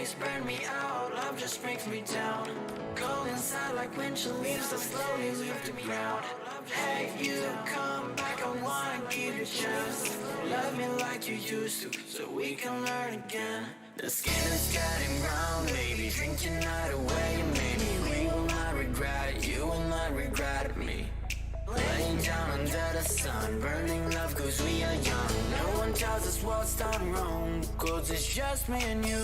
days burn me out, love just brings me down. Go inside like winter leaves that slowly leave the ground. Hey, you come back, I wanna give you a chance. Love me like you used to, so we can learn again. The skin is getting brown, baby, drink your night away. Maybe we will not regret it, you will not regret me. Laying down under the sun, burning love cause we are young. No one tells us what's done wrong, cause it's just me and you.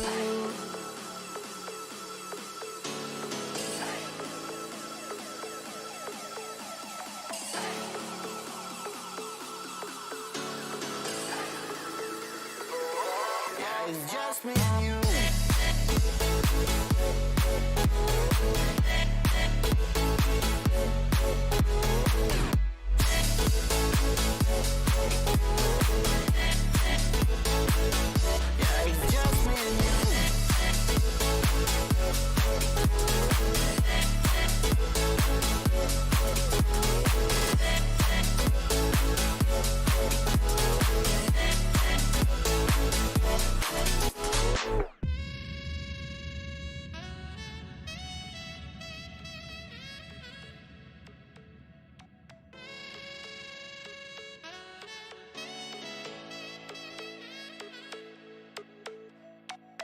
Yeah, it's just me and you.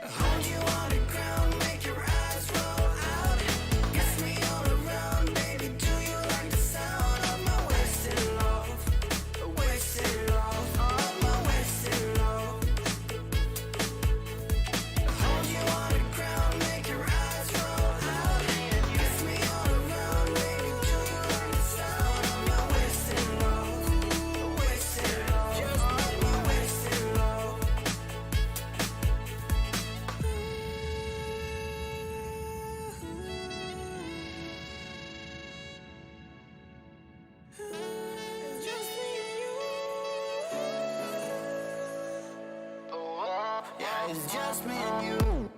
Hold you on the ground, make your eyes roll out. Kiss me all around, baby, do you like the sound of my wasted love? Wasted love, of my wasted love. Hold you on the ground, make your eyes roll out. Kiss me all around, baby, do you like the sound of my wasted love? Wasted love, of my wasted love. Yeah, it's just me and you.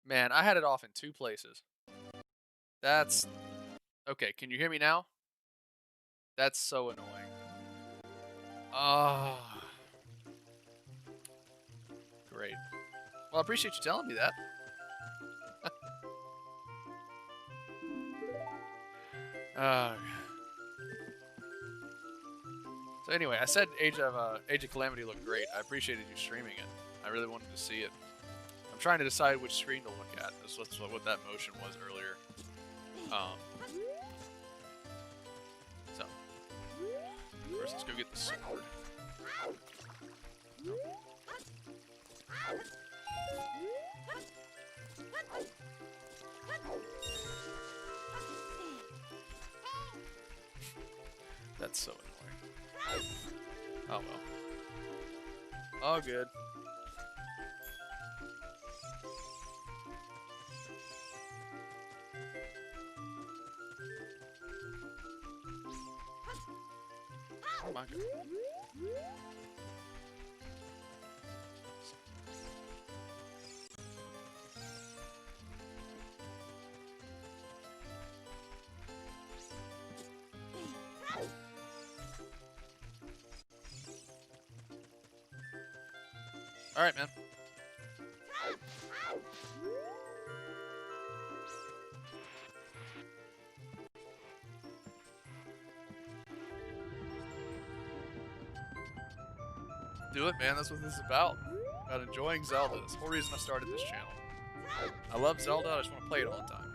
Man, I had it off in 2 places. That's okay, can you hear me now? That's so annoying. Ah, great. Well, I appreciate you telling me that. Uh, so anyway, I said Age of Calamity looked great. I appreciated you streaming it. I really wanted to see it. I'm trying to decide which screen to look at. That's what that motion was earlier. So first, let's go get the sword. That's so annoying. Oh well. All good. Oh my god. Alright, man. Do it, man. That's what this is about. About enjoying Zelda. That's the whole reason I started this channel. I love Zelda. I just want to play it all the time.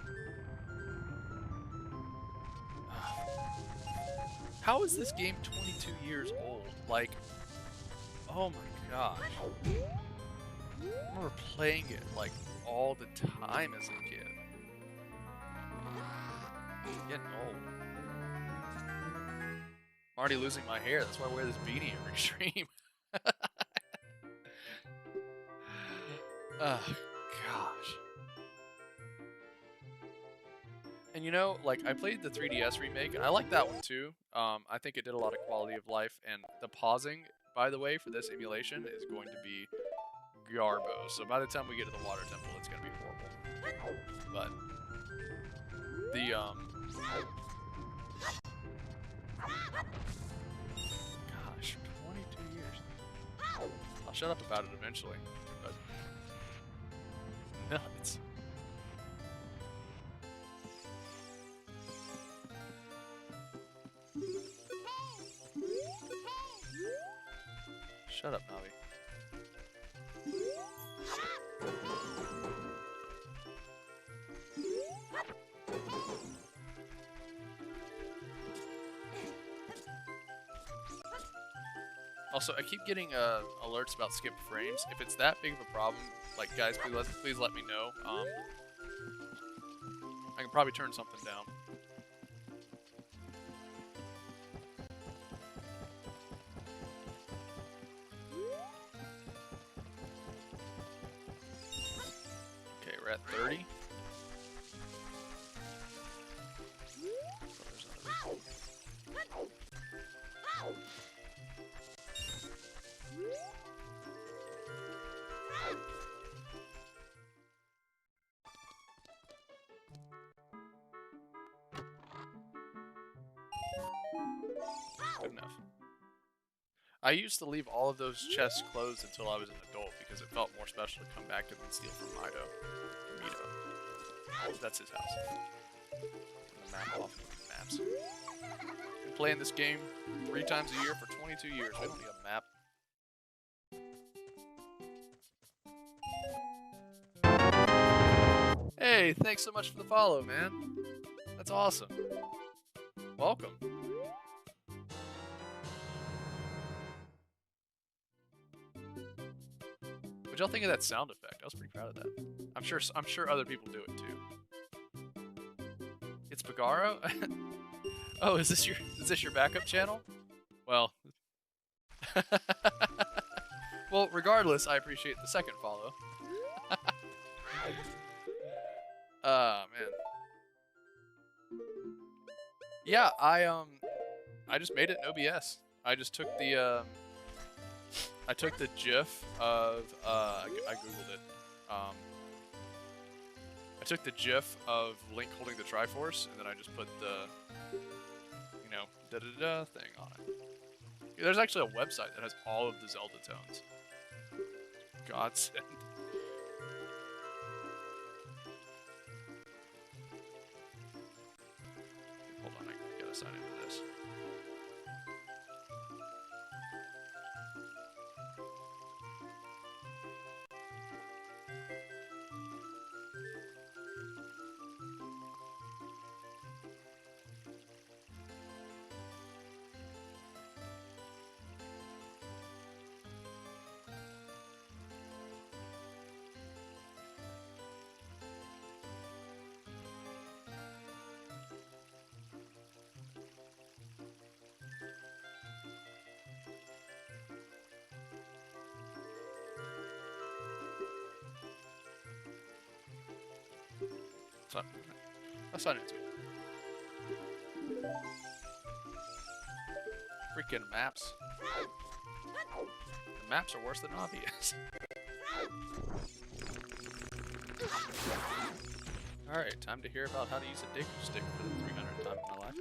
How is this game 22 years old? Like, oh my gosh. I remember playing it like all the time as a kid. I'm getting old. I'm already losing my hair. That's why I wear this beanie every stream. Oh, gosh. And you know, like, I played the 3DS remake, and I like that one too. I think it did a lot of quality of life, and the pausing, by the way, for this emulation is going to be garbo. So by the time we get to the water temple, it's going to be horrible. But the, gosh, 22 years. I'll shut up about it eventually, but nuts. Shut up, Navi. Also, I keep getting alerts about skipped frames. If it's that big of a problem, like, guys, please let me know. I can probably turn something down. Okay, we're at 30. Good enough. I used to leave all of those chests closed until I was an adult because it felt more special to come back and then steal from Mito. That's his house. Turn the map off. Maps. Been playing this game 3 times a year for 22 years. We don't need a map. Hey, thanks so much for the follow, man. That's awesome. Welcome. What'd y'all think of that sound effect? I was pretty proud of that. I'm sure other people do it too. It's Pagaro? Oh, is this your backup channel? Well. Well, regardless, I appreciate the second follow. Man. Yeah, I just made it in OBS. I just took the I took the GIF of I googled it. I took the GIF of Link holding the Triforce, and then I just put the da-da-da thing on it. There's actually a website that has all of the Zelda tones. Godsend. Hold on, I gotta sign into this. I'll sign into it. Freaking maps. The maps are worse than obvious. Alright, time to hear about how to use a dig stick for the 300th time in my life.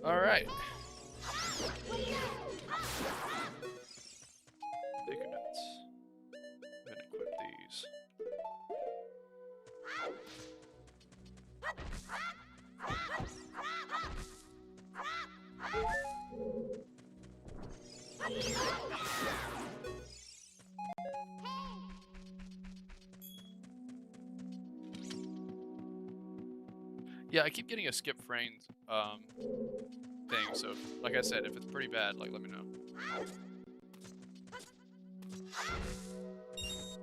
All right. Take a notes. I'm gonna equip these. Yeah, I keep getting a skip frames thing, so like I said, if it's pretty bad, like let me know.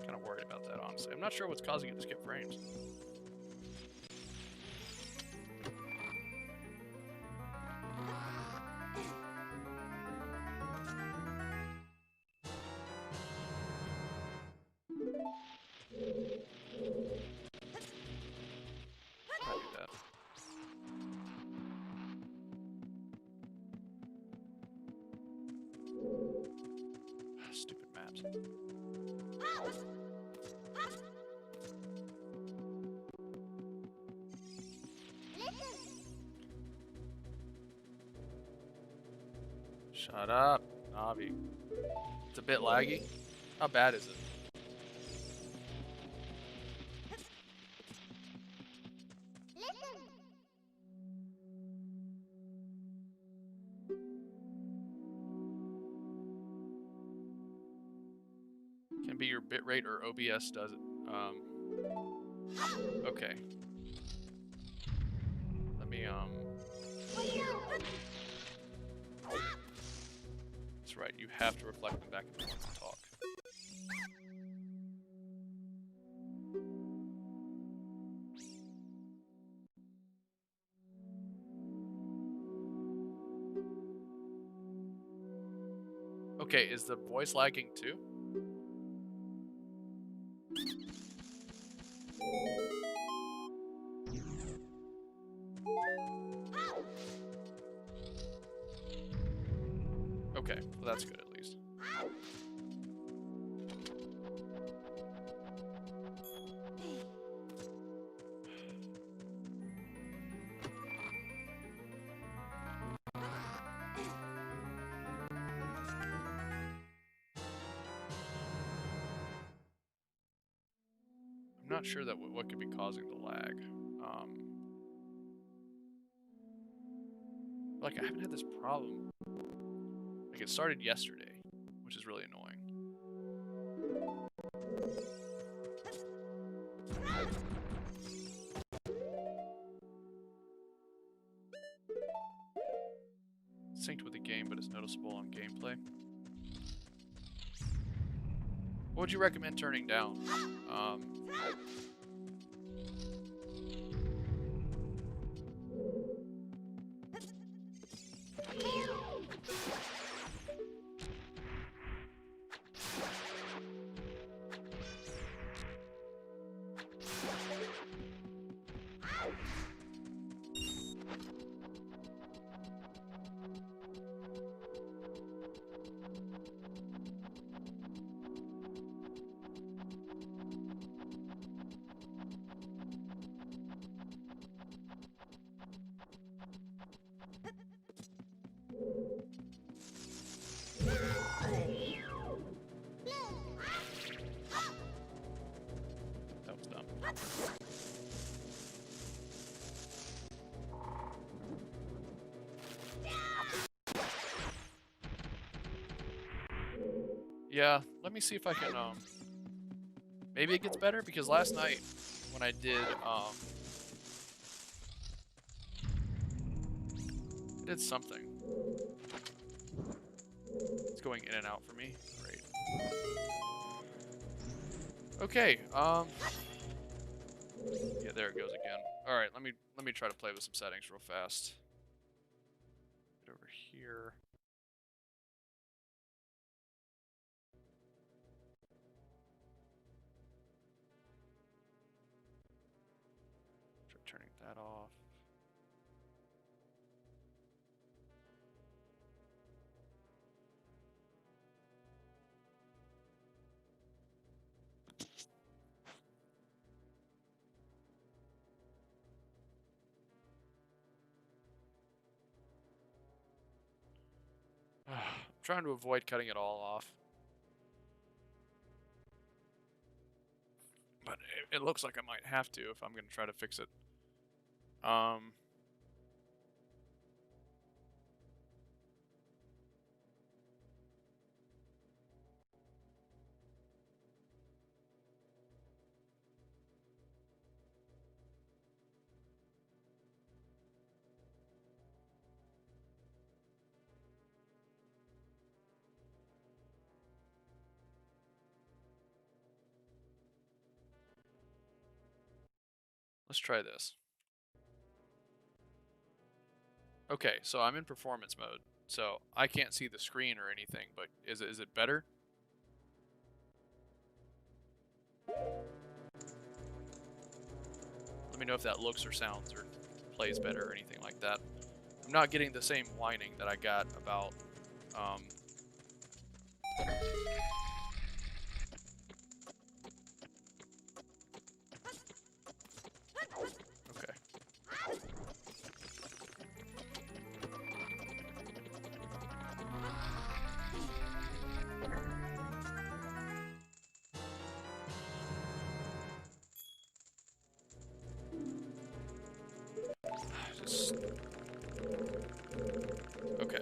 Kind of worried about that, honestly. I'm not sure what's causing it to skip frames. I do that. Stupid maps. Shut up, Navi. It's a bit laggy. How bad is it? Can be your bitrate or OBS does it. Okay. Let me That's right, you have to reflect them back and forth and talk. Okay, is the voice lagging too? Okay, well that's good at least. I'm not sure that what could be causing the lag. Like I haven't had this problem. Like it started yesterday, which is really annoying. Synced with the game, but it's noticeable on gameplay. What would you recommend turning down? That was dumb. Yeah, let me see if I can, maybe it gets better, because last night, when I did, I did something. It's going in and out for me. Great. Okay, yeah, there it goes again. Alright, let me try to play with some settings real fast. Get over here. Try turning that off. trying to avoid cutting it all off. But it looks like I might have to if I'm going to try to fix it. Let's try this. Okay, so I'm in performance mode, so I can't see the screen or anything, but is it better? Let me know if that looks or sounds or plays better or anything like that. I'm not getting the same whining that I got about, okay. Just... Okay.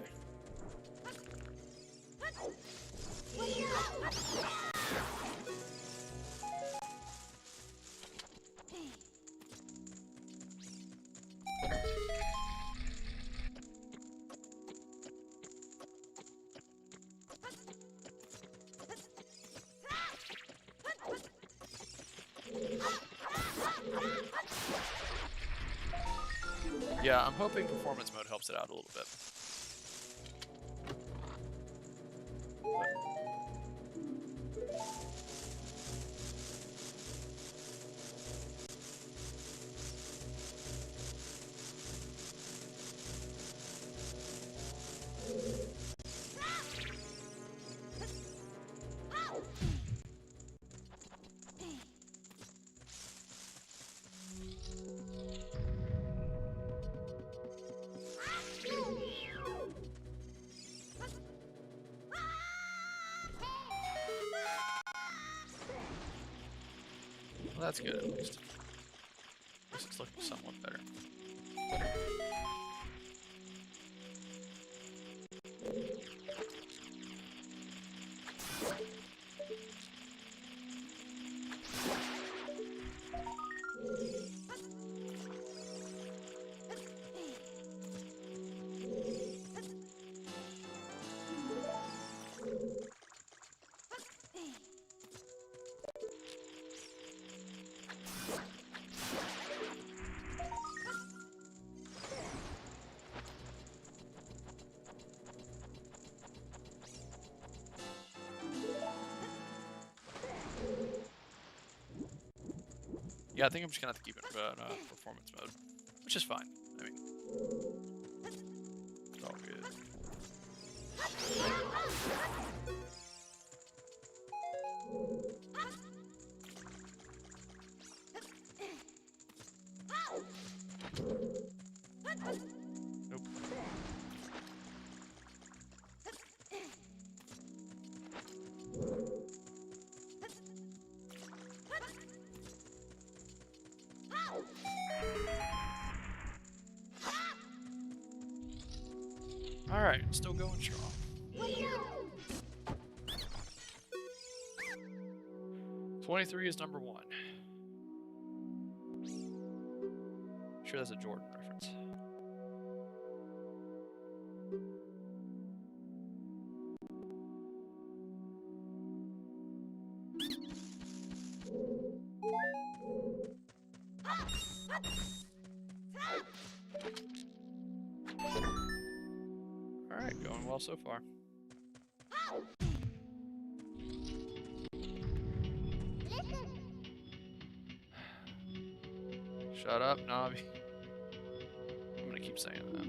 Yeah, I'm hoping performance mode helps it out a little bit. Well, that's good at least. At least it's looking somewhat better. Yeah, I think I'm just gonna have to keep it in performance mode, which is fine. I mean, it's all good. Nope. Alright, still going strong. "23 is number 1. Sure that's a Jordan reference. Alright, going well so far. Shut up, Navi. I'm gonna keep saying that.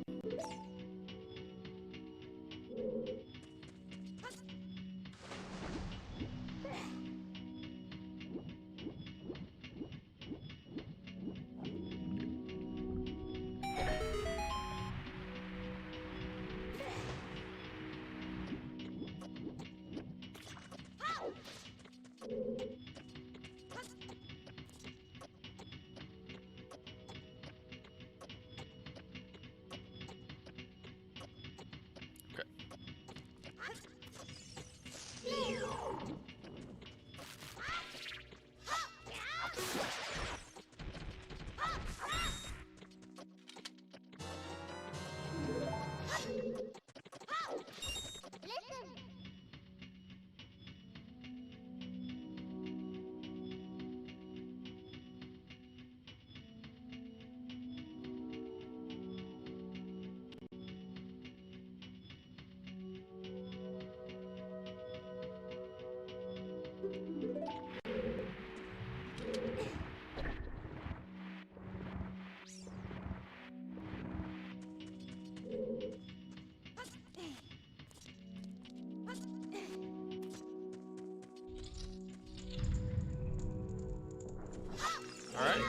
Alright.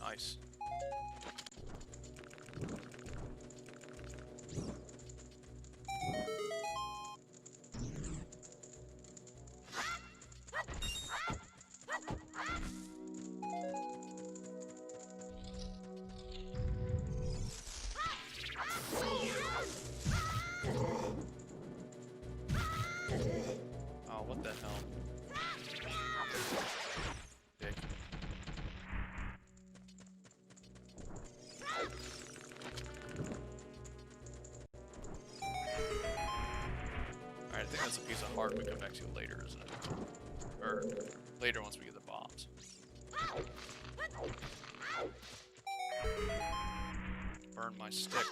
Nice. Oh, what the hell? Dick. Alright, I think that's a piece of heart we come back to later, isn't it? Or later once we get the bombs. Burn my stick.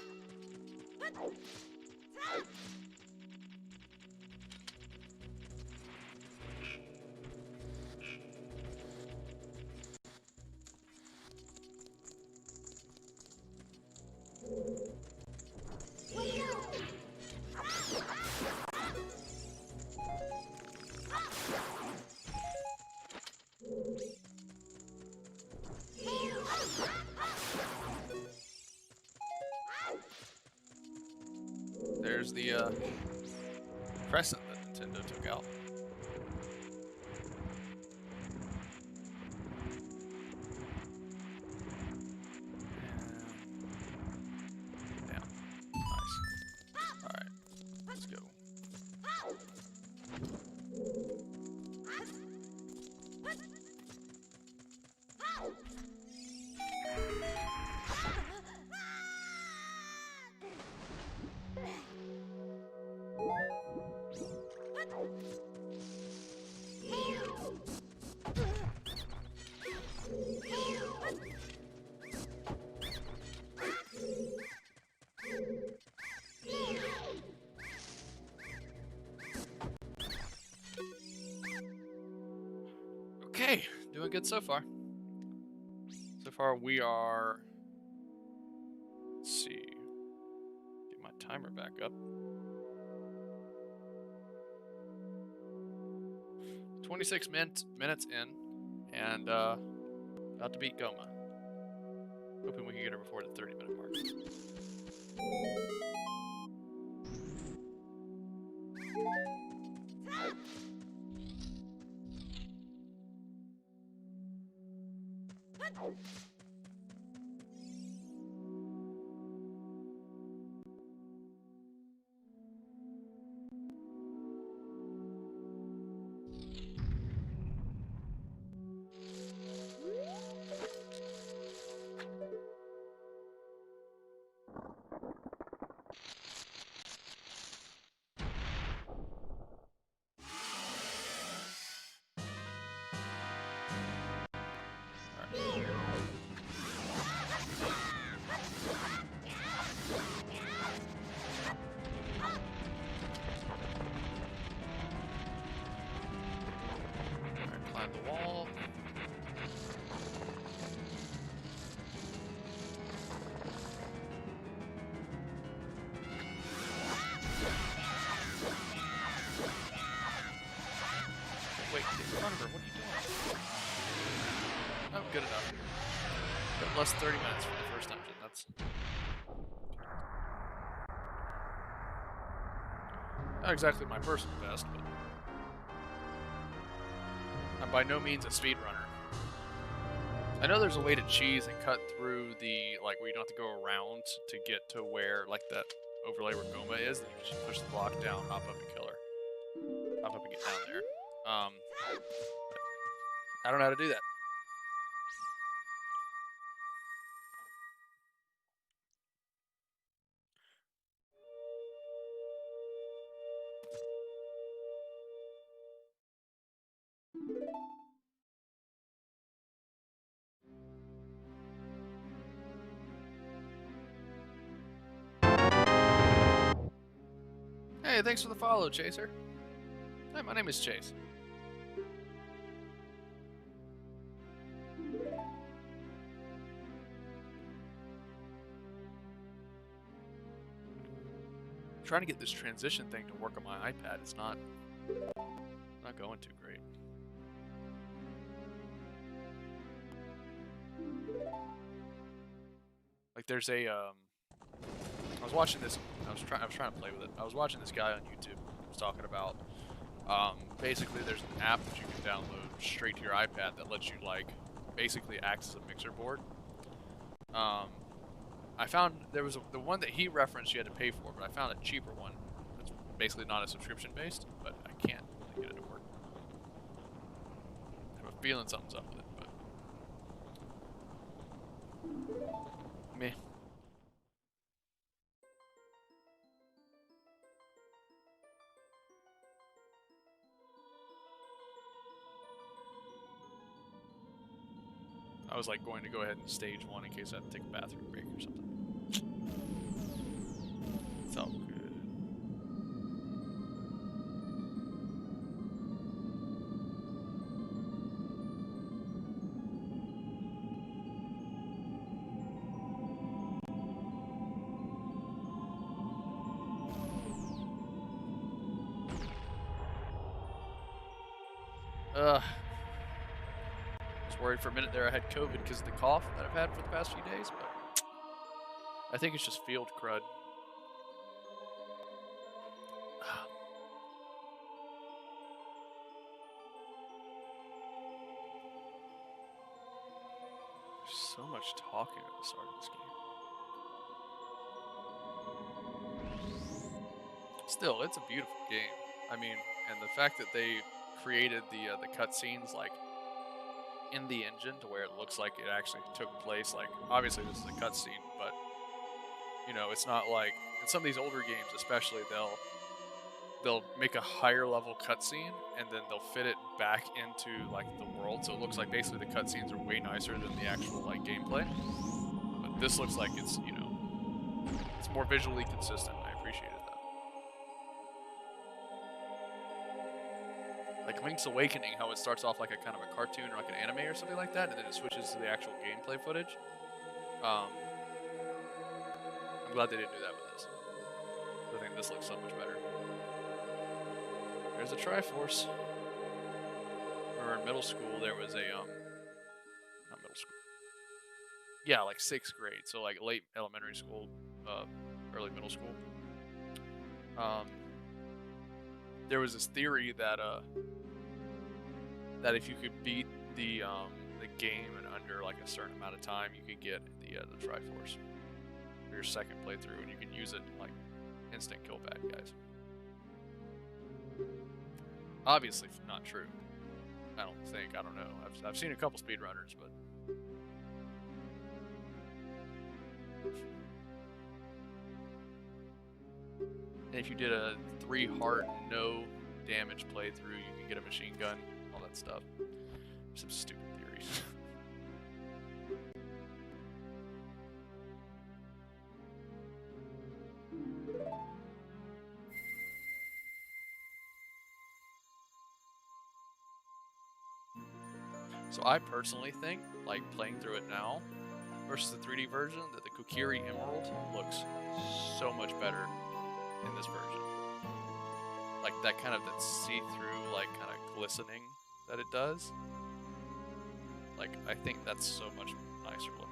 There's the crescent that Nintendo took out. Down. Nice. Alright, let's go. Okay, doing good so far. So far we are, let's see, get my timer back up. 26 minutes in, and about to beat Goma. Hoping we can get her before the 30-minute mark. What are you doing? Oh, good enough. But less 30 minutes for the first dungeon. That's not exactly my personal best, but I'm by no means a speedrunner. I know there's a way to cheese and cut through the, like, where you don't have to go around to get to where, like, that overlay where Goma is, and you just push the block down, hop up and kill her. Hop up and get down there. I don't know how to do that. Hey, thanks for the follow, Chaser. Hi, my name is Chase. I'm trying to get this transition thing to work on my iPad. It's not going too great. Like there's a I was watching this. I was trying to play with it. I was watching this guy on YouTube. Who was talking about basically there's an app that you can download straight to your iPad that lets you like basically acts as a mixer board. I found there was the one that he referenced you had to pay for, but I found a cheaper one. That's basically not a subscription based, but I can't really get it to work. I have a feeling something's up with it, but meh. I was like going to go ahead and stage one in case I had to take a bathroom break or something. It's all good. I was worried for a minute there I had COVID because of the cough that I've had for the past few days, but I think it's just field crud. There's so much talking at the start of this game. Still, it's a beautiful game. I mean, and the fact that they created the cutscenes like in the engine to where it looks like it actually took place. Like, obviously this is a cutscene, but you know, it's not like in some of these older games, especially they'll make a higher level cutscene and then they'll fit it back into like the world, so it looks like basically the cutscenes are way nicer than the actual like gameplay. But this looks like it's, you know, it's more visually consistent. I appreciated that. Like Link's Awakening, how it starts off like a kind of a cartoon or like an anime or something like that, and then it switches to the actual gameplay footage. I'm glad they didn't do that with this. I think this looks so much better. There's a Triforce. Remember in middle school there was a not middle school. Yeah, like 6th grade, so like late elementary school, early middle school. There was this theory that that if you could beat the game in under like a certain amount of time, you could get the Triforce for your second playthrough, and you could use it to, like, instant kill bad guys. Obviously not true. I don't think. I don't know. I've seen a couple speedrunners, but and if you did a 3 heart no damage playthrough, you could get a machine gun, all that stuff. Some stupid theories. So I personally think, like playing through it now versus the 3D version, that the Kokiri Emerald looks so much better in this version. Like that kind of that see-through, like kind of glistening that it does. Like I think that's so much nicer looking.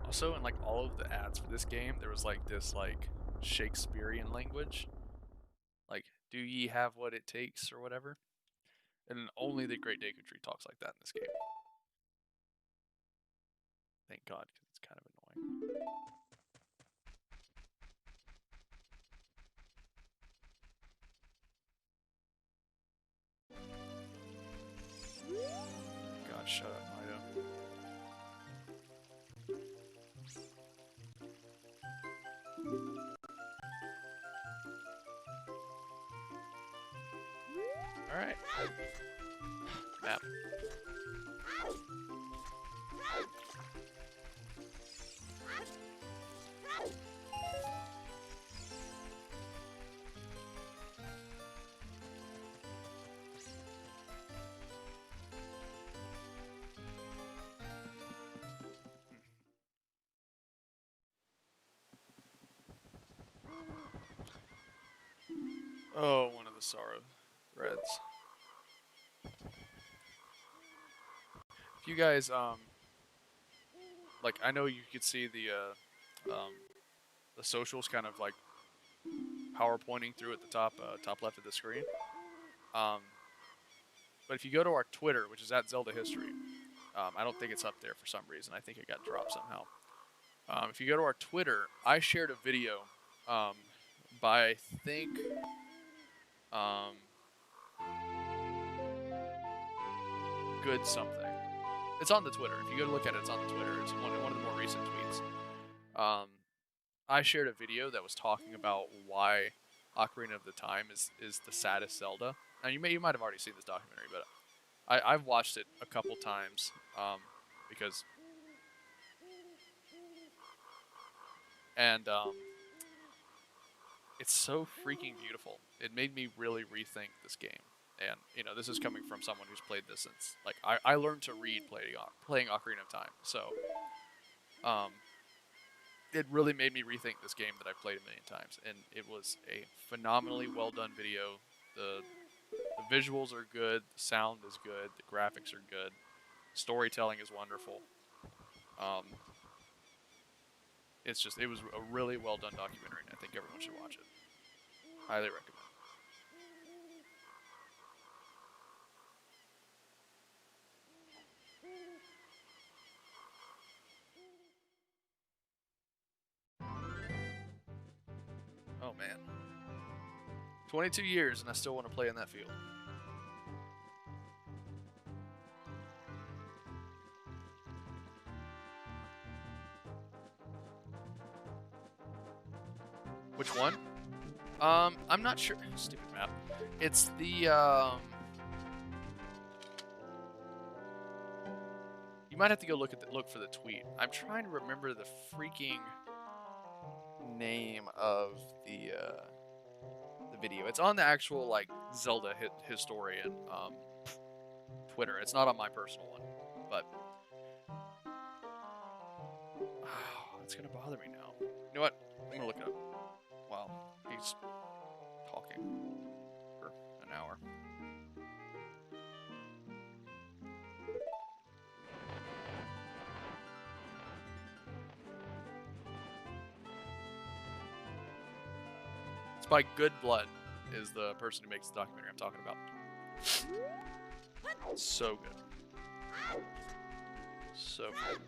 Also, in like all of the ads for this game, there was like this like Shakespearean language, like "Do ye have what it takes" or whatever, and only the Great Deku talks like that in this game. Thank God, because it's kind of annoying. God, shut up, Mido. Alright. Map. Oh, one of the Sorrow Reds. If you guys like, I know you could see the socials kind of like PowerPointing through at the top left of the screen. Um, but if you go to our Twitter, which is at Zelda History, I don't think it's up there for some reason. I think it got dropped somehow. If you go to our Twitter, I shared a video um, by I think um, good something. It's on the Twitter. If you go to look at it, it's on the Twitter. It's one of the more recent tweets. Um, I shared a video that was talking about why Ocarina of the Time is the saddest Zelda. Now you might have already seen this documentary, but I've watched it a couple times because and it's so freaking beautiful. It made me really rethink this game. And this is coming from someone who's played this since like I learned to read playing Ocarina of Time. So it really made me rethink this game that I've played a million times. And it was a phenomenally well done video. The visuals are good, the sound is good, the graphics are good, storytelling is wonderful. Um, it was a really well done documentary, and I think everyone should watch it. Highly recommend. Oh man, 22 years and I still want to play in that field. Which one? I'm not sure. Stupid map. It's the You might have to go look for the tweet. I'm trying to remember the freaking name of the video. It's on the actual like Zelda historian Twitter. It's not on my personal one, but it's gonna bother me now. You know what? I'm gonna look it up. Wow, he's talking for an hour. It's by Good Blood, is the person who makes the documentary I'm talking about. It's so good. So good.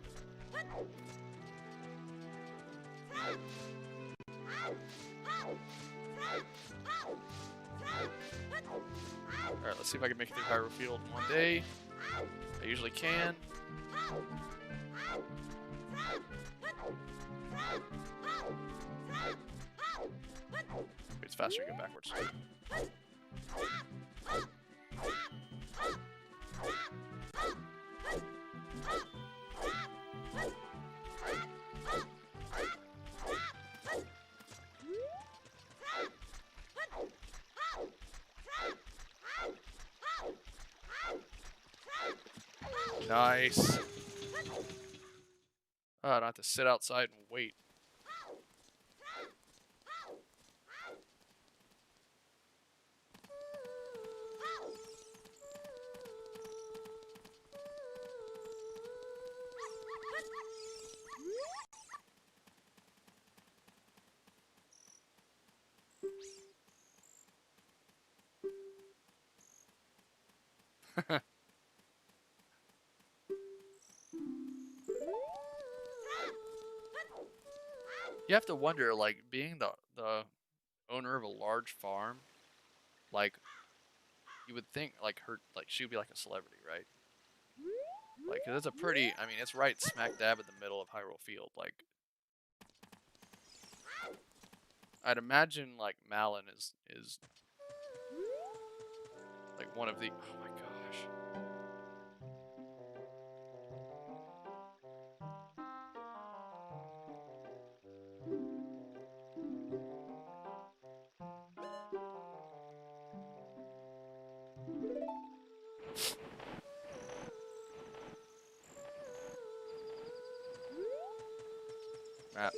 Alright, let's see if I can make it through Hyrule Field in one day. I usually can. It's faster to go backwards. Nice. Oh, I don't have to sit outside and wait. You have to wonder, like, being the owner of a large farm, like, you would think, like, she would be like a celebrity, right? Like, 'cause it's a pretty, I mean, it's right smack dab in the middle of Hyrule Field. Like, I'd imagine, like, Malin is like one of the, oh my gosh. Map.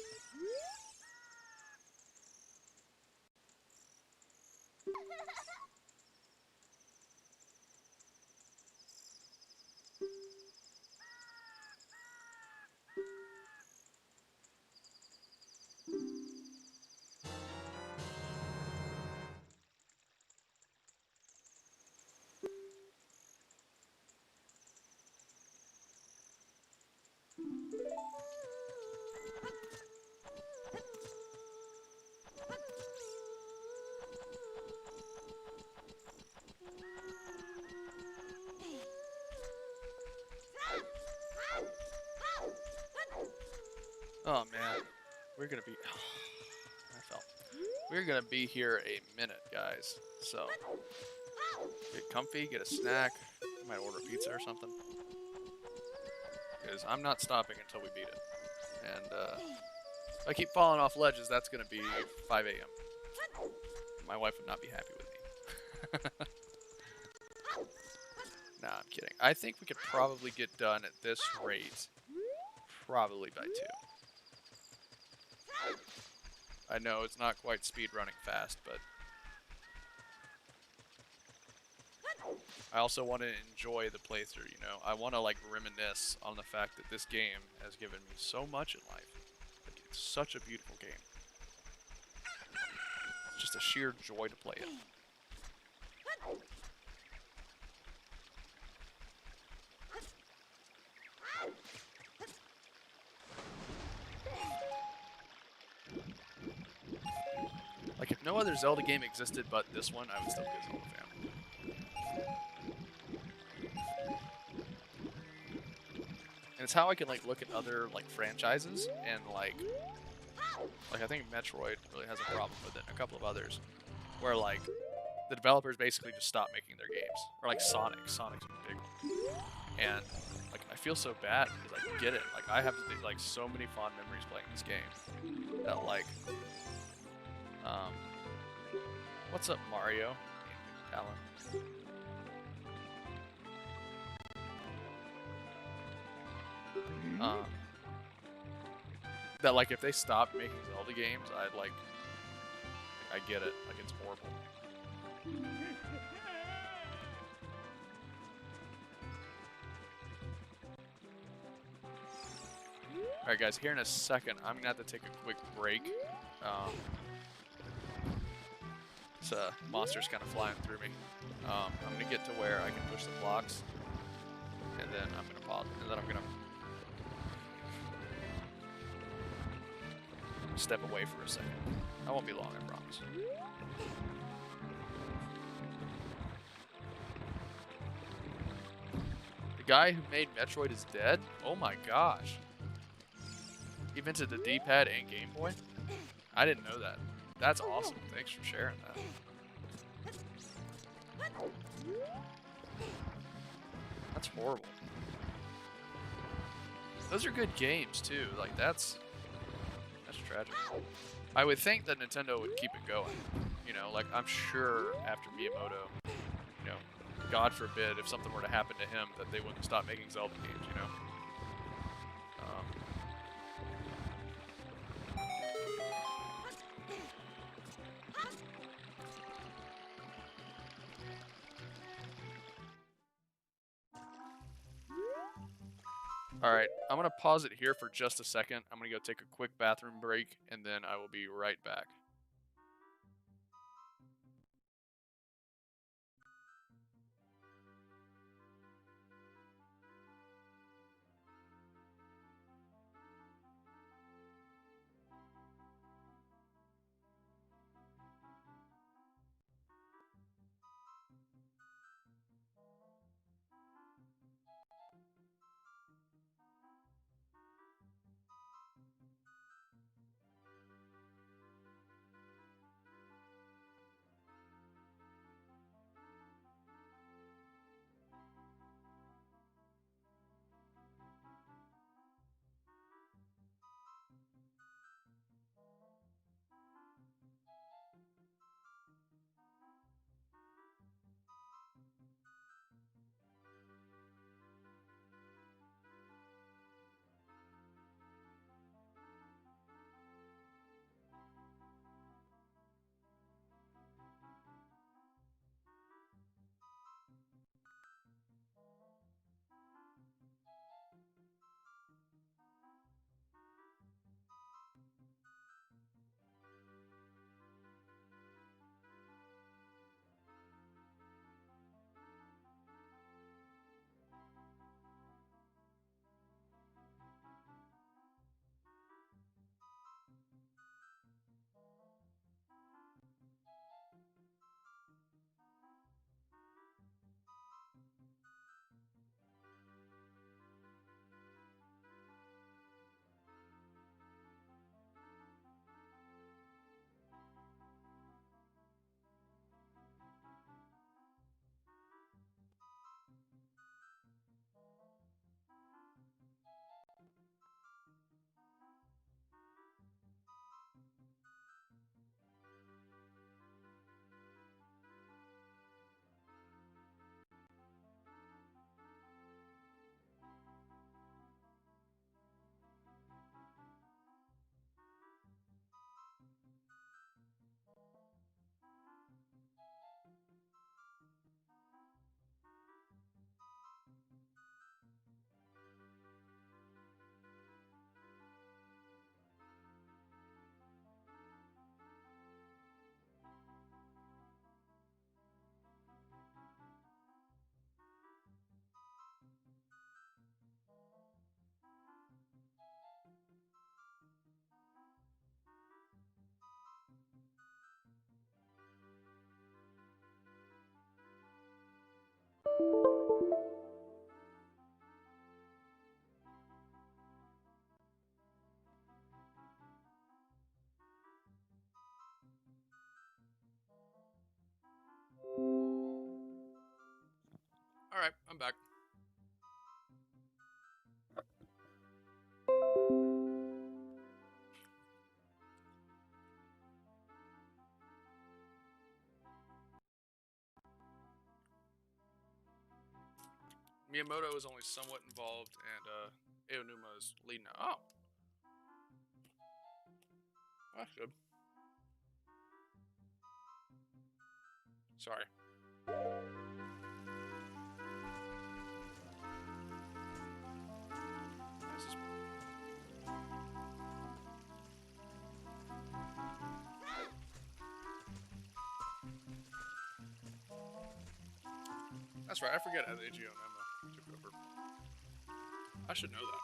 Oh man, we're gonna be. I fell. We're gonna be here a minute, guys. So get comfy, get a snack. I might order pizza or something. Because I'm not stopping until we beat it. And if I keep falling off ledges, that's gonna be 5 a.m. My wife would not be happy with me. Nah, I'm kidding. I think we could probably get done at this rate probably by 2. I know it's not quite speed running fast, but I also want to enjoy the playthrough, you know? I want to like reminisce on the fact that this game has given me so much in life. Like, it's such a beautiful game. It's just a sheer joy to play it. Like, if no other Zelda game existed but this one, I would still be a Zelda fan. And it's how I can, like, look at other, like, franchises and, like I think Metroid really has a problem with it, and a couple of others, where, like, the developers basically just stop making their games. Or, like, Sonic. Sonic's a big one. And, like, I feel so bad because I get it. Like, I have, like, so many fond memories playing this game that, like, what's up, Mario? Alan. That, like, if they stopped making Zelda games, I'd, like, I get it. Like, it's horrible. Alright, guys, here in a second, I'm gonna have to take a quick break. This monster's kind of flying through me. I'm gonna get to where I can push the blocks, and then I'm gonna pause, and then I'm gonna step away for a second. I won't be long, I promise. The guy who made Metroid is dead? Oh my gosh. He invented the D-pad and Game Boy? I didn't know that. That's awesome. Thanks for sharing that. That's horrible. Those are good games too. Like that's tragic. I would think that Nintendo would keep it going. You know, like I'm sure after Miyamoto, you know, God forbid if something were to happen to him that they wouldn't stop making Zelda games, you know? Alright, I'm going to pause it here for just a second. I'm going to go take a quick bathroom break, and then I will be right back. Alright, I'm back. Miyamoto is only somewhat involved, and Aonuma is leading. Oh, that's good. Sorry. This is... That's right. I forget how Eiji Onuma took over. I should know that.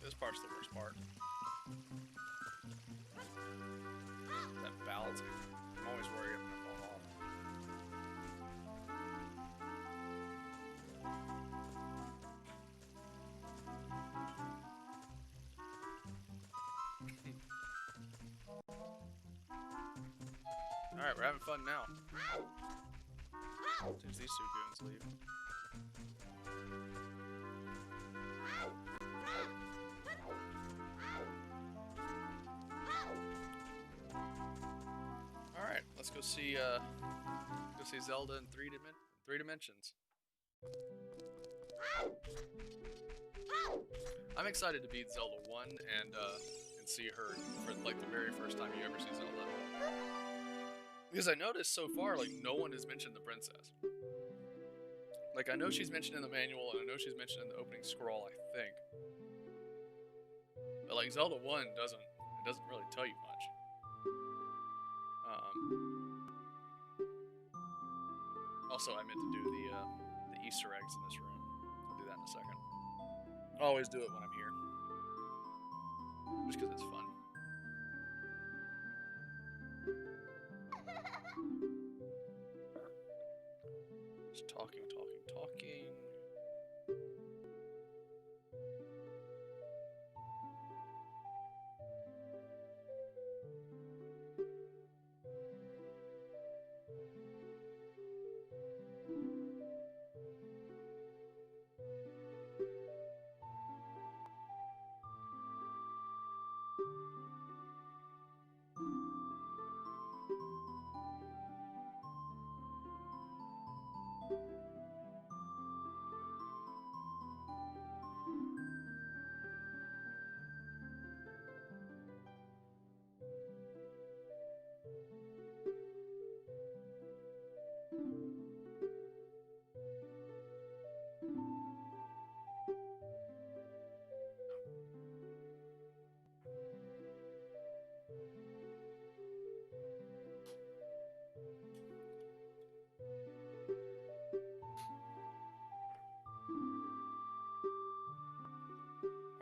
This part's the worst part. That balancing. I'm always worried I'm gonna fall off. Alright, we're having fun now. Since these two goons leave. Alright, let's go see Zelda in three dimensions. I'm excited to beat Zelda 1 and see her for like the very first time you ever see Zelda. Because I noticed so far, like, no one has mentioned the princess. Like, I know she's mentioned in the manual, and I know she's mentioned in the opening scroll, I think. But like Zelda 1 doesn't really tell you much. Also, I meant to do the Easter eggs in this room. I'll do that in a second. I always do it when I'm here, just because it's fun. Just talking.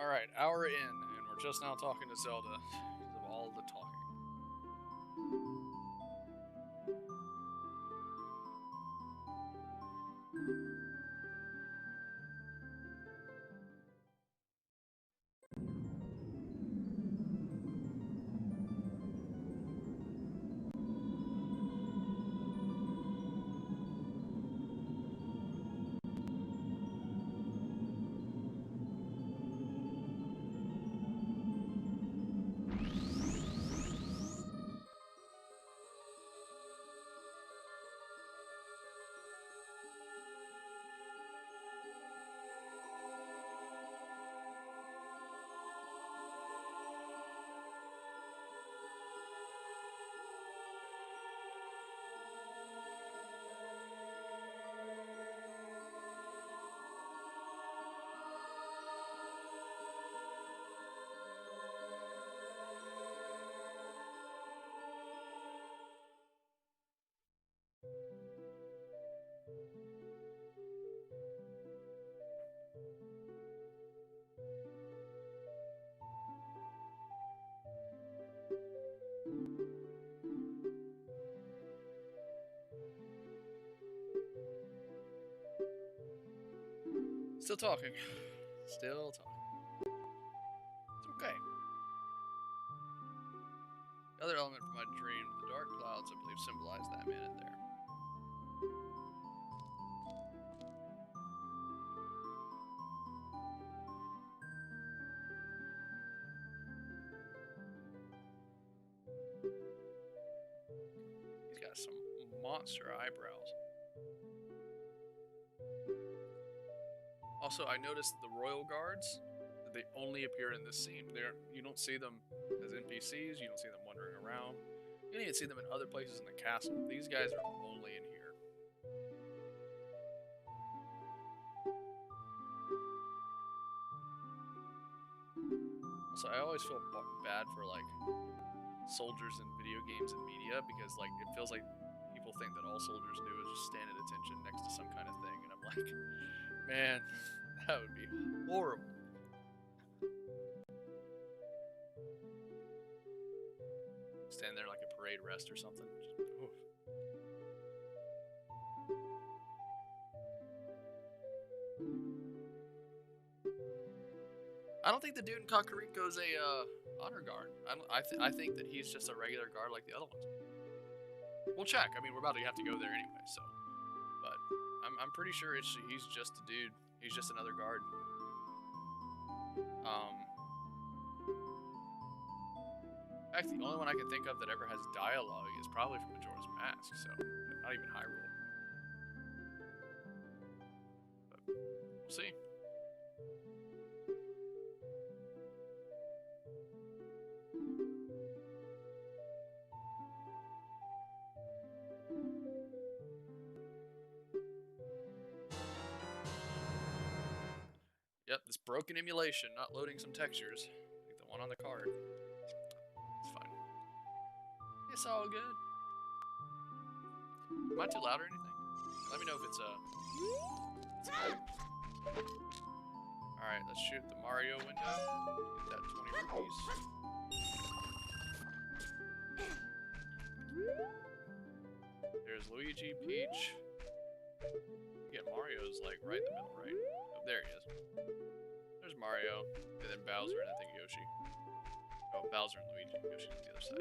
Alright, hour in, and we're just now talking to Zelda because of all the talking. Still talking. Still talking. It's okay. The other element from my dream, the dark clouds, I believe, symbolize that man in there. He's got some monster eyebrows. Also, I noticed the royal guards, they only appear in this scene. You don't see them as NPCs, you don't see them wandering around. You don't even see them in other places in the castle. These guys are only in here. Also, I always feel bad for like soldiers in video games and media because like it feels like people think that all soldiers do is just stand at attention next to some kind of thing, and I'm like, man, that would be horrible. Stand there like a parade rest or something. Oof. I don't think the dude in Kakariko's a honor guard. I think that he's just a regular guard like the other ones. We'll check. I mean, we're about to have to go there anyway, so. But I'm pretty sure he's just a dude. He's just another guard. In fact, the only one I can think of that ever has dialogue is probably from Majora's Mask, so not even Hyrule. But we'll see. Yep, this broken emulation, not loading some textures, like the one on the card. It's fine. It's all good. Am I too loud or anything? Let me know if it's Alright, let's shoot the Mario window. Get that 20 rupees. There's Luigi, Peach. Yeah, Mario's like right in the middle, right? Oh, there he is. There's Mario, and then Bowser, and I think Yoshi. Oh, Bowser and Luigi. Yoshi's on the other side.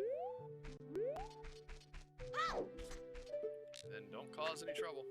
And then don't cause any trouble.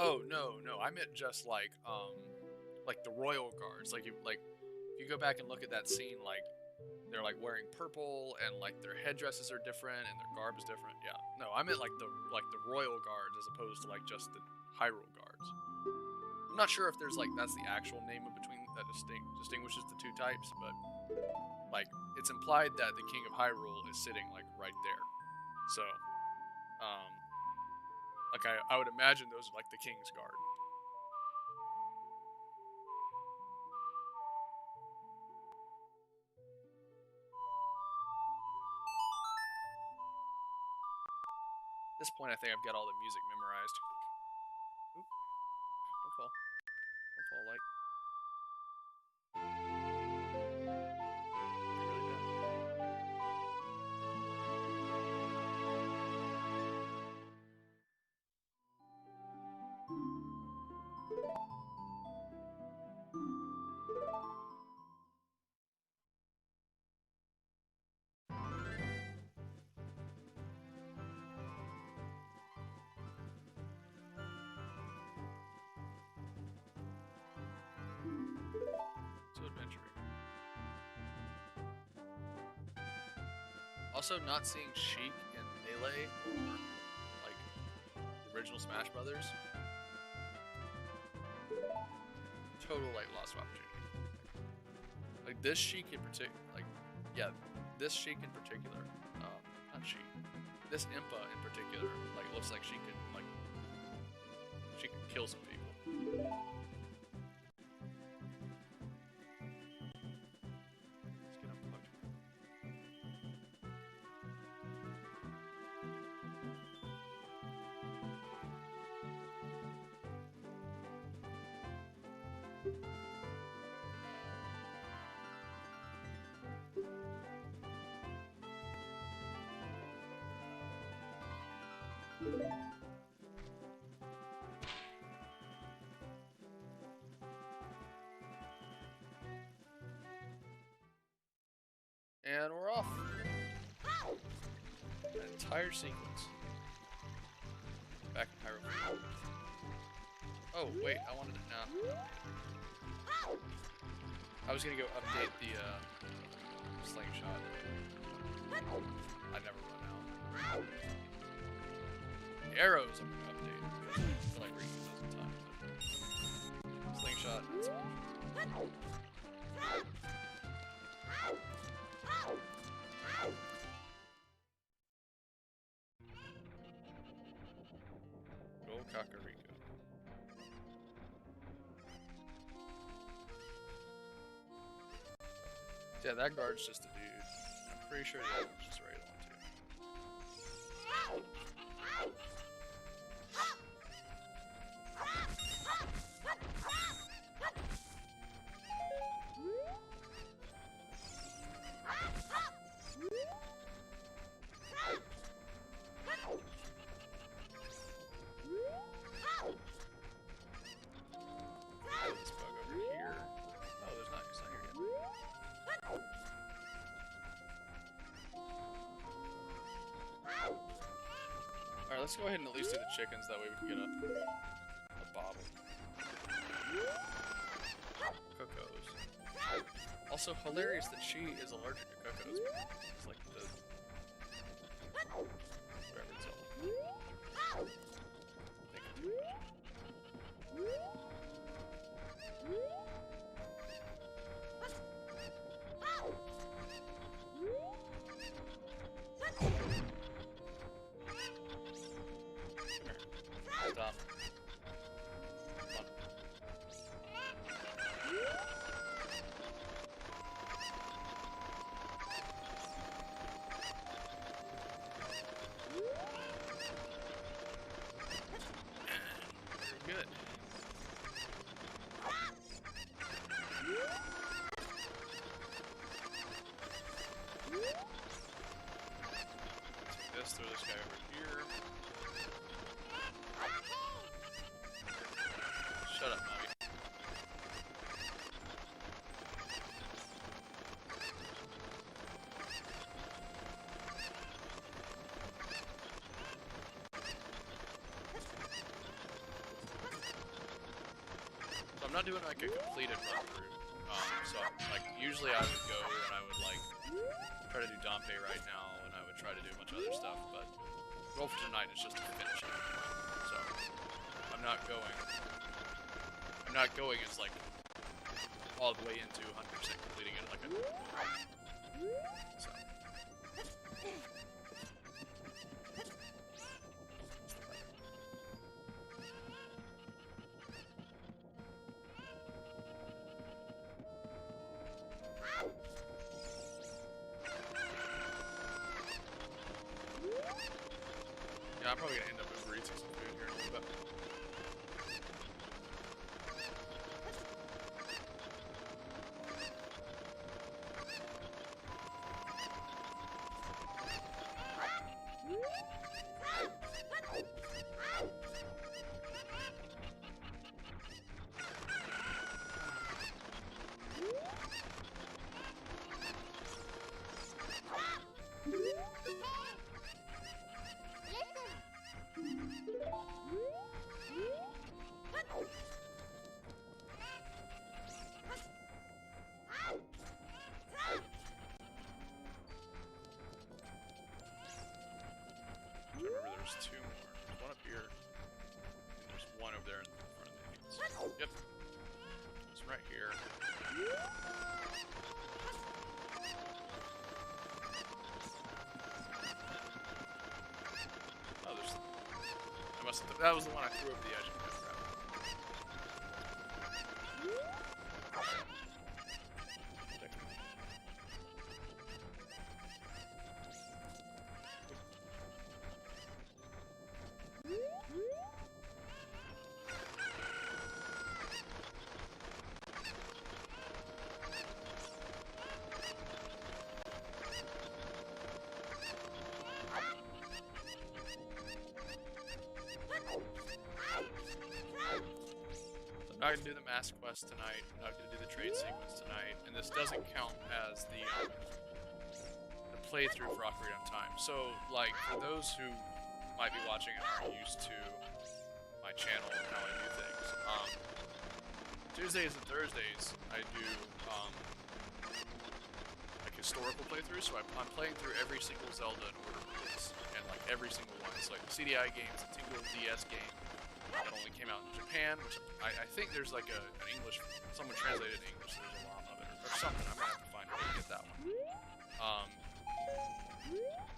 Oh no, I meant just like the royal guards. Like if you go back and look at that scene, like they're like wearing purple and like their headdresses are different and their garb is different. Yeah, no, I meant like the royal guards as opposed to like just the Hyrule guards. I'm not sure if there's like that's the actual name in between that distinguishes the two types, but like it's implied that the King of Hyrule is sitting like right there. So, like I would imagine those are like the King's Guard. At this point, I think I've got all the music memorized. Oop, don't fall. Don't fall, like. So adventuring. Also, not seeing Sheik and Melee or like the original Smash Brothers. Total like lost opportunity. Like this Sheik in particular, like yeah, this Sheik in particular, not Sheik. this Impa in particular, like, looks like she could kill some people. Let's get unplugged. And we're off. An entire sequence. Back in Hyrule. Oh, wait, I wanted to... No. I was gonna go update the, slingshot. I never run out. The arrows I'm gonna update. I feel like we're using those in time. But slingshot, that's cool. Go Kakariko. Yeah, that guard's just a dude. I'm pretty sure the other one's just a regular one too. This bug over here. Oh, there's not. He's not here yet. All right, let's go ahead and at least do the chickens. That way we can get a bottle. Cocos. Also hilarious that she is allergic to cocos. It's like the whatever it's called. Thinking too much. Stop. Come on. Very good. Take this, throw this guy over here. Shut up, Mommy. So I'm not doing like a completed run through. So like usually I would go and I would like try to do Dante right now, and I would try to do a bunch of other stuff. But the goal for tonight is just to finish it. So I'm not going. I'm not going as like all the way into 100% completing it like I did. So. Yeah, I'm probably gonna end up Uber Eating some food here in a little bit. Remember, there's two more. There's one up here, and there's one over there in front of the entrance. Yep. There's one right here. That was the one I threw over the edge. I'm not gonna do the mask quest tonight. I'm not gonna do the trade sequence tonight, and this doesn't count as the playthrough for Ocarina of Time. So, like, for those who might be watching and aren't used to my channel and how I do things, Tuesdays and Thursdays I do like historical playthroughs. So I'm playing through every single Zelda in order of release, and like every single one. It's like the CDI games, the Tingle DS game. That only came out in Japan, which I think there's like an English, someone translated it in English, so there's a lot of it, or something. I'm gonna have to find a way to get that one.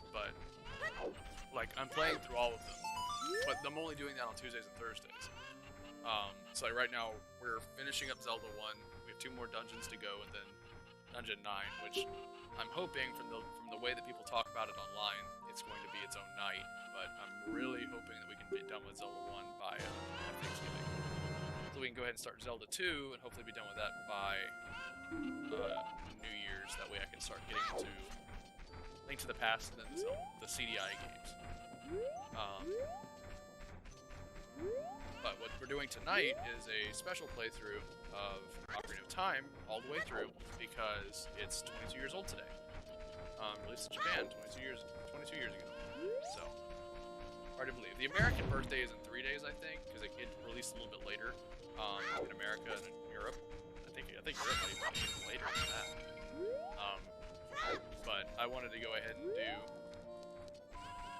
But, like, I'm playing through all of them, but I'm only doing that on Tuesdays and Thursdays. So like right now, we're finishing up Zelda 1, we have 2 more dungeons to go, and then Dungeon 9, which I'm hoping, from the way that people talk about it online, it's going to be its own night, but I'm really hoping that we can be done with Zelda 1 by Thanksgiving. So we can go ahead and start Zelda 2, and hopefully be done with that by New Year's. That way I can start getting into Link to the Past and then the CDI games. But what we're doing tonight is a special playthrough of Ocarina of Time all the way through, because it's 22 years old today. Released in Japan 22 years ago. So, hard to believe. The American birthday is in 3 days, I think, because it released a little bit later in America and in Europe. I think Europe might even be later than that. But I wanted to go ahead and do.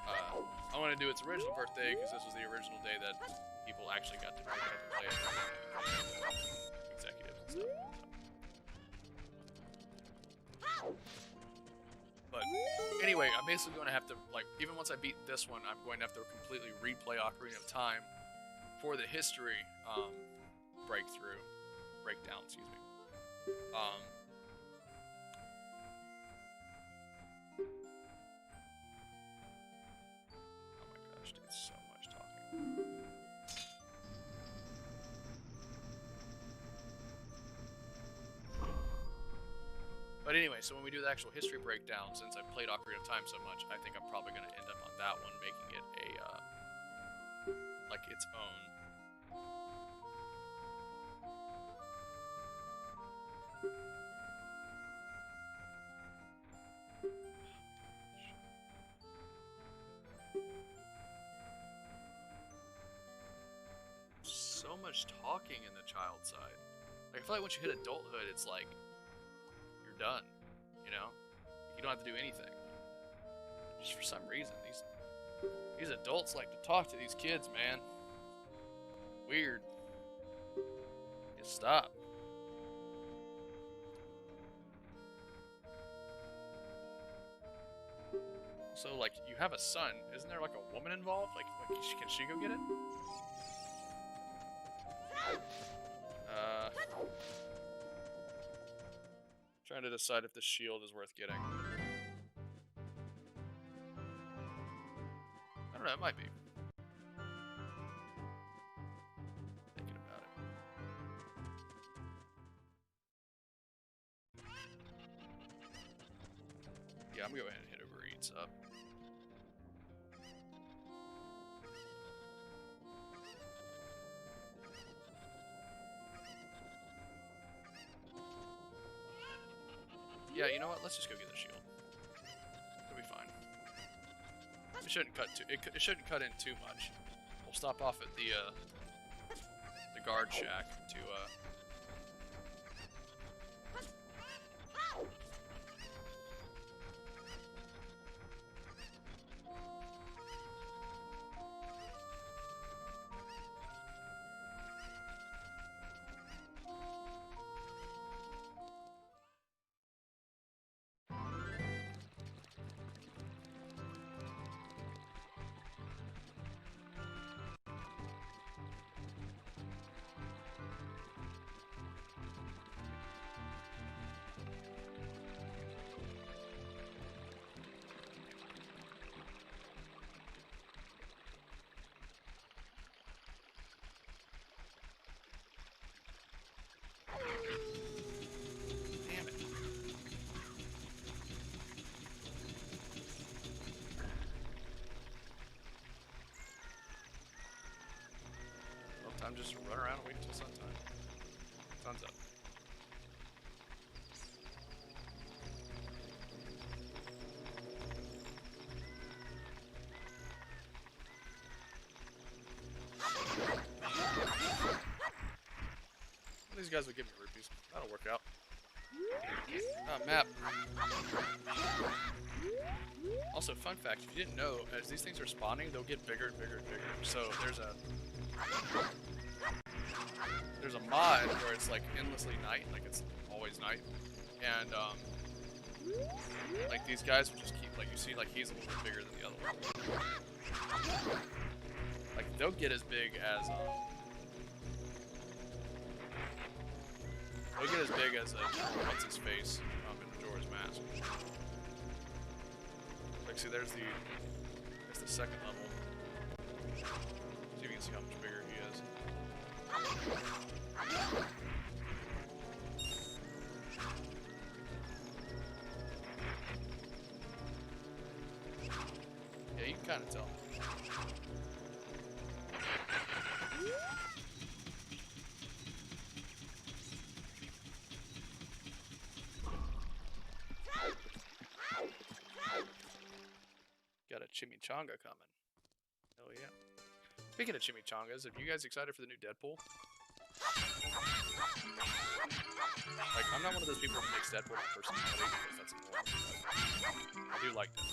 I want to do its original birthday, because this was the original day that people actually got to play it. Executives and stuff. But anyway, I'm basically going to have to, like, even once I beat this one, I'm going to have to completely replay Ocarina of Time for the history breakdown, excuse me. Oh my gosh, dude, so much talking. But anyway, so when we do the actual history breakdown, since I've played Ocarina of Time so much, I think I'm probably going to end up on that one, making it a, like, its own. So much talking in the child side. Like, I feel like once you hit adulthood, it's like, you're done, you know? You don't have to do anything. Just for some reason, these adults like to talk to these kids, man. Weird. Just stop. So, like, you have a son. Isn't there, like, a woman involved? Like can she go get it? Trying to decide if the shield is worth getting. I don't know, it might be. Thinking about it. Yeah, I'm gonna go ahead and hit Uber Eats up. Yeah, you know what? Let's just go get the shield. It'll be fine. It shouldn't cut it shouldn't cut in too much. We'll stop off at the guard shack to I'm just running around and waiting until sun's up. These guys will give me rupees. That'll work out. Map. Also, fun fact, if you didn't know, as these things are spawning, they'll get bigger and bigger and bigger. So there's a mod where it's like endlessly night, like it's always night. And like these guys will just keep, like you see, like he's a little bit bigger than the other one. Like they'll get as big as what's his face in Majora's Mask. Like, see, there's the second level. See if you can see how much bigger he is. Yeah, you can kind of tell. Got a chimichanga coming. Oh yeah. Speaking of chimichangas, are you guys excited for the new Deadpool? Like, I'm not one of those people who makes Deadpool my personality because that's annoying, but I do like that.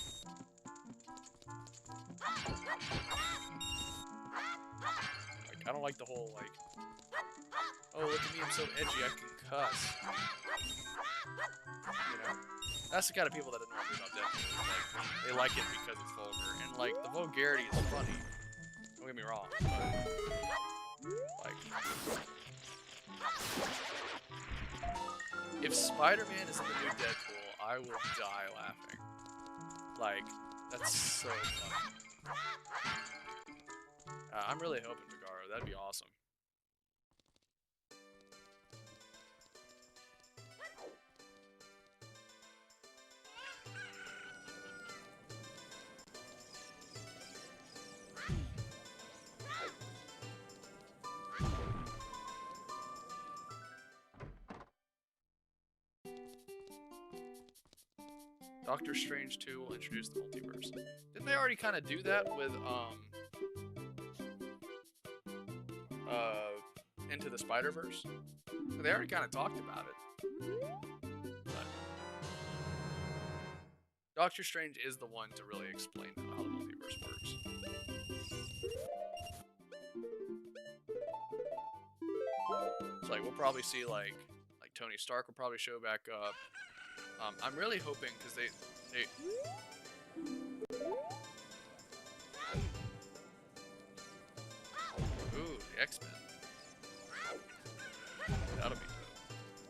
Like, I don't like the whole, like, oh, look at me, I'm so edgy, I can cuss. You know? That's the kind of people that annoy me about Deadpool. Like, they like it because it's vulgar. And, like, the vulgarity is funny. Don't get me wrong, but, like, if Spider-Man is in the new Deadpool, I will die laughing. Like, that's so funny. I'm really hoping Megaro. That'd be awesome. Doctor Strange 2 will introduce the multiverse. Didn't they already kind of do that with Into the Spider-Verse? They already kind of talked about it. But Doctor Strange is the one to really explain how the multiverse works. It's like we'll probably see like Tony Stark will probably show back up. I'm really hoping because they ooh, the X-Men. That'll be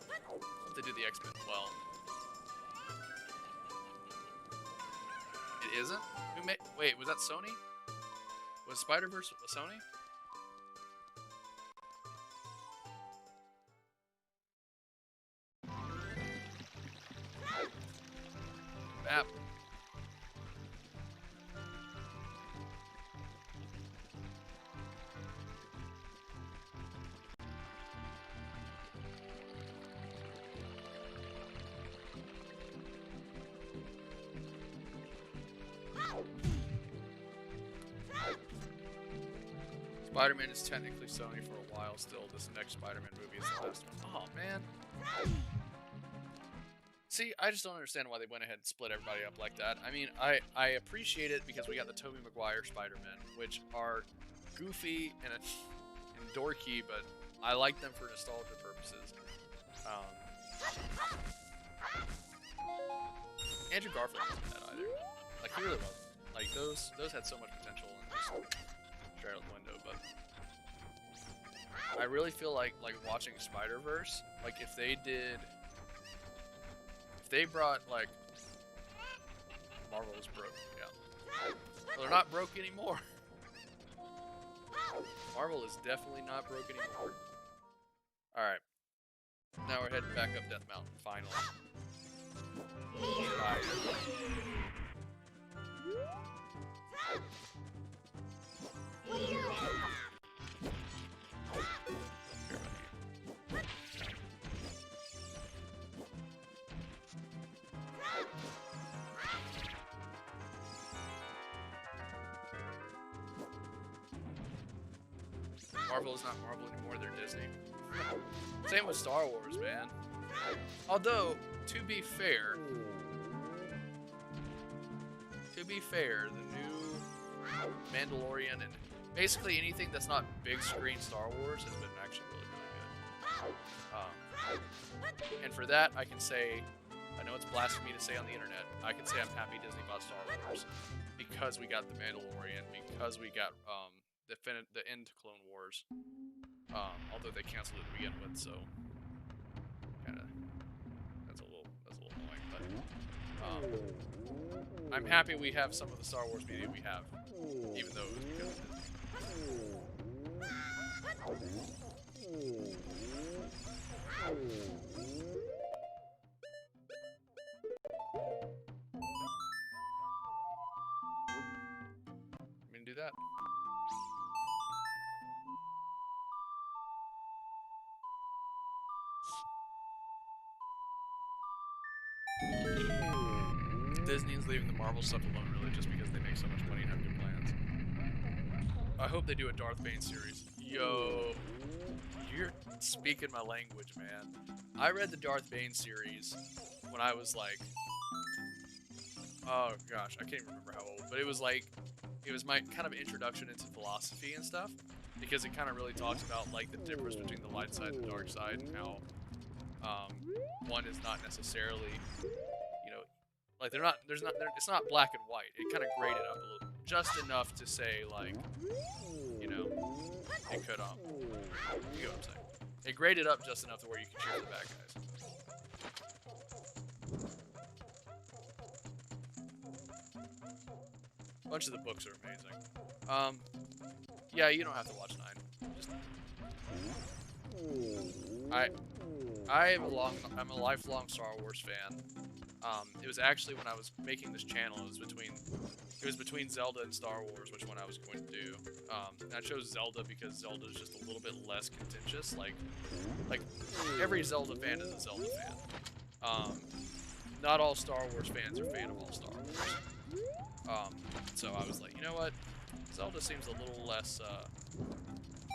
dope. Hope they do the X-Men well. It isn't? Who made? Wait, was that Sony? Was Spider-Verse Sony? Map. Spider-Man is technically Sony for a while still. This next Spider-Man movie is the last one. Oh, man. See, I just don't understand why they went ahead and split everybody up like that. I mean, I appreciate it because we got the Tobey Maguire Spider-Man, which are goofy and dorky, but I like them for nostalgia purposes. Andrew Garfield wasn't bad either. Like, he really wasn't. Like, those had so much potential and just straight out the window, but I really feel like watching Spider-Verse, like if they brought like Marvel is broke, yeah. Well, they're not broke anymore. Marvel is definitely not broke anymore. Alright. Now we're heading back up Death Mountain, finally. Marvel is not Marvel anymore, they're Disney. Same with Star Wars, man. Although, to be fair, the new Mandalorian and basically anything that's not big screen Star Wars has been actually really, really good. And for that, I can say, I know it's blasphemy to say on the internet, I can say I'm happy Disney bought Star Wars because we got the Mandalorian, because we got the end to Clone Wars. Although they canceled it to begin with, so that's a little annoying. But I'm happy we have some of the Star Wars media we have, even though it was because of Disney. I'm gonna do that. Disney is leaving the Marvel stuff alone, really, just because they make so much money and have good plans. I hope they do a Darth Bane series. Yo, you're speaking my language, man. I read the Darth Bane series when I was like, oh gosh, I can't even remember how old, but it was my kind of introduction into philosophy and stuff, because it kind of really talks about like the difference between the light side and the dark side, and how one is not necessarily, like it's not black and white. It kind of graded up a little, just enough to say like, it could, you get what I'm saying. It graded up just enough to where you can cheer for the bad guys. A bunch of the books are amazing. Yeah, you don't have to watch 9. Just, I'm a lifelong Star Wars fan. It was actually when I was making this channel, it was between Zelda and Star Wars, which one I was going to do. And I chose Zelda because Zelda is just a little bit less contentious. Like every Zelda fan is a Zelda fan. Not all Star Wars fans are fan of all Star Wars. So I was like, you know what? Zelda seems a little less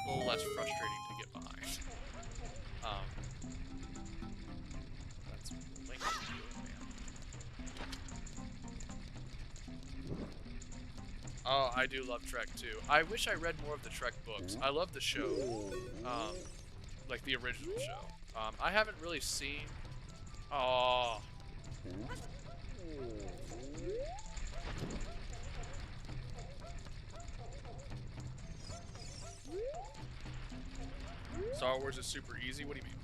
frustrating to get behind. That's Link is doing, man. Oh, I do love Trek too. I wish I read more of the Trek books. I love the show, like the original show. I haven't really seen. Oh. Star Wars is super easy? What do you mean?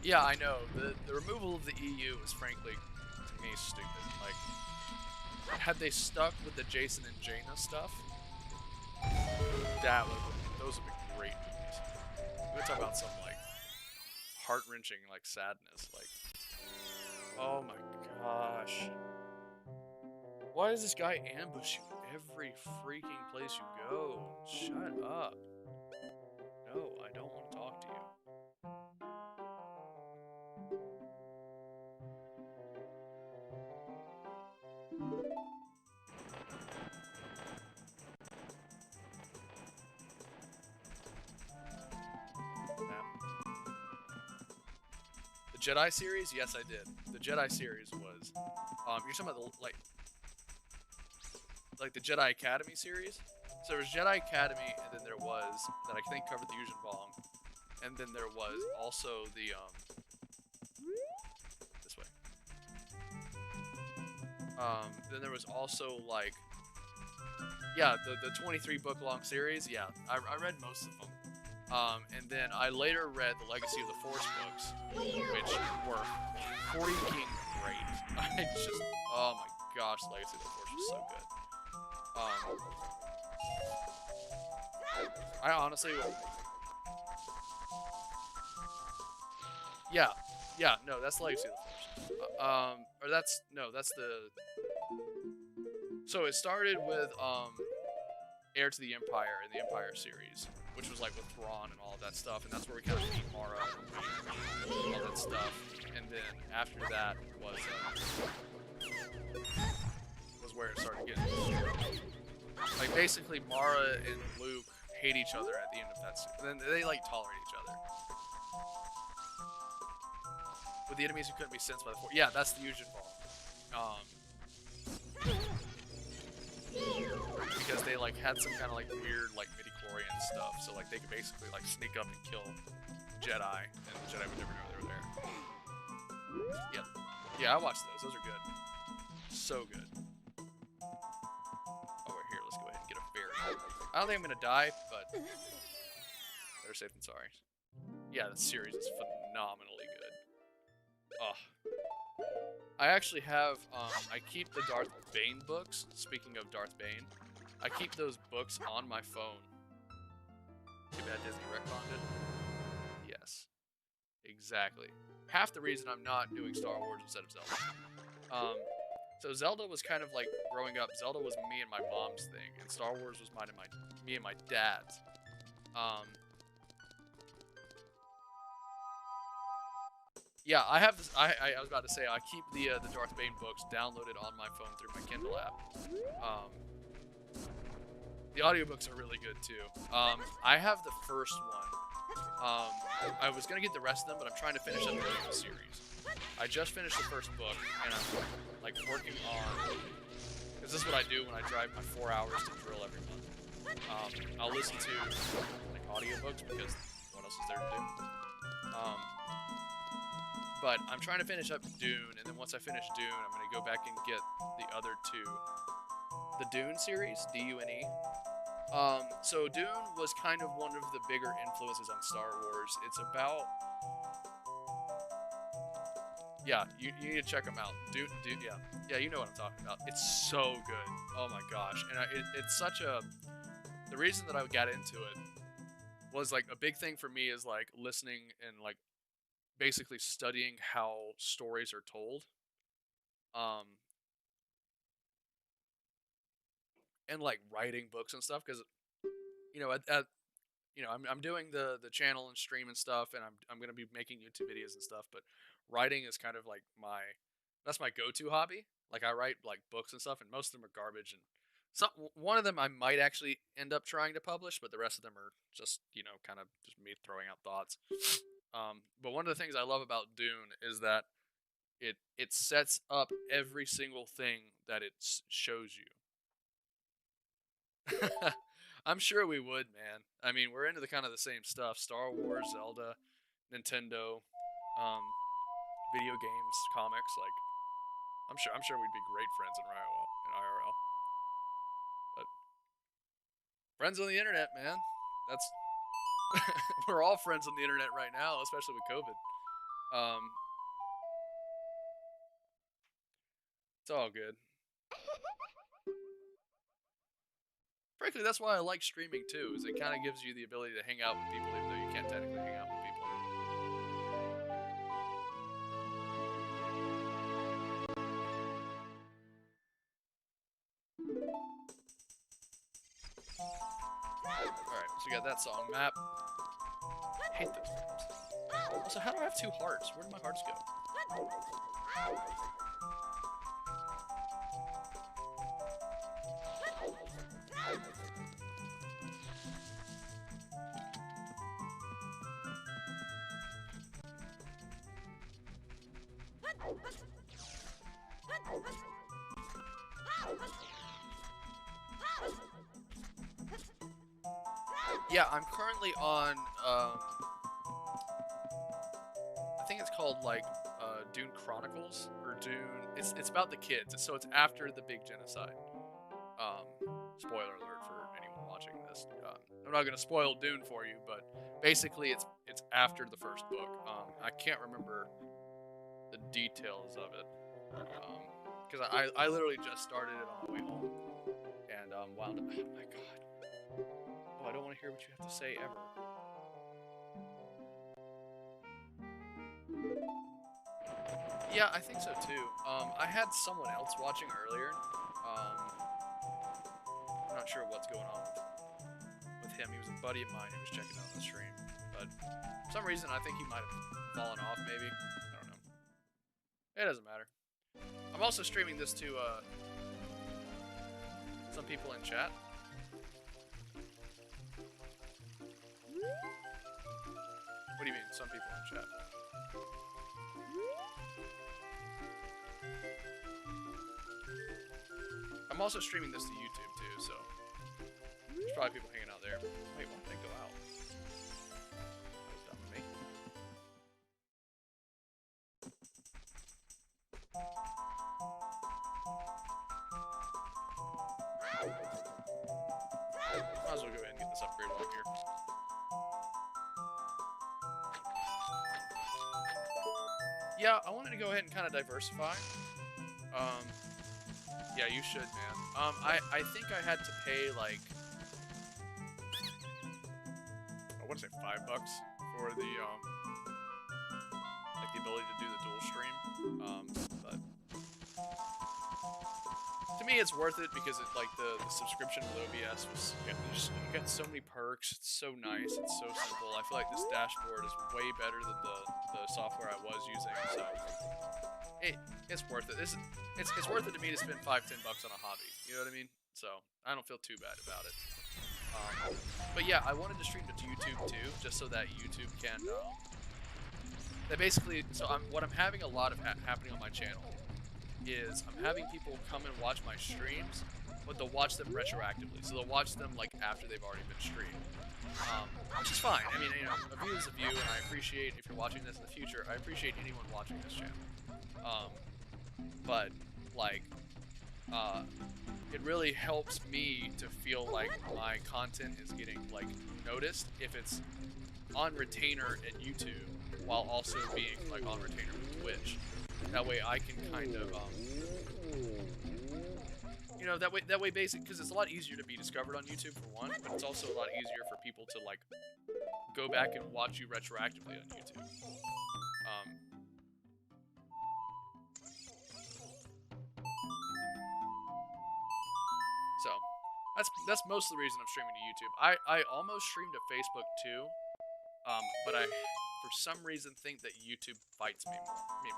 Yeah, I know. The removal of the EU is frankly, to me, stupid. Like, had they stuck with the Jason and Jaina stuff, those would be great movies. We're talking about some, like, heart-wrenching, like, sadness. Like, oh my gosh. Why does this guy ambush you every freaking place you go? Shut up. No, I don't want to talk to you. The Jedi series? Yes, I did. The Jedi series was, you're talking about the, like the Jedi Academy series? So there was Jedi Academy, and then there was, that I think covered the Yuzhan Vong, and then there was also the, this way. Then there was also, like, yeah, the 23 book long series, yeah, I read most of them. And then I later read the Legacy of the Force books, which were freaking great. I just, oh my gosh, Legacy of the Force was so good. I honestly, yeah, no, that's Legacy of the Force. Or that's the, so it started with, Heir to the Empire in the Empire series, which was like with Thrawn and all of that stuff, and that's where we kind of meet Mara and all that stuff. And then after that was was where it started getting. Like basically, Mara and Luke hate each other at the end of that scene. Then they like tolerate each other. With the enemies who couldn't be sensed by the force. Yeah, that's the Yujin Ball. Because they like had some kind of like weird like midichlorian stuff, so like they could basically like sneak up and kill Jedi, and the Jedi would never know they were there. Yep. Yeah, I watched those. Those are good. So good. Oh, we're here. Let's go ahead and get a fairy. I don't think I'm gonna die, but better safe than sorry. Yeah, the series is phenomenally good. Oh. I actually have, I keep the Darth Bane books. Speaking of Darth Bane, I keep those books on my phone. Too bad Disney retconned it. Yes. Exactly. Half the reason I'm not doing Star Wars instead of Zelda. So Zelda was kind of like, growing up, Zelda was me and my mom's thing, and Star Wars was me and my dad's. Yeah, I have this. I was about to say I keep the Darth Bane books downloaded on my phone through my Kindle app. The audiobooks are really good too. I have the first one. I was gonna get the rest of them, but I'm trying to finish up the Dune series. I just finished the first book, and I'm like working on. Because this is what I do when I drive my 4 hours to drill every month. I'll listen to like audiobooks because what else is there to do? But I'm trying to finish up Dune, and then once I finish Dune, I'm going to go back and get the other two. The Dune series, D-U-N-E. So Dune was kind of one of the bigger influences on Star Wars. It's about... Yeah, you need to check them out. Dune, yeah. Yeah, you know what I'm talking about. It's so good. Oh my gosh. And it's such a... The reason that I got into it was, like, a big thing for me is, like, listening and, like, basically studying how stories are told, and like writing books and stuff. Because you know, I'm doing the channel and stream and stuff, and I'm gonna be making YouTube videos and stuff. But writing is kind of like that's my go-to hobby. Like I write like books and stuff, and most of them are garbage. And one of them I might actually end up trying to publish, but the rest of them are just kind of just me throwing out thoughts. But one of the things I love about Dune is that it sets up every single thing that it shows you. I'm sure we would, man. I mean, we're into the kind of the same stuff: Star Wars, Zelda, Nintendo, video games, comics. Like, I'm sure we'd be great friends in IRL. But friends on the internet, man. That's we're all friends on the internet right now, especially with COVID. It's all good. Frankly, that's why I like streaming too, is it kind of gives you the ability to hang out with people even though you can't technically hang out with people. Alright, so we got that song map. I hate those maps. Also, how do I have 2 hearts? Where did my hearts go? Yeah, I'm currently on, I think it's called, like, Dune Chronicles, or Dune, it's about the kids, so it's after the big genocide. Spoiler alert for anyone watching this. I'm not gonna spoil Dune for you, but basically it's after the first book. I can't remember the details of it, because I literally just started it on my way home, and wound up, oh my god. Oh, I don't want to hear what you have to say ever. Yeah, I think so too. I had someone else watching earlier. I'm not sure what's going on with him. He was a buddy of mine who was checking out the stream, but for some reason I think he might have fallen off. Maybe, I don't know. It doesn't matter. I'm also streaming this to some people in chat. What do you mean, some people in chat? I'm also streaming this to YouTube too, so there's probably people hanging out there. Wait, why did I go out? That was dumb of me. Might as well go ahead and get this upgrade while I'm here. Yeah, I wanted to go ahead and kind of diversify. Yeah, you should, man. I think I had to pay like, I want to say $5 for the like the ability to do the dual stream. But to me, it's worth it because it like the subscription with OBS was you got so many perks. It's so nice. It's so simple. I feel like this dashboard is way better than the software I was using. So it's worth it. It's worth it to me to spend $5-10 on a hobby. You know what I mean? So I don't feel too bad about it. But yeah, I wanted to stream it to YouTube too, just so that YouTube can. That basically, so what I'm having a lot of happening on my channel is I'm having people come and watch my streams, but they'll watch them retroactively. So they'll watch them like after they've already been streamed, which is fine. I mean, you know, a view is a view, and I appreciate if you're watching this in the future. I appreciate anyone watching this channel. But like, it really helps me to feel like my content is getting like noticed if it's on retainer at YouTube while also being like on retainer with Twitch. That way I can kind of, you know, that way basic, because it's a lot easier to be discovered on YouTube for one, but it's also a lot easier for people to like go back and watch you retroactively on YouTube. So that's most of the reason I'm streaming to YouTube. I almost streamed to Facebook too, but I for some reason think that YouTube fights me more. I mean,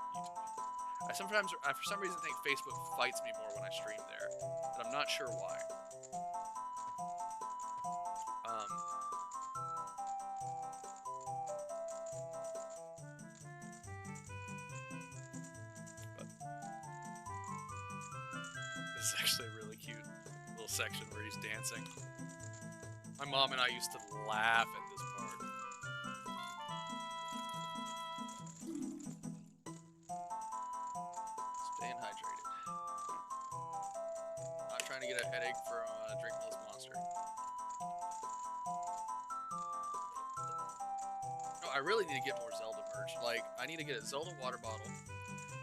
I for some reason think Facebook fights me more when I stream there, but I'm not sure why. But this is actually a really cute little section where he's dancing. My mom and I used to laugh at this part. Staying hydrated. Not trying to get a headache from drinking this monster. No, I really need to get more Zelda merch. Like, I need to get a Zelda water bottle.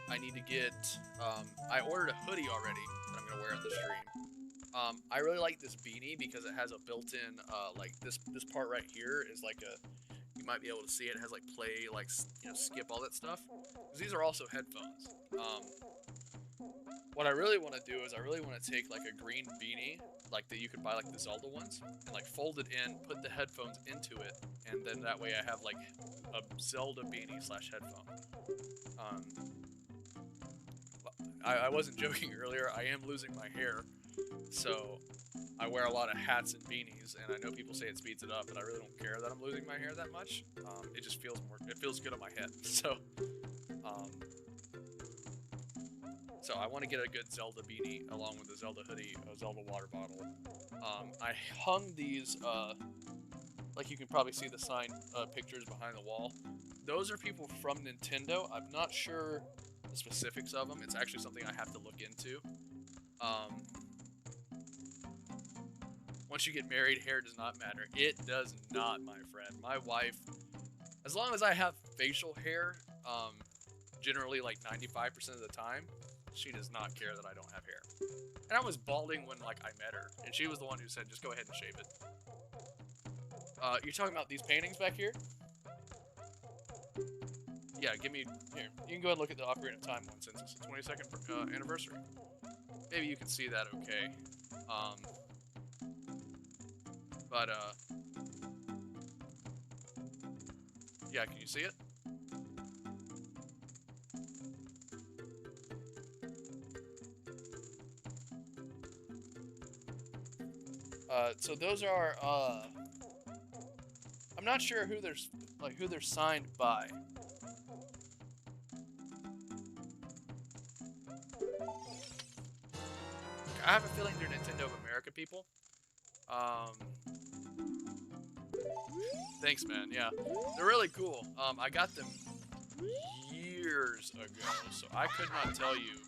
I need to get, I ordered a hoodie already that I'm going to wear on the stream. I really like this beanie because it has a built-in, like, this part right here is like a, you might be able to see it, it has like play, like, you know, skip, all that stuff. Because these are also headphones. What I really want to do is I really want to take like a green beanie, like that you could buy like the Zelda ones, and like fold it in, put the headphones into it, and then that way I have like a Zelda beanie slash headphone. I wasn't joking earlier, I am losing my hair, so I wear a lot of hats and beanies, and I know people say it speeds it up, but I really don't care that I'm losing my hair that much. It just feels it feels good on my head, so so I want to get a good Zelda beanie along with a Zelda hoodie, a Zelda water bottle. I hung these, like you can probably see the signed pictures behind the wall. Those are people from Nintendo. I'm not sure the specifics of them. It's actually something I have to look into. Once you get married, hair does not matter. It does not, my friend. My wife, as long as I have facial hair, generally like 95% of the time, she does not care that I don't have hair. And I was balding when like I met her, and she was the one who said, just go ahead and shave it. You're talking about these paintings back here? Yeah, give me, here, you can go ahead and look at the Ocarina of Time one since it's the 22nd anniversary. Maybe you can see that okay. Yeah, can you see it? So those are I'm not sure who they're signed by. I have a feeling they're Nintendo of America people. Thanks, man. Yeah, they're really cool. I got them years ago, so I could not tell you.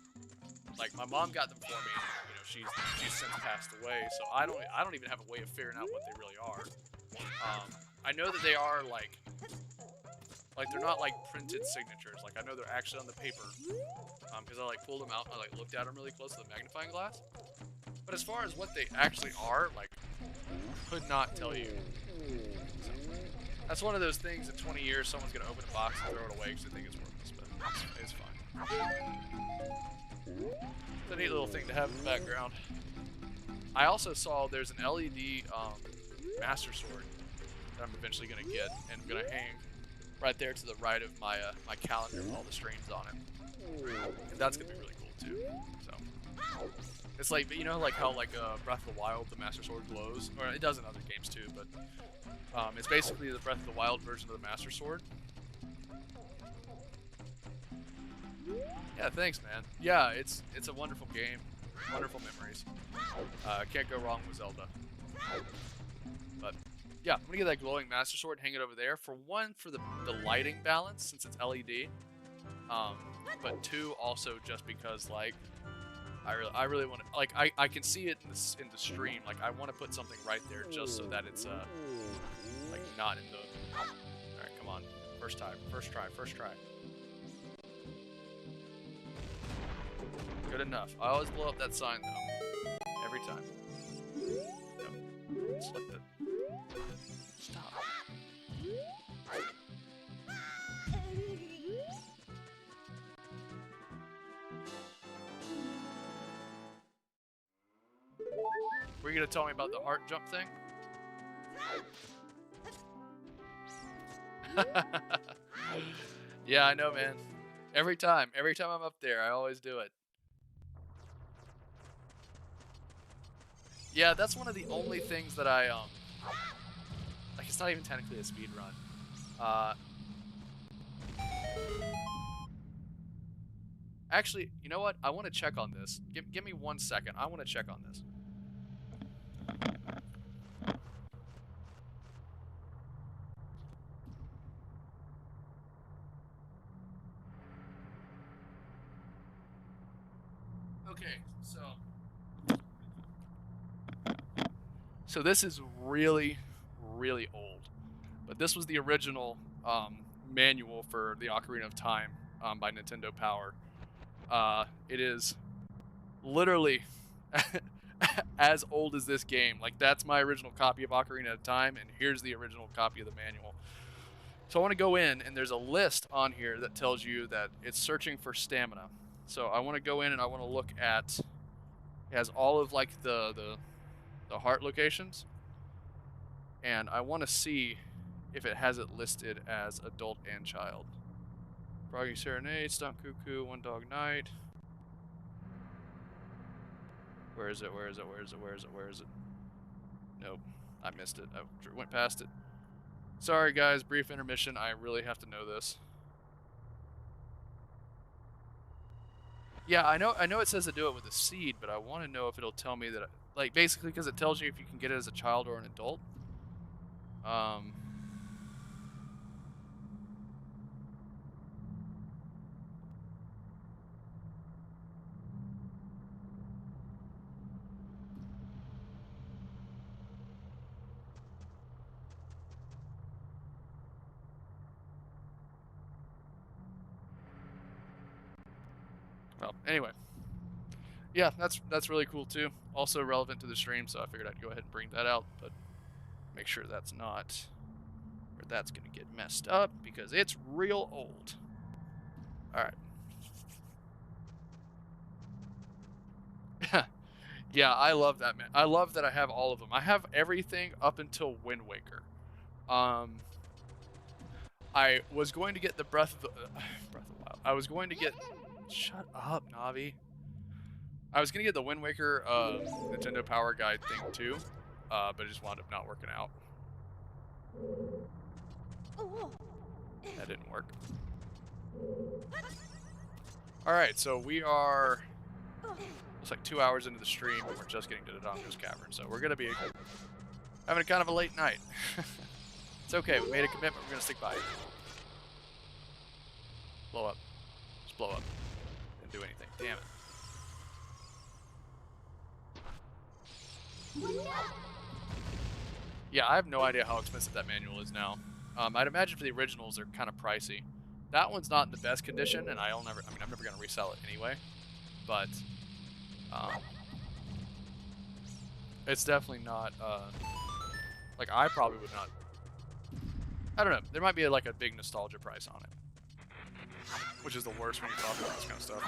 Like, my mom got them for me. You know, she's since passed away, so I don't even have a way of figuring out what they really are. I know that they are like they're not like printed signatures. Like, I know they're actually on the paper. Because I like pulled them out and I like looked at them really close with a magnifying glass. But as far as what they actually are, like, could not tell you. So, that's one of those things in 20 years someone's gonna open a box and throw it away because they think it's worthless, but it's fine. It's a neat little thing to have in the background. I also saw there's an LED Master Sword that I'm eventually gonna get and I'm gonna hang right there to the right of my my calendar with all the streams on it. And that's gonna be really cool too. So it's like, you know, like how like Breath of the Wild the Master Sword glows, or it does in other games too, but it's basically the Breath of the Wild version of the Master Sword. Yeah, thanks, man. Yeah, it's a wonderful game, wonderful memories. Can't go wrong with Zelda. But yeah, I'm gonna get that glowing Master Sword, hang it over there. For one, for the lighting balance, since it's LED. But two, also just because like I really want to, like, I can see it in the stream. Like, I want to put something right there just so that it's like not in the. All right, come on, first try. Good enough. I always blow up that sign though, every time. No, it's like the. Stop. Were you gonna tell me about the heart jump thing? Yeah, I know, man. Every time I'm up there, I always do it. Yeah, that's one of the only things that I like. It's not even technically a speed run. Actually, you know what? I want to check on this. Give me 1 second. I want to check on this. Okay, so this is really, really old, but this was the original manual for the Ocarina of Time by Nintendo Power. It is literally as old as this game. Like, that's my original copy of Ocarina of Time, and here's the original copy of the manual. So I want to go in, and there's a list on here that tells you that it's searching for stamina. So I want to go in and I want to look at. It has all of like the heart locations, and I want to see if it has it listed as adult and child. Froggy Serenade, Stomp Cuckoo, One Dog Night. Where is it? Nope, I missed it. I went past it. Sorry guys, brief intermission. I really have to know this. Yeah, I know it says to do it with a seed, but I want to know if it'll tell me that, like, basically because it tells you if you can get it as a child or an adult. Well, anyway. Yeah, that's really cool too. Also relevant to the stream, so I figured I'd go ahead and bring that out, but make sure that's not, or that's gonna get messed up because it's real old. All right. Yeah, I love that, man. I love that I have all of them. I have everything up until Wind Waker. I was going to get the Breath of the Wild. I was going to get. Shut up, Navi. I was gonna get the Wind Waker Nintendo Power Guide thing too, but it just wound up not working out. That didn't work. Alright, so we are... It's like 2 hours into the stream, and we're just getting to the Dongo's Cavern, so we're going to be having kind of a late night. It's okay, we made a commitment, we're going to stick by it. Blow up. Just blow up. Didn't do anything. Damn it. Yeah, I have no idea how expensive that manual is now. I'd imagine for the originals, they're kind of pricey. That one's not in the best condition, and I'm never going to resell it anyway. But, it's definitely not, like, I probably would not, I don't know, there might be, like, a big nostalgia price on it. Which is the worst when you talk about this kind of stuff.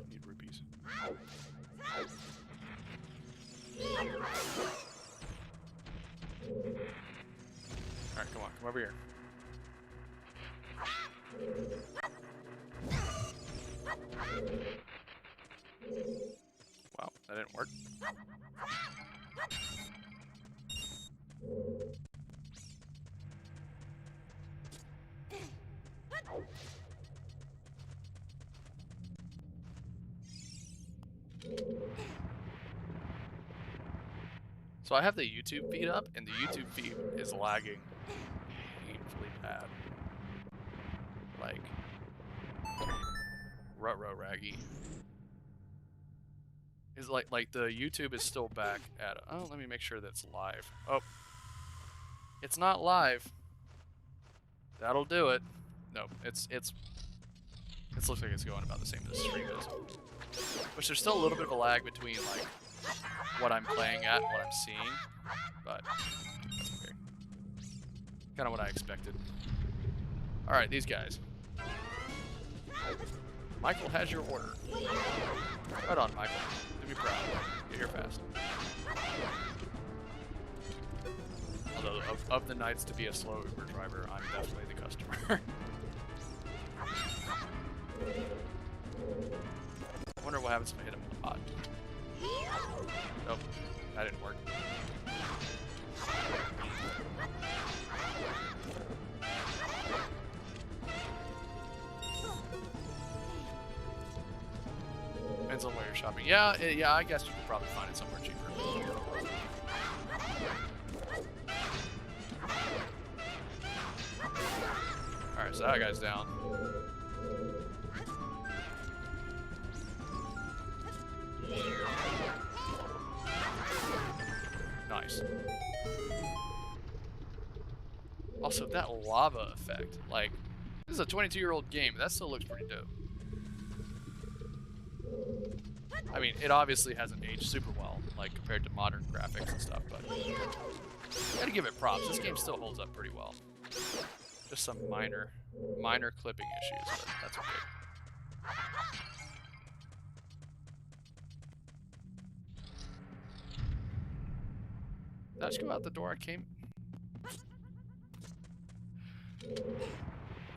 Need rupees. Alright, come on, come over here. Wow, that didn't work. So I have the YouTube feed up, and the YouTube feed is lagging painfully bad. Like, ruh-roh raggy. Is like the YouTube is still back at, oh, let me make sure that's live. Oh, it's not live. That'll do it. No, it looks like it's going about the same as the stream is. Which there's still a little bit of a lag between like what I'm playing at and what I'm seeing, but that's okay. Kind of what I expected. All right, these guys. Michael has your order. Right on, Michael. Do me proud. Get here fast. Although, of the nights to be a slow Uber driver, I'm definitely the customer. I wonder what happens if I hit him with a pot. Nope, that didn't work. Depends on where you're shopping. Yeah, yeah, I guess you could probably find it somewhere cheaper. Alright, so that guy's down. Nice. Also, that lava effect. Like, this is a 22-year-old game. That still looks pretty dope. I mean, it obviously hasn't aged super well, like, compared to modern graphics and stuff, but you gotta give it props. This game still holds up pretty well. Just some minor clipping issues, but that's okay. Did I just go out the door I came?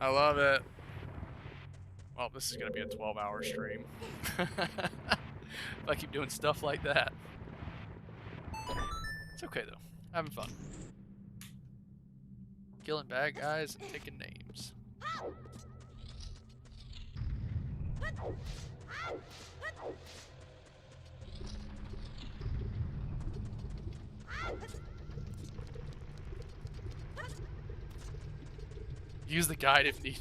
I love it. Well, this is going to be a 12-hour stream. If I keep doing stuff like that. It's okay, though. Having fun. Killing bad guys and taking names. Use the guide if need.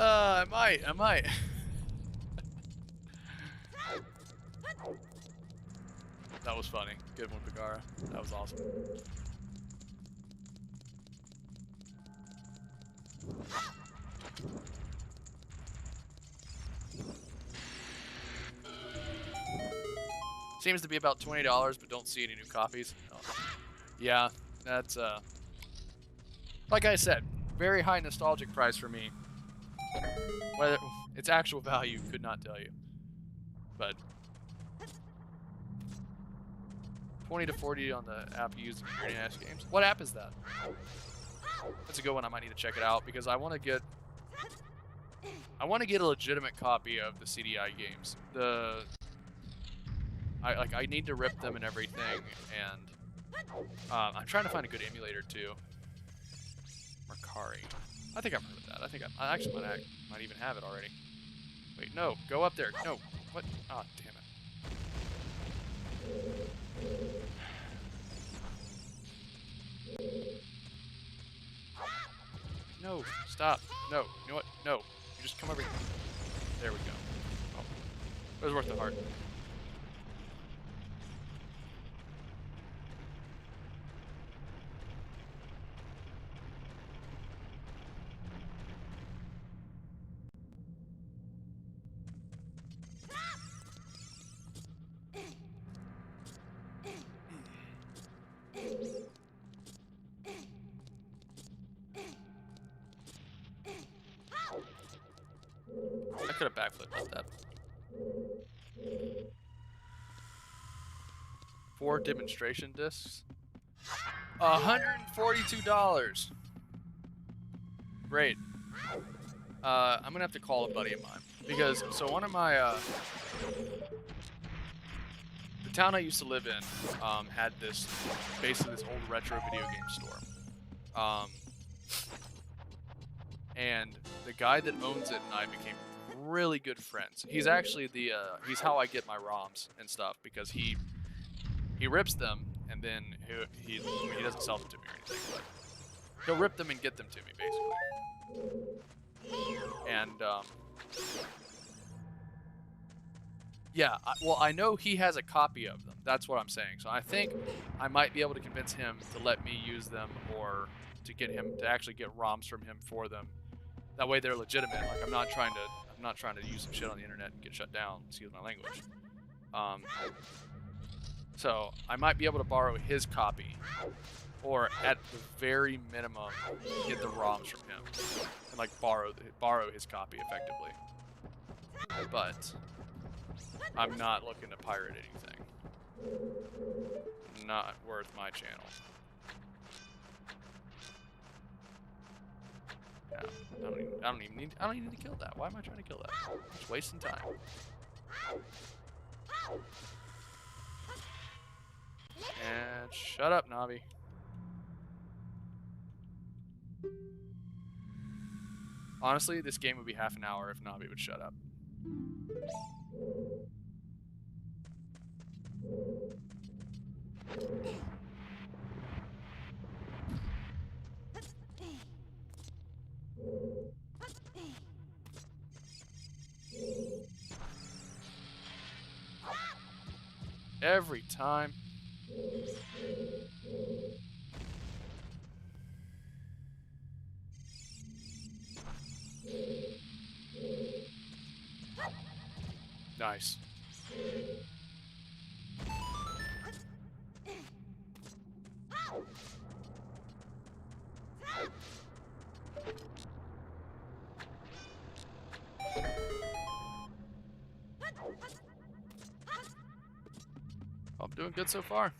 I might. That was funny. Good one, Pagara. That was awesome. Seems to be about $20, but don't see any new copies. Oh. Yeah, that's like I said, very high nostalgic price for me. Whether its actual value, could not tell you. But 20 to 40 on the app used in NES games. What app is that? That's a good one. I might need to check it out because I want to get a legitimate copy of the CDI games. I need to rip them and everything, and I'm trying to find a good emulator too. Mercari. I think I've heard of that. I think I actually might even have it already. Wait, no, go up there. No, what? Oh, damn it. No, stop. No, you know what? No, you just come over here. There we go. Oh, it was worth the heart. I could have backflipped up that. 4 demonstration discs. $142. Great. I'm gonna have to call a buddy of mine because one of my the town I used to live in had basically this old retro video game store. And the guy that owns it and I became really good friends. He's actually he's how I get my ROMs and stuff because he rips them and then he doesn't sell them to me or anything, but he'll rip them and get them to me basically. And yeah, I know he has a copy of them. That's what I'm saying. So I think I might be able to convince him to let me use them or to get him to actually get ROMs from him for them. That way they're legitimate. Like I'm not trying to use some shit on the internet and get shut down. Excuse my language. So I might be able to borrow his copy, or at the very minimum, get the ROMs from him and like borrow his copy effectively. But I'm not looking to pirate anything. Not worth my channel. Yeah, I don't even need to kill that. Why am I trying to kill that? Just wasting time. And shut up, Navi. Honestly, this game would be half an hour if Navi would shut up. Every time. Nice. I'm doing good so far.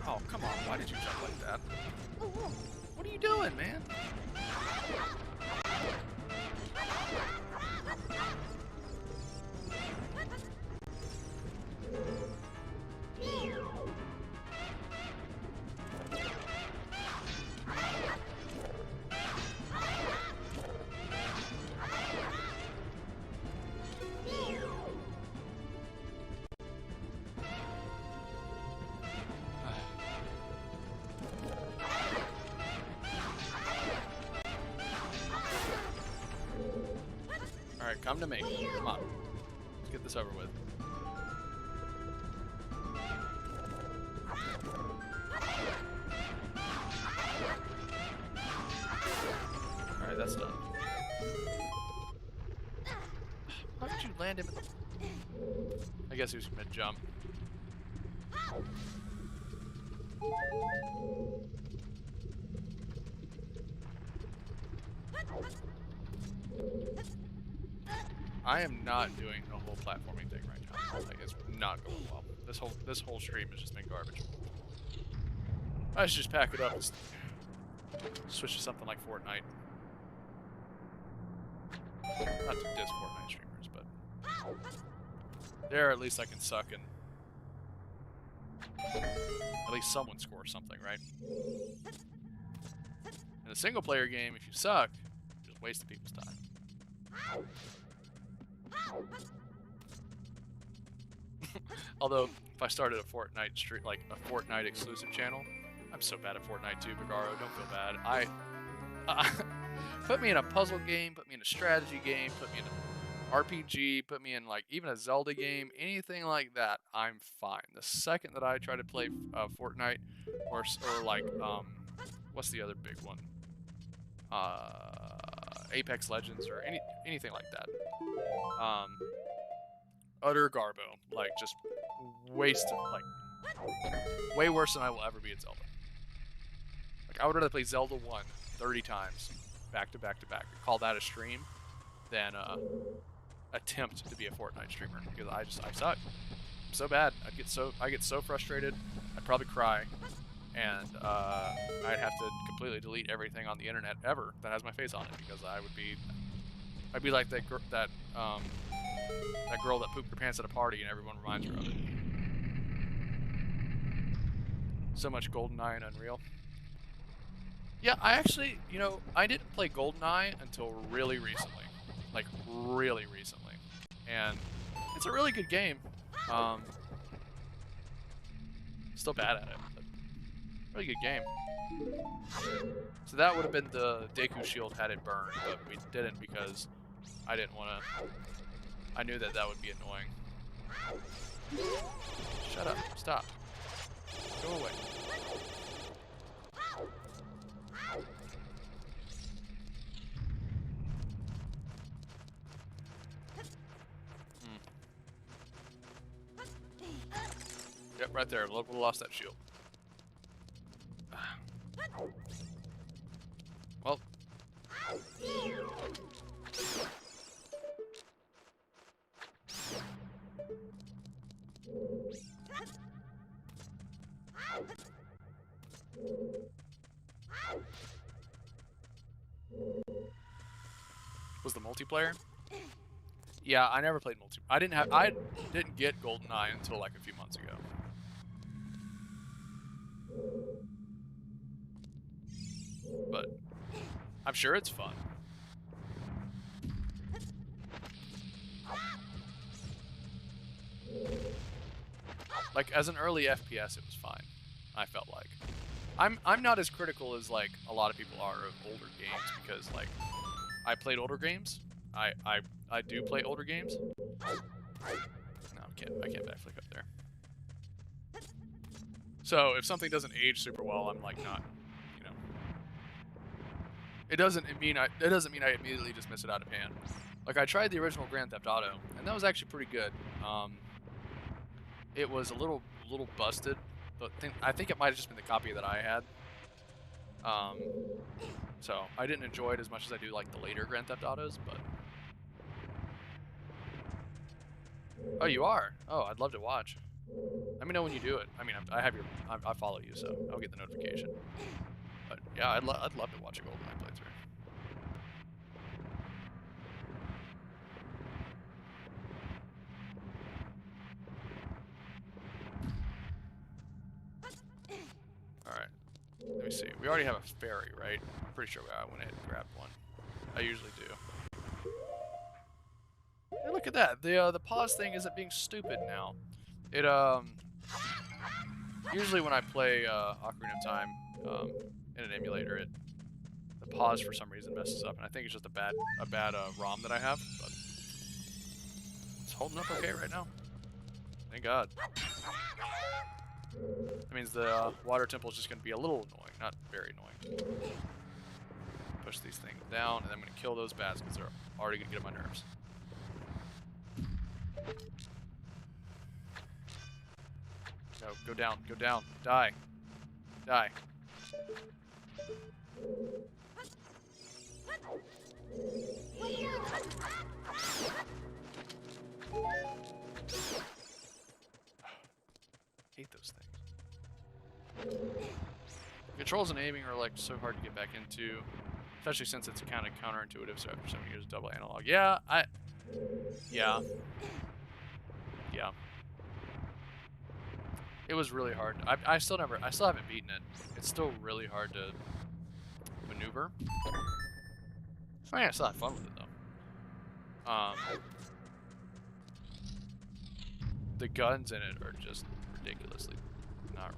Oh, come on. Why did you jump like that? What are you doing, man? Alright, come to me. Come on. Let's get this over with. Alright, that's done. How did you land him in the... I guess he was mid-jump. I am not doing the whole platforming thing right now. Like, it's not going well. This whole stream has just been garbage. I should just pack it up and switch to something like Fortnite. Not to diss Fortnite streamers, but there at least I can suck and at least someone scores something, right? In a single player game, if you suck, you're just wasting people's time. Although, if I started a Fortnite stream, like a Fortnite exclusive channel, I'm so bad at Fortnite too, Bagaro. Don't feel bad. Put me in a puzzle game, put me in a strategy game, put me in an RPG, put me in like even a Zelda game, anything like that, I'm fine. The second that I try to play Fortnite or like what's the other big one? Apex Legends or anything like that. Utter garbo, like just wasted, like way worse than I will ever be at Zelda. Like I would rather play Zelda 1 30 times, back to back to back, call that a stream, than attempt to be a Fortnite streamer because I suck. I'm so bad. I get so frustrated. I'd probably cry, and I'd have to completely delete everything on the internet ever that has my face on it because I'd be like that girl that pooped her pants at a party and everyone reminds her of it. So much GoldenEye and Unreal. Yeah, I actually, I didn't play GoldenEye until really recently. Like, really recently. And it's a really good game. Still bad at it, but really good game. So that would have been the Deku Shield had it burned, but we didn't because I didn't want to... I knew that would be annoying. Shut up. Stop. Go away. Yep, right there. Local lost that shield. Well. Was the multiplayer? Yeah, I never played multiplayer. I didn't get GoldenEye until like a few months ago. But I'm sure it's fun. Like as an early FPS, it was fine. I felt like I'm not as critical as like a lot of people are of older games because like I played older games. I do play older games. No, I can't backflip up there. So if something doesn't age super well, I'm like not, It doesn't mean I immediately dismiss it out of hand. Like I tried the original Grand Theft Auto, and that was actually pretty good. It was a little busted, but I think it might have just been the copy that I had. So I didn't enjoy it as much as I do like the later Grand Theft Autos, but. Oh, you are? Oh, I'd love to watch. Let me know when you do it. I mean, I follow you, so I'll get the notification. But yeah, I'd love to watch a GoldenEye playthrough. All right. Let me see. We already have a ferry, right? I'm pretty sure I went ahead and grabbed one. I usually do. Hey, look at that. The pause thing isn't being stupid now. It usually when I play Ocarina of Time in an emulator, the pause for some reason messes up, and I think it's just a bad ROM that I have. But it's holding up okay right now. Thank God. That means the water temple is just going to be a little annoying, not very annoying. Push these things down, and then I'm going to kill those bats because they're already going to get on my nerves. No, go down, die. Die. Hate those things. Controls and aiming are like so hard to get back into, especially since it's kind of counterintuitive. So after 7 years of double analog, yeah. It was really hard. I still haven't beaten it. It's still really hard to maneuver. I still had fun with it though. The guns in it are just ridiculously not.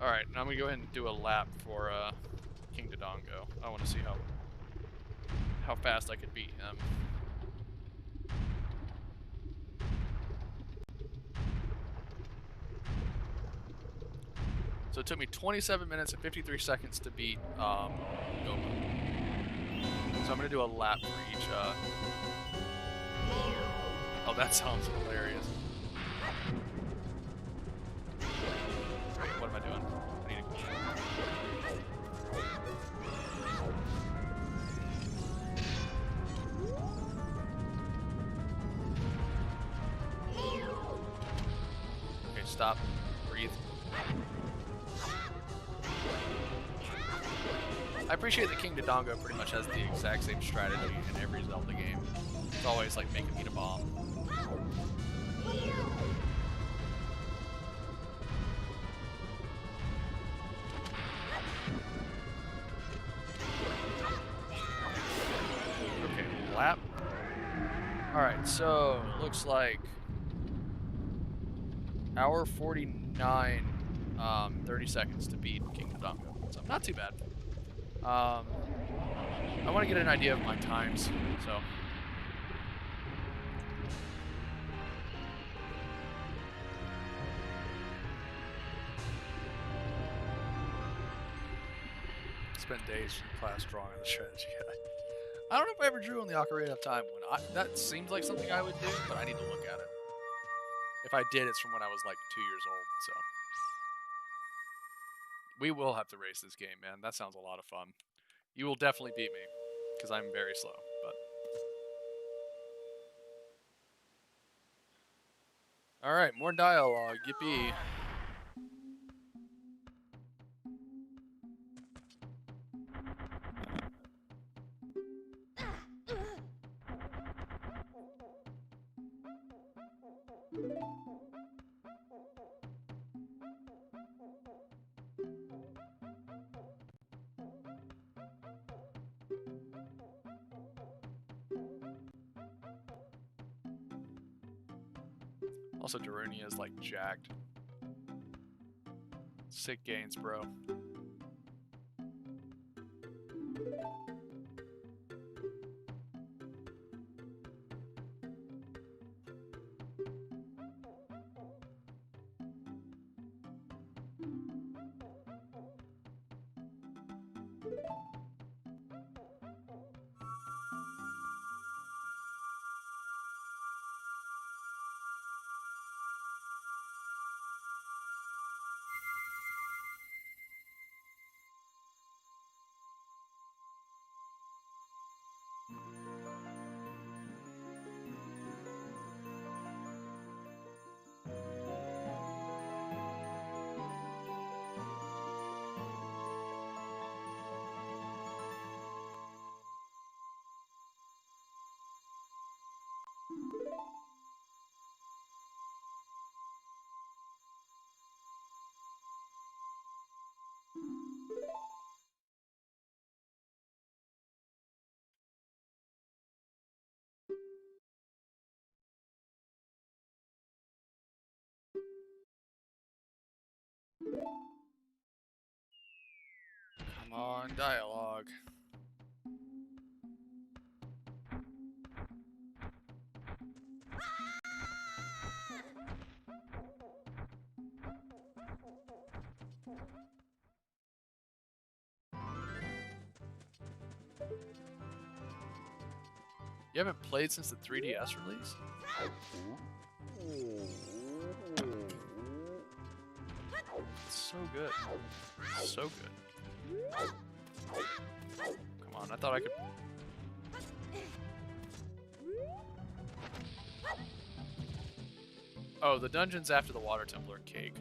All right, now I'm gonna go ahead and do a lap for King Dodongo. I want to see how fast I could beat him. So it took me 27 minutes and 53 seconds to beat Goma. So I'm gonna do a lap for each. Oh, that sounds hilarious. Wait, what am I doing? I need to. Okay, stop. Breathe. I appreciate that King Dodongo pretty much has the exact same strategy in every Zelda game. It's always like make him eat a bomb. Okay, lap. Alright, so looks like hour 49, 30 seconds to beat King Dodongo. So not too bad. I want to get an idea of my times, so. Spent days in class drawing the strategy guide. I don't know if I ever drew on the Ocarina of Time one. That seems like something I would do, but I need to look at it. If I did, it's from when I was like 2 years old, so. We will have to race this game, man. That sounds a lot of fun. You will definitely beat me, because I'm very slow, but. Alright, more dialogue. Yippee. Also, Darunia is like jacked. Sick gains, bro. Come on, dialogue. You haven't played since the 3DS release? It's so good. So good. Come on, I thought I could... Oh, the dungeons after the Water Temple are cake.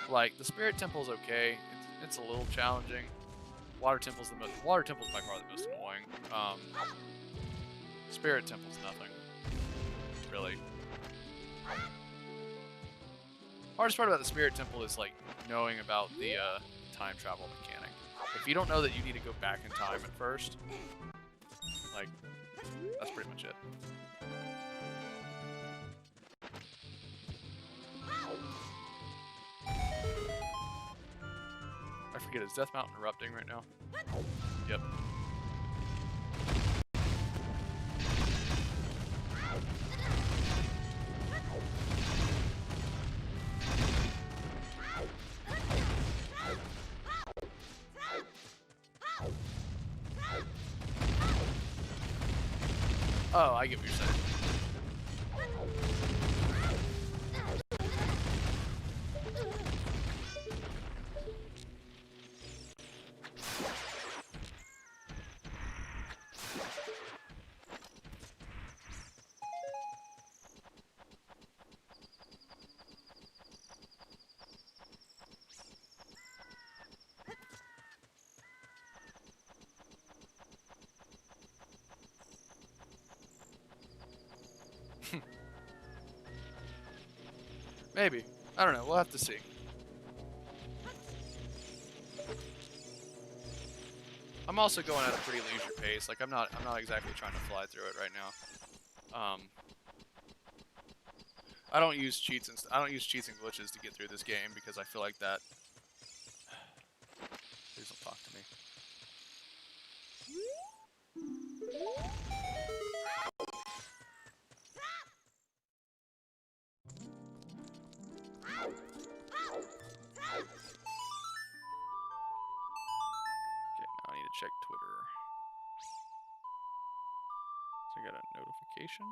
Like, the Spirit Temple's okay. It's a little challenging. Water Temple's by far the most annoying. Spirit Temple's nothing. Really. Hardest part about the Spirit Temple is, like, knowing about the time travel mechanic. If you don't know that you need to go back in time at first, like, that's pretty much it. I forget, is Death Mountain erupting right now? Yep. Oh, I get what you're saying. Maybe. I don't know. We'll have to see. I'm also going at a pretty leisure pace. Like I'm not exactly trying to fly through it right now. I don't use cheats and glitches to get through this game because I feel like that. Please don't talk to me. I need to check Twitter. So I got a notification.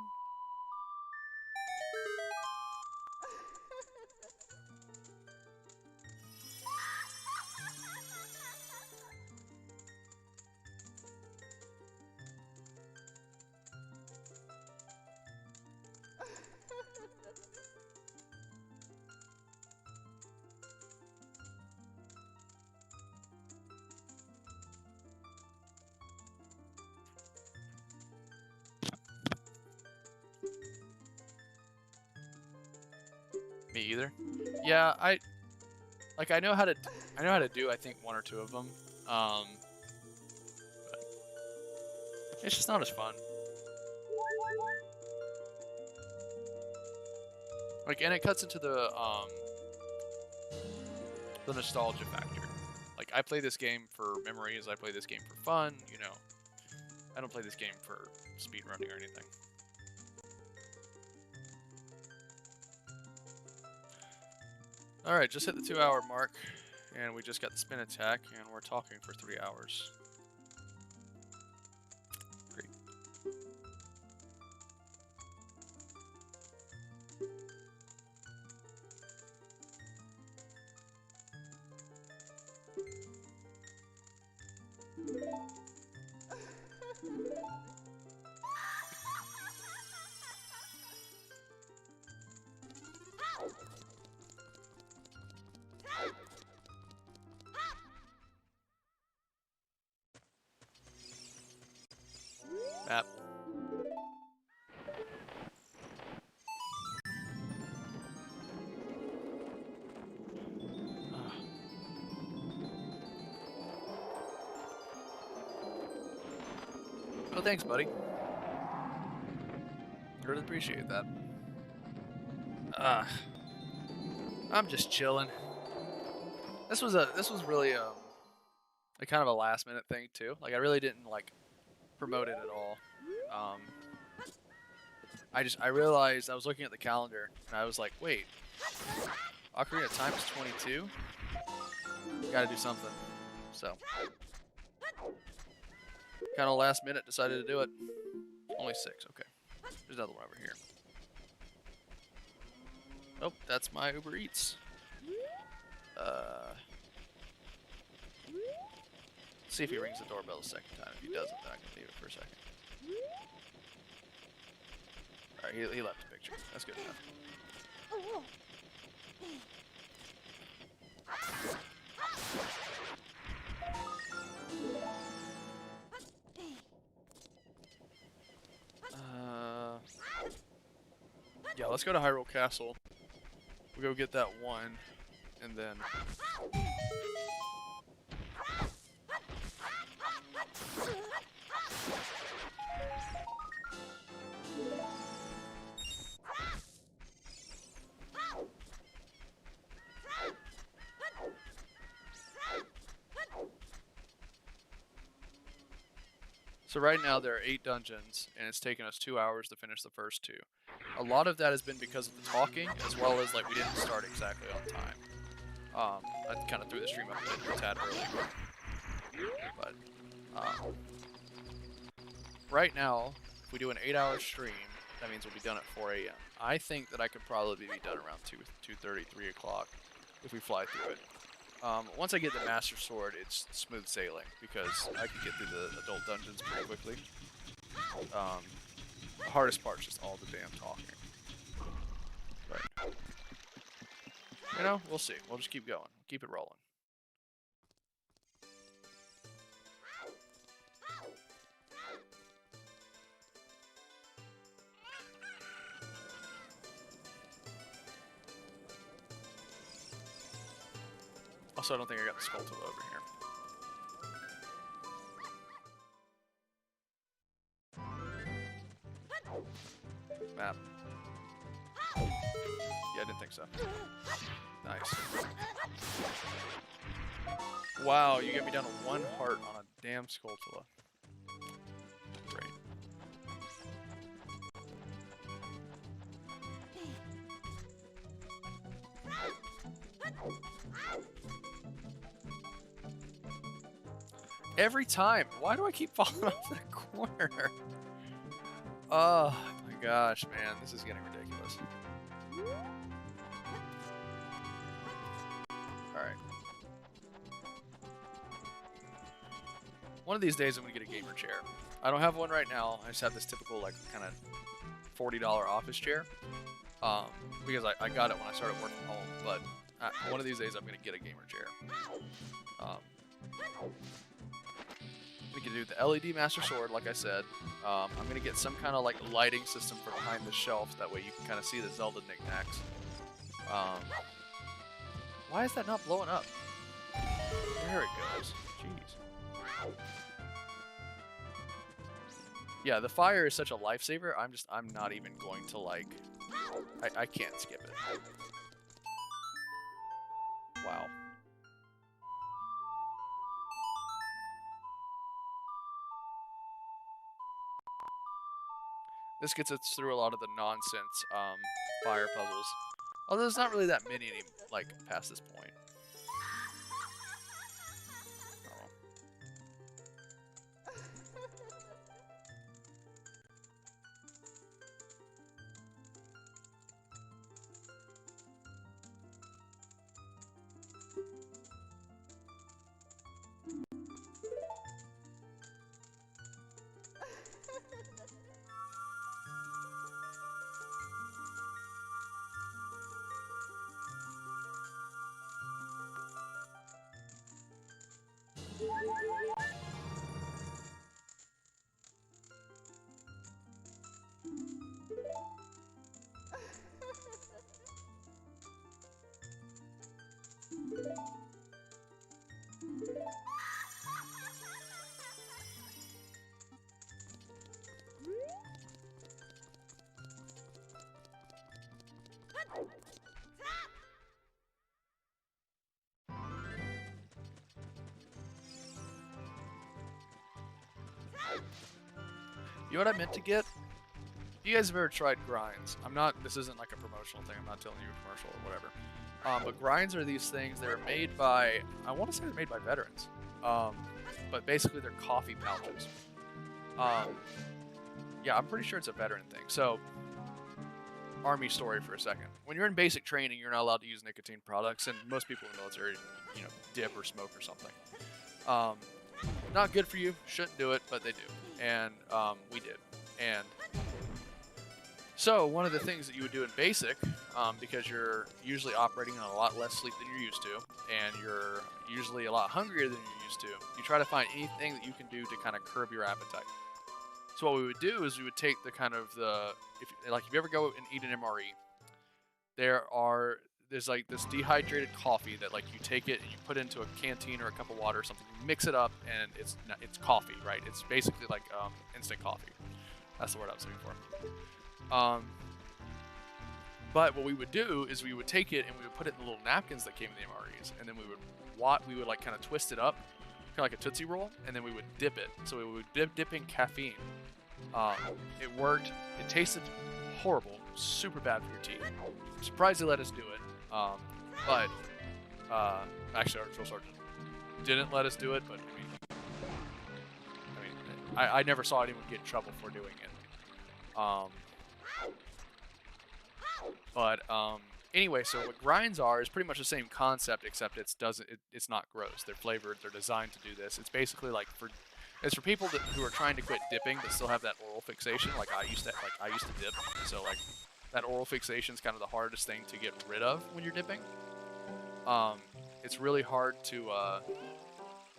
Me either. Yeah, I know how to do I think one or two of them. But it's just not as fun. Like, and it cuts into the nostalgia factor. Like, I play this game for memories. I play this game for fun. You know, I don't play this game for speedrunning or anything. Alright, just hit the 2-hour mark, and we just got the spin attack, and we're talking for 3 hours. Great. Map. Oh, thanks, buddy. Really appreciate that. I'm just chilling. This was really a kind of a last minute thing too. Like I really didn't like promote it at all. I realized I was looking at the calendar and I was like, wait, Ocarina of Time is 22. Gotta do something. So, kind of last minute decided to do it. Only 6. Okay. There's another one over here. Oh, that's my Uber Eats. See if he rings the doorbell a second time. If he doesn't, then I can leave it for a second. Alright, he left a picture. That's good enough. Yeah, let's go to Hyrule Castle. We'll go get that one, and then... So right now there are 8 dungeons, and it's taken us 2 hours to finish the first 2. A lot of that has been because of the talking, as well as like we didn't start exactly on time. I kind of threw the stream up a tad early, but right now, if we do an 8-hour stream, that means we'll be done at 4 a.m. I think that I could probably be done around 2:30, 3 o'clock if we fly through it. Once I get the Master Sword, it's smooth sailing because I can get through the adult dungeons pretty quickly. The hardest part's just all the damn talking. But, you know, we'll see. We'll just keep going. Keep it rolling. Also, I don't think I got the Skulltula over here. Map. Yeah, I didn't think so. Nice. Wow, you get me down to 1 heart on a damn Skulltula. Great. Every time. Why do I keep falling off that corner? Oh my gosh, man. This is getting ridiculous. Alright. One of these days I'm going to get a gamer chair. I don't have one right now. I just have this typical, like, kind of $40 office chair. Because I got it when I started working from home. But one of these days I'm going to get a gamer chair. We can do the LED Master Sword, like I said. I'm going to get some kind of like lighting system for behind the shelf. That way you can kind of see the Zelda knickknacks. Why is that not blowing up? There it goes. Jeez. Yeah, the fire is such a lifesaver. I'm not even going to like... I can't skip it. Wow. This gets us through a lot of the nonsense fire puzzles. Although there's not really that many like past this point. Oh. You know what I meant to get? You guys have ever tried grinds? This isn't like a promotional thing, I'm not telling you a commercial or whatever. But grinds are these things, they're made by, I want to say they're made by veterans. But basically they're coffee pouches. Yeah, I'm pretty sure it's a veteran thing. So, Army story for a second. When you're in basic training, you're not allowed to use nicotine products, and most people in the military, you know, dip or smoke or something. Um, Not good for you. Shouldn't do it, but they do, and we did. And so one of the things that you would do in basic, because you're usually operating on a lot less sleep than you're used to, and you're usually a lot hungrier than you're used to, you try to find anything that you can do to kind of curb your appetite. So what we would do is we would take the kind of if you ever go and eat an MRE, there's like this dehydrated coffee that like you take it and you put into a canteen or a cup of water or something, you mix it up, and it's coffee, right? It's basically like instant coffee. That's the word I was looking for. But what we would do is we would take it and we would put it in the little napkins that came in the MREs, and then we would like kind of twist it up, kind of like a Tootsie Roll, and then we would dip it. So we would dip in caffeine. It worked. It tasted horrible, super bad for your teeth. I'm surprised they let us do it. But actually, our drill sergeant didn't let us do it. But I never saw anyone get in trouble for doing it. Anyway, so what grinds are is pretty much the same concept, except it's not gross. They're flavored. They're designed to do this. It's basically like it's for people who are trying to quit dipping but still have that oral fixation. Like I used to dip, so like that oral fixation is kind of the hardest thing to get rid of when you're dipping. It's really hard to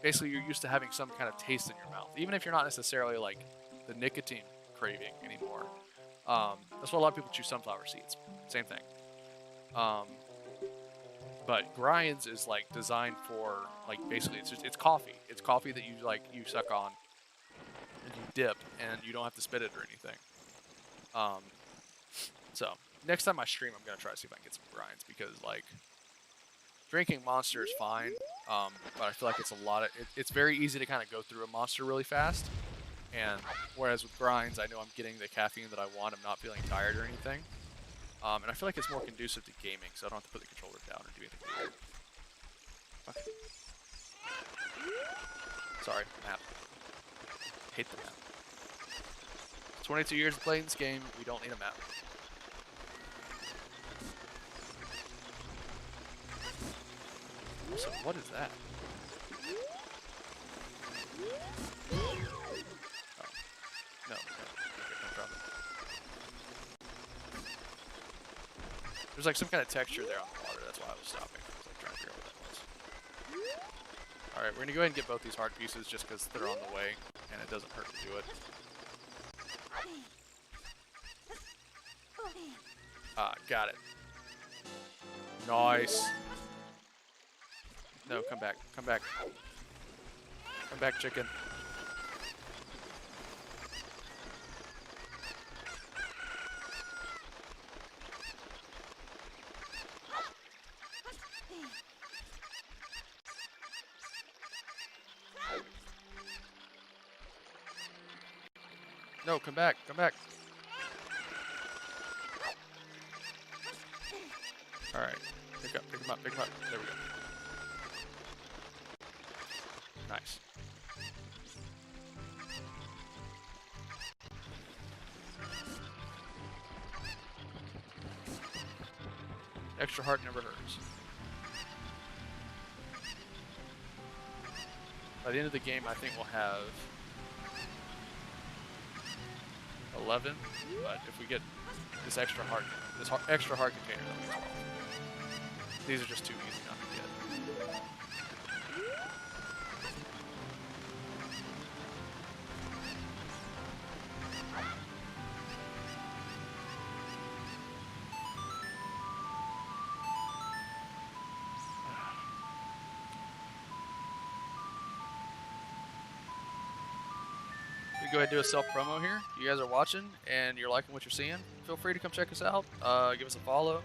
basically you're used to having some kind of taste in your mouth, even if you're not necessarily like the nicotine craving anymore. That's why a lot of people choose sunflower seeds. Same thing. But grinds is like designed for like basically it's coffee. It's coffee that you suck on and you dip, and you don't have to spit it or anything. So next time I stream, I'm gonna try to see if I can get some grinds, because like drinking Monster is fine, but I feel like it's very easy to kind of go through a Monster really fast. And whereas with grinds, I know I'm getting the caffeine that I want. I'm not feeling tired or anything. And I feel like it's more conducive to gaming, so I don't have to put the controller down or do anything weird. Okay. Sorry, map. Hate the map. 22 years of playing this game, we don't need a map. So what is that? Oh. No. Okay, don't drop it. There's like some kind of texture there on the water, that's why I was stopping. I was like trying to figure out what that was. Alright, we're gonna go ahead and get both these heart pieces just because they're on the way, and it doesn't hurt to do it. Got it. Nice. No, come back. Come back. Come back, chicken. No, come back. Come back. Alright. Pick him up. Pick him up. There we go. Nice. Extra heart never hurts. By the end of the game, I think we'll have 11, but if we get this extra heart container, that'll be 12. These are just too easy not to get. We go ahead and do a self-promo here. You guys are watching and you're liking what you're seeing, feel free to come check us out. Give us a follow.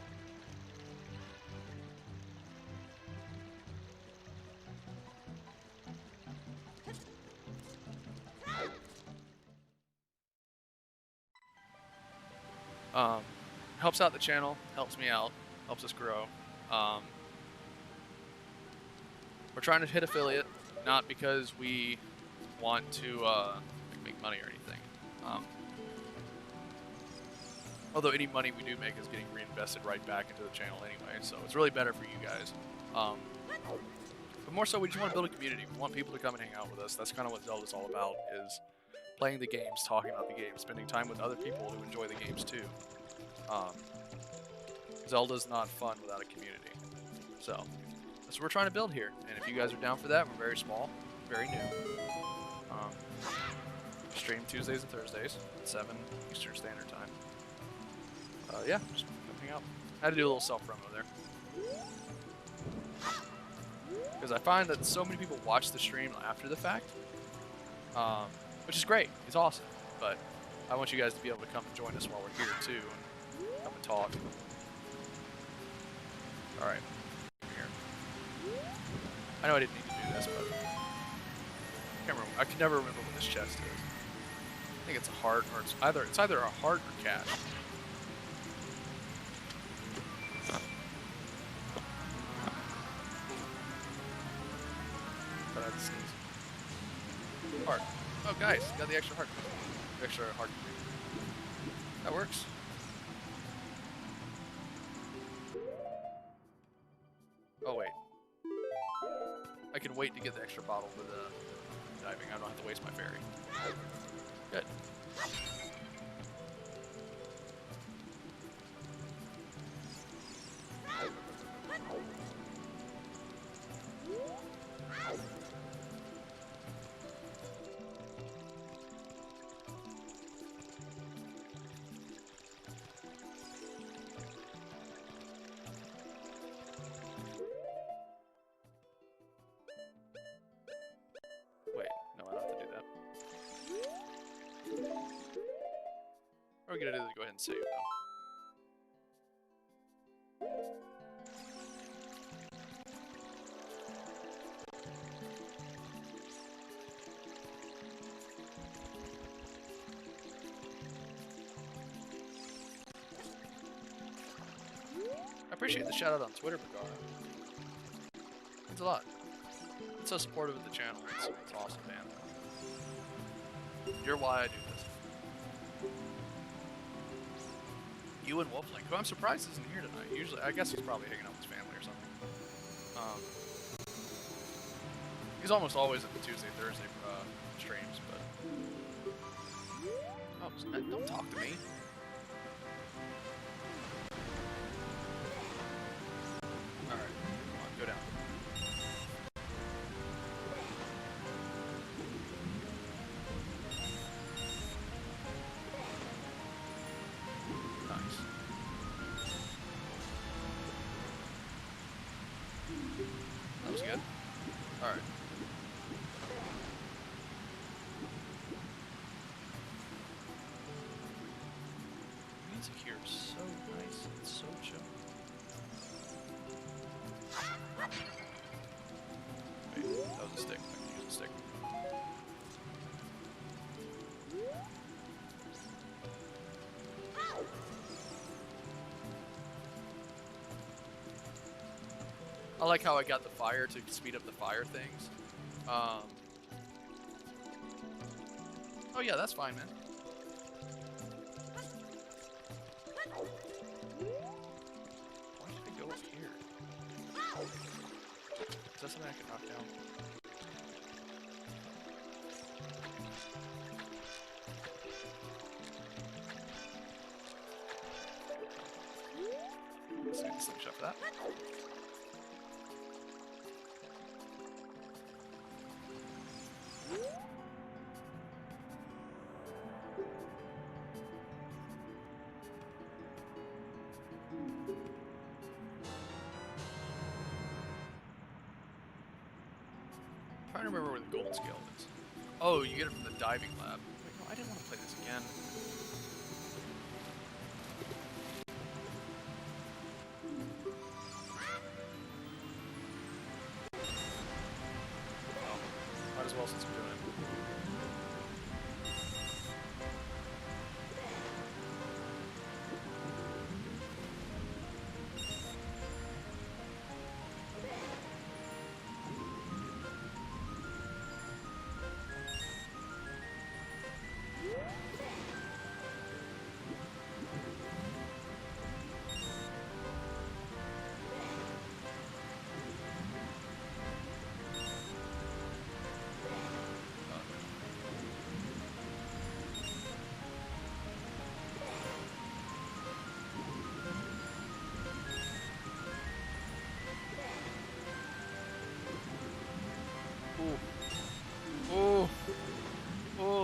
Helps out the channel, helps me out, helps us grow. We're trying to hit affiliate, not because we want to make money or anything. Although any money we do make is getting reinvested right back into the channel anyway, so it's really better for you guys. But more so, we just want to build a community. We want people to come and hang out with us. That's kind of what Zelda's all about, is playing the games, talking about the games, spending time with other people who enjoy the games too. Zelda's not fun without a community. So, that's what we're trying to build here. And if you guys are down for that, we're very small, very new. Stream Tuesdays and Thursdays at 7 Eastern Standard Time. Yeah, just come hang out. I had to do a little self-promo there. Because I find that so many people watch the stream after the fact, which is great. It's awesome. But I want you guys to be able to come and join us while we're here too, and come and talk. All right, come here. I know I didn't need to do this, but I can never remember what this chest is. I think it's a heart, or it's either a heart or cash. But I had to sneeze. Heart. Oh, guys, got the extra heart. The extra heart. That works. Oh wait. I can wait to get the extra bottle for the diving. I don't have to waste my fairy. Good. Wait, no, I don't have to do that. What we're gonna do is go ahead and save though. I appreciate the shout out on Twitter, Bagara. Means a lot. It's so supportive of the channel. It's awesome, man. You're why I do this. You and Wolflink, who I'm surprised isn't here tonight. Usually, I guess he's probably hanging out with his family or something. He's almost always at the Tuesday, Thursday streams, but... Oh, don't talk to me. Alright, come on, go down. Nice. That was good. Alright. Music here is so nice. It's so chill. Wait, that was a stick. I can use a stick. I like how I got the fire to speed up the fire things. Oh yeah, that's fine, man. Why did I go up here? Is that something I can knock down? Let's get the slingshot for that. I'm trying to remember where the gold scale is. Oh, you get it from the diving lab. Wait, no, I didn't want to play this again. Oh, might as well since we're doing it.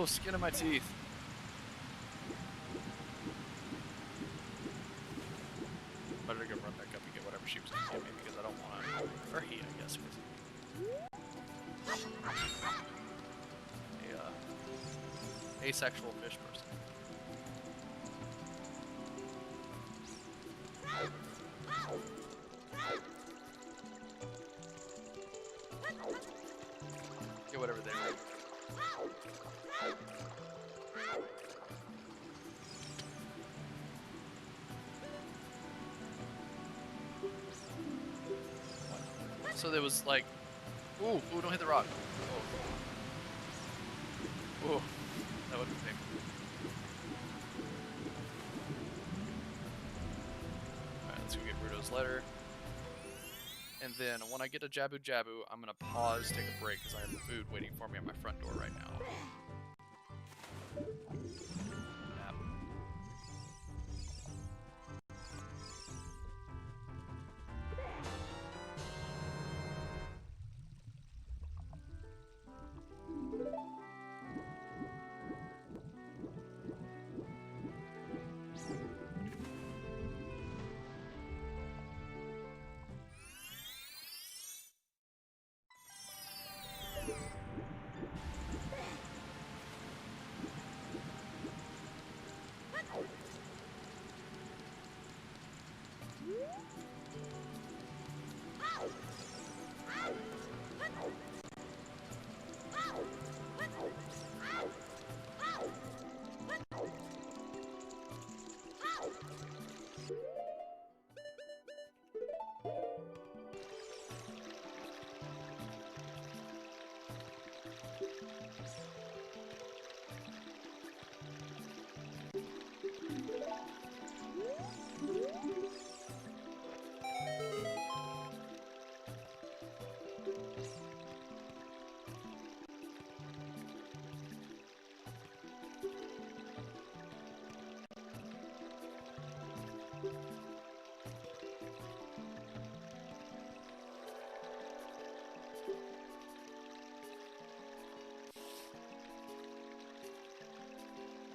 Oh, skin of my teeth. Better go run back up and get whatever she was gonna give me because I don't want to. Or he, I guess. A asexual fish person. Get whatever they want. So there was like, ooh, don't hit the rock. Oh, that would be painful. Alright, let's go get Rudo's letter. And then when I get a Jabu Jabu, I'm gonna pause, take a break, because I have food waiting for me at my front door right now. Nap.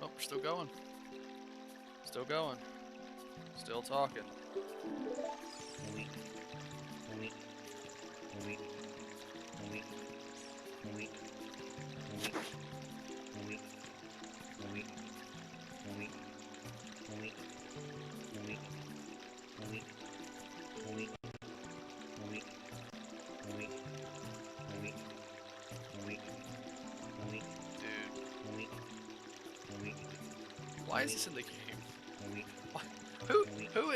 Oh, we're still going. Still going. Still talking. Why is this in the game? Who who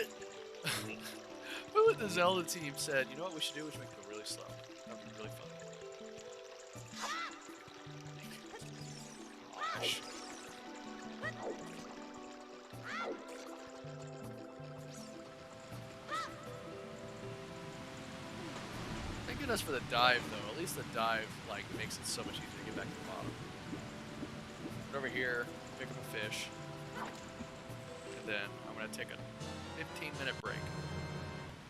at the Zelda team said, you know what we should do? We should make it go really slow. That would be really fun. Gosh. Thank goodness for the dive though. At least the dive like makes it so much easier to get back to the bottom. But over here, pick up a fish. And then I'm going to take a 15-minute break.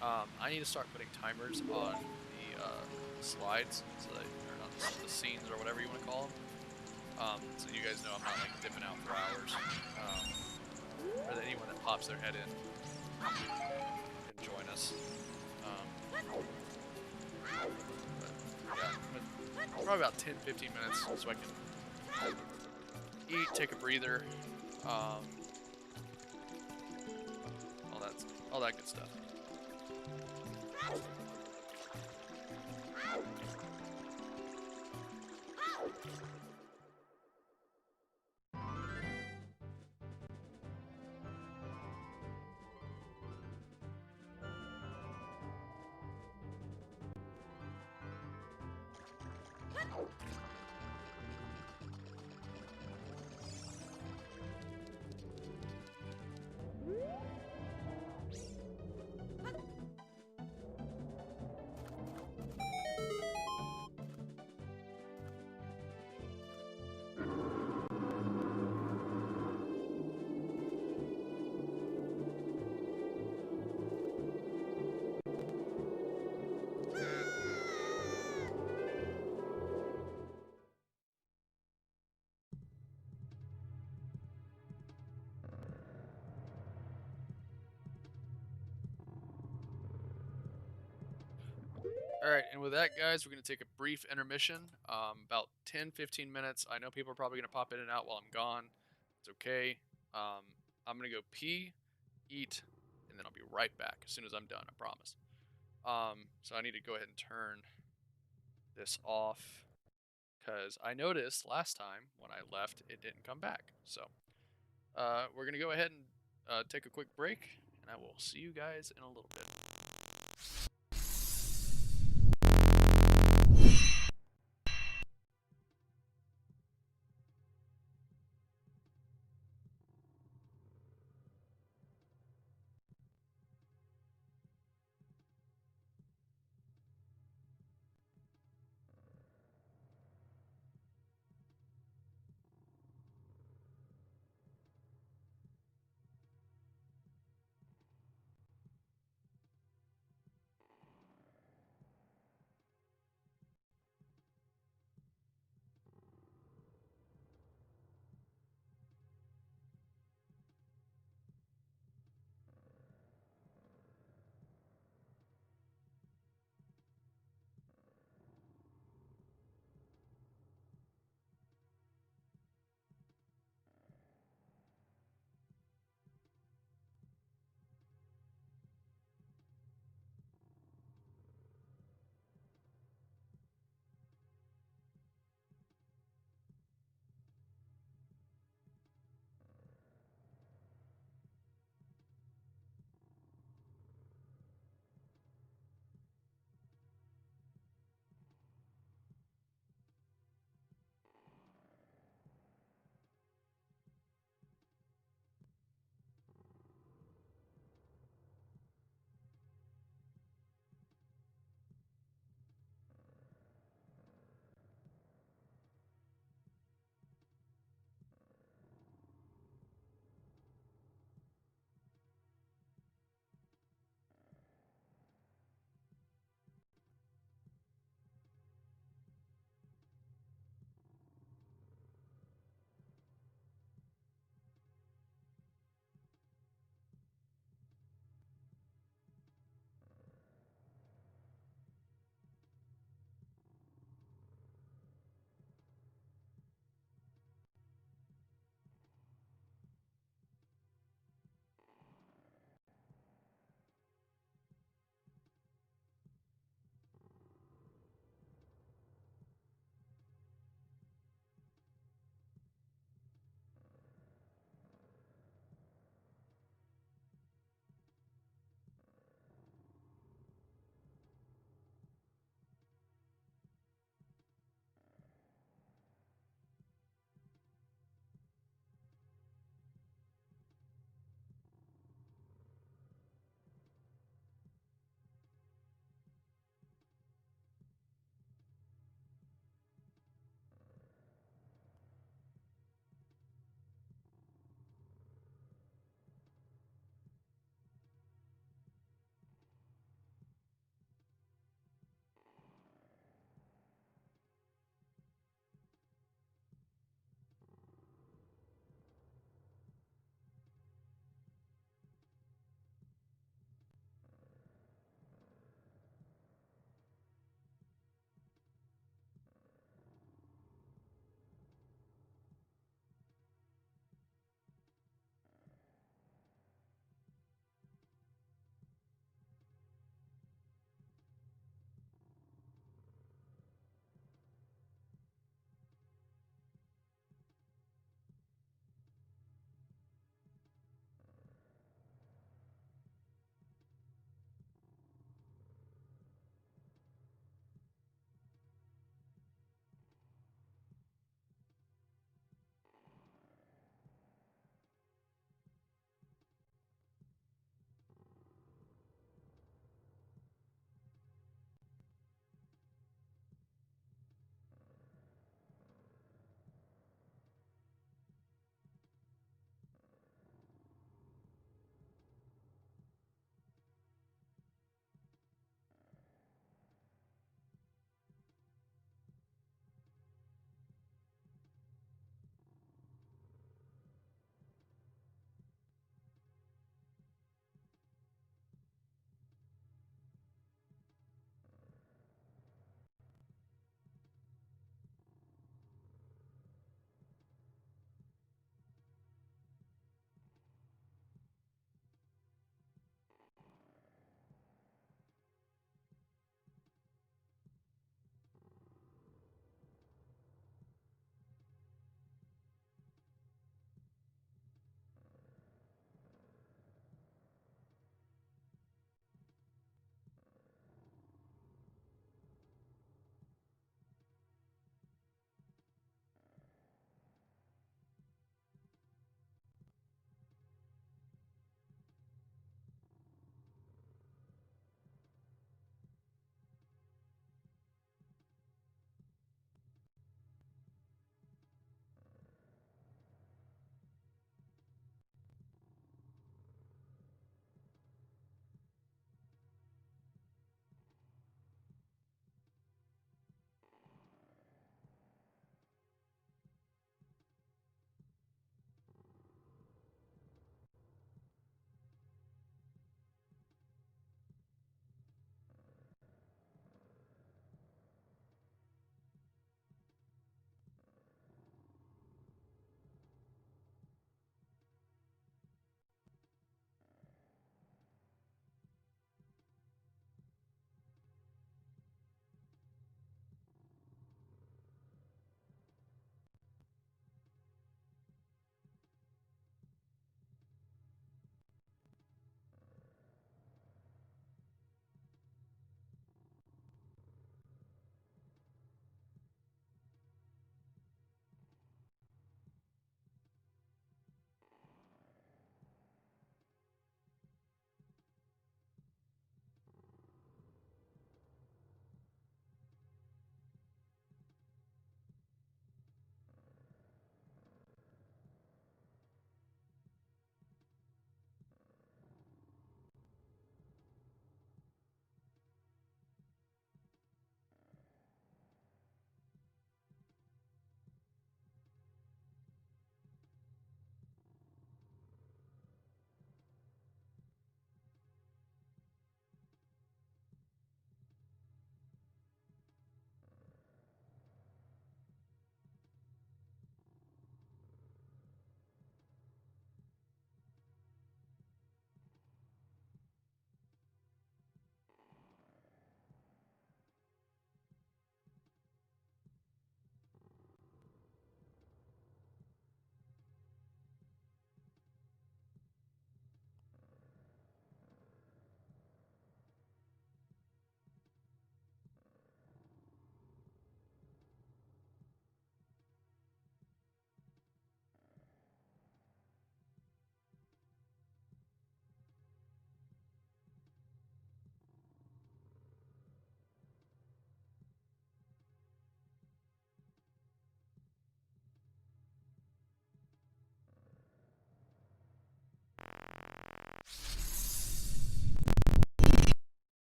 I need to start putting timers on the slides, so that, or not the scenes or whatever you want to call them. So you guys know I'm not like dipping out for hours. Or that anyone that pops their head in can join us. But yeah, probably about 10-15 minutes so I can eat, take a breather. All that good stuff. All right, and with that, guys, we're going to take a brief intermission, about 10-15 minutes. I know people are probably going to pop in and out while I'm gone. It's okay. Um, I'm going to go pee, eat, and then I'll be right back as soon as I'm done, I promise. So I need to go ahead and turn this off because I noticed last time when I left, it didn't come back. So we're going to go ahead and take a quick break, and I will see you guys in a little bit.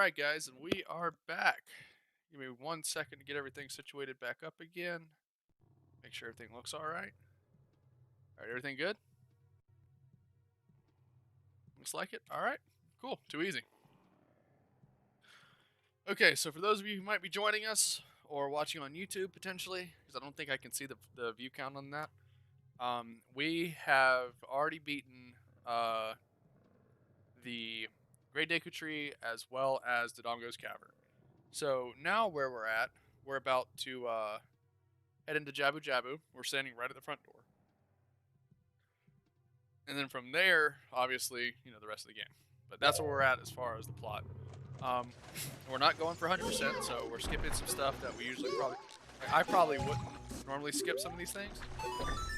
Alright, guys, and we are back. Give me 1 second to get everything situated back up again. Make sure everything looks alright. Alright, everything good? Looks like it. Alright, cool. Too easy. Okay, so for those of you who might be joining us or watching on YouTube potentially, because I don't think I can see the view count on that, we have already beaten the Great Deku Tree as well as the Dongo's Cavern. So now where we're about to head into Jabu Jabu. We're standing right at the front door. And then from there, obviously, the rest of the game. But that's where we're at as far as the plot. We're not going for 100%, so we're skipping some stuff that we usually I probably wouldn't normally skip some of these things.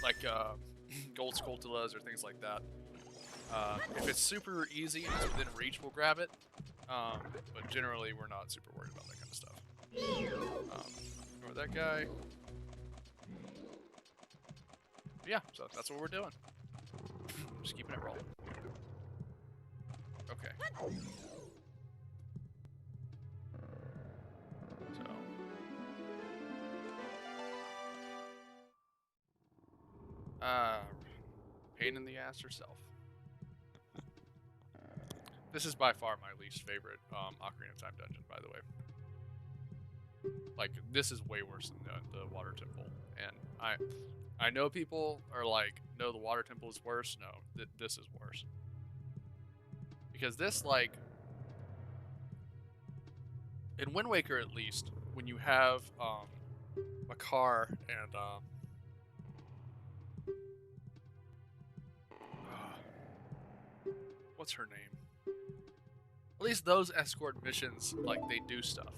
Like gold Skulltulas or things like that. If it's super easy and it's within reach, we'll grab it. But generally, we're not super worried about that kind of stuff. Ignore that guy. But yeah, so that's what we're doing. Just keeping it rolling. Okay. So. Pain in the ass herself. This is by far my least favorite Ocarina of Time dungeon, by the way. Like, this is way worse than the Water Temple. And I know people are like, no, the Water Temple is worse. No, this is worse. Because this, like, in Wind Waker at least, when you have Makar and what's her name? At least those escort missions, like, they do stuff.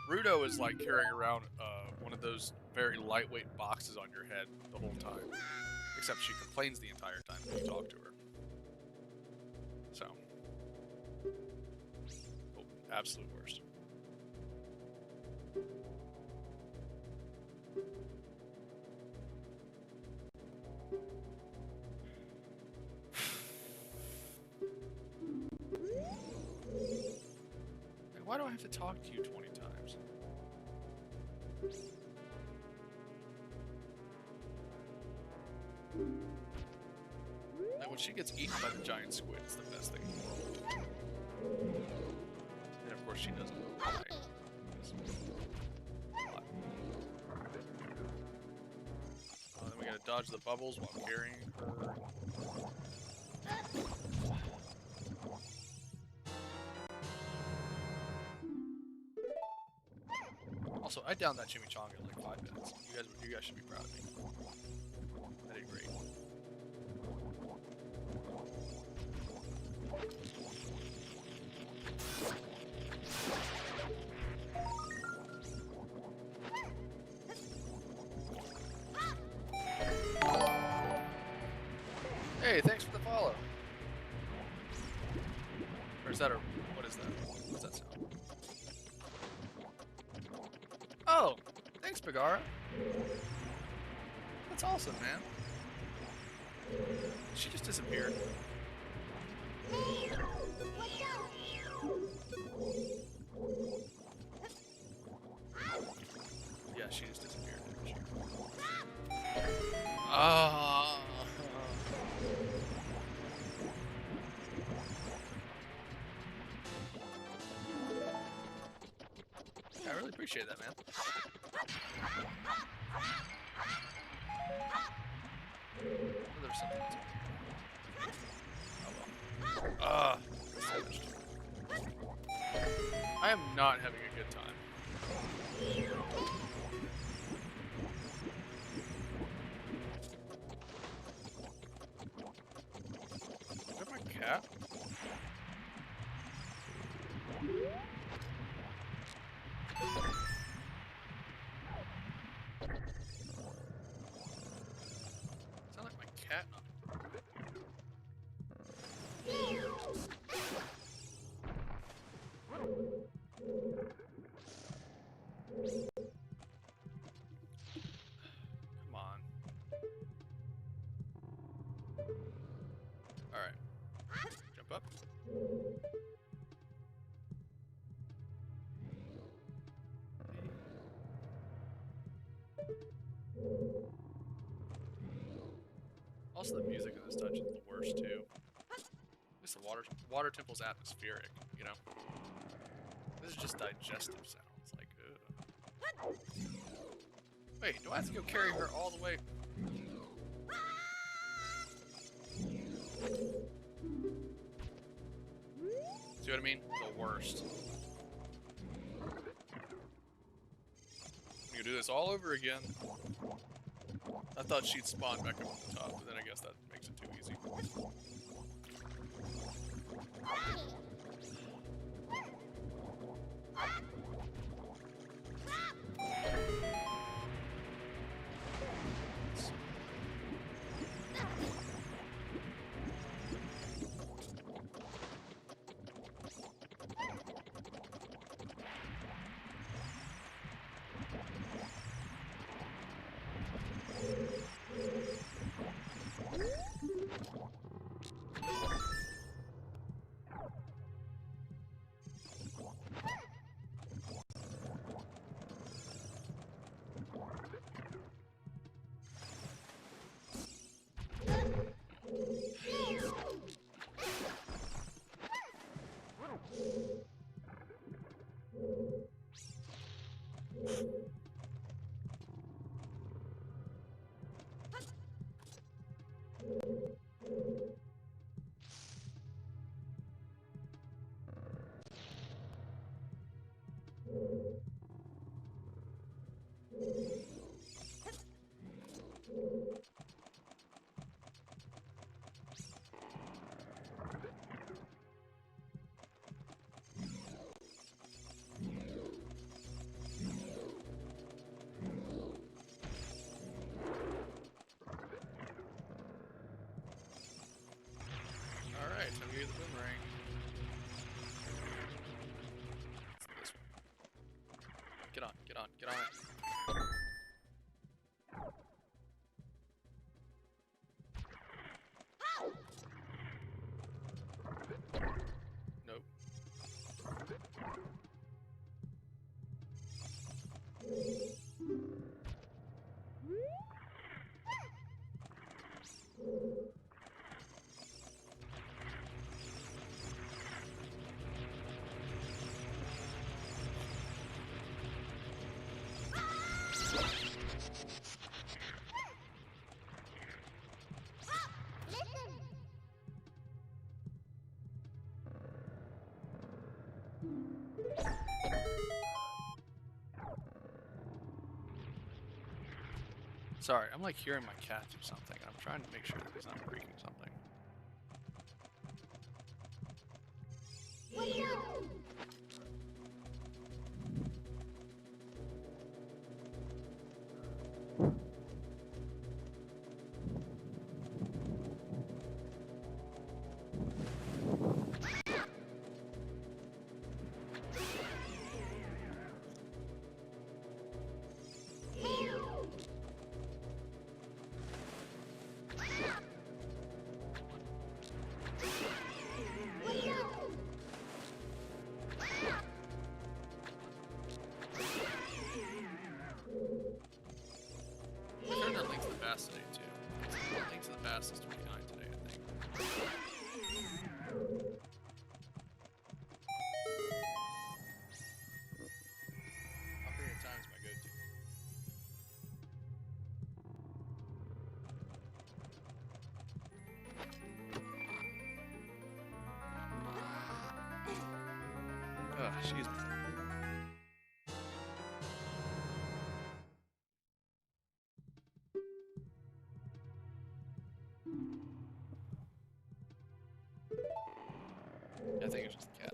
Rudo is like carrying around one of those very lightweight boxes on your head the whole time. Except she complains the entire time when you talk to her. So. Oh, absolute worst. Why do I have to talk to you 20 times? Like, when she gets eaten by the giant squid, it's the best thing in the world. And of course she doesn't. Right? Then we gotta dodge the bubbles while carrying her. Also, I downed that chimichanga in like 5 minutes. You guys should be proud of me. I did great. Hey, thanks for the follow. Or is that what is that? What's that sound? Oh, thanks, Bagara. That's awesome, man. She just disappeared. Yeah, she just disappeared, didn't she? Ah. I really appreciate that, man. There's something else. Oh well. I am not having a good time. Is that my cat? Sound like my cat? Come on. Alright. Jump up. Also, the music in this dungeon is the worst too. At least the water temple's atmospheric, you know. This is just digestive sounds, like, ugh. Wait, do I have to go carry her all the way? See what I mean? The worst. You do this all over again. I thought she'd spawn back up at the top, but then I guess that makes it too easy. Alright, time to get the boomerang. This one. Get on, get on, get on it. Nope. Sorry, I'm like hearing my cat do something, and I'm trying to make sure that he's not breaking something. I turned that link to the past today too. Link to the past is 29 today, I think. Ocarina of Time is my go-to. Ugh, excuse me. I think it's just the cat.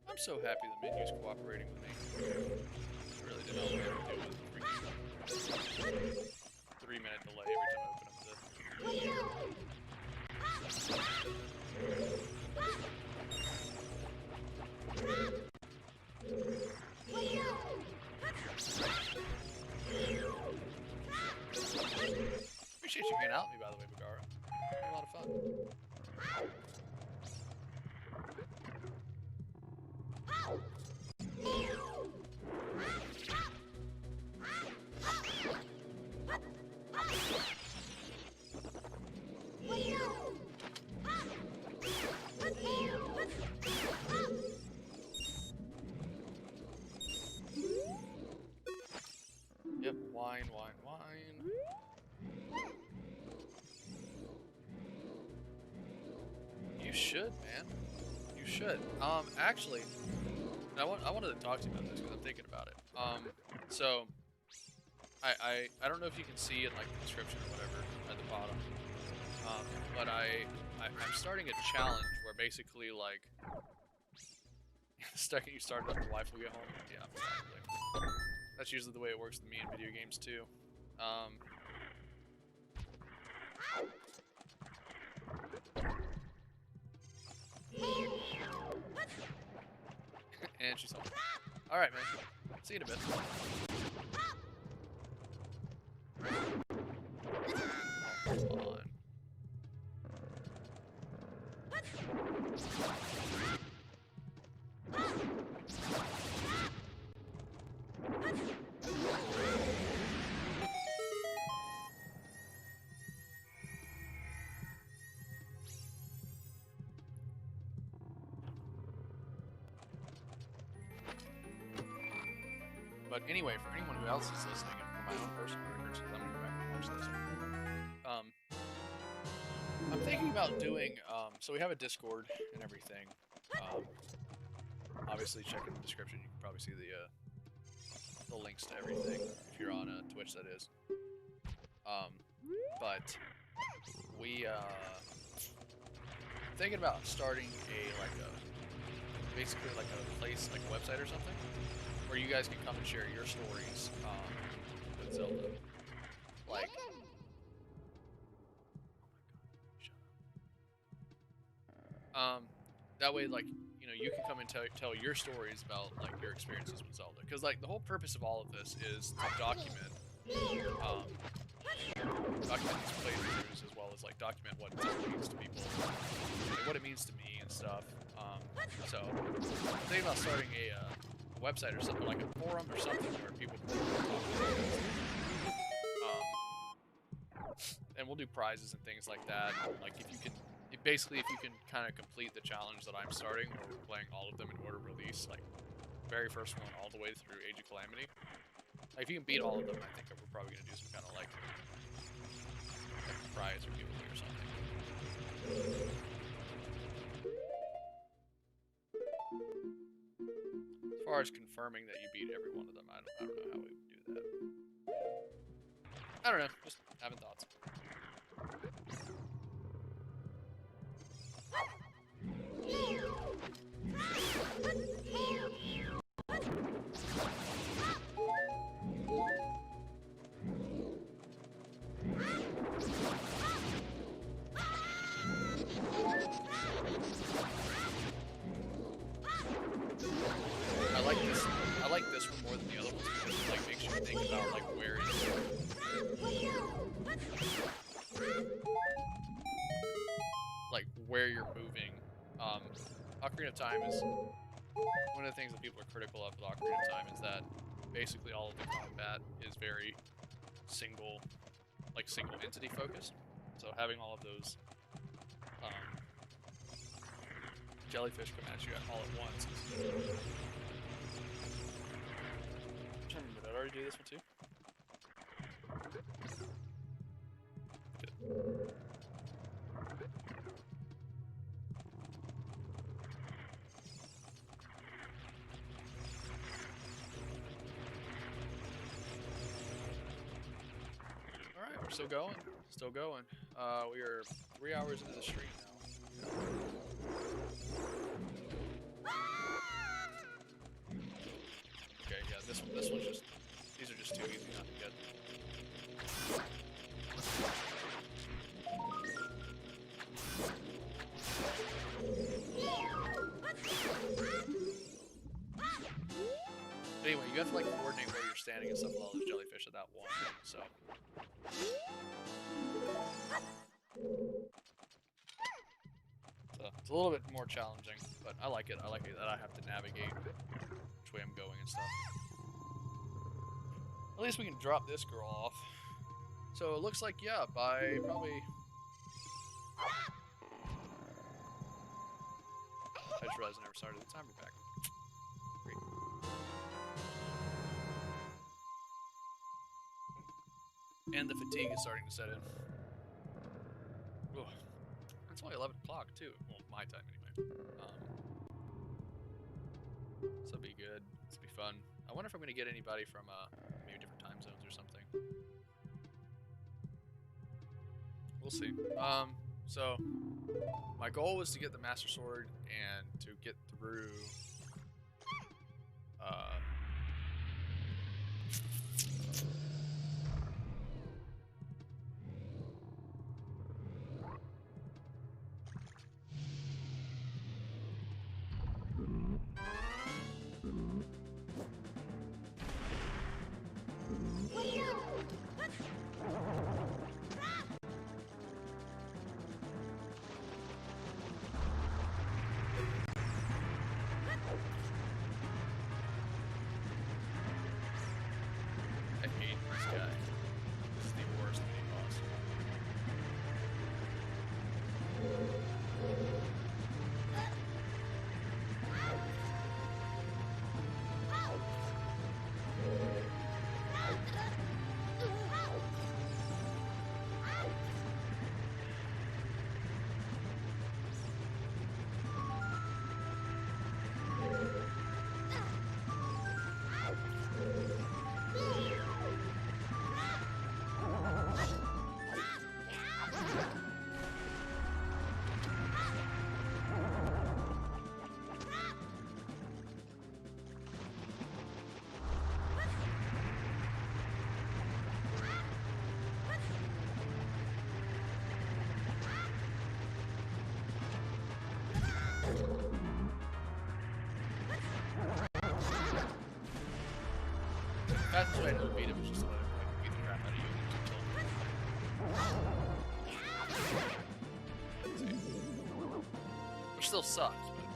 I'm so happy the menu's cooperating with me. I really did not want to deal with a freaking 3-minute delay every time I open up the... Appreciate you getting out with me, by the way, Bagara. Had a lot of fun. should, man. You should. Actually, I wanted to talk to you about this because I'm thinking about it. So I don't know if you can see in like the description or whatever at the bottom. But I'm starting a challenge where basically like the second you start it up, the wife will get home. Yeah, probably. That's usually the way it works with me in video games too. And she's home. All right, man. See you in a bit. Come on. But anyway, for anyone who else is listening, and for my own personal records, because I'm gonna go back and watch this. I'm thinking about doing. So we have a Discord and everything. Obviously, check in the description. You can probably see the links to everything if you're on Twitch. That is. But we thinking about starting basically like a place, like a website or something, where you guys can come and share your stories with Zelda. Like, that way, like, you know, you can come and tell your stories about like your experiences with Zelda, because like the whole purpose of all of this is to document these playthroughs, as well as like document what Zelda means to people, like what it means to me and stuff. So I'm thinking about starting a website or something, like a forum or something, where people can and we'll do prizes and things like that. Like if you can kind of complete the challenge that I'm starting, where we're playing all of them in order of release, like very first one all the way through Age of Calamity. Like if you can beat all of them, I think we're probably gonna do some kind of like prize or giveaway or something. As far as confirming that you beat every one of them, I don't know how we would do that. I don't know, just having thoughts. I like this one more than the other ones, because it like makes you think about like where you're moving. Ocarina of Time is one of the things that people are critical of with Ocarina of Time, is that basically all of the combat is very single entity focused. So having all of those jellyfish come at you all at once is... Did I already do this one too? Good. Alright, we're still going. Still going. We are 3 hours into the stream now. Okay, yeah, this one's just... These are just too easy not to get. Anyway, you have to like coordinate where you're standing and stuff with all those jellyfish at that one, so. It's a little bit more challenging, but I like it. I like it that I have to navigate which way I'm going and stuff. At least we can drop this girl off. So it looks like, yeah, by probably... I just realized I never started the timer back. Great. And the fatigue is starting to set in. Ugh. It's only 11 o'clock, too. Well, my time, anyway. This will be good. This will be fun. I wonder if I'm going to get anybody from maybe different time zones or something. We'll see. So my goal was to get the Master Sword and to get through. I hate this guy. This is the worst mini boss. Fastest way to beat him is just to let him like beat the crap out of you and kill him. Which still sucks, but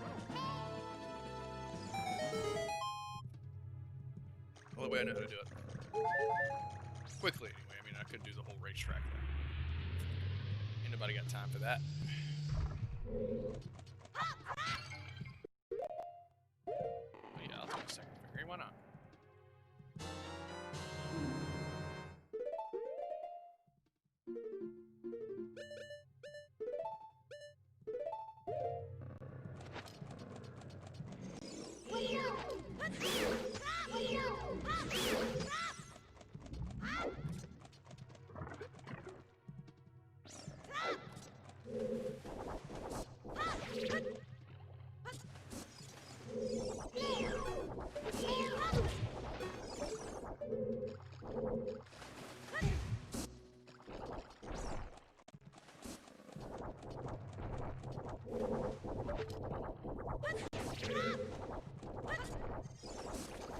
well, the way I know how to do it. Quickly anyway, I mean I could do the whole racetrack thing. Ain't nobody got time for that. But yeah, I'll take a second finger. Why not?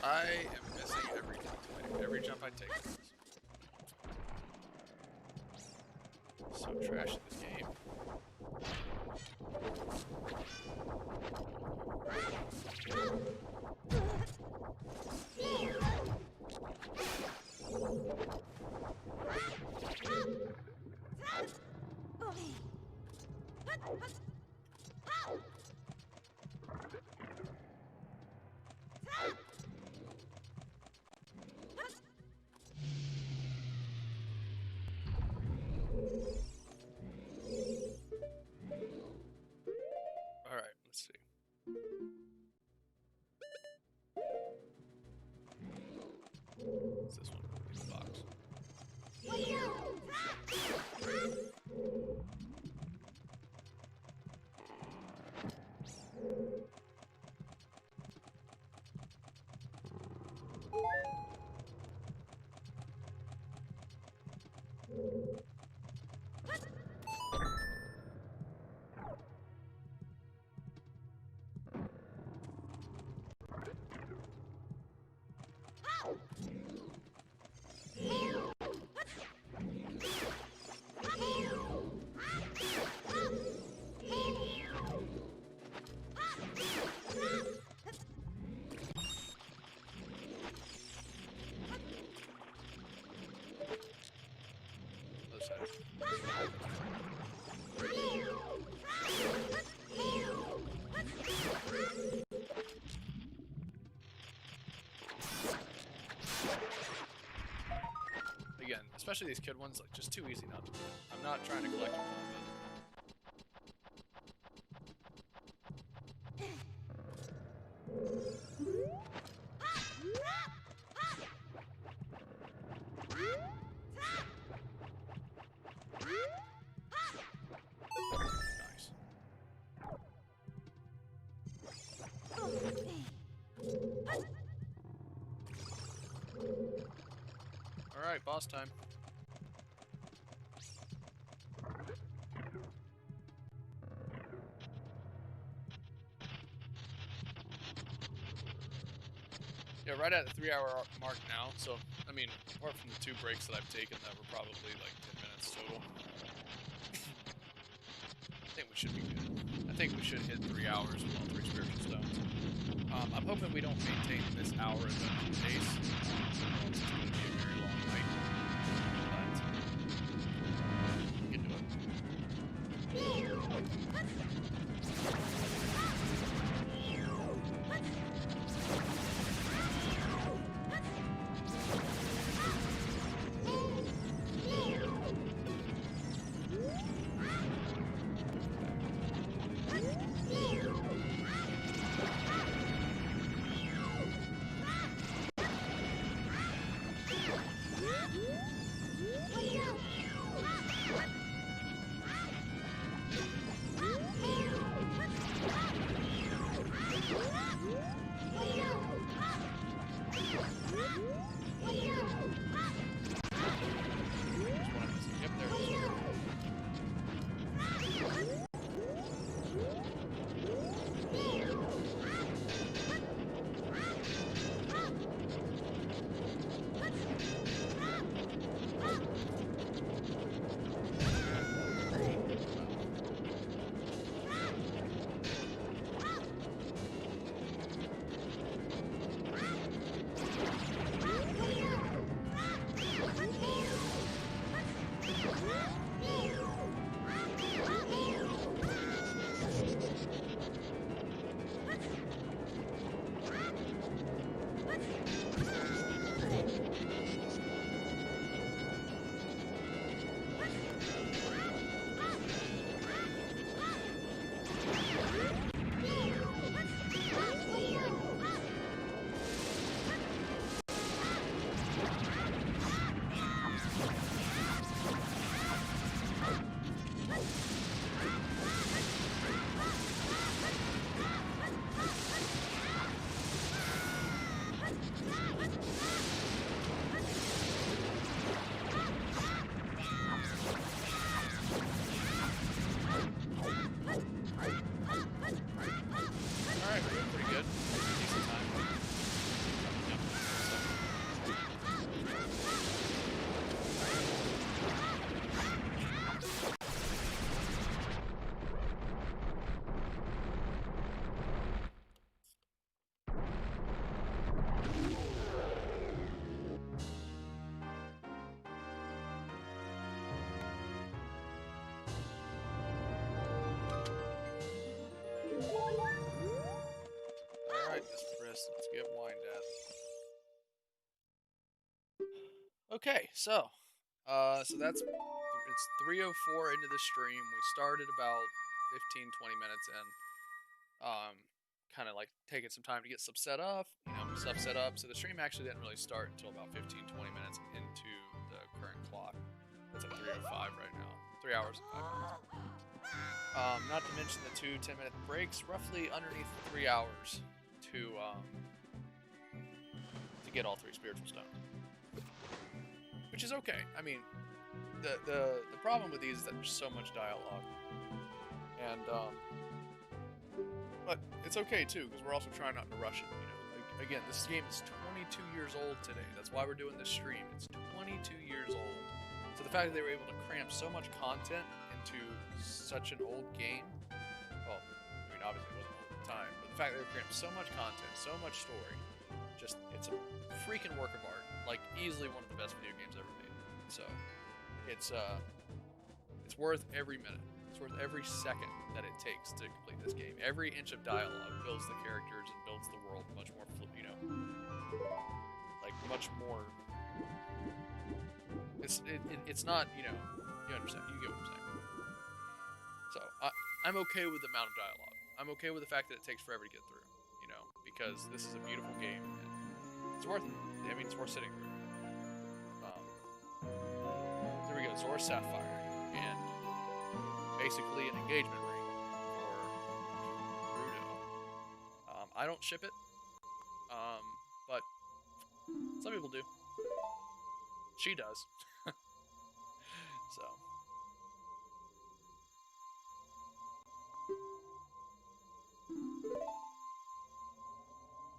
I am missing every jump. Every jump I take. So trash in this game. Alright, let's see. What's this one? It's a box. Other side. Again, especially these kid ones, like just too easy not to do. I'm not trying to collect them all, Alright, boss time. Yeah, right at the 3-hour mark now, so, I mean, apart from the 2 breaks that I've taken that were probably like 10 minutes total. I think we should be good. I think we should hit 3 hours with all 3 spiritual stones. I'm hoping we don't maintain this hour at the pace. It's going to be a very long night, but we can do it. Yep, there it is. Alright, we're doing pretty good. Decent time. Alright, Miss Priss, let's get wine death. Okay, so that's it's 3:04 into the stream. We started about 15-20 minutes in. Kind of like taking some time to get stuff set up, stuff set up. So the stream actually didn't really start until about 15-20 minutes into the current clock. That's at 3:05 right now. 3 hours and 5 minutes. Not to mention the 2 10-minute breaks, roughly underneath 3 hours to get all 3 spiritual stones, which is okay. I mean, the problem with these is that there's so much dialogue, and but it's okay too because we're also trying not to rush it. Again, this game is 22 years old today. That's why we're doing this stream. It's 22 years old. So the fact that they were able to cram so much content into such an old game, well, I mean, obviously it wasn't old at the time, but the fact that they crammed so much content, so much story, it's a freaking work of art. Like, easily one of the best video games ever made. So, it's worth every minute. It's worth every second that it takes to complete this game. Every inch of dialogue builds the characters and builds the world much more, like much more. It's not, you understand. You get what I'm saying. So I'm okay with the amount of dialogue. I'm okay with the fact that it takes forever to get through. Because this is a beautiful game and it's worth it. I mean, it's worth sitting through. There we go, Zora Sapphire, and basically an engagement ring for Rudo. I don't ship it, but some people do. She does. So.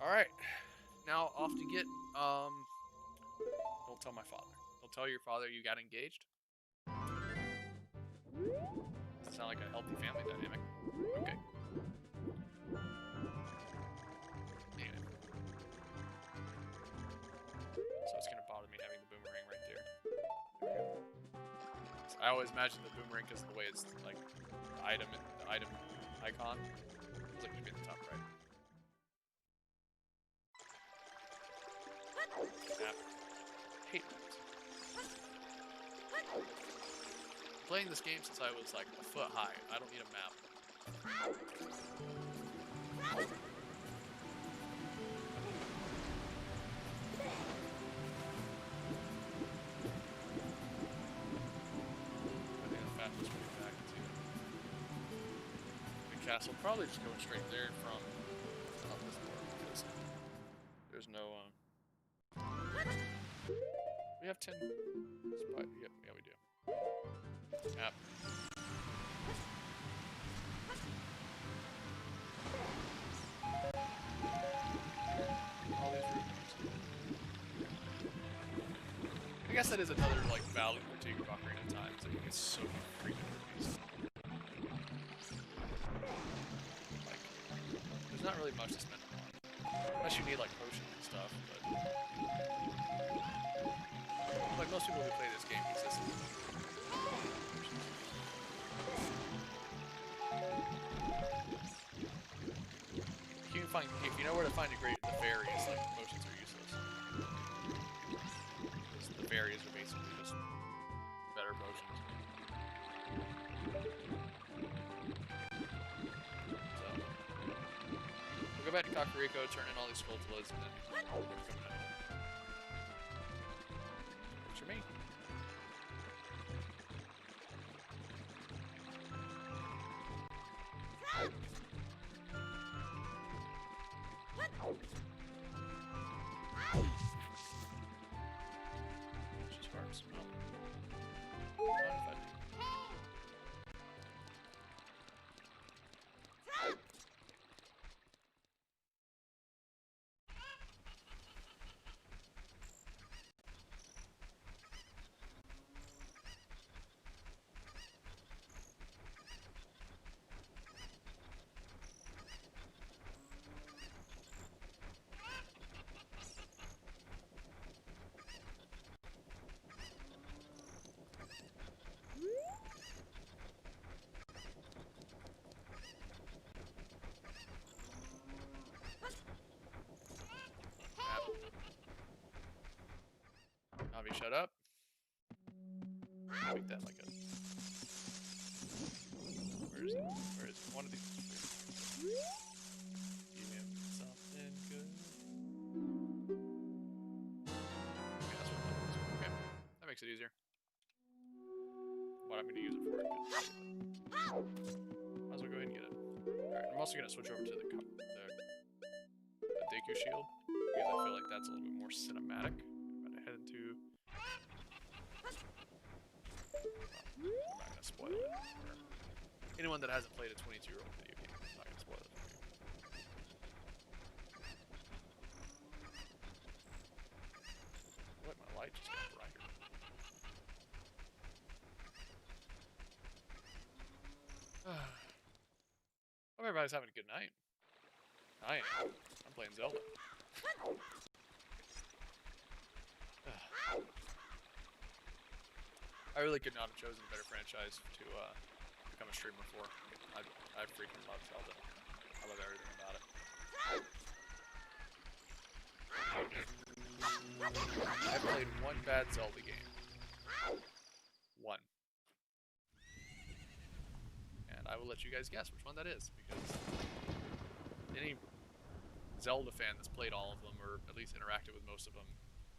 Alright. Now off to get, don't tell my father. Don't tell your father you got engaged. Doesn't sound like a healthy family dynamic. Okay. Anyway. So it's gonna bother me having the boomerang right there. There we go. So I always imagine the boomerang because of the way it's like the item icon. It's like maybe at the top right. Map. Hate maps. Playing this game since I was like a foot high. I don't need a map. I think the fastest way back to the castle. Probably just going straight there from this door because there's no. We have 10. Yeah, we do. Yep. All these rooms. I guess that is another like value to Ocarina of Time. It's like you get so many freaking movies. Like, there's not really much to spend it on, unless you need like potions and stuff. But like most people who play this game consistently. If you know where to find the fairies, like potions are useless. The fairies are basically just better potions. So we'll go back to Kakariko, turn in all these Skulltulas, and then we're coming out. Works for me. Navi, shut up. Make that like a. Where is it? Where is it? One of these. Give him something good. Okay, that's what that was. Okay, that makes it easier. What I'm going to use it for. Might as well go ahead and get it. Alright, I'm also going to switch over to the Deku shield because I feel like that's a little bit more cinematic. I'm going to head into. I'm not going to spoil it. Anyone that hasn't played a 22-year-old video game, I'm not going to spoil it for you. What, my light just got brighter. Hope everybody's having a good night. I am. I'm playing Zelda. I really could not have chosen a better franchise to become a streamer for. I freaking love Zelda. I love everything about it. I've played one bad Zelda game. One. And I will let you guys guess which one that is, because any Zelda fan that's played all of them, or at least interacted with most of them,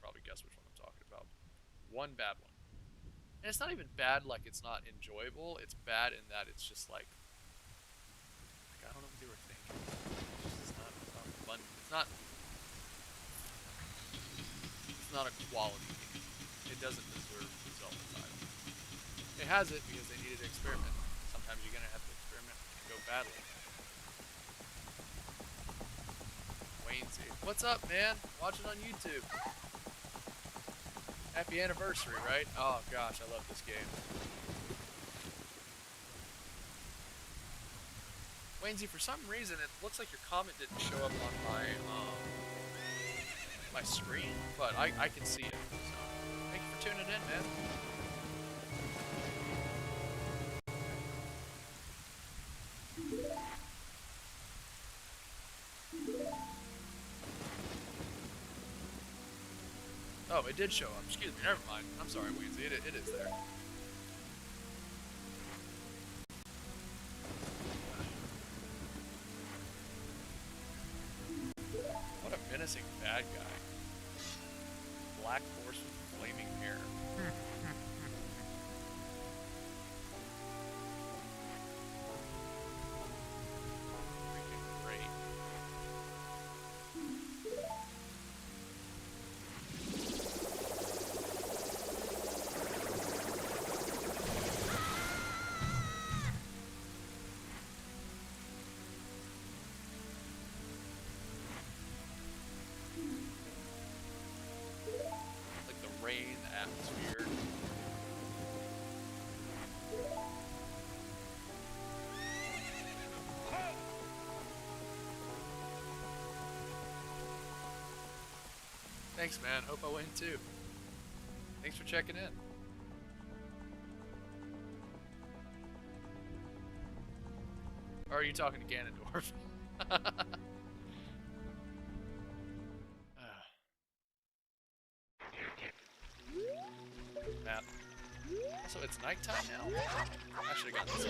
probably guess which one I'm talking about. One bad one. And it's not even bad like it's not enjoyable, it's bad in that it's just like I don't know what they were thinking. It's not fun. It's not a quality game. doesn't deserve the Zelda title. It has it because they needed to experiment. Sometimes you're gonna have to experiment and go badly. Waynesy. What's up, man? Watching on YouTube. Happy anniversary, right? Oh gosh, I love this game. Waynesy, for some reason, it looks like your comment didn't show up on my screen, but I can see it. So, thank you for tuning in, man. Oh, it did show up. Excuse me, never mind. I'm sorry, Weezy. It is there. What a menacing bad guy. Black horse with flaming hair. Freaking great. Like the rain, the atmosphere. Thanks, man. Hope I win too. Thanks for checking in. Or are you talking to Ganondorf? Map. Also, it's nighttime now. I should have gotten this.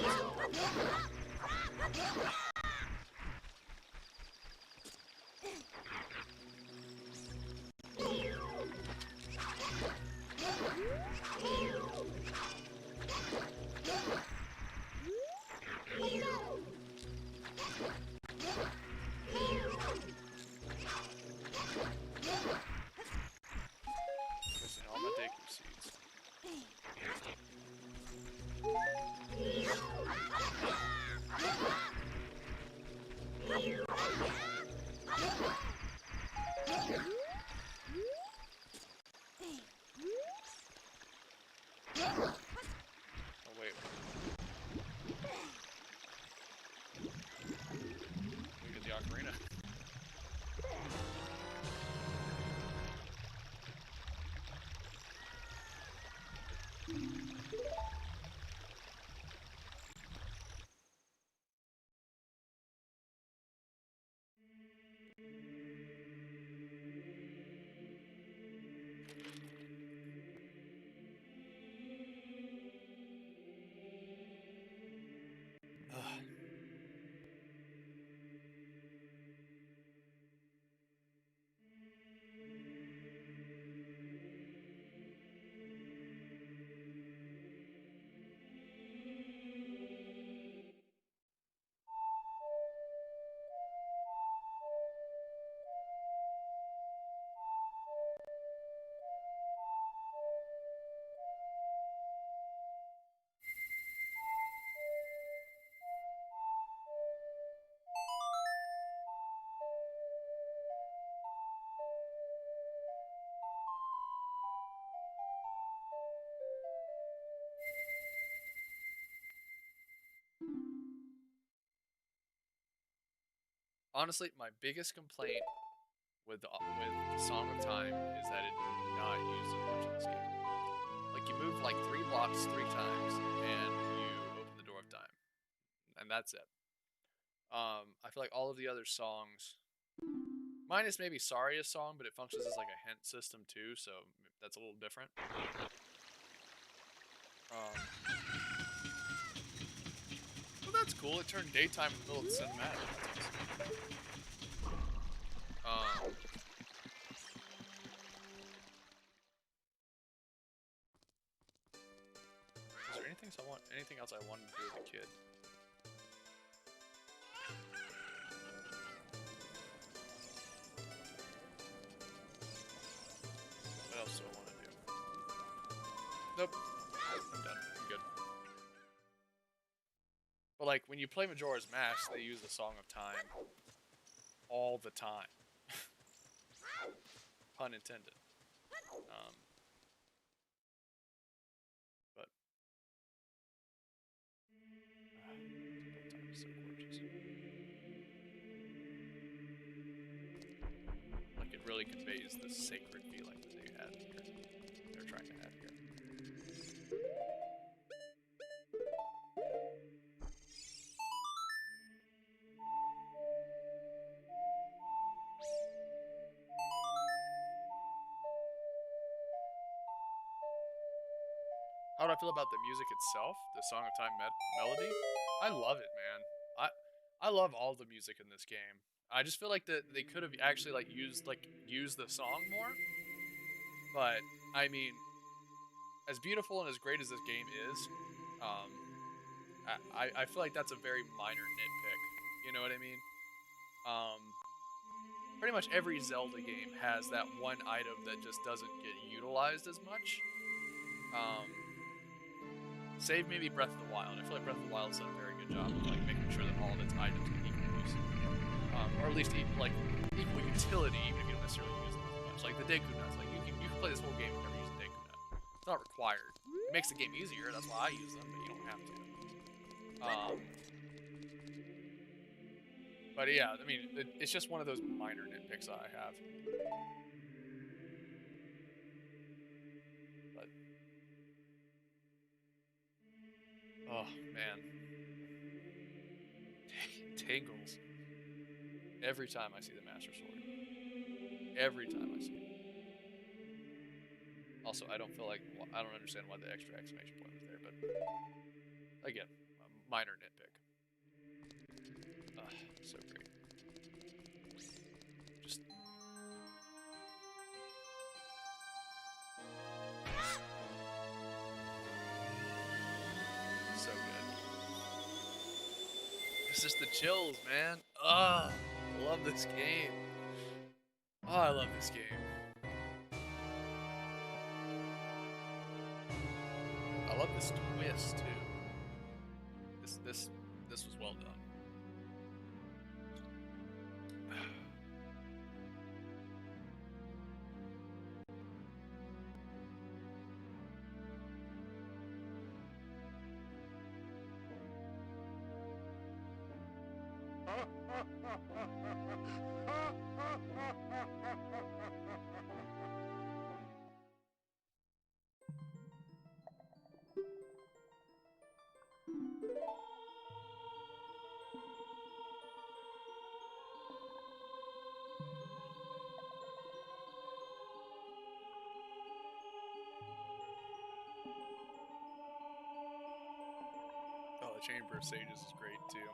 Missing all my Deku seeds. Oh wait. We get the Ocarina. Ugh. Honestly, my biggest complaint with the Song of Time is that it did not use as much in this game. Like, you move like 3 blocks 3 times, and you open the door of time, and that's it. I feel like all of the other songs, minus maybe Saria's song, but it functions as like a hint system too, so that's a little different. Well, that's cool. It turned daytime in the middle of the cinematic. Is there anything else I wanted to do as a kid? What else do I want to do? Nope. I'm done. I'm good. But like when you play Majora's Mask, they use the Song of Time all the time. Pun intended. But build time is so gorgeous. Like it really conveys the sacred feeling that they had here. They're trying to have here. How do I feel about the music itself? The Song of Time melody? I love it, man. I love all the music in this game. I just feel like that they could have actually used the song more. But I mean, as beautiful and as great as this game is, um, I feel like that's a very minor nitpick. You know what I mean? Um, Pretty much every Zelda game has that one item that just doesn't get utilized as much. Um, Save maybe Breath of the Wild. I feel like Breath of the Wild done a very good job of like making sure that all of its items get equal use, or at least like equal utility, even if you don't necessarily use them as much. Like the Deku Nuts, like you can play this whole game and never use a Deku Nut. It's not required. It makes the game easier. That's why I use them, but you don't have to. But yeah, I mean, it's just one of those minor nitpicks that I have. But oh man, tingles every time I see the Master Sword. Every time I see it. Also, I don't understand why the extra exclamation point was there, but again, a minor nitpick. So great. Just so good. It's just the chills, man. I love this game. Oh, I love this game. I love this twist too. This was well done. Oh, the Chamber of Sages is great too.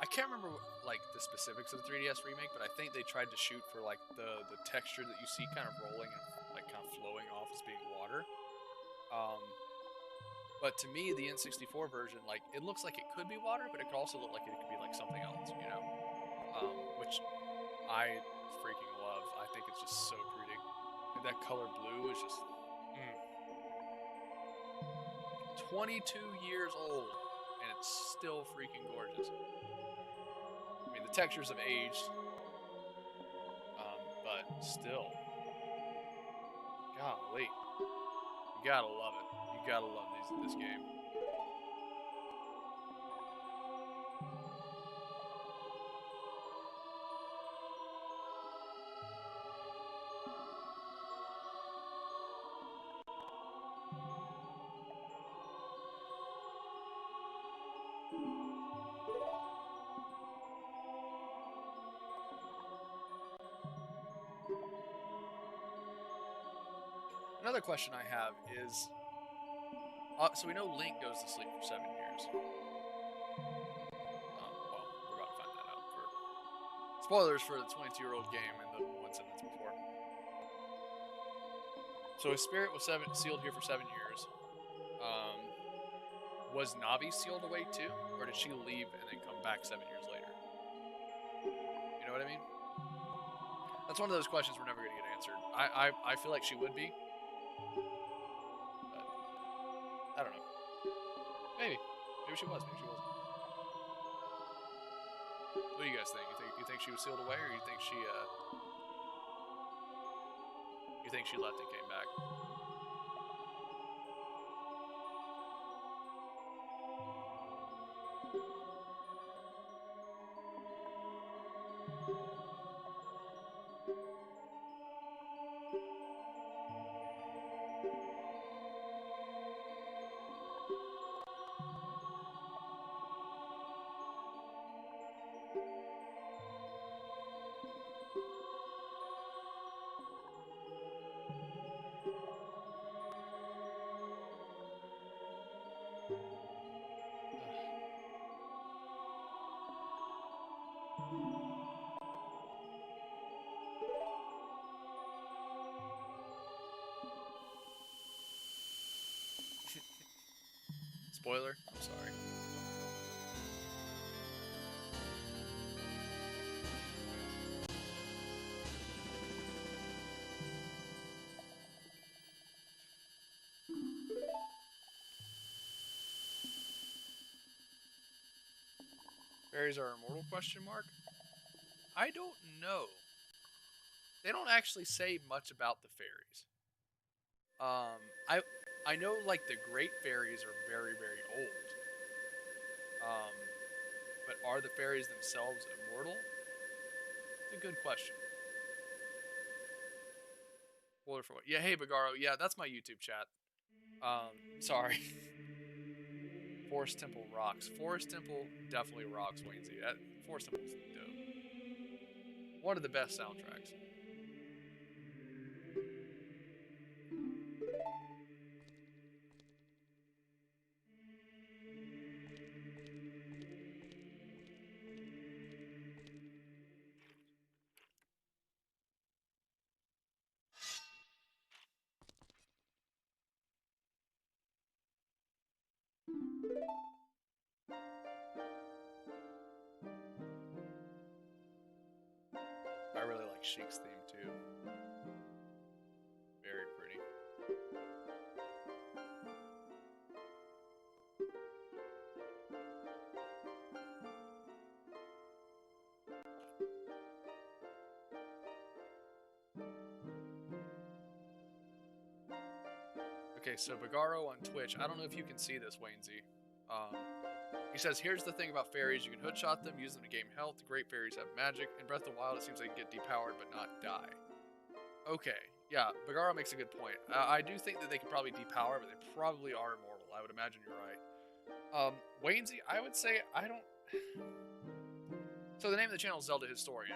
I can't remember like the specifics of the 3DS remake, but I think they tried to shoot for like the texture that you see kind of rolling and like kind of flowing off as being water. But to me, the N64 version, like it looks like it could be water, but it could also look like it could be like something else, you know? Which I freaking love. I think it's just so pretty. And that color blue is just 22 years old, and it's still freaking gorgeous. I mean, the textures have aged, but still, golly, you gotta love it. You gotta love this game. Another question I have is, so we know Link goes to sleep for 7 years. Well, we're about to find that out. For spoilers for the 22-year-old game and the one sentence before. So his spirit was sealed here for 7 years. Was Navi sealed away too, or did she leave and then come back 7 years later? You know what I mean? That's one of those questions we're never going to get answered. I feel like she would be. But I don't know. Maybe. Maybe she was. Maybe she wasn't. What do you guys think? You think she was sealed away, or you think she left and came back? Spoiler. I'm sorry. Fairies are immortal? Question mark. I don't know. They don't actually say much about the fairies. Um, I I know like the great fairies are very very old. Um, but are the fairies themselves immortal? It's a good question. Spoiler for what? Yeah, hey Bagaro. Yeah, that's my YouTube chat. Sorry. Forest Temple rocks. Forest Temple definitely rocks, Waynesy. Forest Temple's dope. One of the best soundtracks. I really like Sheik's theme too. Very pretty. Okay, so Bagaro on Twitch. I don't know if you can see this, Waynesy. Um, he says, here's the thing about fairies. You can hoodshot them, use them to gain health. The great fairies have magic. In Breath of the Wild, it seems they can get depowered but not die. Okay, yeah, Bagaro makes a good point. I do think that they could probably depower, but they probably are immortal. I would imagine you're right. Waynesy, I would say I don't... So the name of the channel is Zelda Historian.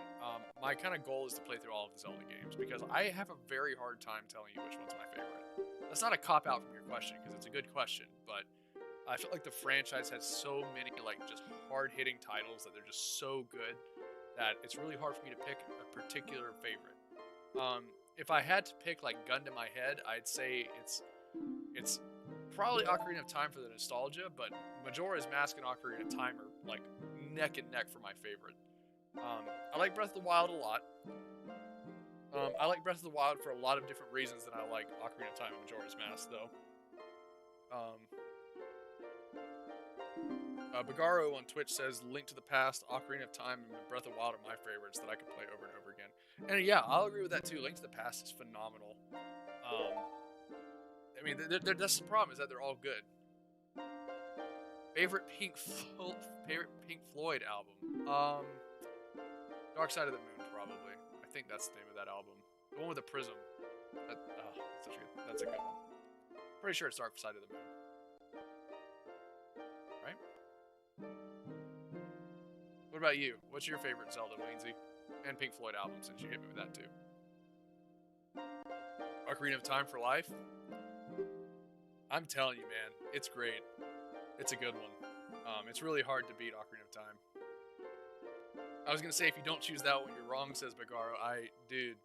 My kind of goal is to play through all of the Zelda games, because I have a very hard time telling you which one's my favorite. That's not a cop-out from your question, because it's a good question, but I feel like the franchise has so many like just hard-hitting titles that they're just so good that it's really hard for me to pick a particular favorite. If I had to pick like gun to my head, I'd say it's probably Ocarina of Time for the nostalgia, but Majora's Mask and Ocarina of Time are like neck and neck for my favorite. I like Breath of the Wild a lot. I like Breath of the Wild for a lot of different reasons than I like Ocarina of Time and Majora's Mask, though. Bagaro on Twitch says, Link to the Past, Ocarina of Time, and Breath of the Wild are my favorites that I could play over and over again. And yeah, I'll agree with that too. Link to the Past is phenomenal. I mean, that's the problem, is that they're all good. Favorite Pink Floyd album? Dark Side of the Moon, probably. I think that's the name of that album. The one with the prism. That's a good one. Pretty sure it's Dark Side of the Moon. Right? What about you? What's your favorite Zelda, Waynesy? And Pink Floyd album, since you hit me with that too. Ocarina of Time for life? I'm telling you, man, it's great. It's a good one. It's really hard to beat Ocarina of Time. I was gonna say, if you don't choose that one, you're wrong, says Bagaro. Dude.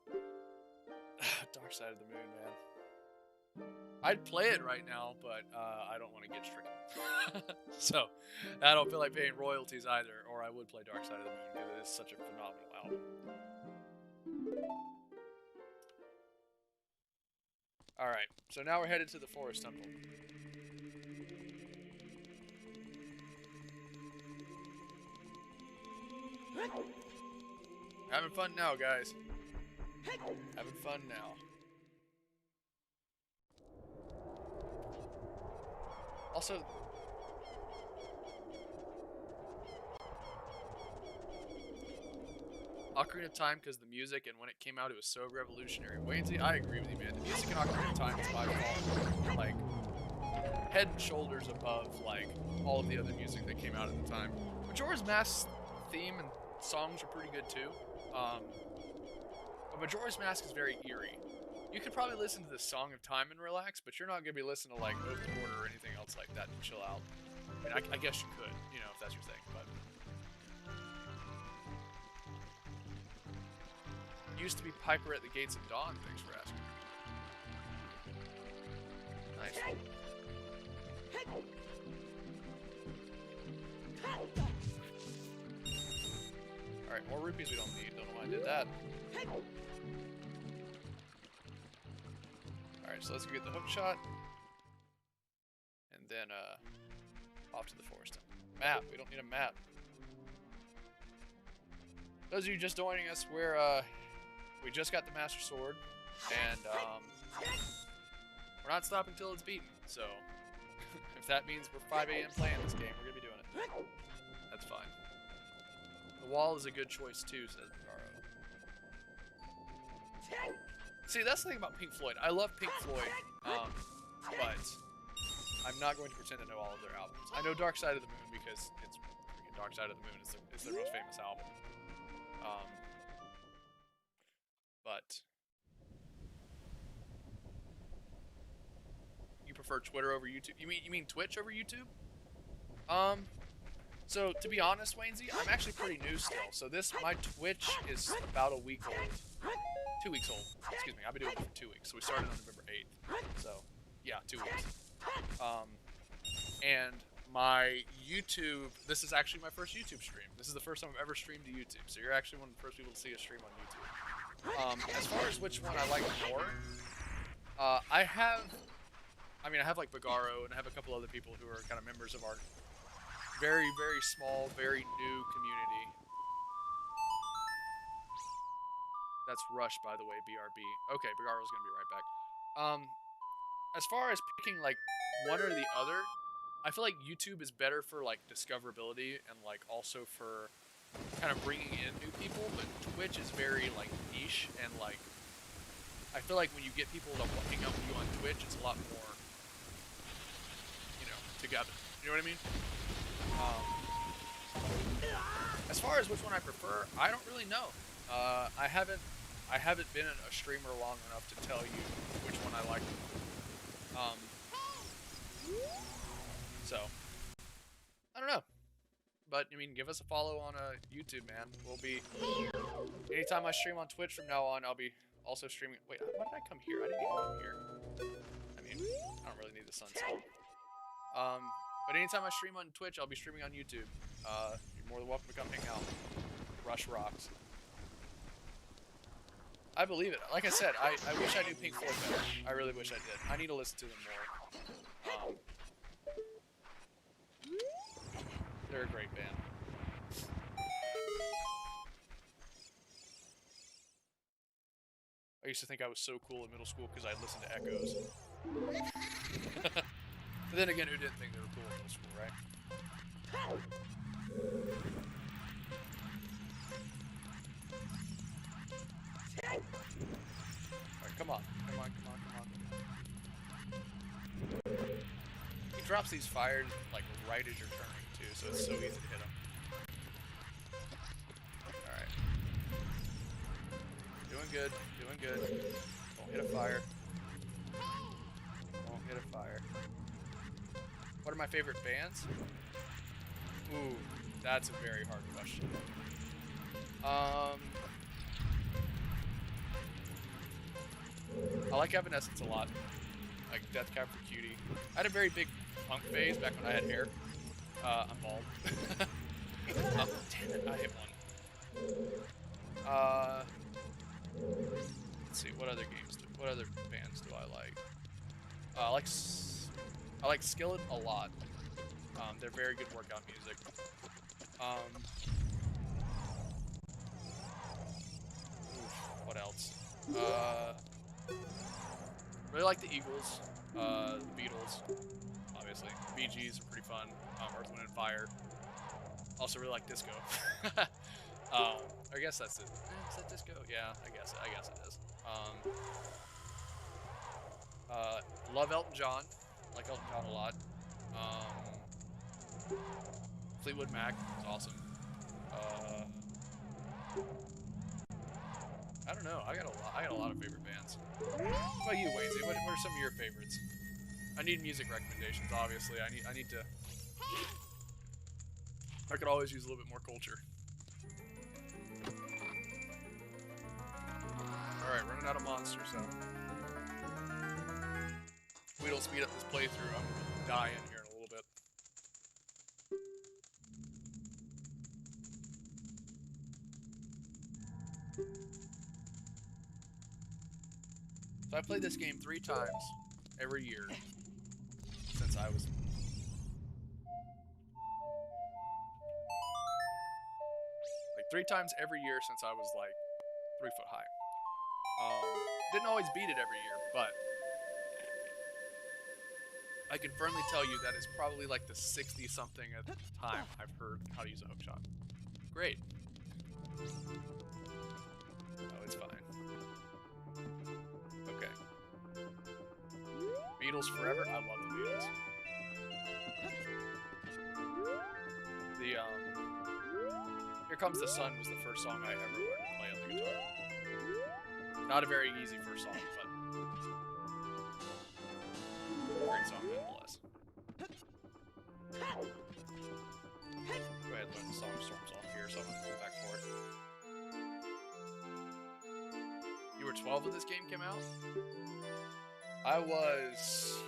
Dark Side of the Moon, man. I'd play it right now, but I don't want to get stricken. So, I don't feel like paying royalties either, or I would play Dark Side of the Moon, because it is such a phenomenal album. Alright, so now we're headed to the Forest Temple. Having fun now, guys. Having fun now. Also, Ocarina of Time, because the music and when it came out, it was so revolutionary. Waynesy, I agree with you, man. The music in Ocarina of Time is by far, like, head and shoulders above, like, all of the other music that came out at the time. Majora's Mask's theme and songs are pretty good too. But Majora's Mask is very eerie. You could probably listen to the Song of Time and relax, but you're not gonna be listening to like Oath of Order or anything else like that to chill out. I mean, I guess you could, you know, if that's your thing. But used to be Piper at the Gates of Dawn. Thanks for asking. Nice. Alright, more rupees we don't need. Don't know why I did that. Alright, so let's go get the hook shot. And then, off to the forest. Map. We don't need a map. Those of you just joining us, we just got the Master Sword. And, we're not stopping till it's beaten. So, if that means we're 5 a.m. playing this game, we're gonna be doing it. That's fine. The wall is a good choice too, says Garo. See, that's the thing about Pink Floyd. I love Pink Floyd, but I'm not going to pretend to know all of their albums. I know Dark Side of the Moon because it's freaking Dark Side of the Moon is their most famous album. But you prefer Twitter over YouTube? You mean Twitch over YouTube? So to be honest, Waynesy, I'm actually pretty new still. So my Twitch is about a week old. 2 weeks old. Excuse me. I've been doing it for 2 weeks. So we started on November 8th. So yeah, 2 weeks. And my YouTube, this is actually my first YouTube stream. This is the first time I've ever streamed to YouTube. So you're actually one of the first people to see a stream on YouTube. As far as which one I like more, I have like Bagaro and I have a couple other people who are kind of members of our very, very small, very new community. That's Rush, by the way, BRB. Okay, Bagaro's gonna be right back. As far as picking like one or the other, I feel like YouTube is better for like discoverability and like also for kind of bringing in new people, but Twitch is very like niche and like I feel like when you get people to hang out with you on Twitch, it's a lot more, you know, together. You know what I mean? As far as which one I prefer, I don't really know. I haven't been a streamer long enough to tell you which one I like. So I don't know. But I mean, give us a follow on YouTube, man. We'll be anytime I stream on Twitch from now on, I'll be also streaming. Wait, why did I come here? I didn't even come here. I mean, I don't really need the sunset. But anytime I stream on Twitch, I'll be streaming on YouTube. You're more than welcome to come hang out. Rush rocks. I believe it. Like I said, I wish I knew Pink Floyd better. I really wish I did. I need to listen to them more. They're a great band. I used to think I was so cool in middle school because I listened to Echoes. But then again, who didn't think they were cool in middle school, right? Alright, come on. Come on. He drops these fires like right as you're turning too, so it's so easy to hit him. Alright. Doing good. Don't hit a fire. Don't hit a fire. What are my favorite bands? Ooh, that's a very hard question. I like Evanescence a lot. Like Death Cab for Cutie. I had a very big punk phase back when I had hair. I'm bald. Oh, damn it, I hit one. Let's see, what other games What other bands do I like? I like Skillet a lot. They're very good workout music. What else? Really like the Eagles, the Beatles, obviously. Bee Gees are pretty fun. Earth, Wind, and Fire. Also really like disco. I guess that's it. Is that disco? Yeah, I guess it is. Love Elton John. Like Elton John a lot. Fleetwood Mac is awesome. I don't know. I got a lot of favorite bands. What about you, Waynesy? What are some of your favorites? I need music recommendations. Obviously, I need to. I could always use a little bit more culture. All right, running out of monsters. So we don't speed up this playthrough. I'm gonna die in here in a little bit. So I played this game 3 times every year since I was like 3 times every year since I was like 3 foot high. Didn't always beat it every year, but I can firmly tell you that is probably like the 60-something at the time I've heard how to use a hookshot. Great. Oh, it's fine. Okay. Beatles forever. I love the Beatles. The Here Comes the Sun was the first song I ever learned to play on the guitar. Not a very easy first song, but great song nonetheless. Go ahead and learn the song Storms off here, so I'm gonna go back for it. You were 12 when this game came out? I was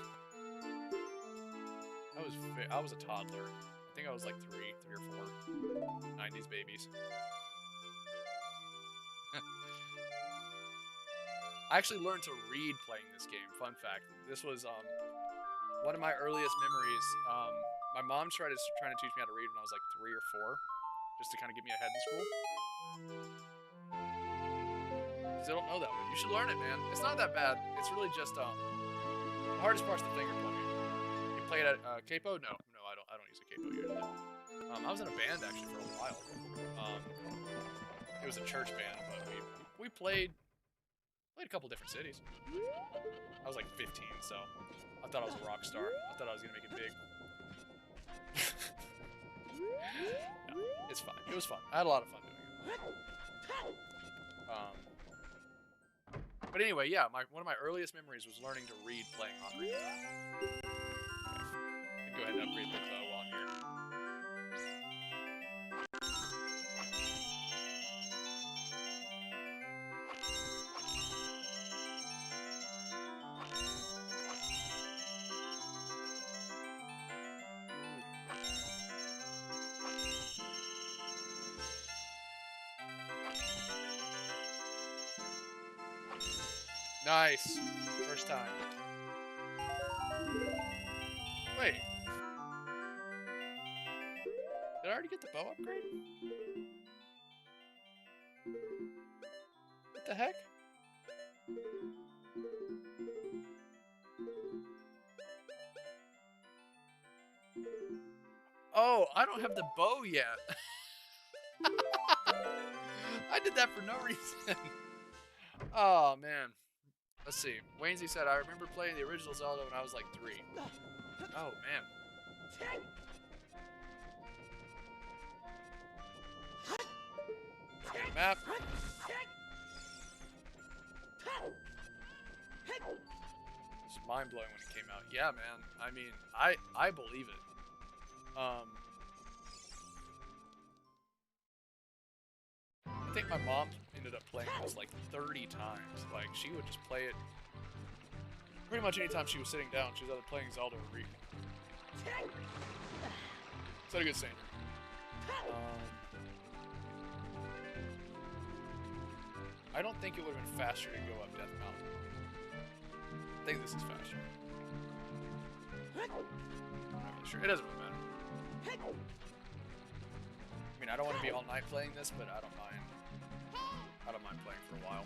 a toddler. I think I was like 3 or 4. 90s babies. I actually learned to read playing this game. Fun fact. This was one of my earliest memories. My mom trying to teach me how to read when I was like 3 or 4, just to kind of get me ahead in school. Still don't know that one. You should learn it, man. It's not that bad. It's really just the hardest part's the finger plugging. You play it at capo? No, I don't use a capo usually. I was in a band actually for a while. It was a church band, but we played a couple different cities. I was like 15, so I thought I was a rock star. I thought I was gonna make it big. No, it's fine. It was fun. I had a lot of fun doing it. But anyway, yeah, one of my earliest memories was learning to read playing Ocarina of Time. Go ahead and upgrade the bow on here. Nice. First time. Wait. Did I already get the bow upgrade? What the heck? Oh, I don't have the bow yet. I did that for no reason. Oh, man. Let's see. Waynesy said, I remember playing the original Zelda when I was like 3. Oh, man. Map. It's mind-blowing when it came out. Yeah, man. I mean, I believe it. I think my mom ended up playing this like 30 times. Like, she would just play it pretty much anytime she was sitting down. She was either playing Zelda or reading. Set a good standard. I don't think it would have been faster to go up Death Mountain. I think this is faster. I'm not really sure. It doesn't really matter. I mean, I don't want to be all night playing this, but I don't mind. I don't mind playing for a while.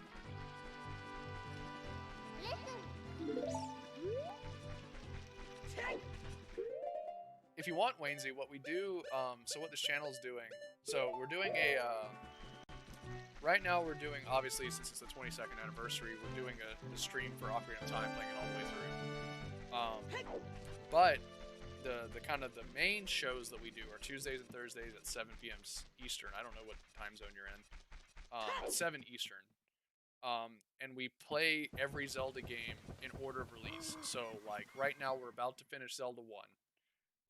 If you want, Waynesy, what we do, so what this channel is doing, so we're doing a, right now we're doing, obviously, since it's the 22nd anniversary, we're doing a stream for Ocarina of Time, playing it all the way through. But the kind of the main shows that we do are Tuesdays and Thursdays at 7 p.m. Eastern. I don't know what time zone you're in. At 7 Eastern. And we play every Zelda game in order of release. So, like, right now we're about to finish Zelda 1.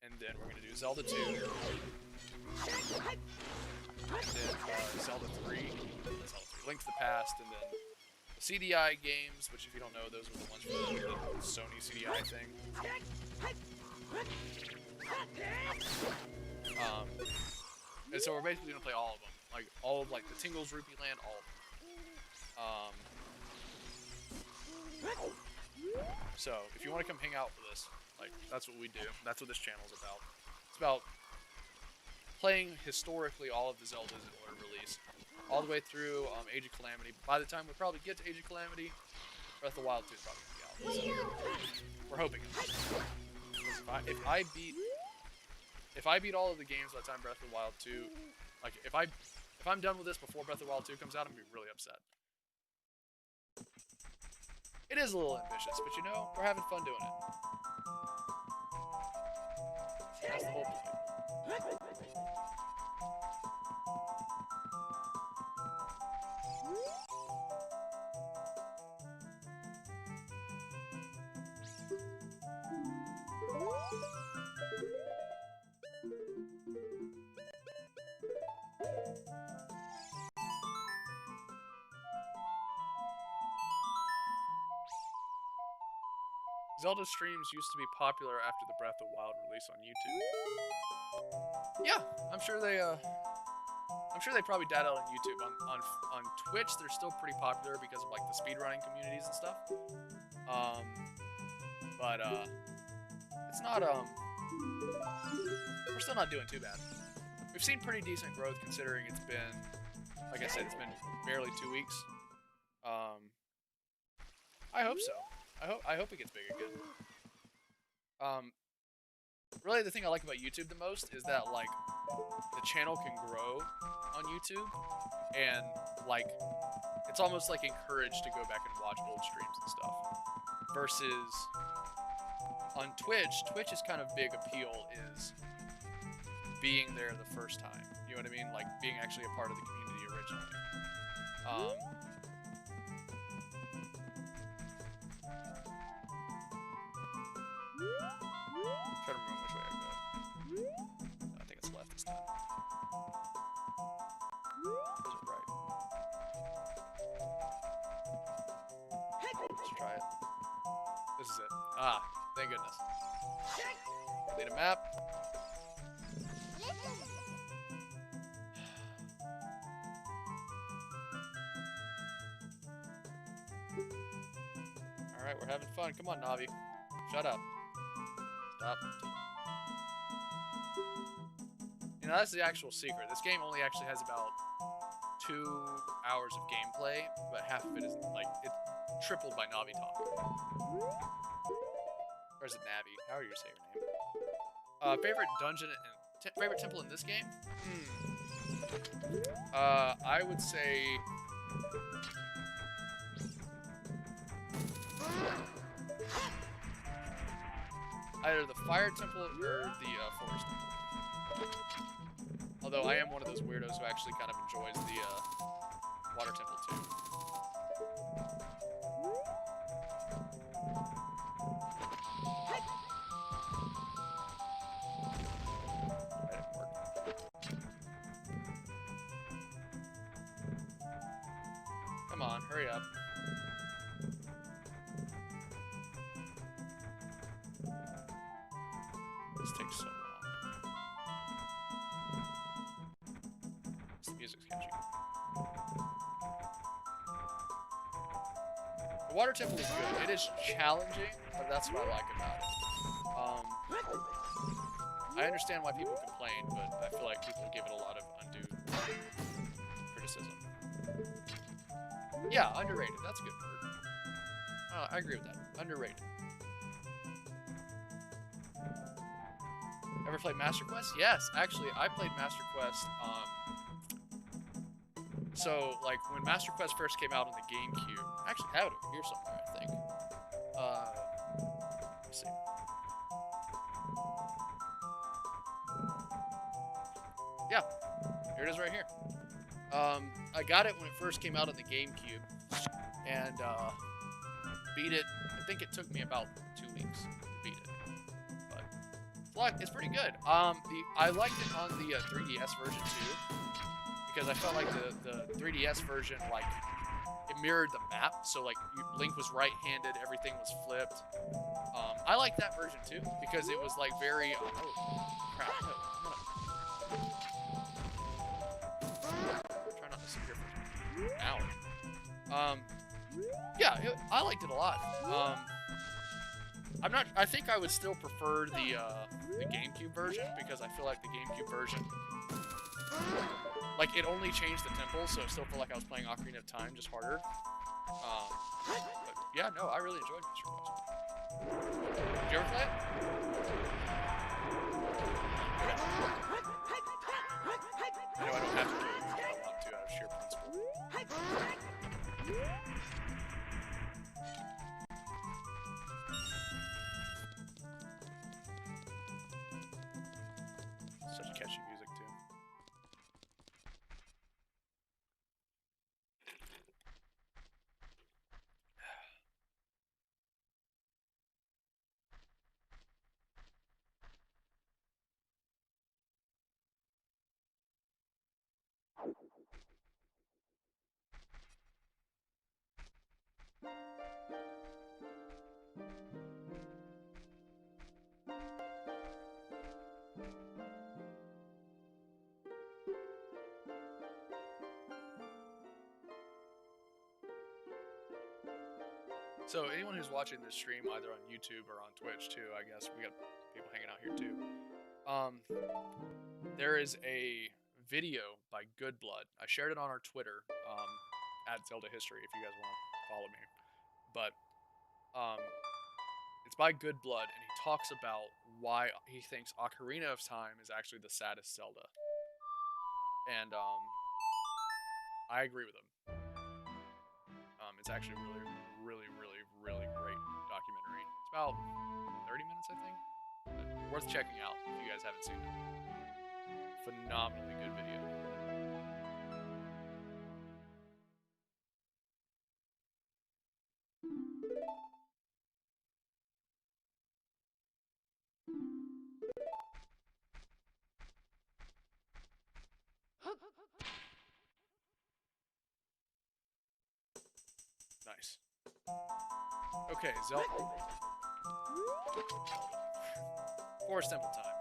And then we're going to do Zelda 2. And then Zelda 3. Link to the Past. And then the CDI games, which if you don't know, those are the ones for the Sony CDI thing. And so we're basically going to play all of them. Like, all of, like, the Tingles, Rupee Land, all of them. So, if you want to come hang out with us, like, that's what we do. That's what this channel's about. It's about playing historically all of the Zeldas in order of release. All the way through Age of Calamity. By the time we probably get to Age of Calamity, Breath of the Wild 2 is probably going to be out. So, we're hoping. If I beat all of the games by the time Breath of the Wild 2, like, if I'm done with this before Breath of the Wild 2 comes out, I'm going to be really upset. It is a little ambitious, but you know, we're having fun doing it. That's the whole point. Zelda streams used to be popular after the Breath of the Wild release on YouTube. Yeah, I'm sure they probably died out on YouTube. On Twitch, they're still pretty popular because of like the speedrunning communities and stuff. But it's not we're still not doing too bad. We've seen pretty decent growth considering it's been, like I said, it's been barely 2 weeks. I hope so. I hope it gets big again. Really, the thing I like about YouTube the most is that, like, the channel can grow on YouTube, and, like, it's almost, like, encouraged to go back and watch old streams and stuff. Versus on Twitch's kind of big appeal is being there the first time. You know what I mean? Like, being actually a part of the community originally. I'm trying to remember which way I go. I think it's left this time. Or is it right? Let's try it. This is it. Ah, thank goodness. Need a map. Alright, we're having fun. Come on, Navi. Shut up. Stop. You know, that's the actual secret. This game only actually has about 2 hours of gameplay, but half of it is, like, it's tripled by Navi talk. Or is it Navi? How are you saying your name? Favorite dungeon and favorite temple in this game? I would say... either the Fire Temple or the Forest Temple. Although I am one of those weirdos who actually kind of enjoys the Water Temple too. That didn't work. Come on, hurry up. This takes so long. The music's catchy. Water Temple is good. It is challenging, but that's what I like about it. I understand why people complain, but I feel like people give it a lot of undue criticism. Yeah, underrated. That's a good word. I agree with that. Underrated. Ever played Master Quest? Yes, actually, I played Master Quest. So, like, when Master Quest first came out on the GameCube, I actually have it over here somewhere, I think. Let's see. Yeah, here it is right here. I got it when it first came out on the GameCube, and beat it. I think it took me about 2 weeks to beat it, but it's pretty good. I liked it on the 3DS version too, because I felt like the 3DS version, like, it mirrored the map, so like Link was right-handed, everything was flipped. I like that version too, because it was like very. Oh crap! No, try not to sit here for an hour. Yeah, I liked it a lot. I think I would still prefer the GameCube version, because I feel like the GameCube version, like, it only changed the temples, so it still felt like I was playing Ocarina of Time, just harder. But yeah, no, I really enjoyed Master Quest. Did you ever play it? Okay. I know I don't have to kill it if I want to, out of sheer principle. Such catchy music, too. So anyone who's watching this stream, either on YouTube or on Twitch too, I guess we got people hanging out here too. There is a video by Good Blood. I shared it on our Twitter, at Zelda History, if you guys want to follow me. But it's by Good Blood, and he talks about why he thinks Ocarina of Time is actually the saddest Zelda. And I agree with him. It's actually really, really, really, really great documentary. It's about 30 minutes, I think. But worth checking out if you guys haven't seen it. Phenomenally good video. Nice. Okay, Zelda. Forest Temple time.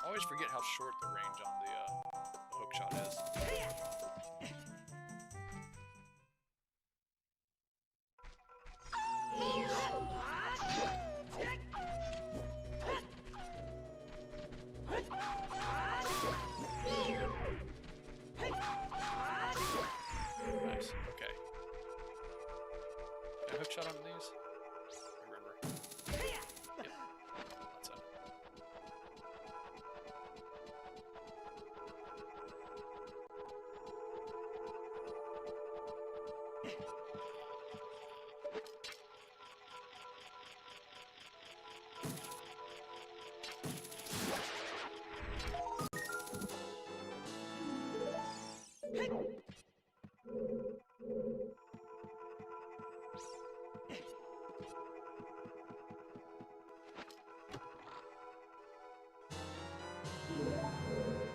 I always forget how short the range on the hook shot is. Nice. Okay. Can I hook shot on these? I remember. Yep. That's it.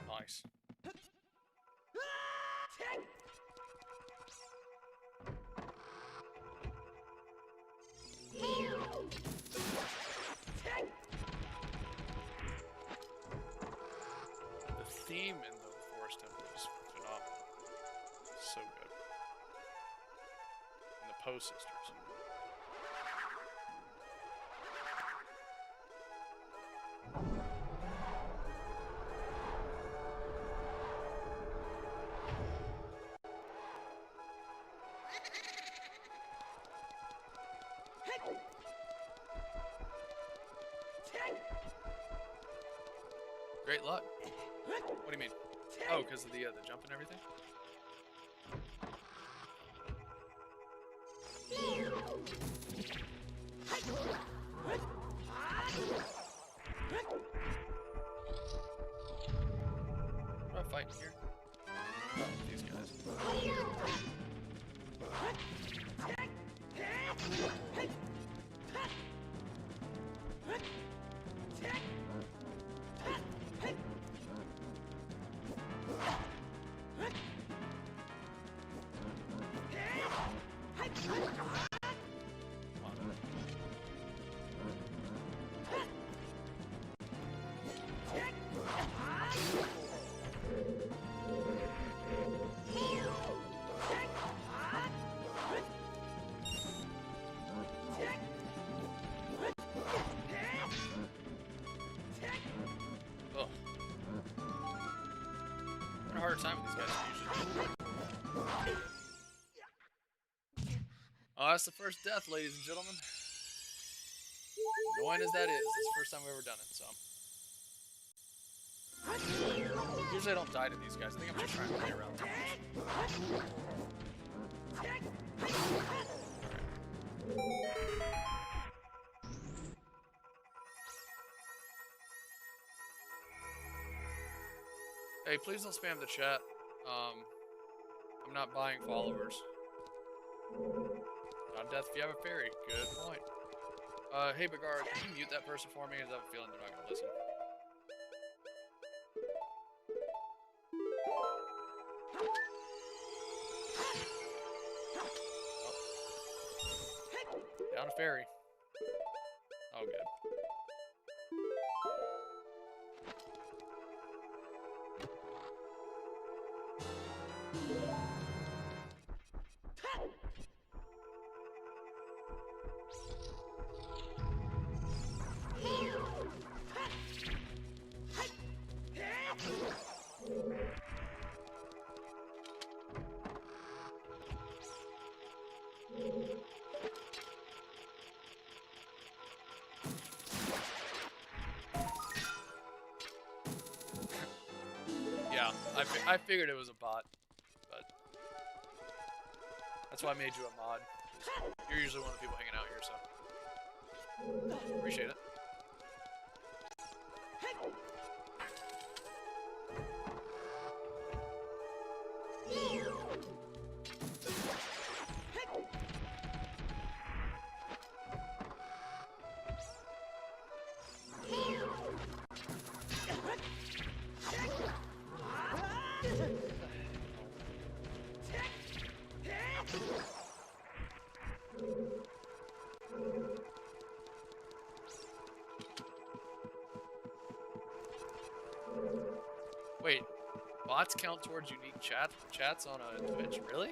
Nice. The theme in the Forest Temple is phenomenal. So good. Poe sisters. Great luck. What do you mean? Oh, because of the jump and everything? What am I fighting here? Oh, these guys. Ugh. Having a harder time with these guys usually. Oh, that's the first death, ladies and gentlemen. Annoying as that is, it's the first time we've ever done it, so. Usually I don't die to these guys. I think I'm just trying to play around too much. Hey, please don't spam the chat. I'm not buying followers. Not death if you have a fairy. Good point. Hey, Begard, can you mute that person for me? I have a feeling they're not going to listen. Oh. Down a fairy. Oh, good. Yeah, I figured it was a bot, but that's why I made you a mod. You're usually one of the people hanging out here, so appreciate it. Wait, bots count towards unique chats on a Twitch? Really?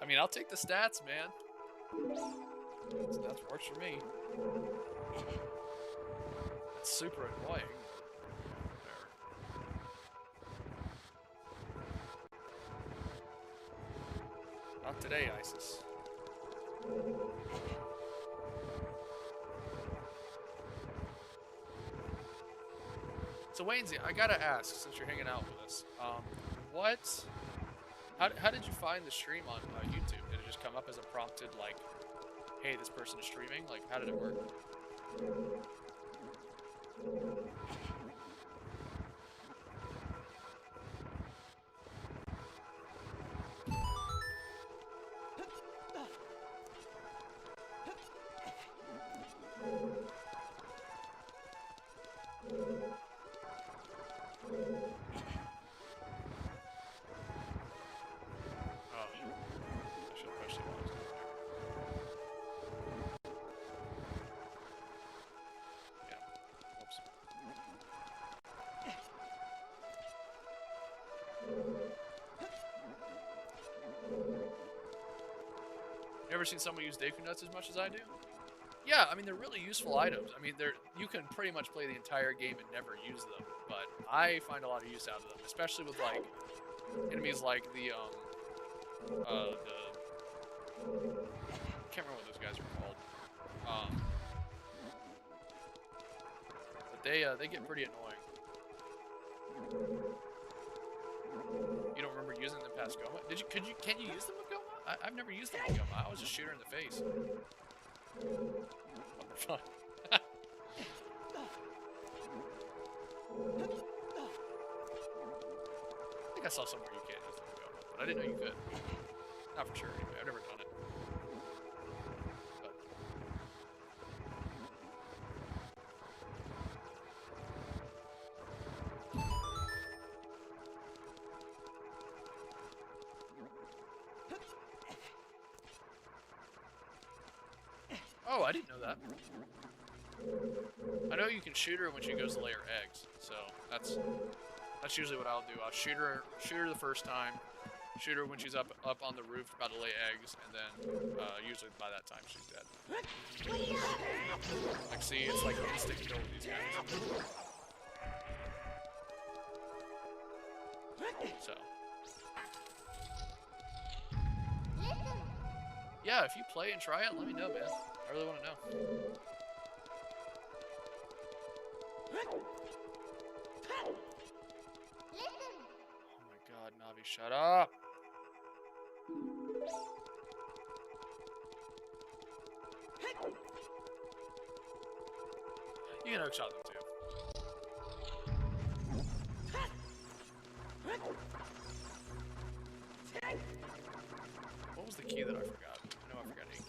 I mean, I'll take the stats, man. Stats works for me. It's super annoying. Not today, ISIS. So Waynesy, I gotta ask, since you're hanging out with us, how did you find the stream on YouTube? Did it just come up as a prompted, like, hey, this person is streaming? Like, how did it work? never seen someone use Deku Nuts as much as I do. Yeah, I mean, they're really useful items. I mean, you can pretty much play the entire game and never use them, but I find a lot of use out of them, especially with, like, enemies like the I can't remember what those guys are called. But they get pretty annoying. You don't remember using them past Goma? Can you use them with Goma? I've never used them with Goma. I always just shoot her in the face. Oh, for fun. I think I saw somewhere you can't use them with Goma, but I didn't know you could. Not for sure, anyway. I've never done it. But. Oh, I didn't know that. I know you can shoot her when she goes to lay her eggs, so that's usually what I'll do. I'll shoot her the first time, shoot her when she's up on the roof about to lay eggs, and then usually by that time she's dead. Like, see, it's like instant kill with these guys. So. Yeah, if you play and try it, let me know, man. I really want to know. Oh my god, Navi, shut up! You can hook shot them too. What was the key that I forgot? I know I forgot a key.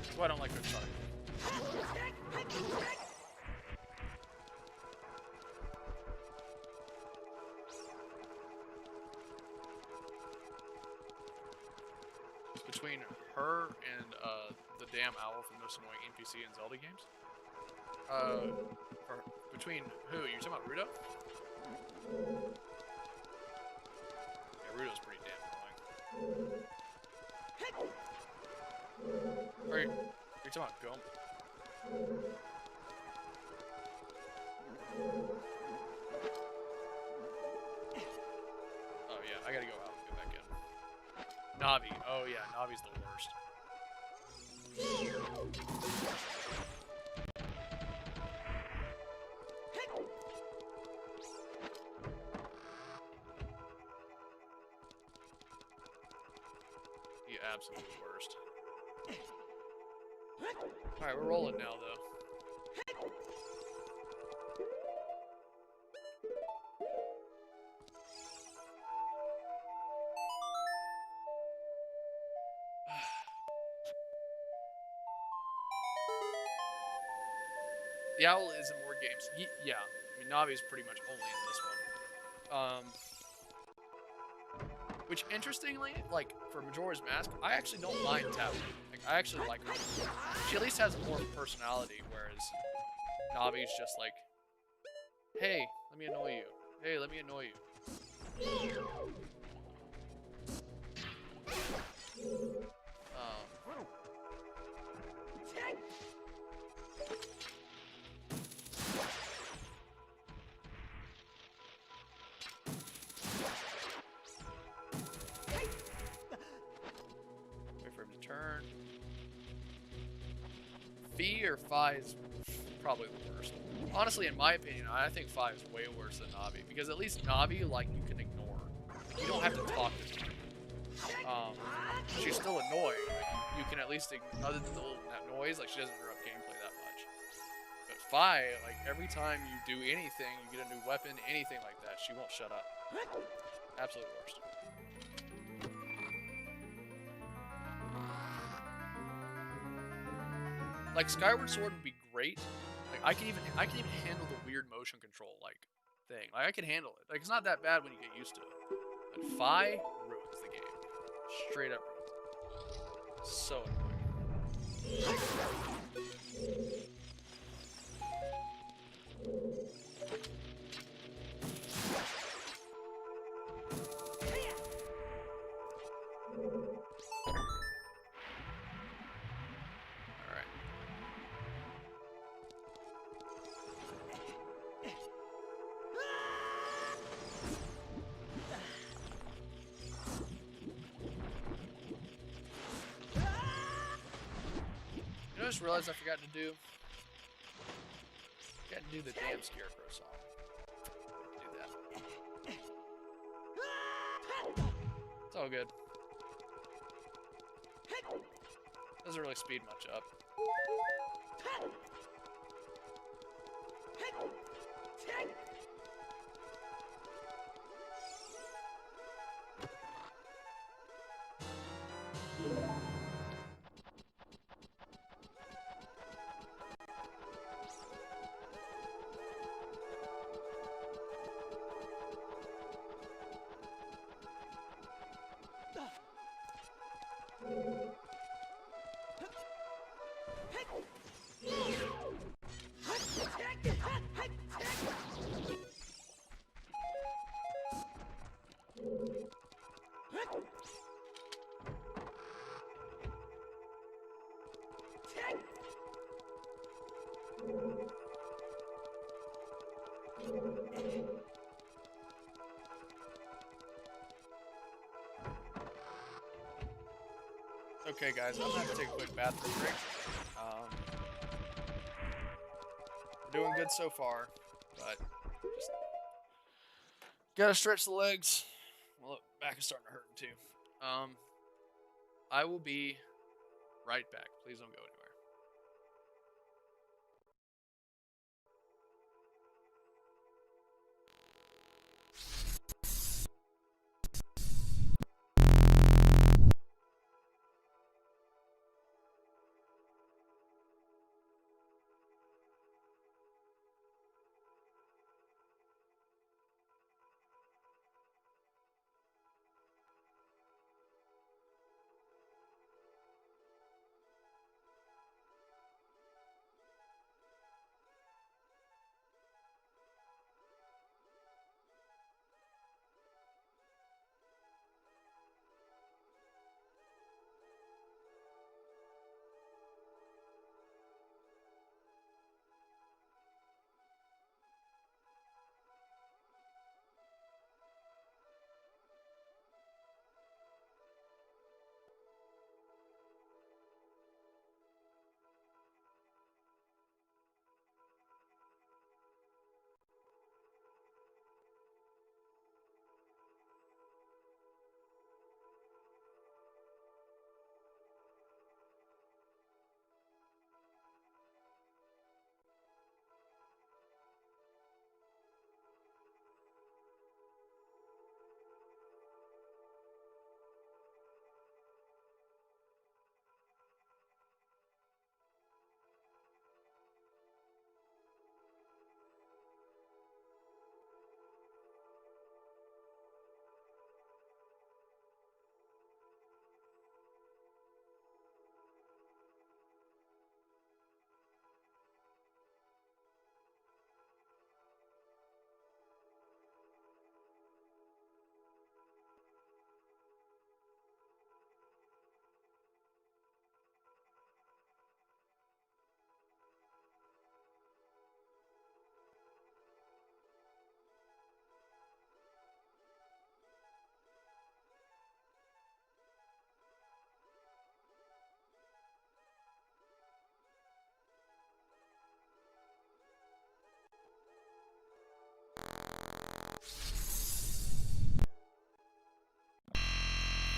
That's why I don't like hook shotting. Between her and the damn owl from the most annoying NPC in Zelda games. Between who? You're talking about Rudo? Yeah, Rudo's pretty damn annoying. Or you're talking about Goma? Oh yeah, I gotta go out and go back in. Navi. Oh yeah, Navi's the worst. The absolute worst. Alright, we're rolling now, though. The owl is in more games. Yeah, I mean, Navi's pretty much only in this one. Which, interestingly, like, for Majora's Mask, I actually don't mind Tabby. Like, I actually like her. She at least has more personality, whereas Navi's just like, hey, let me annoy you. Hey, let me annoy you. Wait for him to turn. Fi or Fi is probably the worst. Honestly, in my opinion, I think Fi is way worse than Navi, because at least Navi, like, you can ignore. Like, you don't have to talk to her. She's still annoying, but you can at least, other than the little noise, like, she doesn't interrupt gameplay that much. But Fi, like, every time you do anything, you get a new weapon, anything like that, she won't shut up. Absolute worst. Like, Skyward Sword would be great. Like, I can even handle the weird motion control, like, thing. Like I can handle it. Like it's not that bad when you get used to it. But Fi ruins the game. Straight up ruins it. So annoying. Alright. You know, I just realized I forgot to do. Forgot to do the damn Scarecrow song. Do that. It's all good. Doesn't really speed much up. Okay, guys, I'm gonna have to take a quick bathroom break. We're doing good so far, but just gotta stretch the legs. Well, back is starting to hurt too. I will be right back. Please don't go anywhere.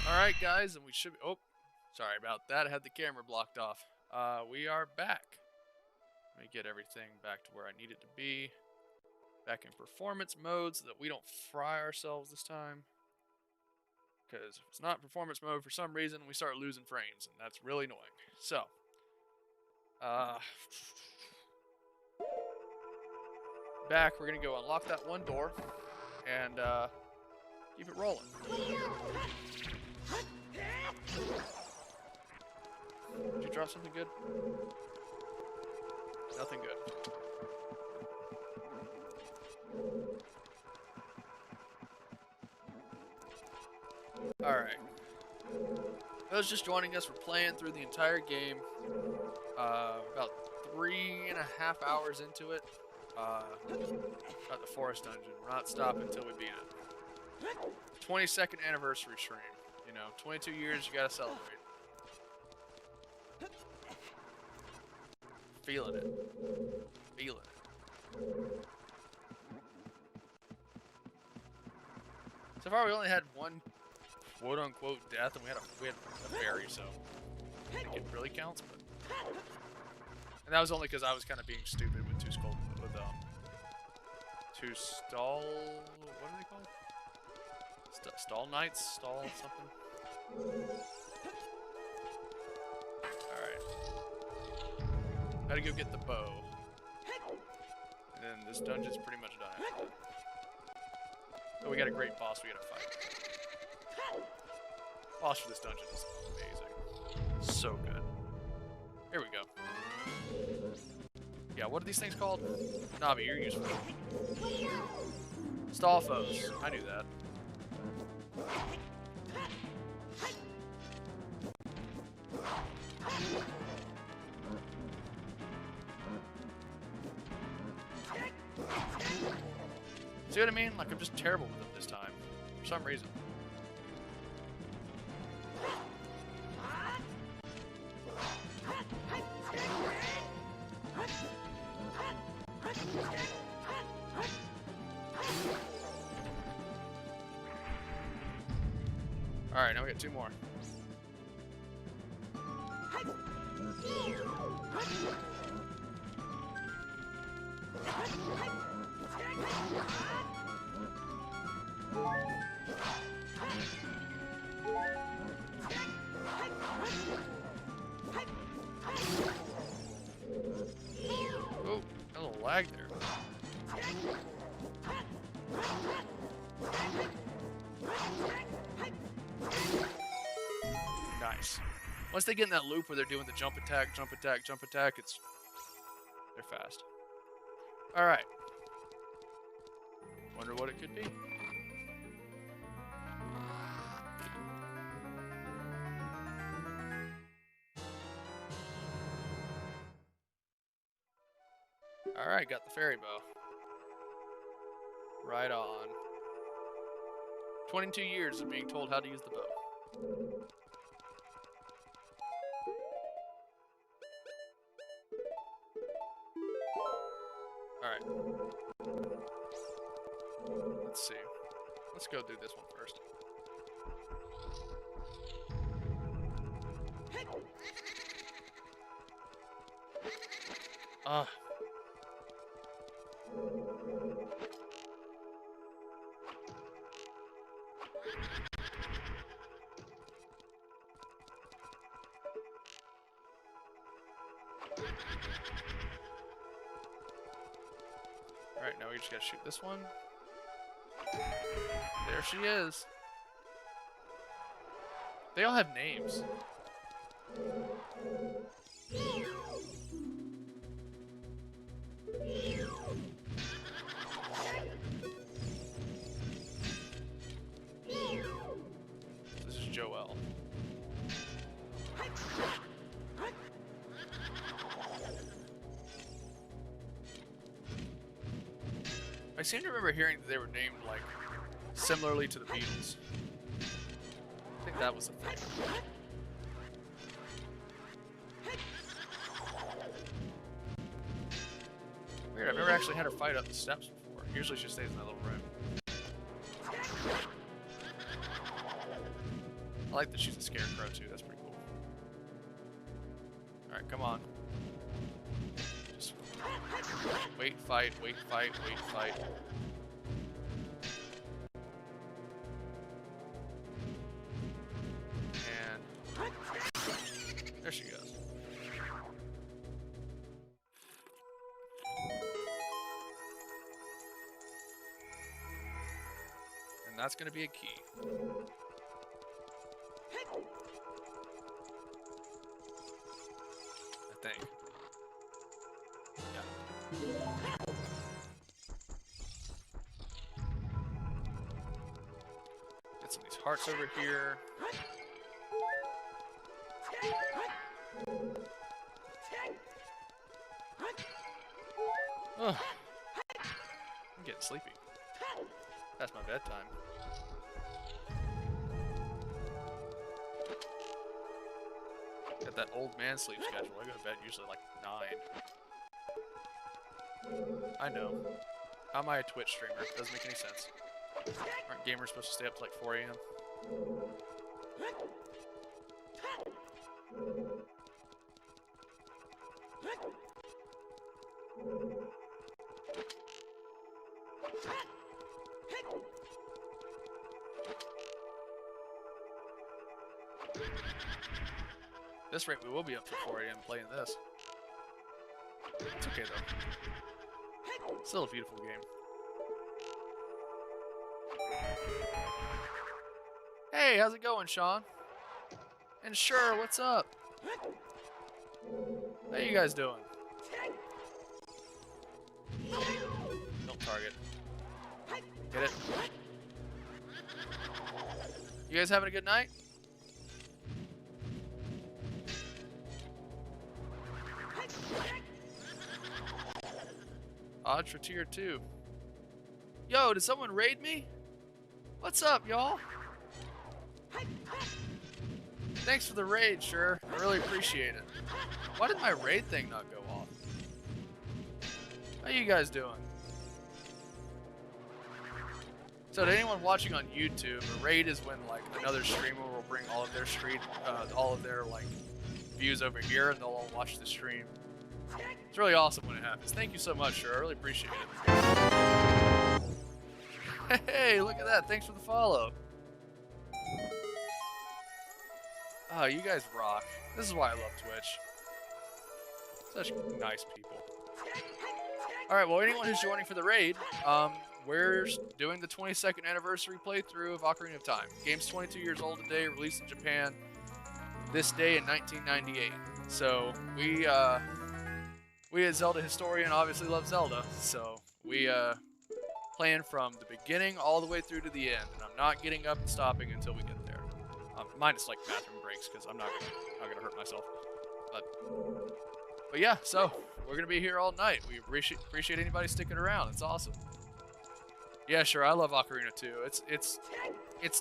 Alright, guys, and we should be. Oh, sorry about that. I had the camera blocked off. We are back. Let me get everything back to where I need it to be. Back in performance mode so that we don't fry ourselves this time. Because if it's not performance mode for some reason, we start losing frames, and that's really annoying. So, back, we're gonna go unlock that one door and keep it rolling. Did you drop something good? Nothing good. Alright. Those just joining us, we're playing through the entire game. About 3.5 hours into it. At the forest dungeon. We're not stopping until we beat it. 22nd anniversary stream. You know, 22 years, you gotta celebrate. Feeling it. Feeling it. So far, we only had one quote-unquote death, and we had a fairy, so I think it really counts. But and that was only because I was kind of being stupid with two stall. What are they called? Stall knights? Stall something? Alright. Gotta go get the bow. And then this dungeon's pretty much done after that. Oh, we got a great boss we gotta fight. Boss for this dungeon is amazing. So good. Here we go. Yeah, what are these things called? Navi, you're useful. Stall foes. I knew that. See what I mean? Like, I'm just terrible with them this time. For some reason. Alright, now we got two more. Oh, a little lag there. Nice. Once they get in that loop where they're doing the jump attack, they're fast. Alright. Wonder what it could be. Alright, got the fairy bow. Right on. 22 years of being told how to use the bow. Alright. Let's see. Let's go do this one first. Ah. Alright, now we just gotta shoot this one. There she is. They all have names. This is Joelle. I seem to remember hearing that they were named, like, similarly to the Beatles. I think that was the thing. Weird, I've never actually had her fight up the steps before. Usually she stays in that little room. I like that she's a scarecrow too, that's pretty cool. Alright, come on. Just wait, fight, wait, fight, wait, fight. And there she goes. that's going to be a key. I think. Yeah. Get some of these hearts over here. Ugh. I'm getting sleepy. That's my bedtime. Got that old man sleep schedule. I go to bed usually like 9. I know. How am I a Twitch streamer? Doesn't make any sense. Aren't gamers supposed to stay up to like 4 a.m.? This rate, we will be up till 4 a.m. playing this. It's okay though. Still a beautiful game. Hey, how's it going, Sean? And sure, what's up? How you guys doing? Don't target. Get it? You guys having a good night? Odds for tier 2. Yo, did someone raid me? What's up, y'all? Thanks for the raid, sure. I really appreciate it. Why did my raid thing not go off? How you guys doing? So to anyone watching on YouTube, a raid is when like another streamer will bring all of their like views over here, and they'll all watch the stream. It's really awesome when it happens. Thank you so much, sir. I really appreciate it. Hey, look at that. Thanks for the follow. Oh, you guys rock. This is why I love Twitch. Such nice people. Alright, well, anyone who's joining for the raid, we're doing the 22nd anniversary playthrough of Ocarina of Time. Game's 22 years old today, released in Japan this day in 1998. So, we as Zelda historian obviously love Zelda, so we playing from the beginning all the way through to the end, and I'm not getting up and stopping until we get there. Minus like bathroom breaks, because I'm not gonna hurt myself. But yeah, so we're gonna be here all night. We appreciate anybody sticking around. It's awesome. Yeah, sure. I love Ocarina too. It's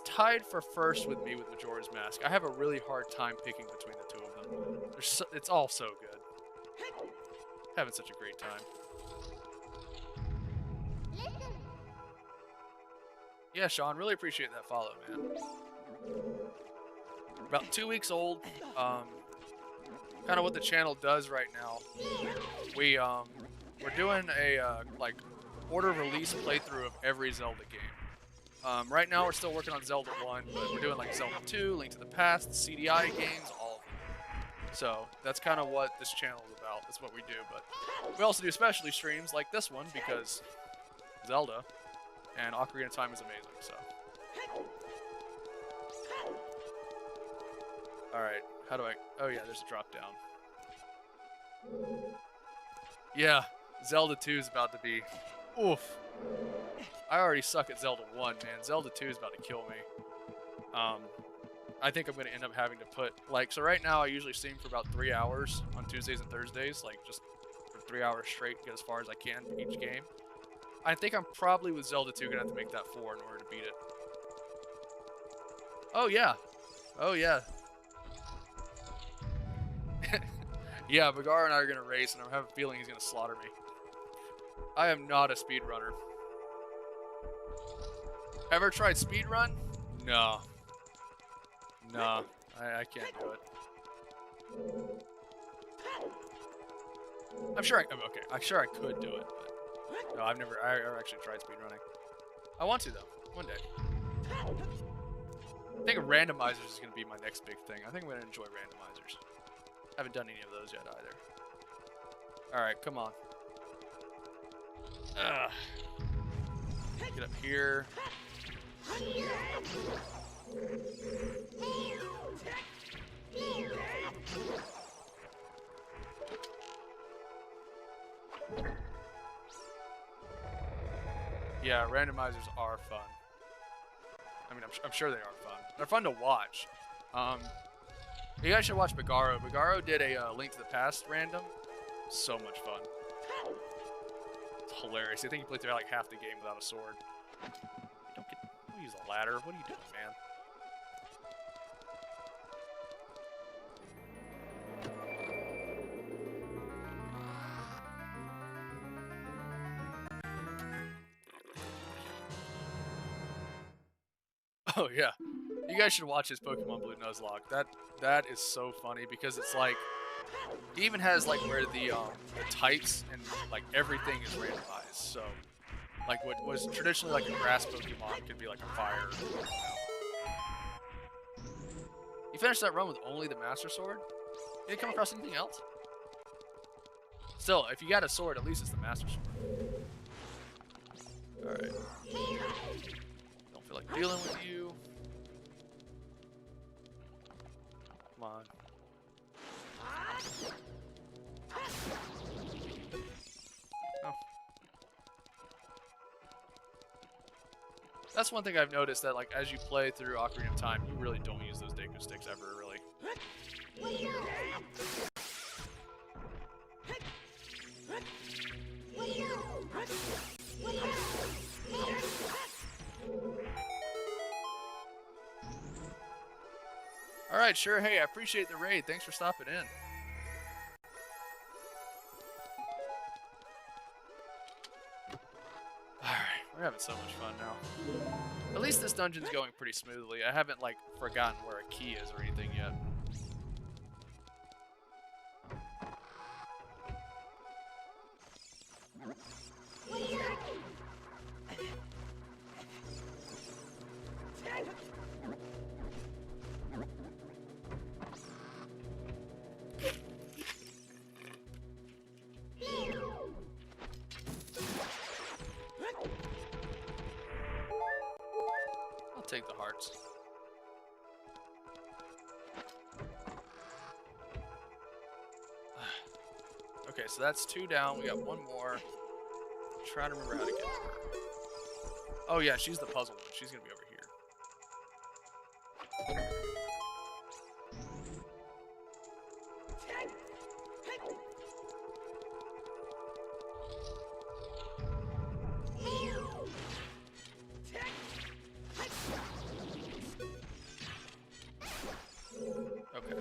tied for first with me with Majora's Mask. I have a really hard time picking between the two of them. It's all so good. Having such a great time. Yeah, Sean, really appreciate that follow, man. About 2 weeks old. Kind of what the channel does right now. We're doing a like order of release playthrough of every Zelda game. Right now we're still working on Zelda 1, but we're doing like Zelda 2, Link to the Past, CDI games, all of them. So that's kind of what this channel is about. That's what we do. But we also do specialty streams like this one because Zelda and Ocarina of Time is amazing. So. Alright, how do I... Oh yeah, there's a drop down. Yeah, Zelda 2 is about to be... Oof. I already suck at Zelda 1, man. Zelda 2 is about to kill me. I think I'm going to end up having to put... Like, so right now I usually stream for about 3 hours on Tuesdays and Thursdays. Like, just for 3 hours straight to get as far as I can for each game. I think I'm probably with Zelda 2 going to have to make that 4 in order to beat it. Oh, yeah. Oh, yeah. Yeah, Bagar and I are going to race, and I have a feeling he's going to slaughter me. I am not a speedrunner. Ever tried speedrun? No. No, I can't do it. I'm sure I'm sure I could do it, but no, I've never actually tried speedrunning. I want to, though, one day. I think randomizers is going to be my next big thing. I think I'm going to enjoy randomizers. Haven't done any of those yet either. Alright, come on. Get up here. Yeah, randomizers are fun. I mean, I'm sure they are fun. They're fun to watch. You guys should watch Bagaro. Bagaro did a Link to the Past random. So much fun. It's hilarious. I think he played through like half the game without a sword. Don't use a ladder. What are you doing, man? Oh yeah, you guys should watch his Pokemon Blue Nuzlocke. That is so funny because it's like he even has like where the types and like everything is randomized. So like what was traditionally like a grass Pokemon could be like a fire. You know. You finished that run with only the Master Sword? You didn't come across anything else? Still, if you got a sword, at least it's the Master Sword. Alright. Don't feel like dealing with you. Come on. Oh. That's one thing I've noticed, that like as you play through Ocarina of Time, you really don't use those Deku Sticks ever, really. Alright, sure. Hey, I appreciate the raid. Thanks for stopping in. Alright, we're having so much fun now. At least this dungeon's going pretty smoothly. I haven't, like, forgotten where a key is or anything yet. I'll take the hearts. Okay, so that's 2 down. We got 1 more. Try to remember how to get to her. Oh yeah, she's the puzzle one. She's gonna be over here. Okay.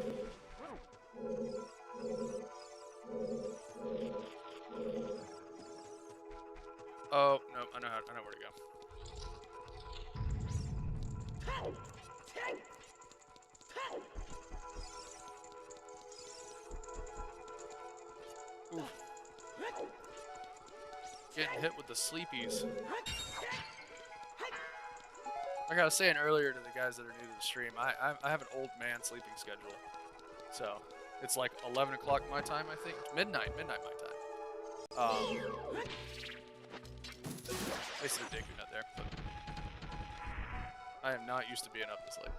Oh no, I know where to go. Ooh. Getting hit with the sleepies. Like I was saying earlier to the guys that are new to the stream, I have an old man sleeping schedule. So it's like 11 o'clock my time, I think. Midnight my time. Wasted a Deku Nut there, but I am not used to being up this late.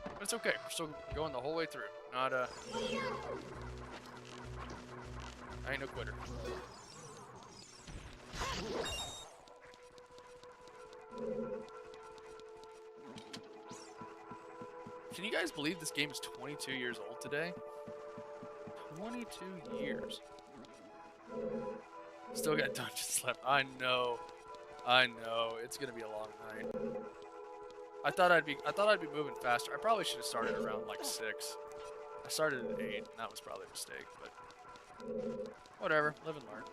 But it's okay. We're still going the whole way through. Not I ain't no quitter. Can you guys believe this game is 22 years old today? 22 years. Still got dungeons left. I know. It's gonna be a long night. I thought I'd be moving faster. I probably should have started around like 6. I started at 8, and that was probably a mistake, but whatever. Live and learn.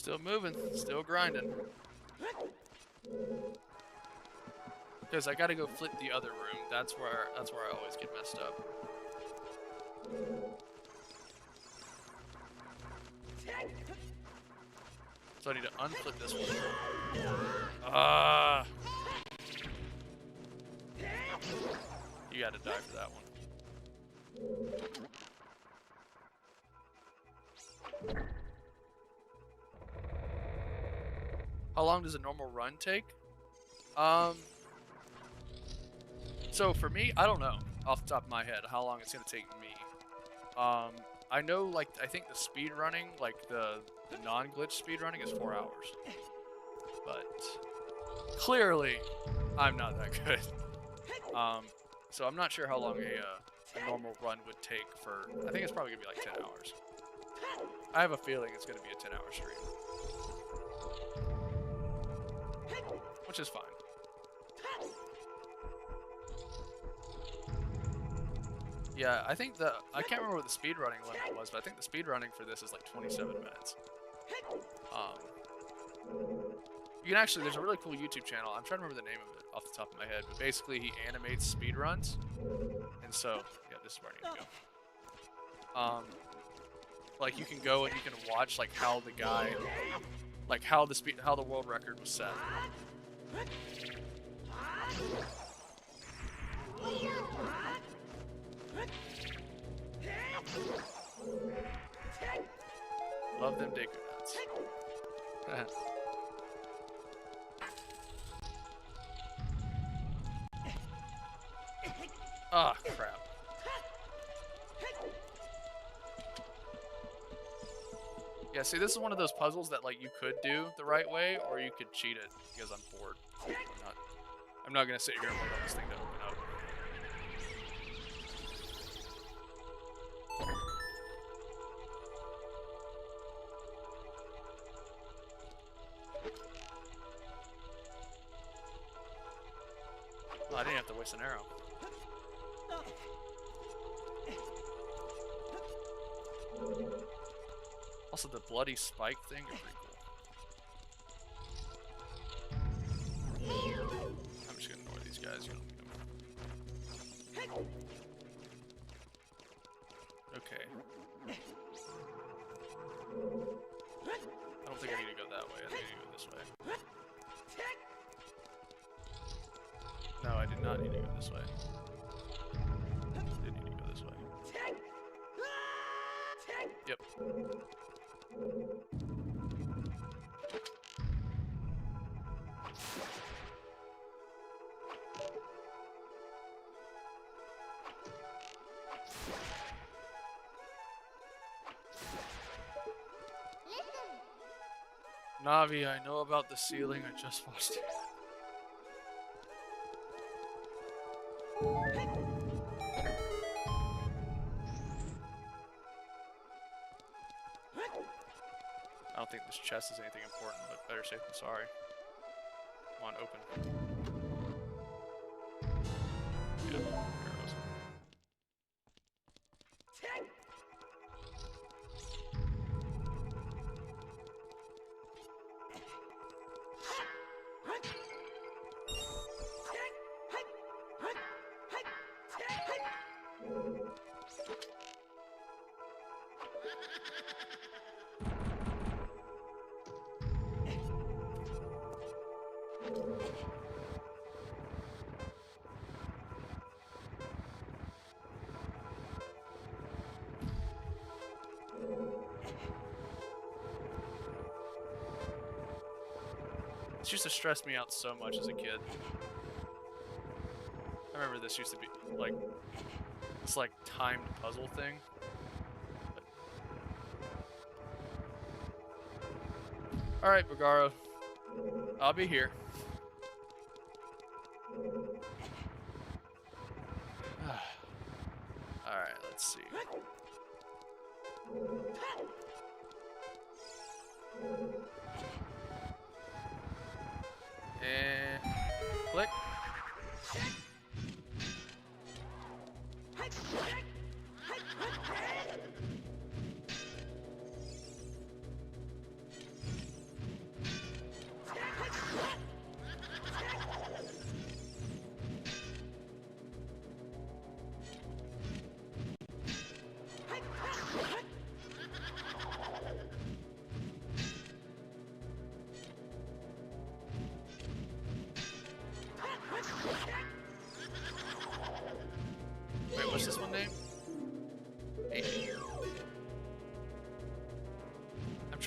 Still moving, still grinding. Because I gotta go flip the other room. That's where I always get messed up. So I need to unflip this one. Ah! You gotta die for that one. How long does a normal run take? So for me, I don't know off the top of my head how long it's gonna take me. I know, like, I think the speed running, like the non-glitch speed running, is 4 hours. But clearly, I'm not that good. So I'm not sure how long a normal run would take for. I think it's probably gonna be like 10 hours. I have a feeling it's gonna be a 10-hour stream, which is fine. Yeah, I think I can't remember what the speedrunning limit was, but I think the speedrunning for this is like 27 minutes. You can actually, there's a really cool YouTube channel. I'm trying to remember the name of it off the top of my head, but basically he animates speedruns. And so, yeah, this is where I need to go. Like you can go and you can watch like how the guy, like how the world record was set. Love them Deku nuts. Ah, crap. Yeah, see, this is one of those puzzles that like you could do the right way, or you could cheat it because I'm bored. I'm not gonna sit here and wait on this thing to open up. Oh, I didn't have to waste an arrow. Also, the bloody spike thing is pretty cool. I'm just gonna ignore these guys. You don't need them. Okay. I don't think I need to go that way. I think I need to go this way. No, I did not need to go this way. I did need to go this way. Yep. Navi, I know about the ceiling. I just watched it. I don't think this chest is anything important, but better safe than sorry. Come on, open. Yeah, arrows. This used to stress me out so much as a kid. I remember this used to be like this like timed puzzle thing. Alright, Bagaro. I'll be here. Alright, let's see. And click.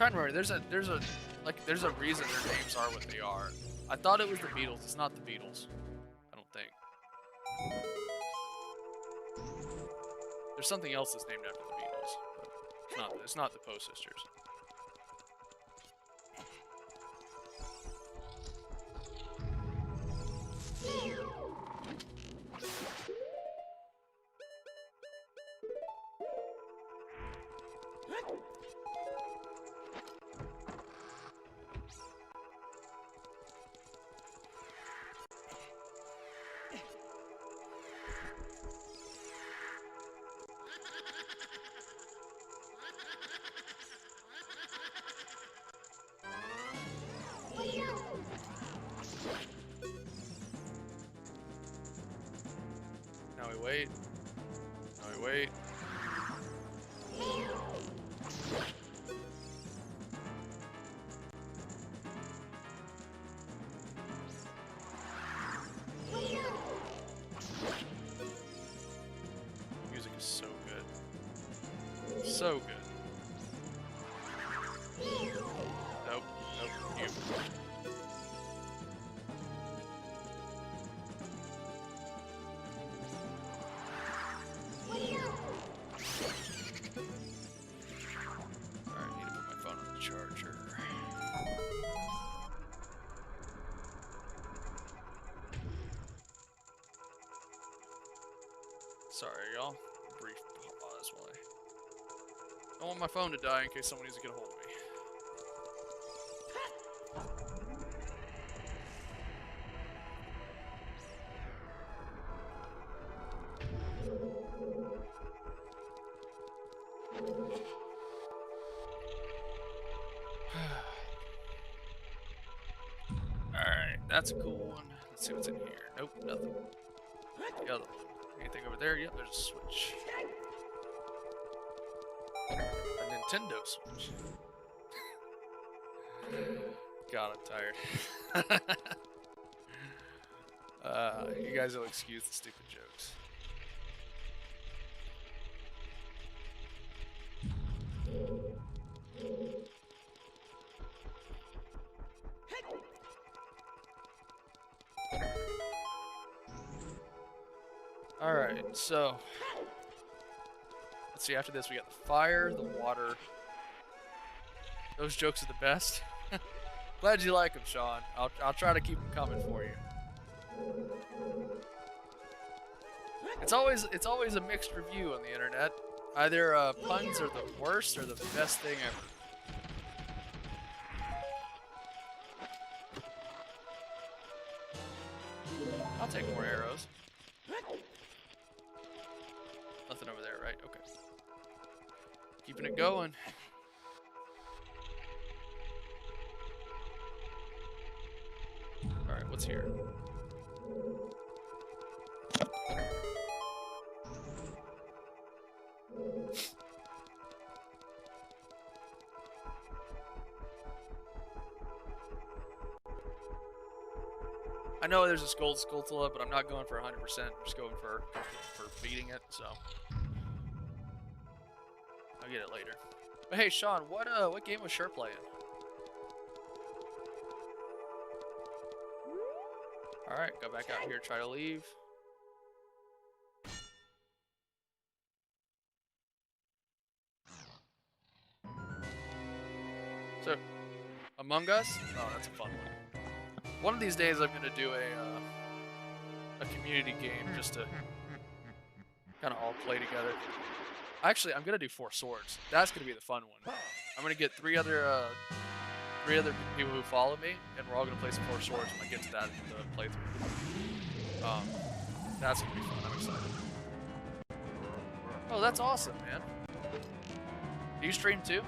trying to remember. There's a reason their names are what they are. I thought it was the Beatles. It's not the Beatles. I don't think. There's something else that's named after the Beatles. But it's not the Poe sisters. Now we wait. Now we wait. Music is so good. So good. Nope. Nope. You. Alright, need to put my phone on the charger. Sorry, y'all. Brief pause while I don't want my phone to die in case someone needs to get a hold of me. Alright, that's a cool one. Let's see what's in here. Nope, nothing. The other one. Anything over there? Yep, there's a Switch. A Nintendo Switch. God, I'm tired. You guys will excuse the stupid jokes. Alright, so let's see, after this we got the fire, the water. Those jokes are the best. Glad you like them, Sean. I'll try to keep them coming for you. It's always a mixed review on the internet. Either puns are the worst or the best thing ever. I'll take more arrows. Nothing over there, right? Okay. Keeping it going. Alright, what's here? I know there's a Skulltula, but I'm not going for 100%. I'm just going for beating it, so I'll get it later. But hey, Sean, what game was Sure playing? All right, go back out here, try to leave. So, Among Us? Oh, that's a fun one. One of these days, I'm gonna do a community game just to kind of all play together. Actually, I'm gonna do 4 Swords. That's gonna be the fun one. I'm gonna get three other people who follow me, and we're all gonna play some 4 Swords when I get to that playthrough. That's gonna be fun. I'm excited. Oh, that's awesome, man. Do you stream too?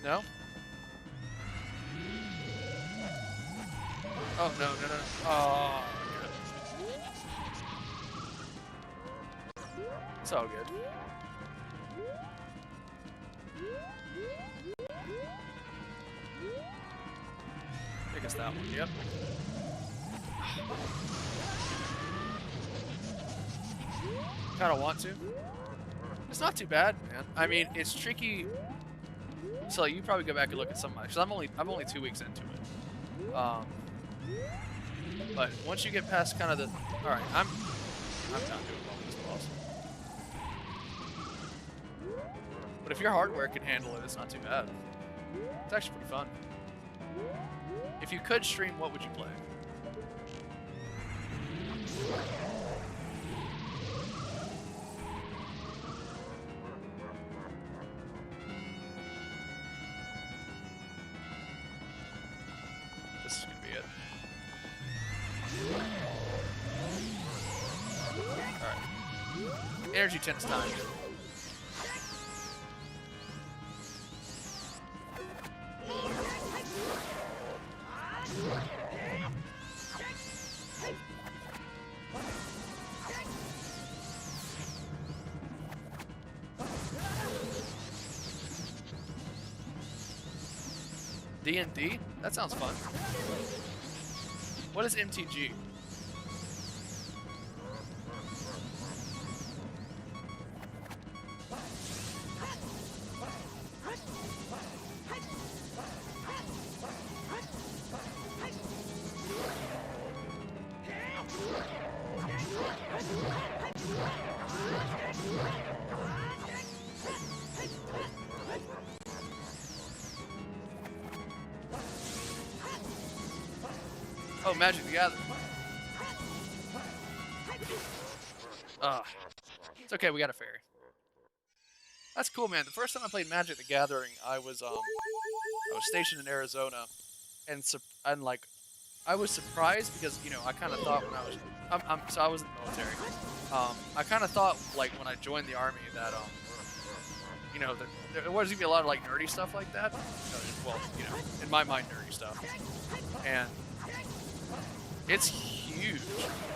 No? Oh, no. Oh, good. It's all good. guess that one. Yep. Kind of want to. It's not too bad, man. I mean, it's tricky. So like, you probably go back and look at some of my, because I'm only 2 weeks into it. But once you get past kind of the, all right, I'm not doing well with this boss. But if your hardware can handle it, it's not too bad. It's actually pretty fun. If you could stream, what would you play? This is gonna be it. Alright. Energy 10's time. D&D? That sounds fun. What is MTG? Oh, Magic the Gathering. It's okay, we got a fairy. That's cool, man. The first time I played Magic the Gathering, I was stationed in Arizona, and like I was surprised because, you know, I kind of thought when I was so I was in the military. I kind of thought, like, when I joined the army that you know, that there was gonna be a lot of like nerdy stuff like that. Well, you know, in my mind, nerdy stuff, and it's huge,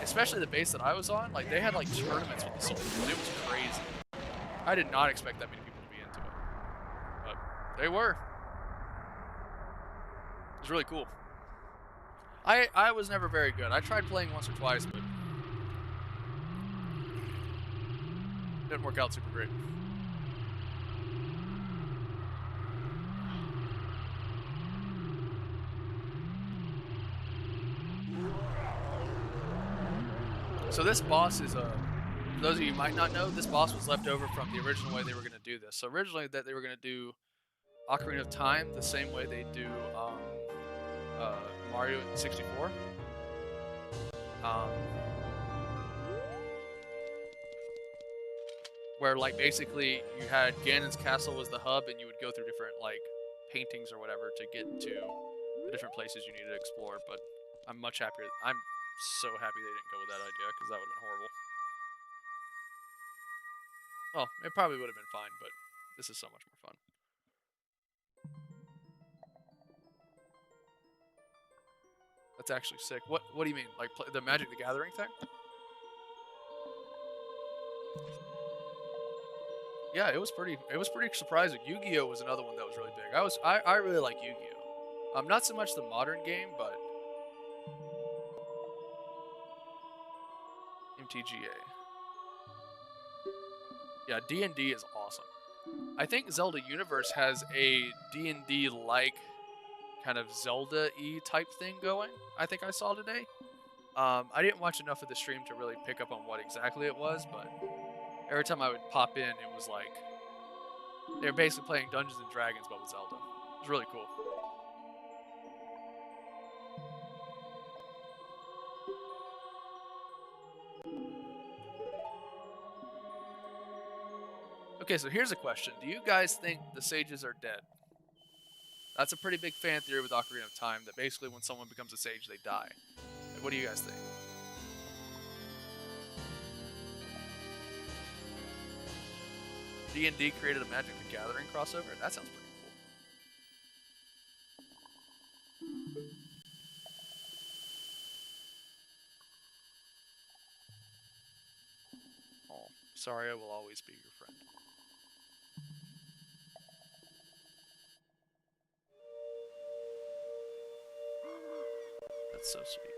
especially the base that I was on. Like, they had like tournaments with the soldiers. It was crazy. I did not expect that many people to be into it, but they were. It was really cool. I was never very good. I tried playing once or twice, but didn't work out super great. So this boss is for those of you who might not know, this boss was left over from the original way they were going to do this. So originally that they were going to do Ocarina of Time the same way they do Mario 64. Where like basically you had Ganon's castle was the hub, and you would go through different like paintings or whatever to get to the different places you needed to explore. But I'm much happier. I'm so happy they didn't go with that idea, because that would have been horrible. Well, it probably would have been fine, but this is so much more fun. That's actually sick. What do you mean? Like the Magic the Gathering thing? Yeah, it was pretty surprising. Yu-Gi-Oh was another one that was really big. I really like Yu-Gi-Oh. Not so much the modern game, but MTGA. Yeah, D&D is awesome. I think Zelda Universe has a D&D like kind of Zelda-y type thing going. I think I saw today. I didn't watch enough of the stream to really pick up on what exactly it was, but every time I would pop in, it was like they were basically playing Dungeons and Dragons but with Zelda. It was really cool. Okay, so here's a question. Do you guys think the sages are dead? That's a pretty big fan theory with Ocarina of Time, that basically when someone becomes a sage, they die. Like, what do you guys think? D&D created a Magic the Gathering crossover? That sounds pretty cool. Oh, sorry, I will always be your friend. That's so sweet.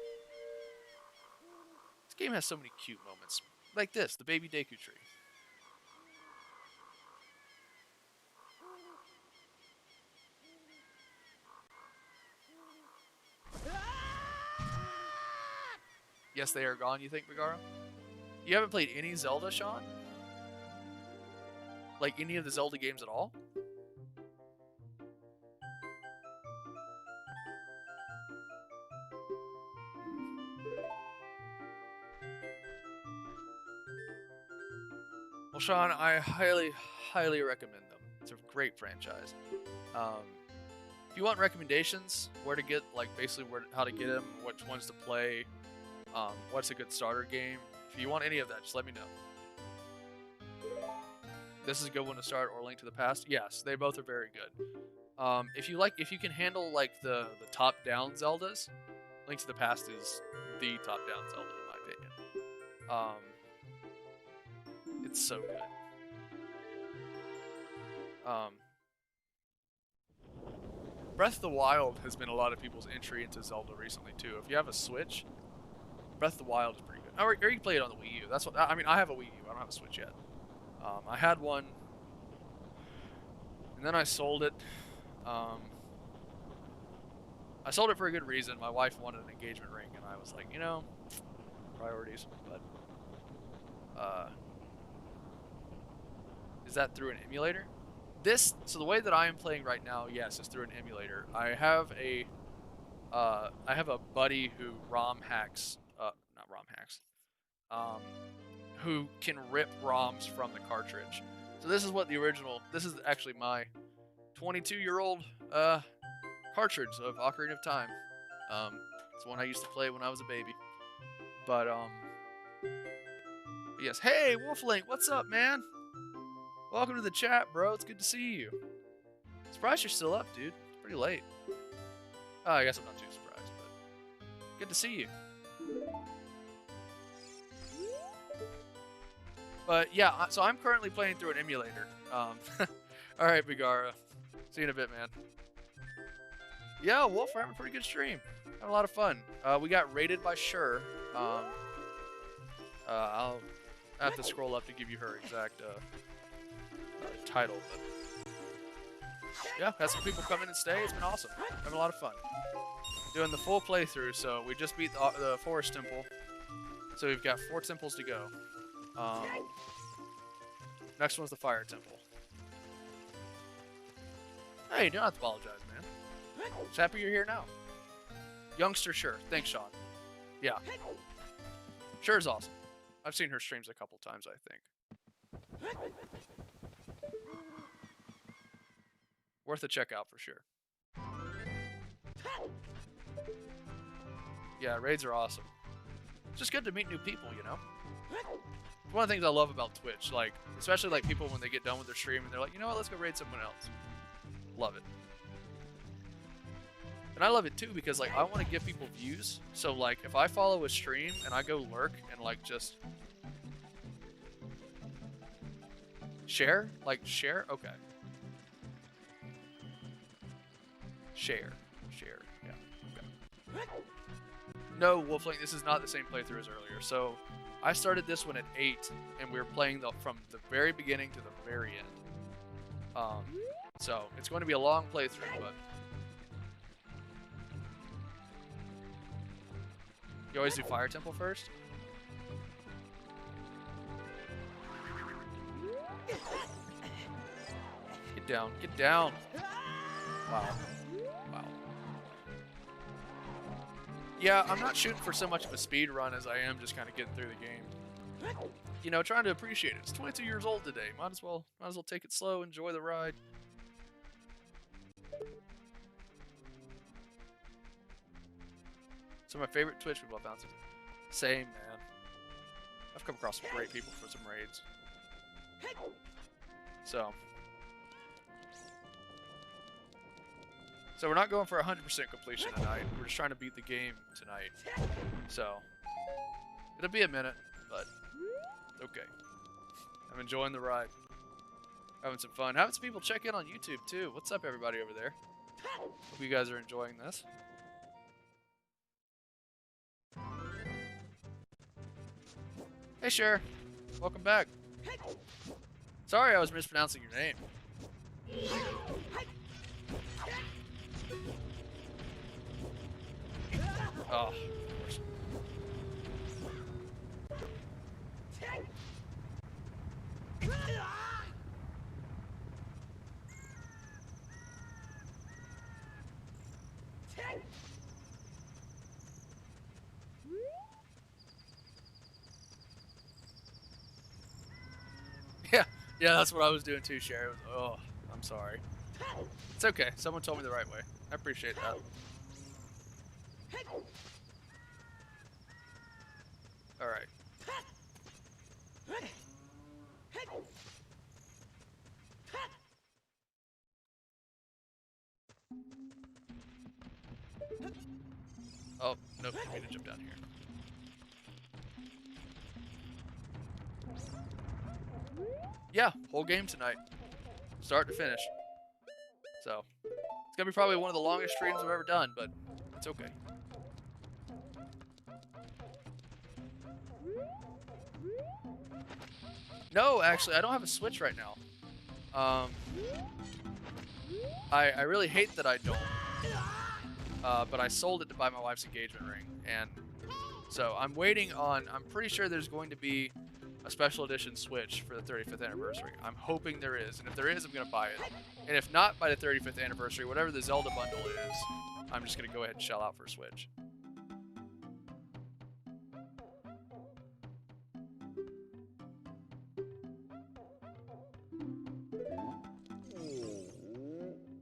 This game has so many cute moments. Like this, the baby Deku tree. Yes, they are gone, you think, Vigaro? You haven't played any Zelda, Sean? Like any of the Zelda games at all? Well, Sean, I highly, highly recommend them. It's a great franchise. If you want recommendations, where to get, like, basically how to get them, which ones to play, what's a good starter game, if you want any of that, just let me know. This is a good one to start, or Link to the Past. Yes, they both are very good. If you can handle like the top-down Zeldas, Link to the Past is the top-down Zelda in my opinion. It's so good. Breath of the Wild has been a lot of people's entry into Zelda recently too. If you have a Switch, Breath of the Wild is pretty good. Or you can play it on the Wii U. That's what I mean. I have a Wii U. I don't have a Switch yet. I had one, and then I sold it. I sold it for a good reason. My wife wanted an engagement ring, and I was like, you know, priorities. But is that through an emulator? So the way that I am playing right now, yes, is through an emulator. I have a buddy who who can rip ROMs from the cartridge. So this is actually my 22-year-old cartridge of Ocarina of Time. It's one I used to play when I was a baby. But yes, hey Wolflink, what's up, man? Welcome to the chat, bro. It's good to see you. Surprised you're still up, dude. It's pretty late. Oh, I guess I'm not too surprised, but good to see you. But yeah, so I'm currently playing through an emulator. All right, Bigara. See you in a bit, man. Yeah, Wolf, we're having a pretty good stream. Having a lot of fun. We got raided by Sure. I'll have to scroll up to give you her exact title. But yeah, had some people come in and stay. It's been awesome. Having a lot of fun. Doing the full playthrough, so we just beat the Forest Temple. So we've got 4 temples to go. Next one's the Fire Temple. Hey, you don't have to apologize, man. Just happy you're here now. Youngster Sure. Thanks, Sean. Yeah. Sure is awesome. I've seen her streams a couple times, I think. Worth a check out for sure. Yeah, raids are awesome. It's just good to meet new people, you know? It's one of the things I love about Twitch, like, especially like people when they get done with their stream and they're like, you know what, let's go raid someone else. Love it. And I love it too because like I want to give people views. So like if I follow a stream and I go lurk and like just share, okay. Share, yeah, okay. No, Wolflink, this is not the same playthrough as earlier. So I started this one at 8 and we were playing from the very beginning to the very end. So it's going to be a long playthrough, but you always do Fire Temple first? Get down, get down! Wow. Wow. Yeah, I'm not shooting for so much of a speed run as I am just kind of getting through the game. You know, trying to appreciate it. It's 22 years old today. Might as well take it slow, enjoy the ride. So my favorite Twitch people I've found. Same, man. I've come across some great people for some raids. So we're not going for 100% completion tonight. We're just trying to beat the game tonight. So it'll be a minute, but okay. I'm enjoying the ride. Having some fun. Having some people check in on YouTube too. What's up, everybody over there? Hope you guys are enjoying this. Hey, Cher. Welcome back. Sorry I was mispronouncing your name. Oh, of course. Yeah, yeah, that's what I was doing too, Cher. Oh, I'm sorry. It's okay. Someone told me the right way. I appreciate that. All right. Oh, nope, I need to jump down here. Yeah, whole game tonight. Start to finish. So, it's gonna be probably one of the longest streams I've ever done, but it's okay. No, actually, I don't have a Switch right now. I really hate that I don't. But I sold it to buy my wife's engagement ring, and so I'm waiting on. I'm pretty sure there's going to be a special edition Switch for the 35th anniversary. I'm hoping there is, and if there is, I'm gonna buy it. And if not by the 35th anniversary, whatever the Zelda bundle is, I'm just gonna go ahead and shell out for a Switch.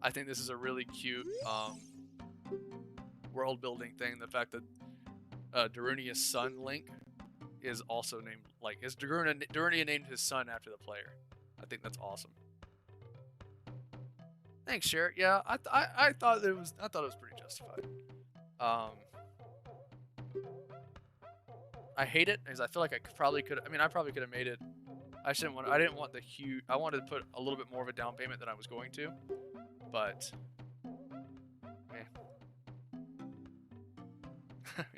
I think this is a really cute world building thing. The fact that Darunia's son Link is also named Darunia named his son after the player. I think that's awesome. Thanks, Cher. Yeah, I thought it was pretty justified. I hate it because I feel like I probably could. I mean, I probably could have made it. I didn't want the huge. I wanted to put a little bit more of a down payment than I was going to, but.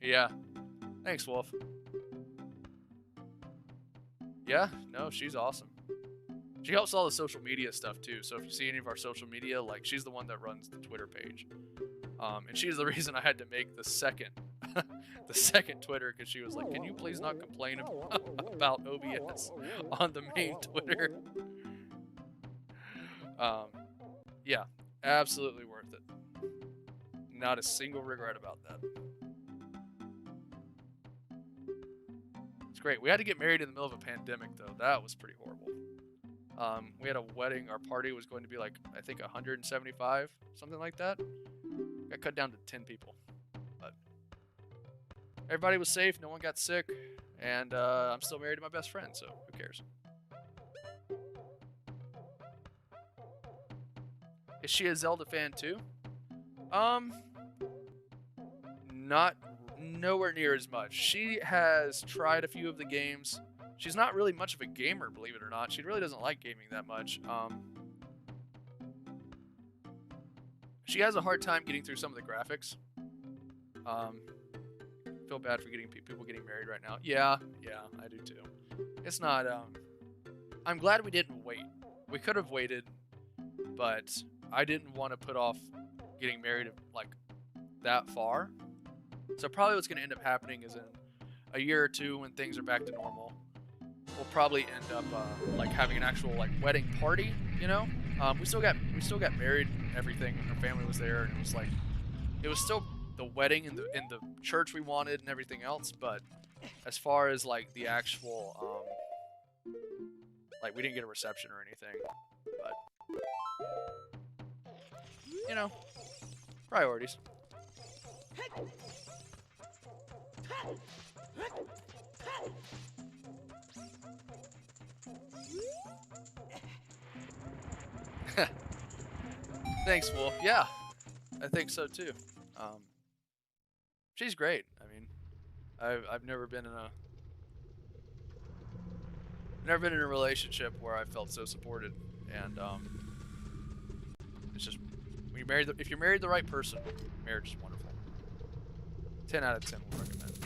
Yeah. Thanks, Wolf. Yeah, no, she's awesome. She helps all the social media stuff too. So if you see any of our social media, like she's the one that runs the Twitter page. And she's the reason I had to make the second the second Twitter, because she was like, "Can you please not complain about OBS on the main Twitter?" Yeah, absolutely worth it. Not a single regret about that. It's great. We had to get married in the middle of a pandemic, though. That was pretty horrible. We had a wedding. Our party was going to be like, I think 175, something like that. Got cut down to 10 people. But everybody was safe. No one got sick. And I'm still married to my best friend, so who cares? Is she a Zelda fan too? Not nowhere near as much. She has tried a few of the games. She's not really much of a gamer, believe it or not. She really doesn't like gaming that much. She has a hard time getting through some of the graphics. Feel bad for people getting married right now. Yeah, I do too. It's not. I'm glad we didn't wait. We could have waited, but I didn't want to put off getting married like that far. So probably what's going to end up happening is in a year or two, when things are back to normal, we'll probably end up like having an actual like wedding party. You know, we still got married and everything, and her family was there, and it was still the wedding in the church we wanted and everything else. But as far as like the actual like, we didn't get a reception or anything, but you know, priorities. Thanks, Wolf. Yeah, I think so too. She's great. I mean, I've never been in a relationship where I felt so supported, and it's just if you're married the right person, marriage is wonderful. 10 out of 10 would recommend.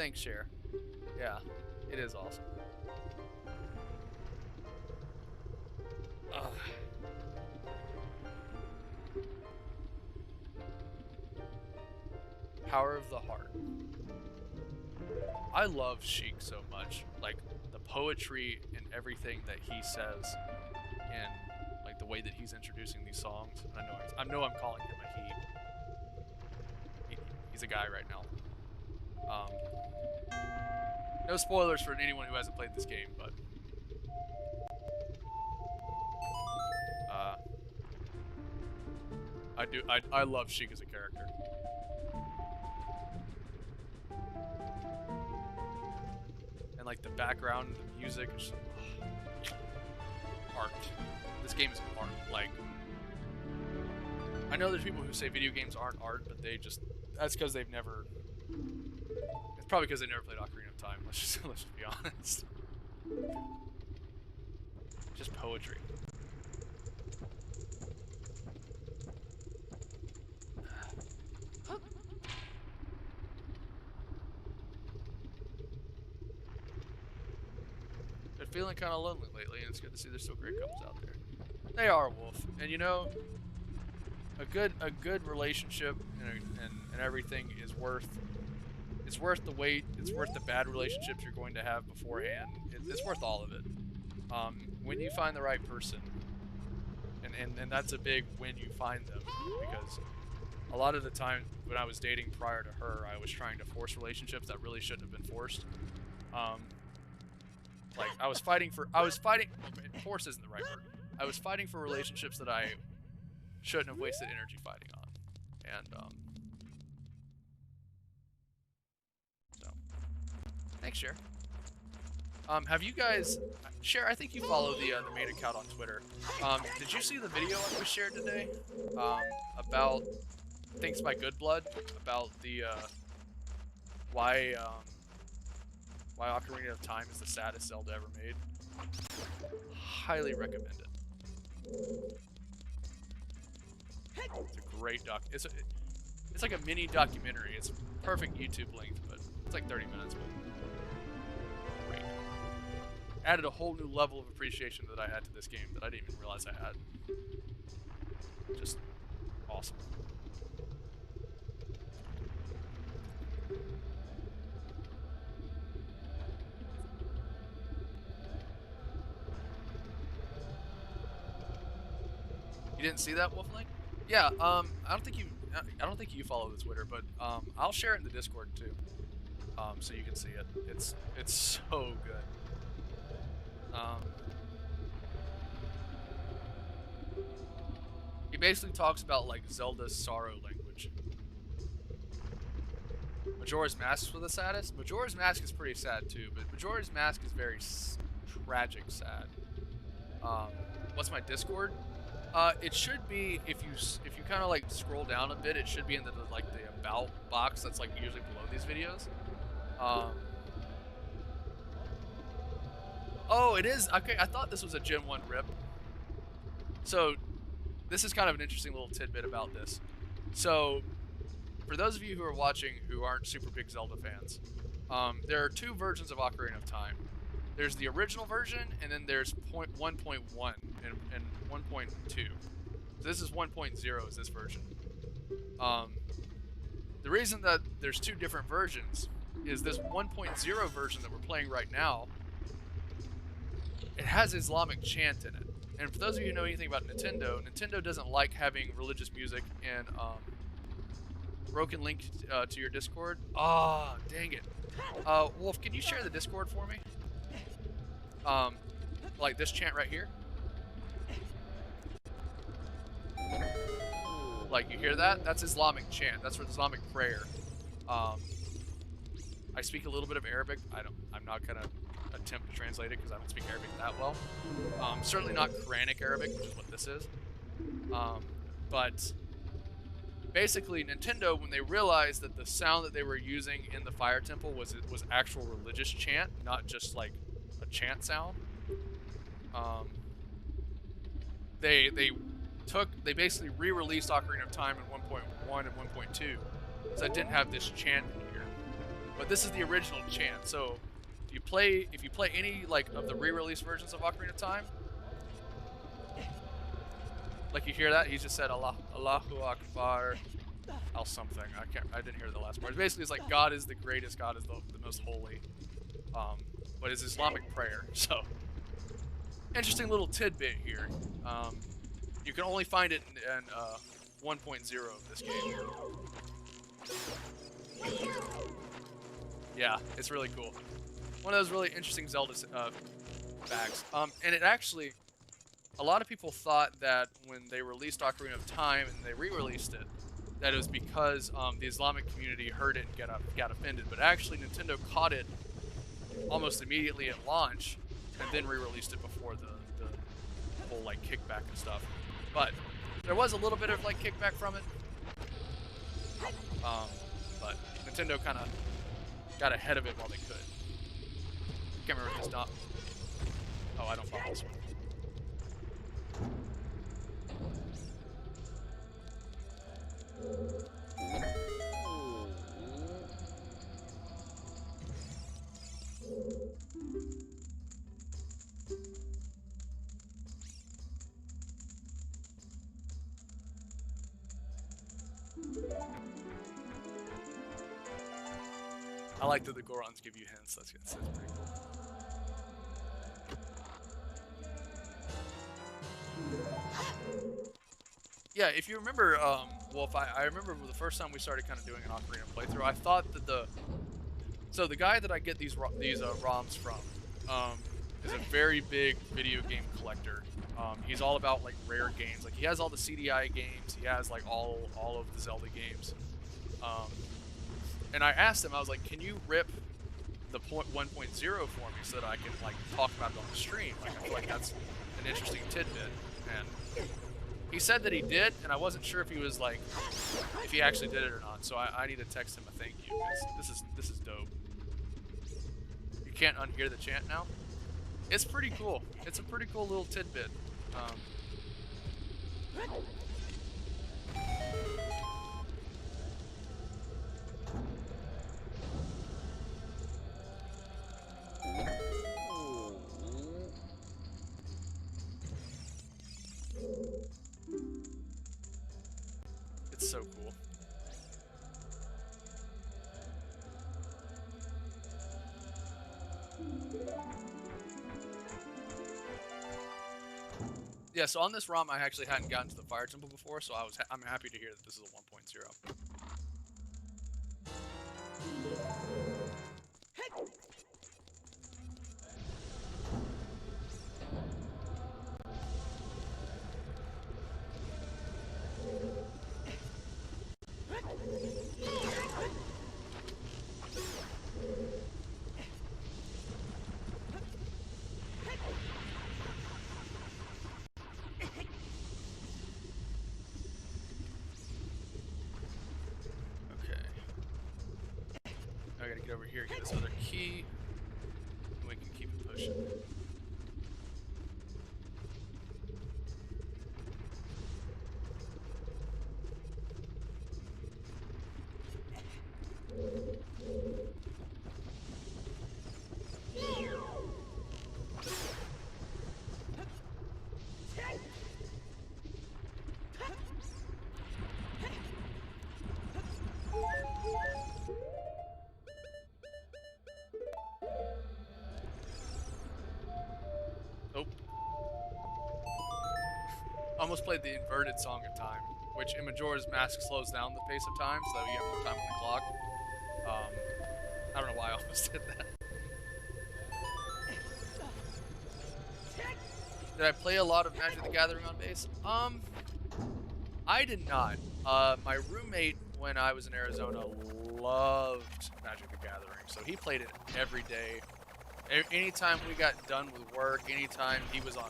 thanks, Cher. Yeah, it is awesome. Ugh. Power of the Heart. I love Sheik so much. Like, the poetry and everything that he says, and like the way that he's introducing these songs. I know I'm calling him a he. He's a guy right now. No spoilers for anyone who hasn't played this game, but I love Sheik as a character. And like the background, the music, is just, art. This game is art. Like, I know there's people who say video games aren't art, but that's because they've never. It's probably because they never played Ocarina of Time. Let's just be honest. Just poetry. Been feeling kind of lonely lately, and it's good to see there's still great couples out there. They are, Wolf, and you know, a good relationship and everything is worth. It's worth the wait. It's worth the bad relationships you're going to have beforehand. It's worth all of it. When you find the right person, and that's a big when you find them, because a lot of the time when I was dating prior to her, I was trying to force relationships that really shouldn't have been forced. Like force isn't the right word. I was fighting for relationships that I shouldn't have wasted energy fighting on, and so thanks, Cher. Have you guys, Cher? I think you follow the main account on Twitter. Did you see the video we shared today? About Thanks by Good Blood, about the why Ocarina of Time is the saddest Zelda ever made. Highly recommend it. It's a great It's like a mini documentary. It's perfect YouTube length, but it's like 30 minutes. But great. Added a whole new level of appreciation that I had to this game that I didn't even realize I had. Just awesome. You didn't see that, Wolflink? Yeah. I don't think you follow the Twitter, but I'll share it in the Discord too, so you can see it. It's so good. He basically talks about like Zelda's sorrow language. Majora's Mask was the saddest. Majora's Mask is pretty sad too, but Majora's Mask is very tragic sad. What's my Discord? It should be, if you kind of like scroll down a bit, it should be in the about box that's like usually below these videos. Oh, it is. Okay, I thought this was a Gen 1 rip. So this is kind of an interesting little tidbit about this. So for those of you who are watching who aren't super big Zelda fans, there are two versions of Ocarina of Time. There's the original version, and then there's 1.1 and 1.2. So this is 1.0 is this version. The reason that there's two different versions is this 1.0 version that we're playing right now, it has Islamic chant in it. And for those of you who know anything about Nintendo, Nintendo doesn't like having religious music and broken link to your Discord. Ah, oh, dang it. Wolf, can you share the Discord for me? Like this chant right here. Like, you hear that? That's Islamic chant. That's for Islamic prayer. I speak a little bit of Arabic. I'm not gonna attempt to translate it because I don't speak Arabic that well. Certainly not Quranic Arabic, which is what this is. But basically, Nintendo, when they realized that the sound that they were using in the Fire Temple was actual religious chant, not just like a chant sound, they basically re-released Ocarina of Time in 1.1 and 1.2, so it didn't have this chant in here. but this is the original chant. So if you play any like of the re-release versions of Ocarina of Time, like you hear that, he just said Allah, Allahu Akbar, Al something. I didn't hear the last part. Basically, it's like God is the greatest, God is the most holy. But it's Islamic prayer. So interesting little tidbit here. You can only find it in 1.0 of this game. Yeah, it's really cool. One of those really interesting Zelda bags. And it actually, a lot of people thought that when they released Ocarina of Time and they re-released it, that it was because the Islamic community heard it and got offended. But actually, Nintendo caught it almost immediately at launch and then re-released it before the whole like kickback and stuff. But there was a little bit of like kickback from it. But Nintendo kind of got ahead of it while they could. Can't remember if it's not. Oh, I don't follow this one. I like that the Gorons give you hints. That's pretty cool. Yeah, if you remember, well, if I remember the first time we started kind of doing an Ocarina playthrough, I thought that the guy that I get these ROMs from is a very big video game collector. He's all about like rare games. Like he has all the CDI games. He has like all of the Zelda games. And I asked him, I was like, can you rip the 1.0 for me so that I can like talk about it on the stream? Like I feel like that's an interesting tidbit. And he said that he did, and I wasn't sure if he was like, if he actually did it or not. So I need to text him a thank you, because this is dope. You can't unhear the chant now. It's pretty cool. It's a pretty cool little tidbit. It's so cool. Yeah, so on this ROM, I actually hadn't gotten to the Fire Temple before, so I'm happy to hear that this is a 1.0. I gotta get over here, get this other key, and we can keep it pushing. Oh. Almost played the inverted Song of Time, which in Majora's Mask slows down the pace of time, so you have more time on the clock. I don't know why I almost did that. Did I play a lot of Magic the Gathering on base? I did not. My roommate, when I was in Arizona, loved Magic the Gathering, so he played it every day. Anytime we got done with work, anytime he was on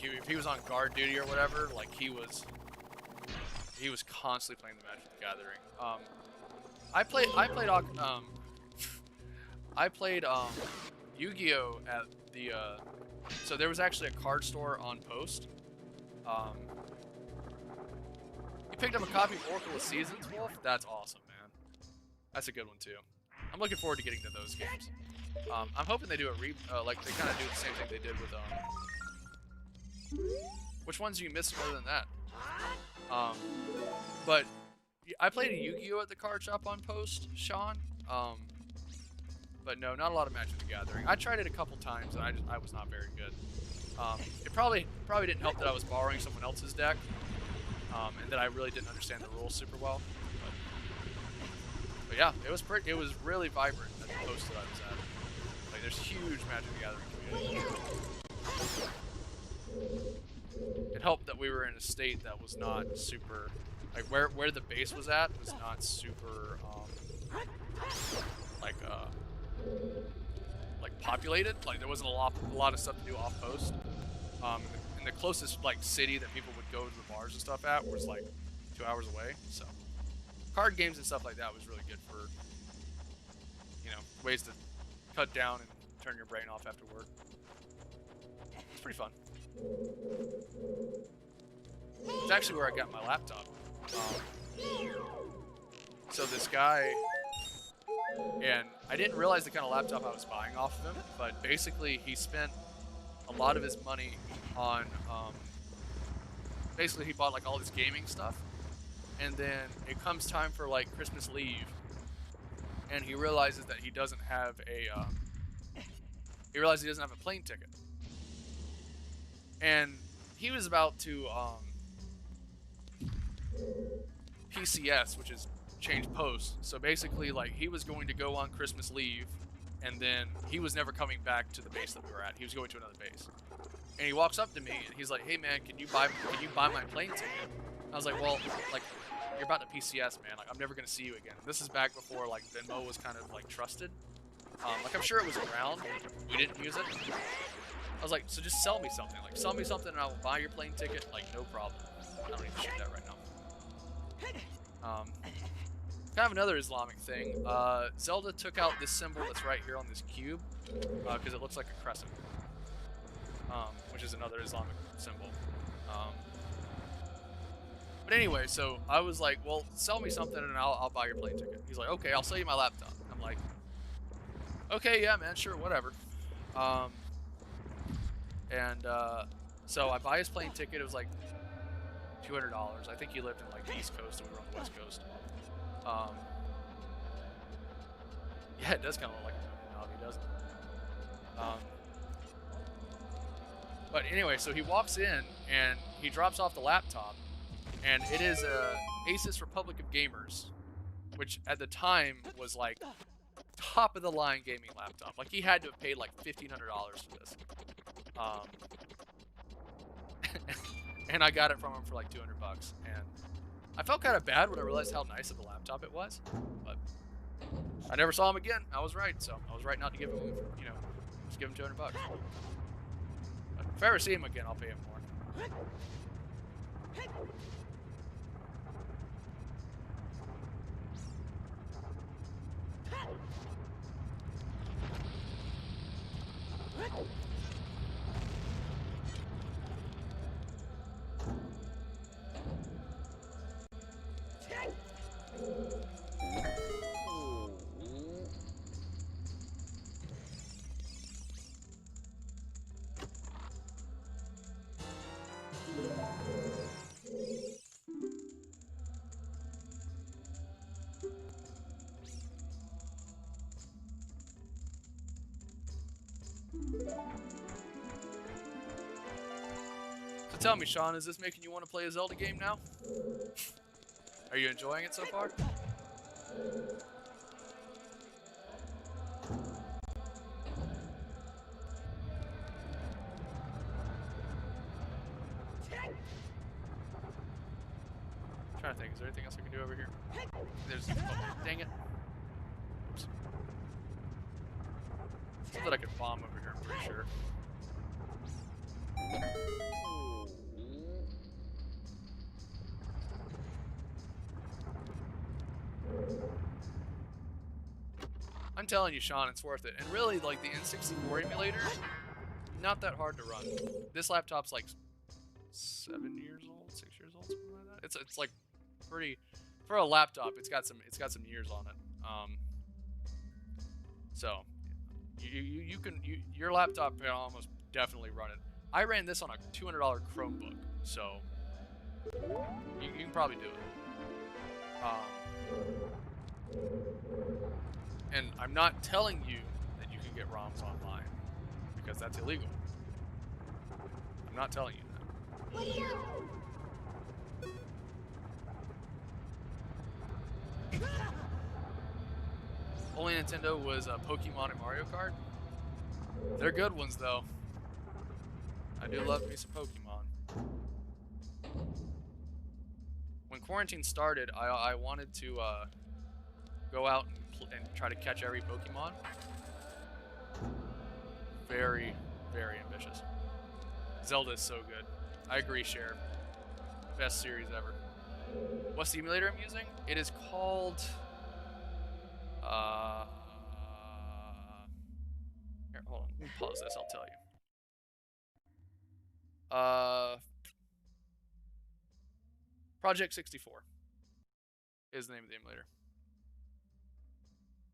if he was on guard duty or whatever, like he was constantly playing the Magic the Gathering. I played Yu-Gi-Oh at the so there was actually a card store on Post. picked up a copy of Oracle of Seasons, Wolf. That's awesome, man. That's a good one too. I'm looking forward to getting to those games. I'm hoping they do like they kind of do the same thing they did with Which ones do you miss more than that? But I played a Yu-Gi-Oh at the card shop on Post, Sean. But no, not a lot of Magic the Gathering. I tried it a couple times and I was not very good. It probably didn't help that I was borrowing someone else's deck, and that I really didn't understand the rules super well. But yeah, it was really vibrant at the Post that I was at. Like, there's huge Magic the Gathering community. It helped that we were in a state that was not super, like where the base was at was not super like populated. Like, there wasn't a lot of stuff to do off Post. And the closest like city that people would go to the bars and stuff at was like 2 hours away. So card games and stuff like that was really good for, you know, ways to cut down and turn your brain off after work. It's pretty fun. It's actually where I got my laptop. So this guy, and I didn't realize the kind of laptop I was buying off of him, but basically he spent a lot of his money on, basically he bought like all this gaming stuff, and then it comes time for like Christmas leave, and he realizes that he doesn't have a, plane ticket. And he was about to PCS, which is change post. So basically, like, he was going to go on Christmas leave, and then he was never coming back to the base that we were at. He was going to another base. And he walks up to me and he's like, "Hey man, can you buy my plane ticket?" I was like, "Well, like, you're about to PCS, man. Like, I'm never gonna see you again." This is back before like Venmo was kind of like trusted. Like, I'm sure it was around. We didn't use it. I was like, "So just sell me something. Like, sell me something and I will buy your plane ticket. Like, no problem." I don't need to shoot that right now. Kind of another Islamic thing. Zelda took out this symbol that's right here on this cube because it looks like a crescent, which is another Islamic symbol. But anyway, so I was like, "Well, sell me something and I'll buy your plane ticket." He's like, "Okay, I'll sell you my laptop." I'm like, "Okay, yeah, man, sure, whatever." So I buy his plane ticket. It was like $200. I think he lived in like the East Coast and we were on the West Coast. Yeah, it does kind of look like him. No, he doesn't. But anyway, so he walks in and he drops off the laptop, and it is a Asus Republic of Gamers, which at the time was like top of the line gaming laptop. Like, he had to have paid like $1,500 for this. And I got it from him for like $200, and I felt kind of bad when I realized how nice of a laptop it was, but I never saw him again. I was right, so I was right not to give him, you know, just give him $200. But if I ever see him again, I'll pay him more. So tell me, Sean, is this making you want to play a Zelda game now? Are you enjoying it so far? I'm trying to think, is there anything else I can do over here? There's, oh, dang it. Oops. Something that I could bomb over here, I'm pretty sure. I'm telling you, Sean, it's worth it. And really, like, the N64 emulator, not that hard to run. This laptop's like 7 years old, 6 years old, something like that. It's like pretty for a laptop. It's got some years on it. So your laptop can almost definitely run it. I ran this on a $200 Chromebook, so you can probably do it. And I'm not telling you that you can get ROMs online because that's illegal. I'm not telling you that. Only Nintendo was Pokemon and Mario Kart. They're good ones though. I do love me some Pokemon. When quarantine started, I wanted to go out and try to catch every Pokemon. Very, very ambitious. Zelda is so good. I agree, Sheriff. Best series ever. What's the emulator I'm using? It is called... Here, hold on. Let me pause this. I'll tell you. Project 64 is the name of the emulator.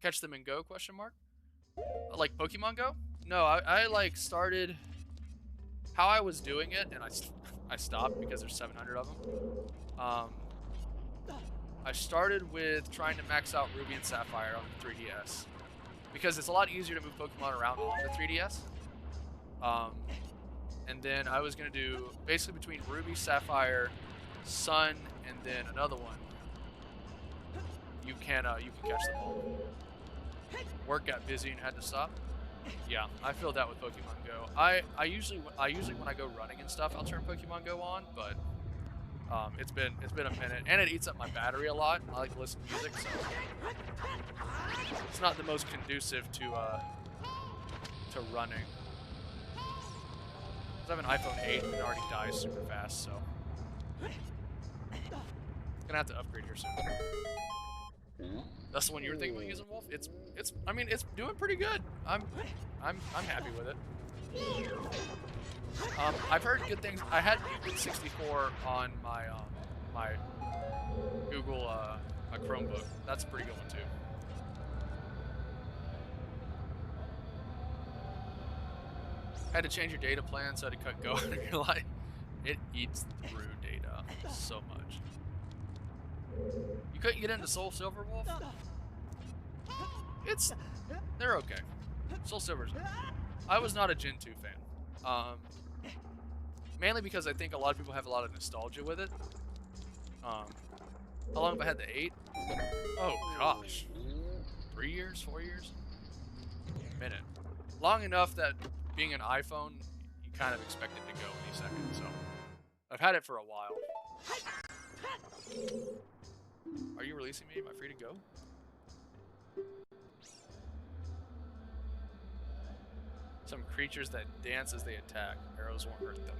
Catch them and go? Question mark. Like Pokemon Go? No, I like started how I was doing it, and I stopped because there's 700 of them. I started with trying to max out Ruby and Sapphire on the 3DS because it's a lot easier to move Pokemon around on the 3DS. And then I was gonna do basically between Ruby, Sapphire, Sun, and then another one. You can catch them all. Work got busy and had to stop. Yeah, I feel that with Pokemon Go. I usually when I go running and stuff, I'll turn Pokemon Go on, but it's been a minute, and it eats up my battery a lot. I like to listen to music, so it's not the most conducive to running. I have an iPhone 8 and it already dies super fast, so gonna have to upgrade here soon. That's the one you were thinking about using, Wolf? I mean it's doing pretty good. I'm happy with it. I've heard good things. I had Google 64 on my my Google Chromebook. That's a pretty good one too. Had to change your data plan, so I had to cut Go out of your life. It eats through data so much. You couldn't get into Soul Silver, Wolf? They're okay. Soul Silver's okay. I was not a Gen 2 fan. Mainly because I think a lot of people have a lot of nostalgia with it. How long have I had the 8? Oh gosh. 3 years? 4 years? A minute. Long enough that being an iPhone, you kind of expect it to go any second, so I've had it for a while. Are you releasing me? Am I free to go? Some creatures that dance as they attack. Arrows won't hurt them.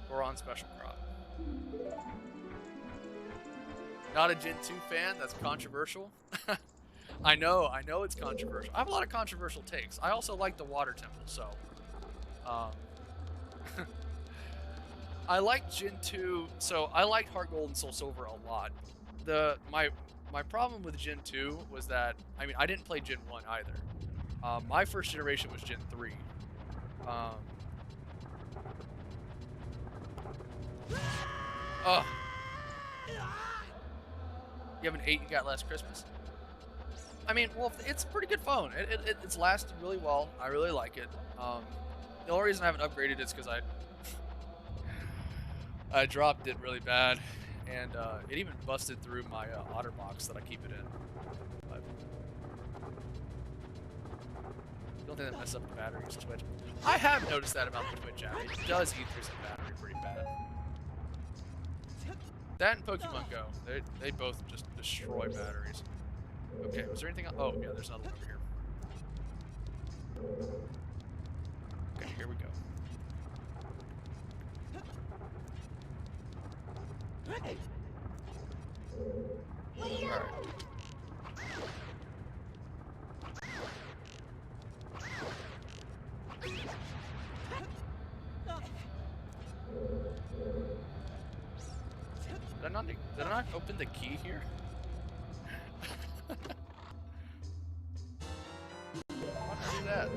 We're on Special Crop. Not a Gen 2 fan? That's controversial. I know it's controversial. I have a lot of controversial takes. I also like the Water Temple, so I like Gen 2, so I liked Heart Gold and Soul Silver a lot. My problem with Gen 2 was that, I mean, I didn't play Gen 1 either. My first generation was Gen 3. Oh. You have an 8 you got last Christmas? I mean, well, it's a pretty good phone. It's lasted really well. I really like it. The only reason I haven't upgraded is because I dropped it really bad, and it even busted through my OtterBox that I keep it in. But don't think that messes up the batteries, Twitch. I have noticed that about the Twitch app. It does eat through some battery pretty bad. That and Pokemon Go, they both just destroy batteries. Okay, was there anything else? Oh, yeah, there's another one over here. Okay, here we go. Alright. Did I not open the key here? Why did I do that?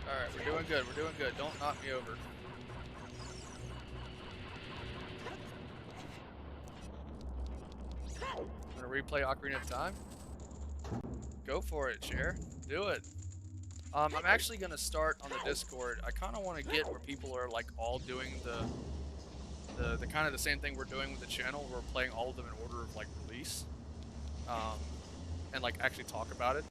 Alright, we're doing good, we're doing good. Don't knock me over. Wanna replay Ocarina of Time? Go for it, Cher. Do it. I'm actually gonna start on the Discord. I kinda wanna get where people are like all doing the kind of the same thing we're doing with the channel. We're playing all of them in order of like release. And like actually talk about it.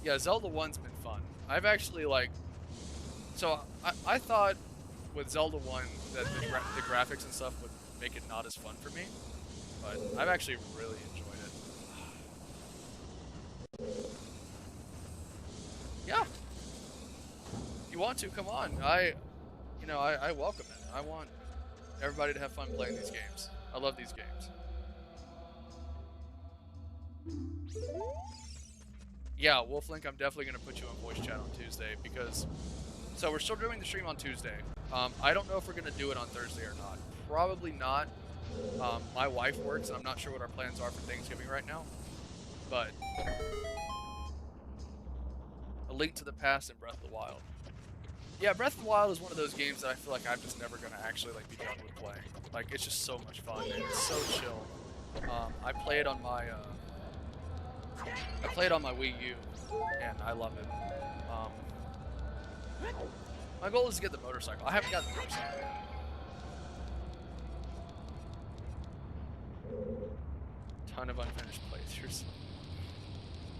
Yeah, Zelda 1's been fun. I've actually like, so I thought with Zelda 1 that the graphics and stuff would make it not as fun for me, but I've actually really enjoyed it. Yeah. If you want to, come on. I welcome it. I want everybody to have fun playing these games. I love these games. Yeah, Wolflink, I'm definitely going to put you on voice chat on Tuesday because... So we're still doing the stream on Tuesday. I don't know if we're going to do it on Thursday or not. Probably not. My wife works, and I'm not sure what our plans are for Thanksgiving right now. But... A Link to the Past and Breath of the Wild. Yeah, Breath of the Wild is one of those games that I feel like I'm just never going to actually like be done with playing. Like, it's just so much fun, and it's so chill. I play it on my... I play it on my Wii U, and I love it. My goal is to get the motorcycle. I haven't got the motorcycle yet. Ton of unfinished playthroughs.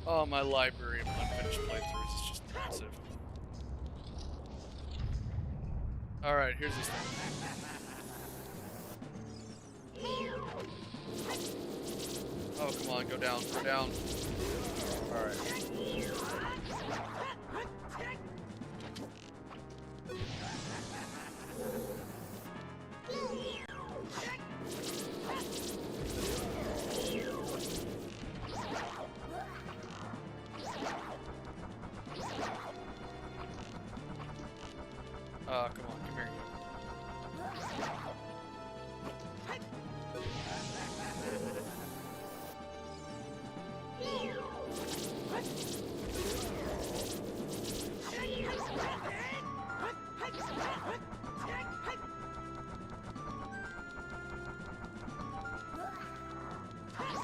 Oh, my library of unfinished playthroughs is just massive. Alright, here's this thing. Oh, come on, go down, go down. Alright. Come on, come here.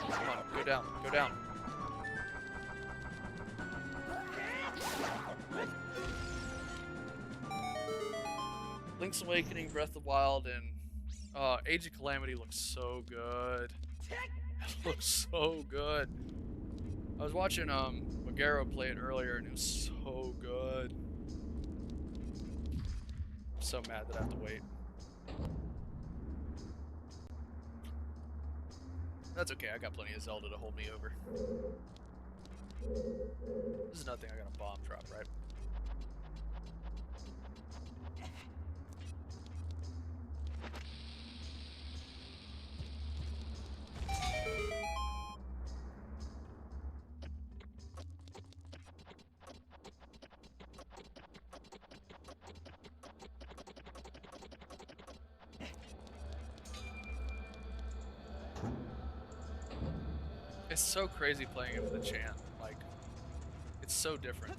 Come on, go down, go down. Link's Awakening, Breath of the Wild, and Age of Calamity looks so good. It looks so good. I was watching Magaro play it earlier, and it was so good. I'm so mad that I have to wait. That's okay, I got plenty of Zelda to hold me over. This is nothing I got a bomb drop, right? It's so crazy playing it with the chant. Like, it's so different.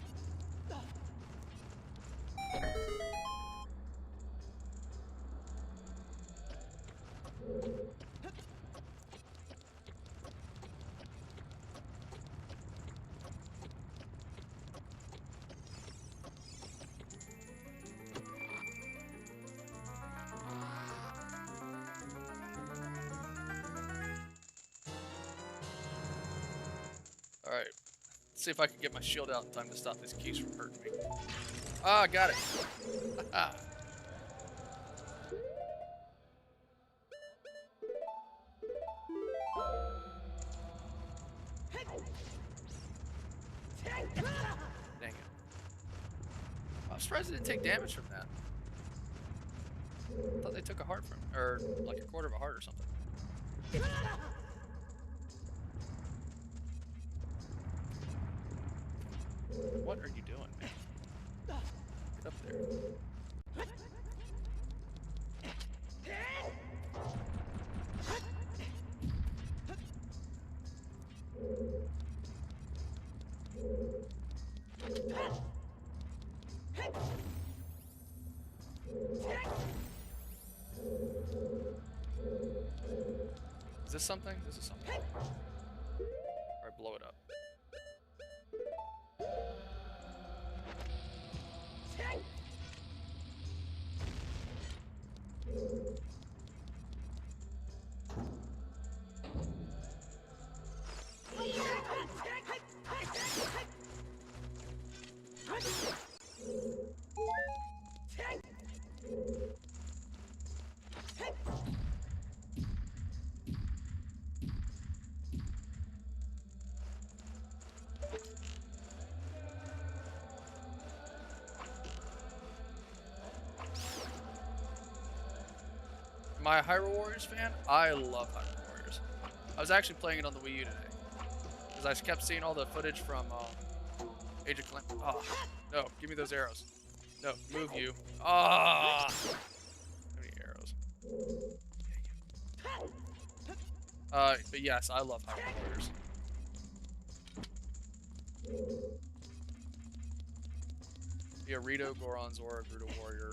see if I can get my shield out in time to stop these keys from hurting me. Ah, got it. Dang it. I'm surprised I didn't take damage from that. I thought they took a heart from, or like a quarter of a heart or something. What are you doing, man? Get up there. Is this something? This is something. Alright, blow it up. Am I a Hyrule Warriors fan? I love Hyrule Warriors. I was actually playing it on the Wii U today. Because I kept seeing all the footage from Age of Calamity. Oh, no, give me those arrows. No, move you. Ah! How many arrows? But yes, I love Hyrule Warriors. Yeah, Rito, Goron, Zora, Gerudo Warrior,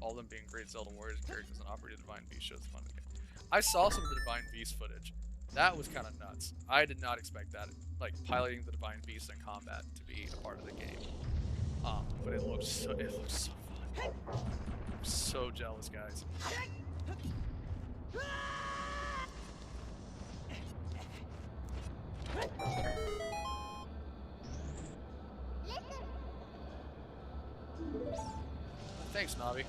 all of them being great Zelda Warriors characters and operating the Divine Beast shows the fun of the game. I saw some of the Divine Beast footage. That was kind of nuts. I did not expect that, like piloting the Divine Beast in combat to be a part of the game. But it looks so fun. I'm so jealous, guys. Thanks, Navi.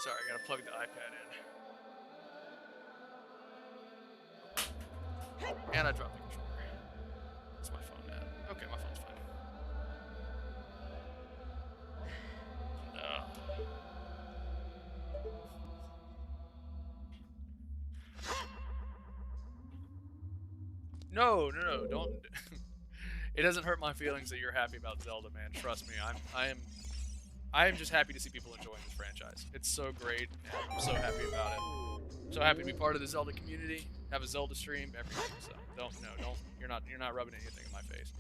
Sorry, I gotta plug the iPad in. And I dropped the controller. Where's my phone at? Okay, my phone's fine. No, don't. It doesn't hurt my feelings that you're happy about Zelda, man. Trust me, I am just happy to see people enjoying this franchise. It's so great, and I'm so happy about it. I'm so happy to be part of the Zelda community, have a Zelda stream, everything. So don't, you're not rubbing anything in my face.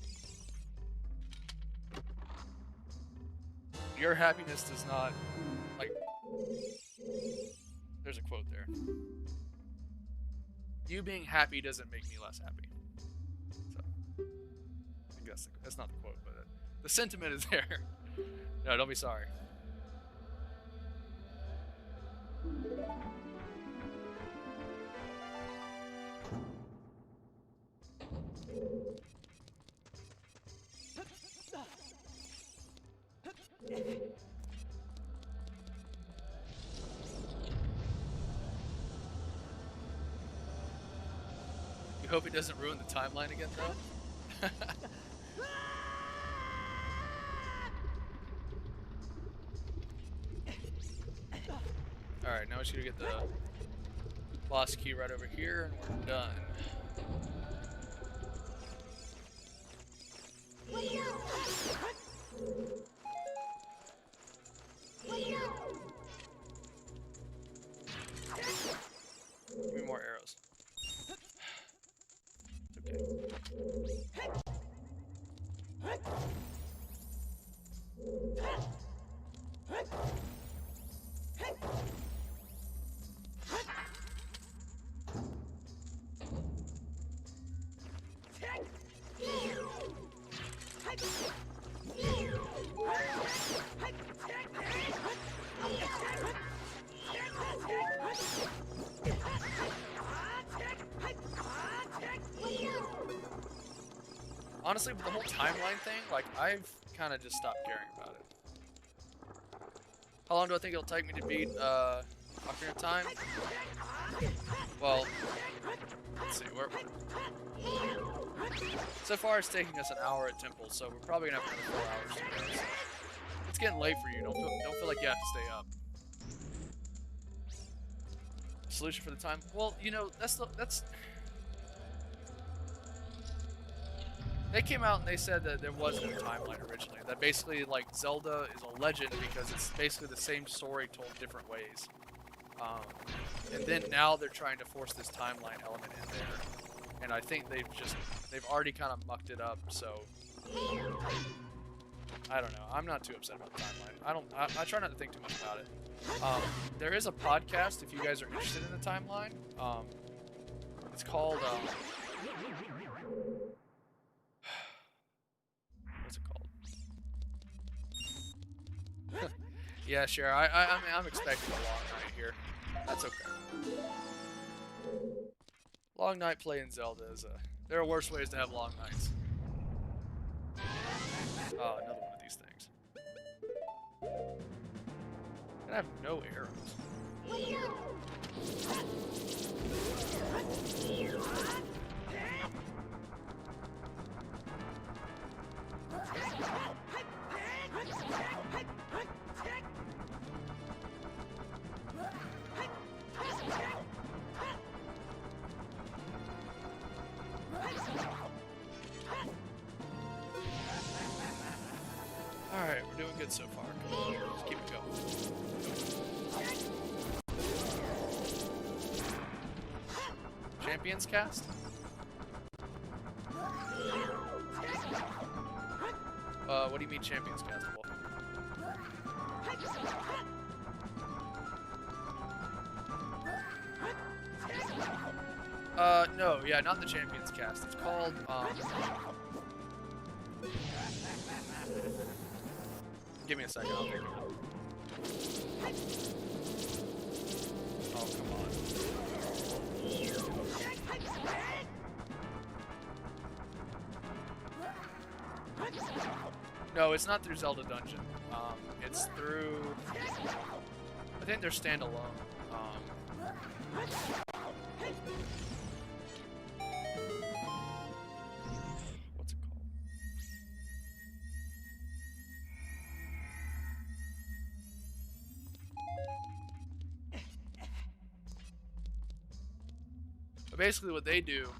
Your happiness does not, like, there's a quote there. You being happy doesn't make me less happy. So, I think that's not the quote, but the sentiment is there. No, don't be sorry. You hope it doesn't ruin the timeline again, though? Alright, now we just gotta get the boss key right over here, and we're done. Give me more arrows. It's okay. Honestly, with the whole timeline thing, like, I've kind of just stopped caring about it. How long do I think it'll take me to beat, Ocarina of Time? Well, let's see, so far it's taking us an hour at Temple, so we're probably gonna have another 4 hours to go. So it's getting late for you, don't feel like you have to stay up. Solution for the time? Well, you know, that's... They came out and they said that there was no timeline originally. That basically, like, Zelda is a legend because it's basically the same story told different ways. And then now they're trying to force this timeline element in there. And I think they've already kind of mucked it up, so... I don't know. I'm not too upset about the timeline. I try not to think too much about it. There is a podcast if you guys are interested in the timeline. It's called... what's it called? Yeah, sure. I mean, I'm expecting a long night here. That's okay. Long night playing Zelda is there are worse ways to have long nights. Oh, another one of these things. I have no arrows. Alright, we're doing good so far. Let's keep it going. Champions cast? What do you mean Champions cast, Wolf? No, yeah, not the Champions cast. It's called, give me a second, I'll figure it out. Oh, come on. No, it's not through Zelda Dungeon. It's through... I think they're standalone. What's it called? But basically what they do,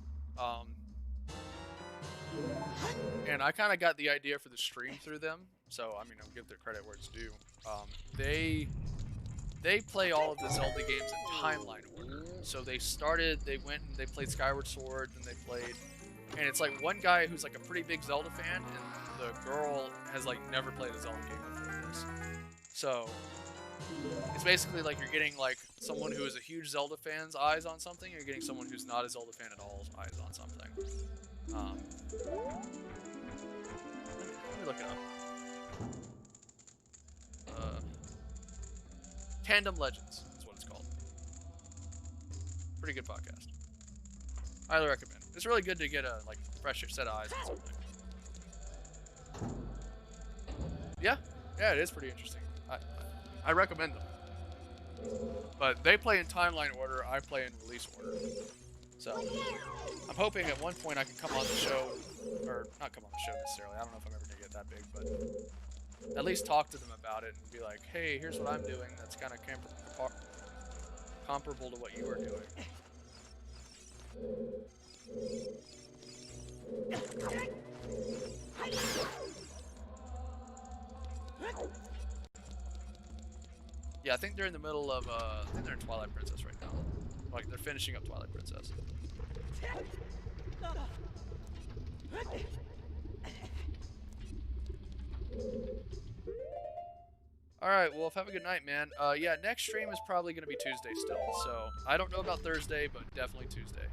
and I kind of got the idea for the stream through them, so I mean, I'll give their credit where it's due. They play all of the Zelda games in timeline order. So they went and they played Skyward Sword, and they played, and it's like one guy who's like a pretty big Zelda fan, and the girl has like never played a Zelda game before this. So it's basically like you're getting like someone who is a huge Zelda fan's eyes on something, and you're getting someone who's not a Zelda fan at all's eyes on something. Let me look it up. Tandem Legends is what it's called. Pretty good podcast. Highly recommend. It's really good to get a like fresh set of eyes on something. Yeah, it is pretty interesting. I recommend them. But they play in timeline order. I play in release order. So I'm hoping at one point I can come on the show, or not come on the show necessarily. I don't know if I'm ever gonna get that big, but at least talk to them about it and be like, hey, here's what I'm doing that's kind of comparable to what you are doing. Yeah, I think they're in the middle of, I think they're in Twilight Princess right now. Like, they're finishing up Twilight Princess. Alright, Wolf, have a good night, man. Yeah, next stream is probably going to be Tuesday still, so I don't know about Thursday, but definitely Tuesday.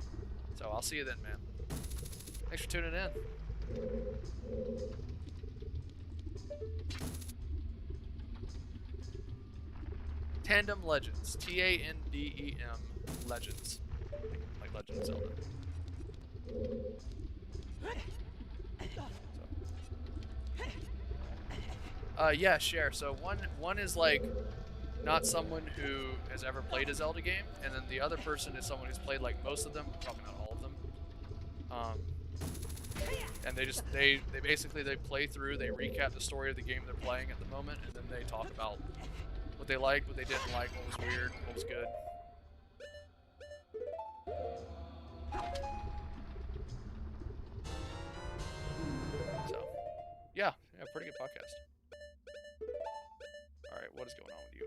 So I'll see you then, man. Thanks for tuning in. Tandem Legends. Tandem Legends. Like Legend of Zelda. So. Yeah, share. So one is like not someone who has ever played a Zelda game, and then the other person is someone who's played like most of them, probably not all of them. And they basically play through, they recap the story of the game they're playing at the moment, and then they talk about what they liked, what they didn't like, what was weird, what was good. So, yeah, pretty good podcast. All right, what is going on with you?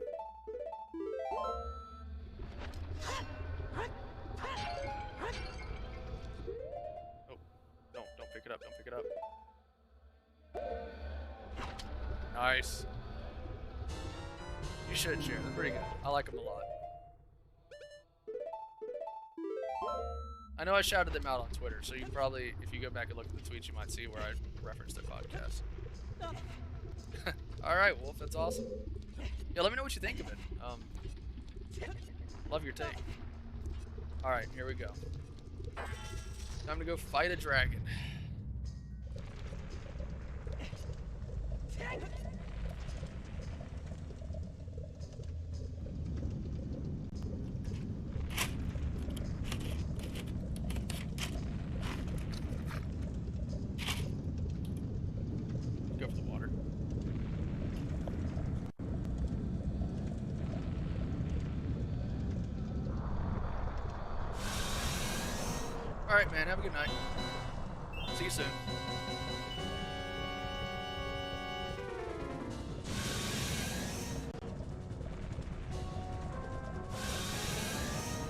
Oh, don't pick it up, don't pick it up. Nice. You should share, they're pretty good. I like them a lot. I know I shouted them out on Twitter, so you probably, if you go back and look at the tweets, you might see where I referenced their podcast. Alright, Wolf, that's awesome. Yeah, let me know what you think of it. Love your take. Alright, here we go. Time to go fight a dragon. Go for the water. Alright, man, have a good night. See you soon.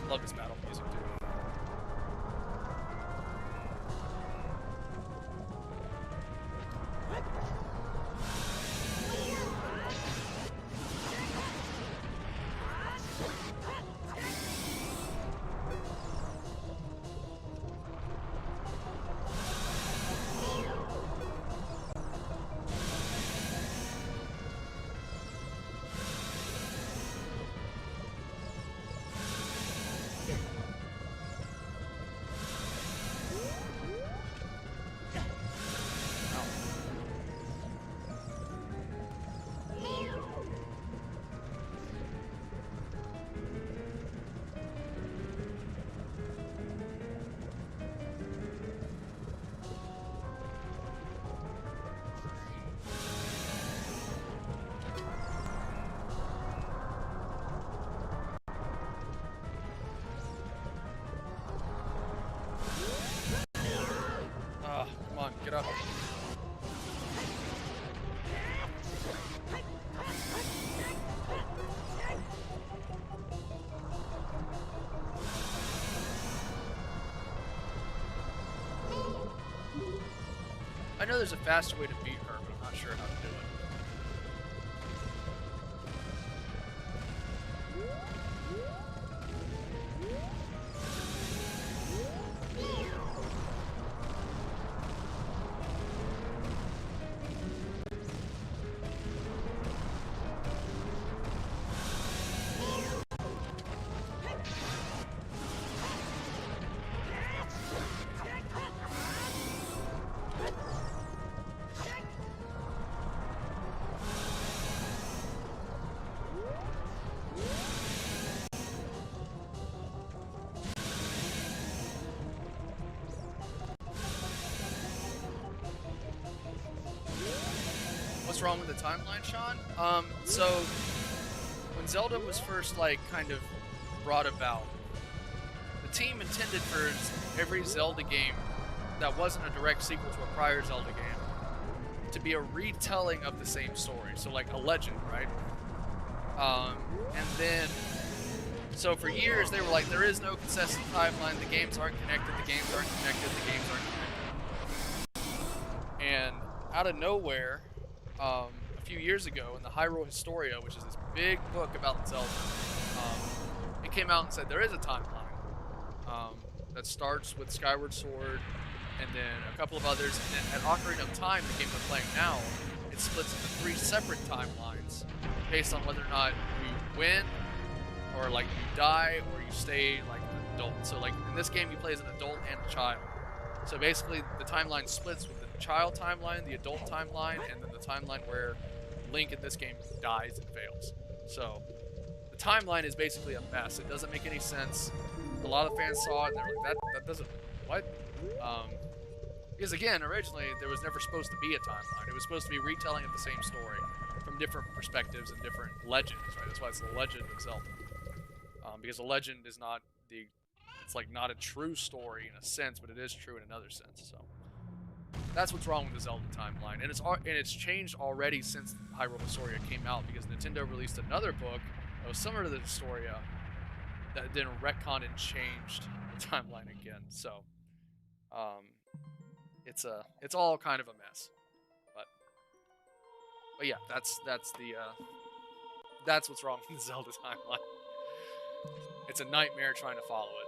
Love this battle music, too. Come on, get up. I know there's a faster way to beat her, but I'm not sure how to do it. What's wrong with the timeline, Sean? So when Zelda was first kind of brought about, the team intended for every Zelda game that wasn't a direct sequel to a prior Zelda game to be a retelling of the same story. So like a legend, right? And then, so for years they were like, there is no consistent timeline, the games aren't connected, the games aren't connected, the games aren't connected. And out of nowhere, a few years ago in the Hyrule Historia, which is this big book about Zelda, it came out and said there is a timeline that starts with Skyward Sword and then a couple of others, and then at Ocarina of Time, the game we're playing now, it splits into 3 separate timelines based on whether or not you win, or like you die, or you stay like an adult. So like in this game, you play as an adult and a child. So basically, the timeline splits with the child timeline, the adult timeline, and then the timeline where Link in this game dies and fails. So the timeline is basically a mess. It doesn't make any sense. A lot of fans saw it and they're like, that doesn't, what? Because again, originally there was never supposed to be a timeline. It was supposed to be retelling of the same story from different perspectives and different legends, right? That's why it's the Legend of Zelda. Because a legend is not it's like not a true story in a sense, but it is true in another sense. So that's what's wrong with the Zelda timeline, and it's changed already since Hyrule Historia came out, because Nintendo released another book that was similar to the Historia that then retconned and changed the timeline again. So it's all kind of a mess. But yeah, that's what's wrong with the Zelda timeline. It's a nightmare trying to follow it.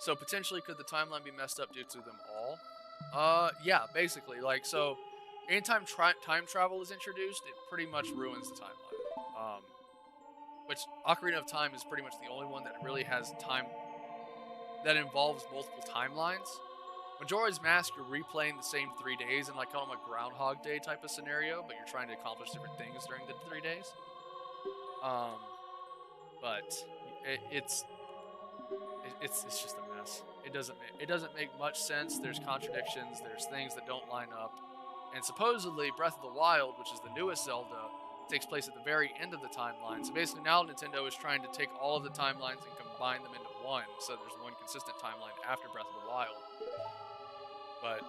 So potentially, could the timeline be messed up due to them all? Yeah, basically. Like, so anytime time travel is introduced, it pretty much ruins the timeline. Which Ocarina of Time is pretty much the only one that really has time that involves multiple timelines. Majora's Mask, you're replaying the same 3 days in like kind of a Groundhog Day type of scenario, but you're trying to accomplish different things during the 3 days. But it's just a mess. It doesn't make much sense. There's contradictions. There's things that don't line up. And supposedly Breath of the Wild, which is the newest Zelda, takes place at the very end of the timeline. So basically now Nintendo is trying to take all of the timelines and combine them into one, so there's one consistent timeline after Breath of the Wild. But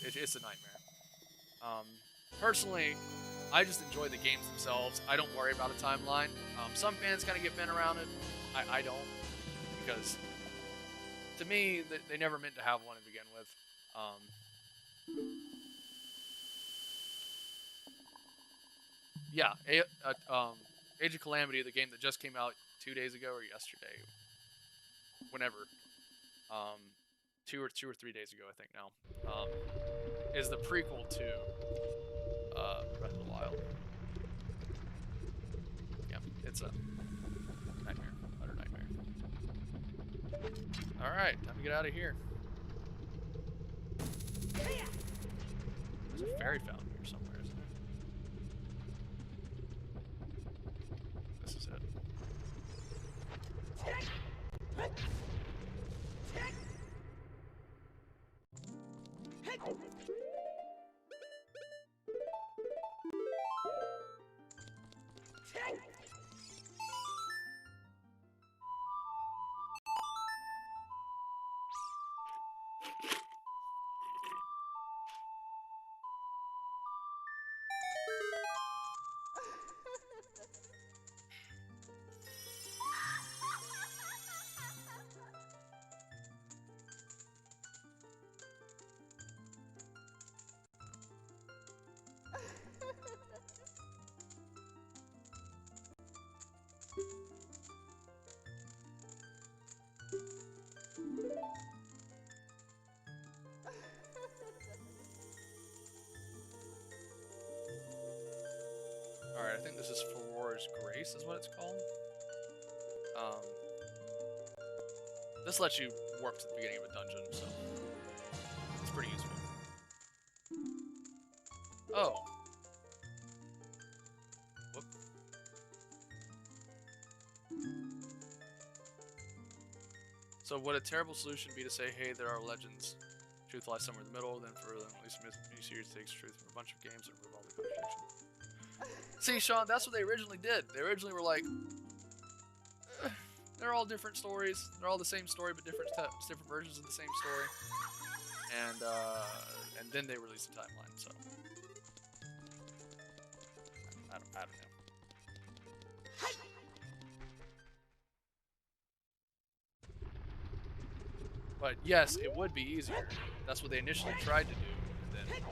it's a nightmare. Personally, I just enjoy the games themselves. I don't worry about a timeline. Some fans kind of get bent around it. I don't, because to me, they never meant to have one to begin with. Yeah, Age of Calamity, the game that just came out 2 days ago or yesterday, whenever, 2 or 3 days ago, I think now, is the prequel to Breath of the Wild. Yeah, it's a nightmare, utter nightmare. All right, time to get out of here. There's a fairy fountain here somewhere, isn't there? This is it. Alright, I think this is Faurora's Grace is what it's called. This lets you warp to the beginning of a dungeon, so it's pretty useful. Oh. Whoop. So would a terrible solution be to say, hey, there are legends. Truth lies somewhere in the middle, then for them, at least mini-series takes truth from a bunch of games and remove all the contradictions. See, Sean, that's what they originally did. They originally were like, they're all different stories. They're all the same story, but different versions of the same story. And then they released a timeline. So I don't know. But yes, it would be easier. That's what they initially tried to do, and then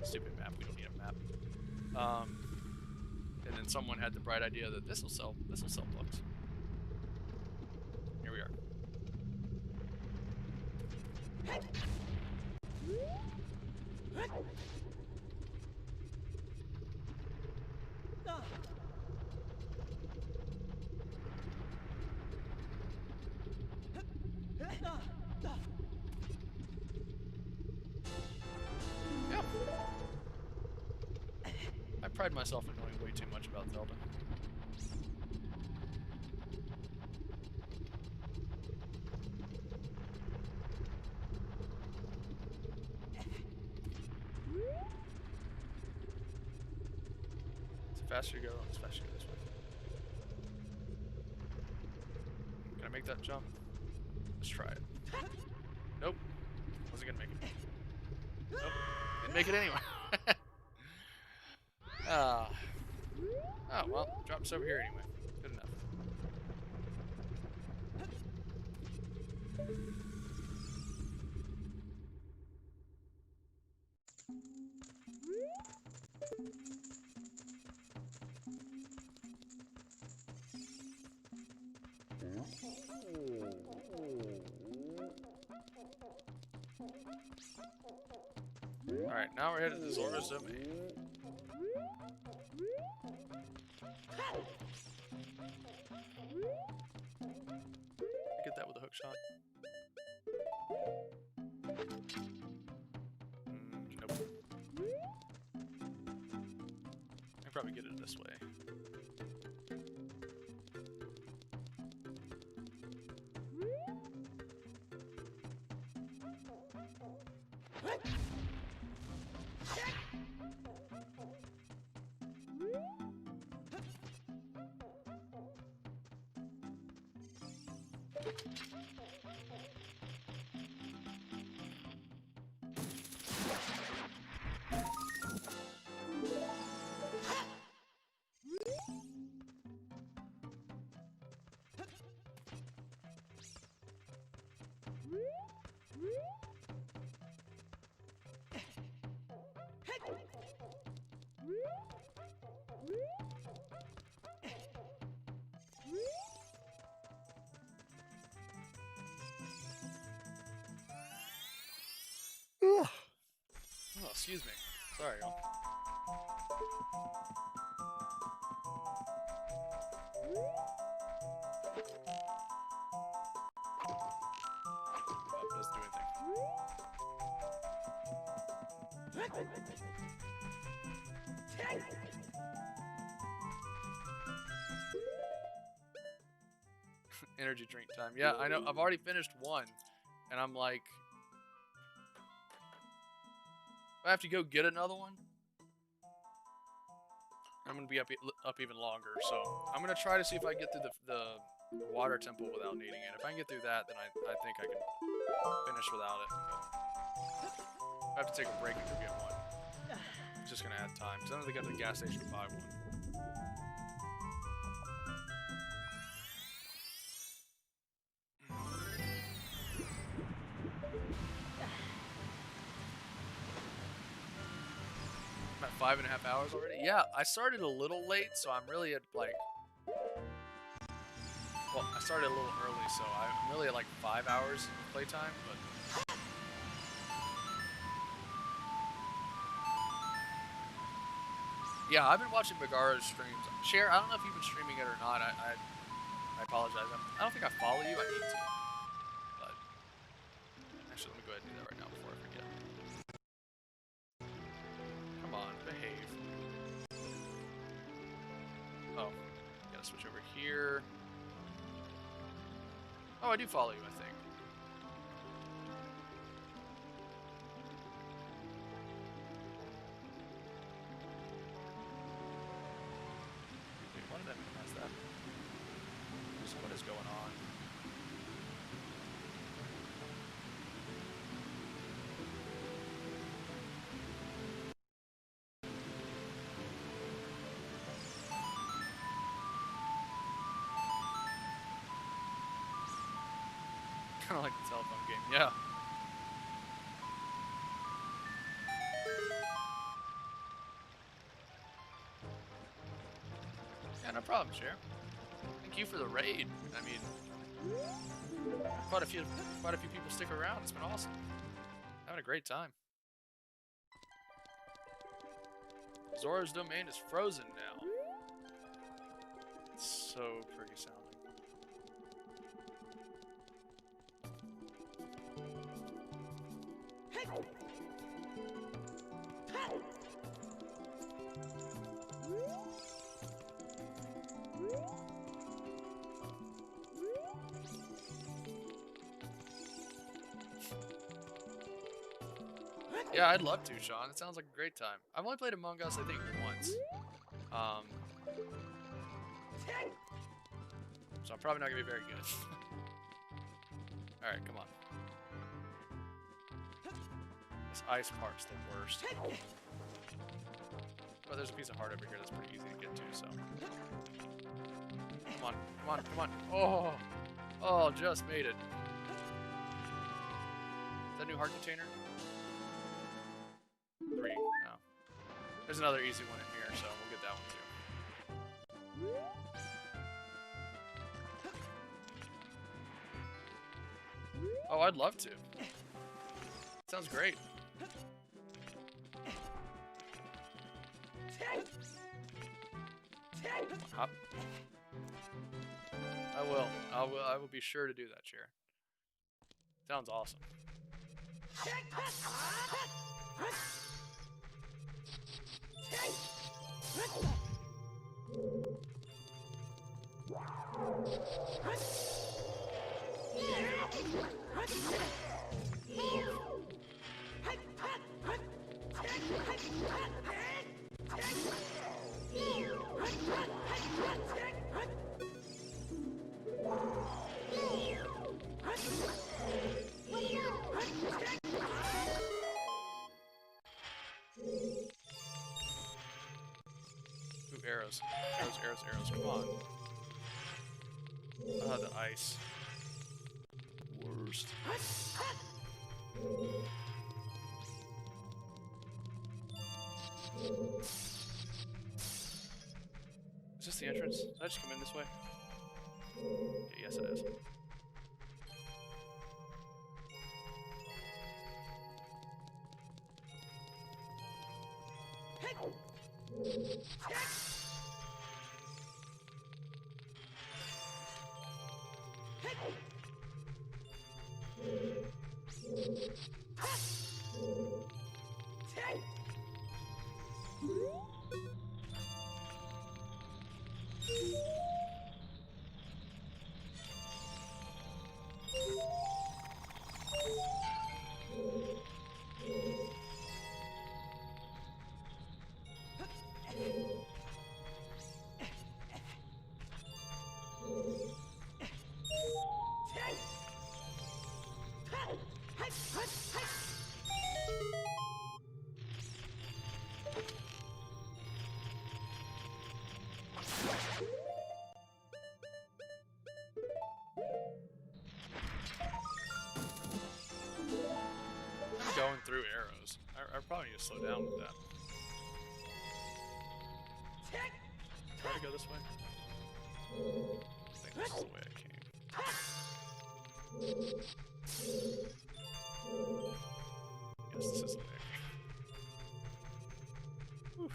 Stupid map. We don't need a map. And then someone had the bright idea that this will sell books. Here we are. Yeah. I pride myself in knowing way too much about Zelda. The faster you go, the faster you go this way. Can I make that jump? Let's try it. Nope. Wasn't gonna make it. Nope. Didn't make it anyway. Ah. Oh, well, dropped us over here anyway. Good enough. Alright, now we're headed to Zora's Domain. Get that with a hook shot. Nope. I can probably get it this way. Oh, excuse me. Sorry, y'all. Oh, it doesn't do anything. Energy drink time. Yeah, I know. I've already finished one, and I'm like, I have to go get another one. I'm gonna be up even longer, so I'm gonna try to see if I can get through the water temple without needing it. If I can get through that, then I think I can finish without it. But I have to take a break and go get one. It's just gonna add time, because I don't think I have to the gas station to buy one. I'm at 5.5 hours already? Yeah, I started a little late, so I'm really at like... Well, I started a little early, so I'm really at like 5 hours of playtime, but... Yeah, I've been watching Megara's streams. Cher, I don't know if you've been streaming it or not. I apologize. I don't think I follow you. I need to. But actually, let me go ahead and do that right now before I forget. Come on, behave. Oh, gotta switch over here. Oh, I do follow you, I think. Wait, why did I minimize that? So what is going on? Kind of like the telephone game, yeah. Yeah, no problem, Cher. Thank you for the raid. I mean, quite a few people stick around. It's been awesome. Having a great time. Zora's domain is frozen now. It's so pretty sounding. Yeah, I'd love to, Sean. It sounds like a great time. I've only played Among Us, I think, once. So I'm probably not gonna be very good. Alright, come on. This ice part's the worst. But there's a piece of heart over here that's pretty easy to get to, so. Come on, come on, come on. Oh! Oh, just made it. Is that a new heart container? 3. Oh. There's another easy one in here, so we'll get that one too. Oh, I'd love to. Sounds great. Hop. I will. I will be sure to do that, Chair. Sounds awesome. Ooh, arrows. Arrows, arrows, arrows. Come on. Ah, the ice. Worst. Is this the entrance? Did I just come in this way? Okay, yes it is. Going through arrows. I probably need to slow down with that. Try to go this way. I think this is the way I came. Yes, this is the way I came. Whew.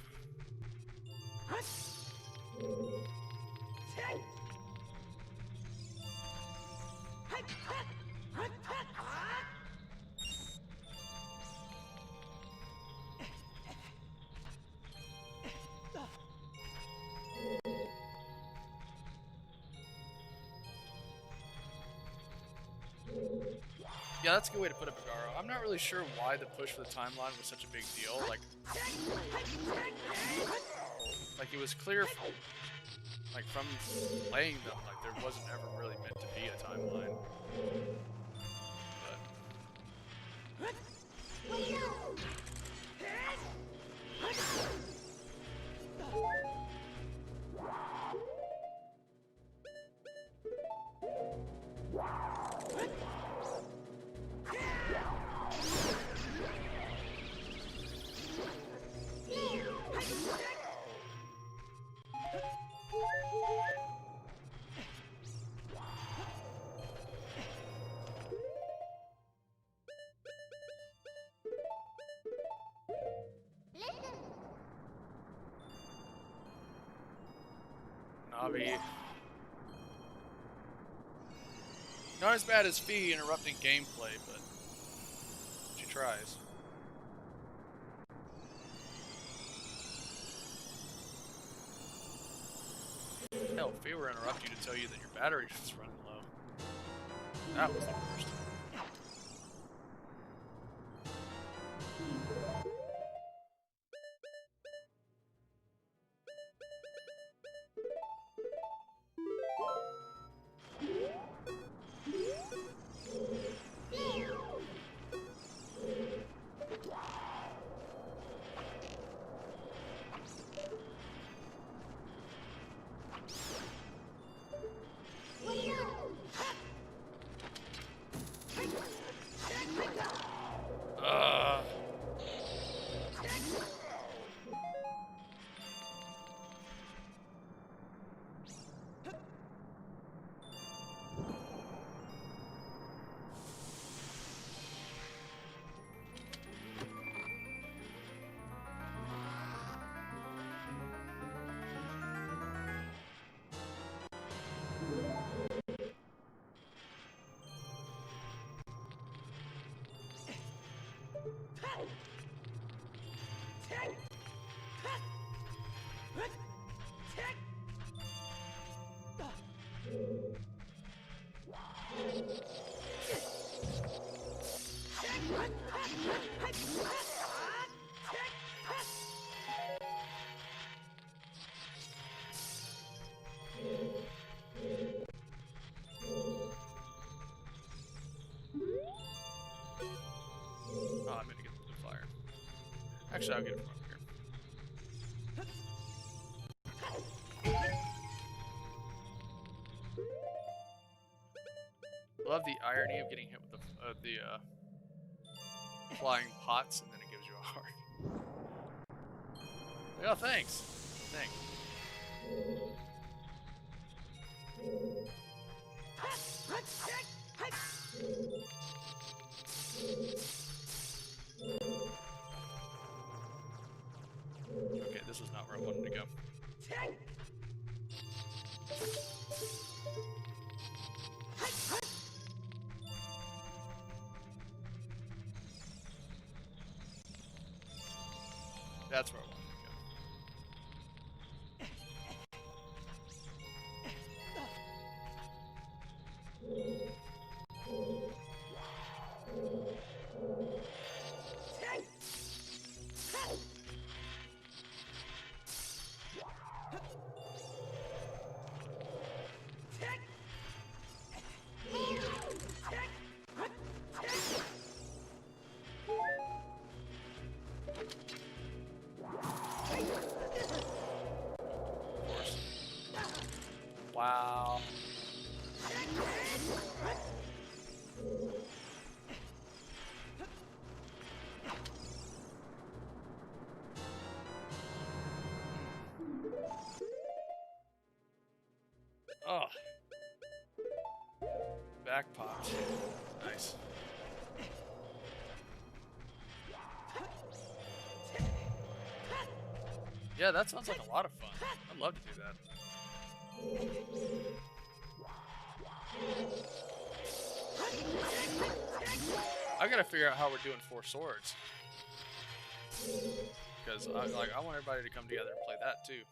Yeah, that's a good way to put it, Bagaro. I'm not really sure why the push for the timeline was such a big deal. Like it was clear, like from playing them, like there wasn't ever really meant to be a timeline. Avi. Not as bad as Fee interrupting gameplay, but she tries. Hell, Fee will interrupt you to tell you that your battery is running low. That was the worst. Oh, I'm gonna get the blue flyer. Actually, I'll get it from up here. Love the irony of getting hit with the flying pots, and then it gives you a heart. Like, oh, thanks. Thanks. Okay, this is not where I wanted to go. That's where I wanted to Wow. Oh. Back pot. Nice. Yeah, that sounds like a lot of fun. I'd love to do that. I gotta figure out how we're doing 4 swords, because I want everybody to come together and play that too.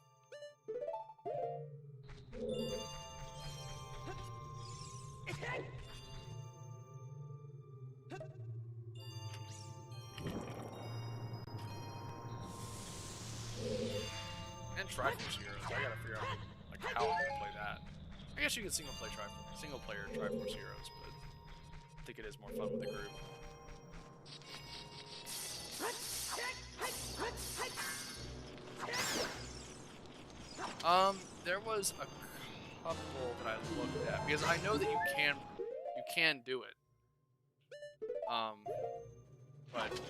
And Triforce Heroes. I gotta figure out like how I'm gonna play that. I guess you can single player Triforce Heroes, but I think it is more fun with a group. There was a couple that I looked at because I know that you can do it. But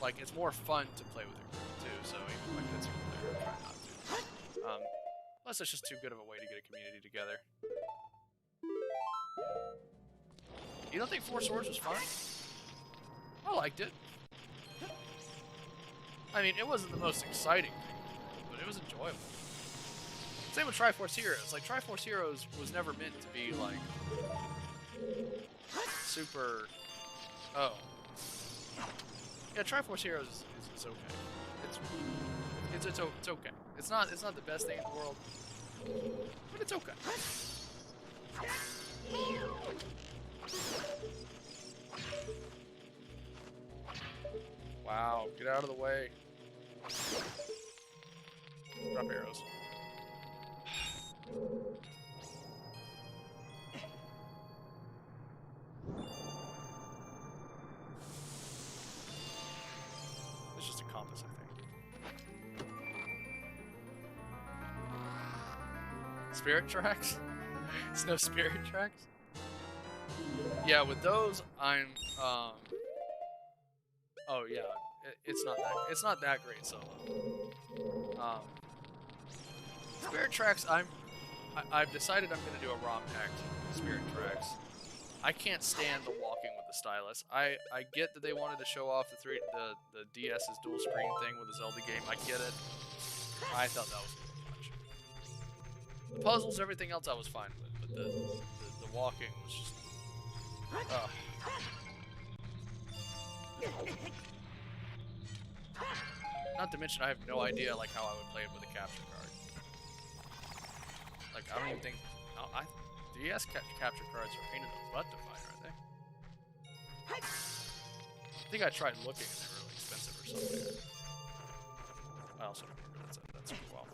like it's more fun to play with a group too. So even like that single player, I try not to. Plus, it's just too good of a way to get a community together. You don't think 4 Swords was fun? I liked it. I mean, it wasn't the most exciting thing, but it was enjoyable. Same with Triforce Heroes. Like, Triforce Heroes was never meant to be, like, super... Oh. Yeah, Triforce Heroes is okay. It's okay. It's not the best thing in the world, but it's okay. Wow, get out of the way. Drop arrows. It's just a compass, I think. Spirit tracks? It's no spirit tracks? Yeah, with those, I'm, oh yeah, it's not that great solo. Spirit tracks, I've decided I'm gonna do a ROM hack Spirit tracks. I can't stand the walking with the stylus. I get that they wanted to show off the DS's dual screen thing with the Zelda game. I get it. I thought that was a little much. The puzzles, everything else, I was fine with, but the walking was just. Not to mention, I have no idea like how I would play it with a capture card. Like, I don't even think. DS capture cards are a pain in the butt to find, aren't they? I think I tried looking and they were really expensive or something. I also don't remember that's super well.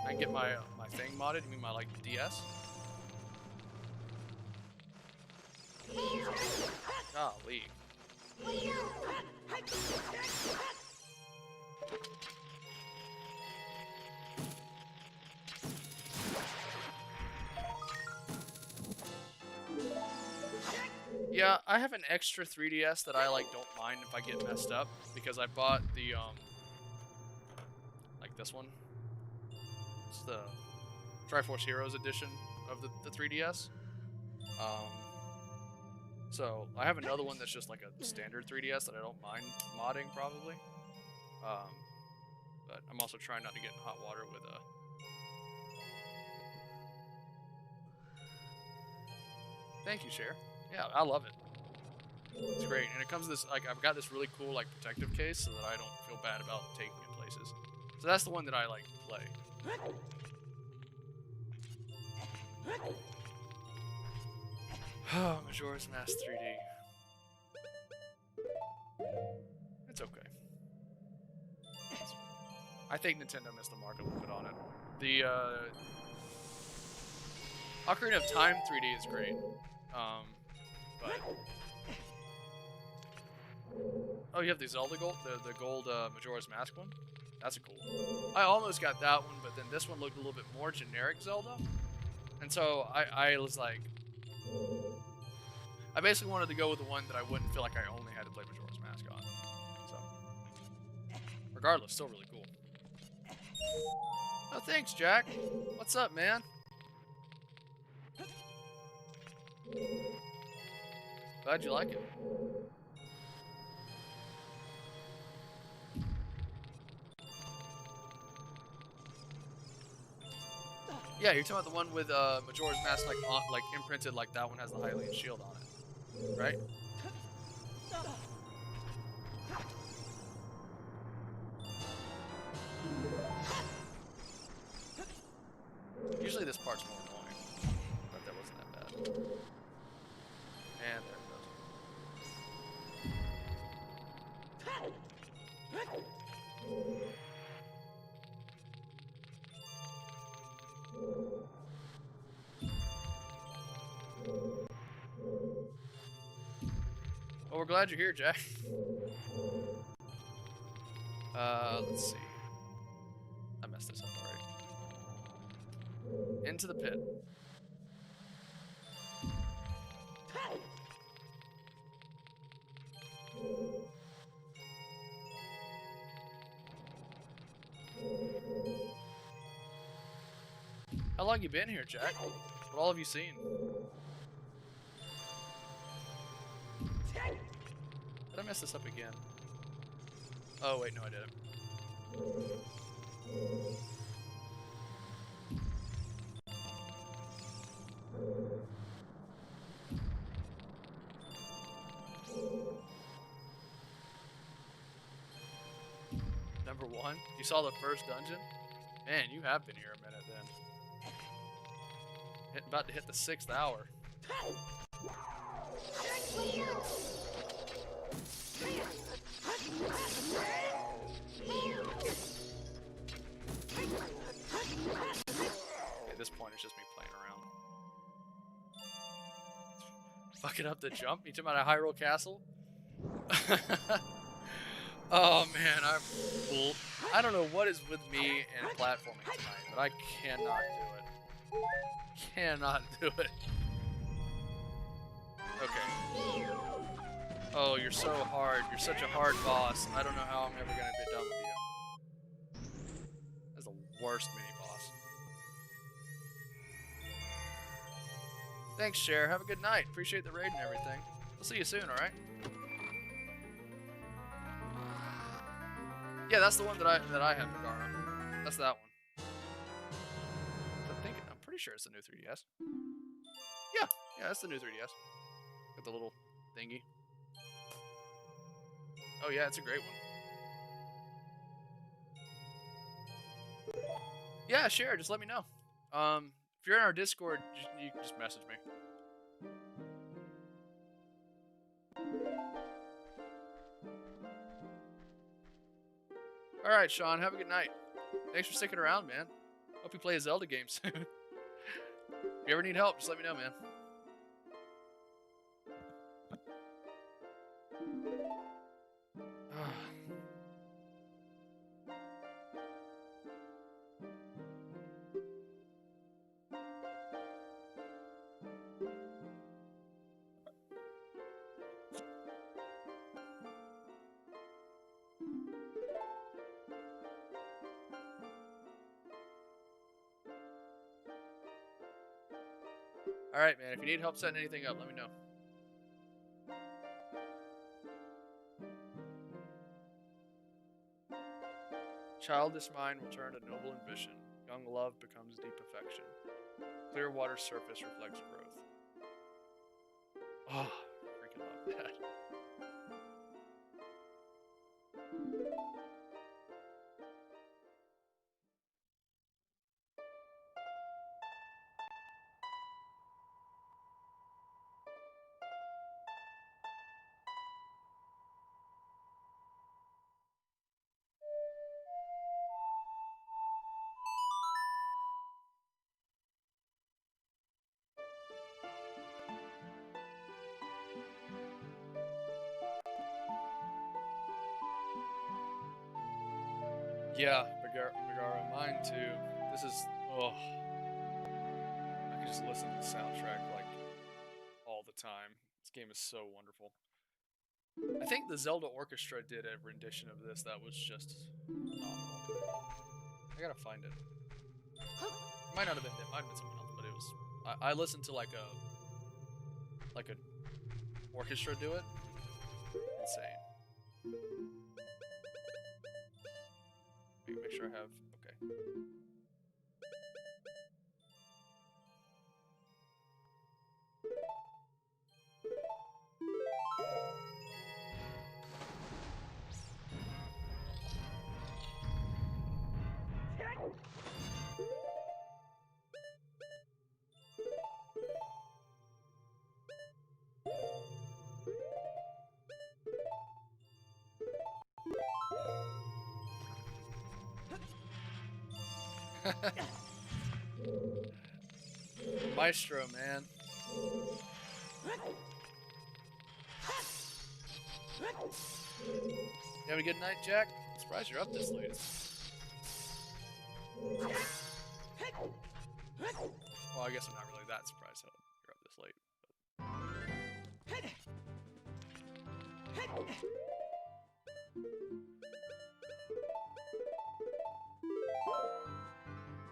I can get my thing modded. You mean my like DS? Golly. Yeah, I have an extra 3DS that I like don't mind if I get messed up because I bought the like this one. It's the Triforce Heroes edition of the 3DS. So I have another one that's just like a standard 3DS that I don't mind modding probably. But I'm also trying not to get in hot water with a. Thank you, Cher. Yeah, I love it. It's great, and it comes with this like I've got this really cool like protective case so that I don't feel bad about taking it places. So that's the one that I like play. Oh, Majora's Mask 3D. It's okay. I think Nintendo missed the mark a little bit on it. The Ocarina of Time 3D is great. But oh, you have the Zelda Gold, the gold Majora's Mask one. That's a cool one. I almost got that one, but then this one looked a little bit more generic Zelda, and so I was like, I basically wanted to go with the one that I wouldn't feel like I only had to play Majora's Mask on. So, regardless, still really cool. Oh, thanks, Jack. What's up, man? Glad you like it. Yeah, you're talking about the one with Majora's Mask like imprinted, like that one has the Hylian shield on it, right? Usually this part's more annoying, but that wasn't that bad. And there it goes. Well, we're glad you're here, Jack. Let's see. I messed this up already. Into the pit. How long you been here, Jack? What all have you seen? Did I mess this up again? Oh, wait, no, I didn't. Number 1? You saw the first dungeon? Man, you have been here a minute then. About to hit the 6th hour. At this point, it's just me playing around. Fucking up the jump? You talking about a Hyrule Castle? Oh man, I don't know what is with me and platforming tonight, but I cannot do it. Cannot do it. Okay. Oh, you're so hard. You're such a hard boss. I don't know how I'm ever gonna be done with you. That's the worst mini boss. Thanks, Cher. Have a good night. Appreciate the raid and everything. We'll see you soon, alright? Yeah, that's the one that I have, Megara. That's that one. I'm pretty sure it's the new 3DS. Yeah, that's the new 3DS. Got the little thingy. Oh yeah, it's a great one. Yeah, sure. Just let me know. If you're in our Discord, you can just message me. All right, Sean. Have a good night. Thanks for sticking around, man. Hope you play a Zelda game soon. If you ever need help, just let me know, man. Alright, man. If you need help setting anything up, let me know. Childish mind will turn to noble ambition. Young love becomes deep affection. Clear water surface reflects growth. Oh, freaking love that. Yeah, Megara, mine too. This is, oh. I can just listen to the soundtrack like all the time. This game is so wonderful. I think the Zelda Orchestra did a rendition of this that was just phenomenal. I gotta find it. It might not have been it, might have been someone else, but it was. I listened to like a orchestra do it. Insane. Make sure I have okay. Maestro, man. You have a good night, Jack? I'm surprised you're up this late. Well, I guess I'm not really that surprised that you're up this late.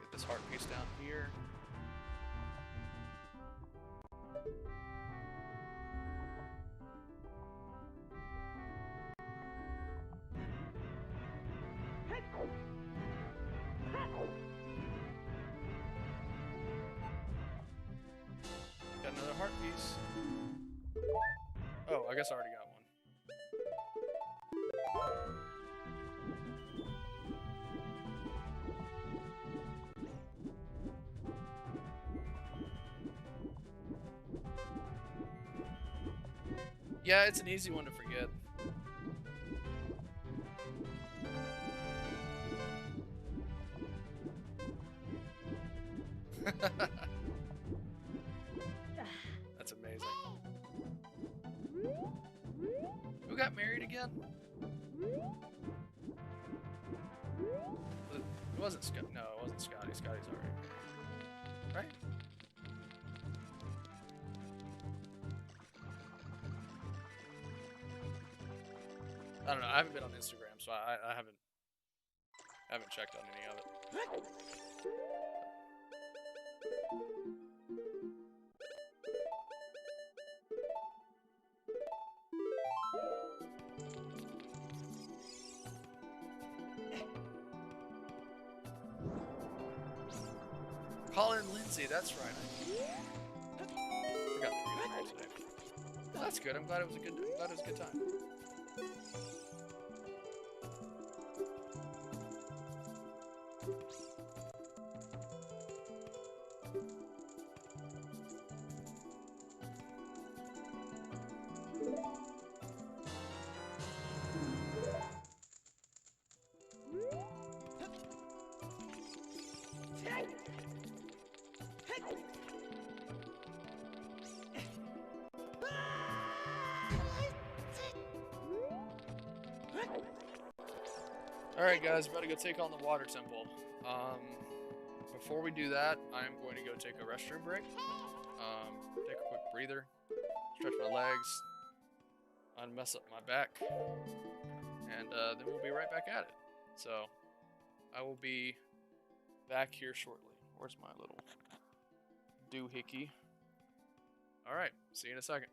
Get this heart piece down here. I guess I already got one. Yeah, it's an easy one to forget. That's amazing. Who got married again? It wasn't Scott. No, it wasn't Scotty. Scotty's already married. Right? I don't know. I haven't been on Instagram, so I haven't checked on any of it. Colin Lindsay, that's right. I forgot that he was married today. Well, that's good. I'm glad it was a good time. Alright guys, about to go take on the water temple. Before we do that, I'm going to go take a restroom break. Take a quick breather, stretch my legs, unmess up my back, and then we'll be right back at it. So, I will be back here shortly. Where's my little doohickey? Alright, see you in a second.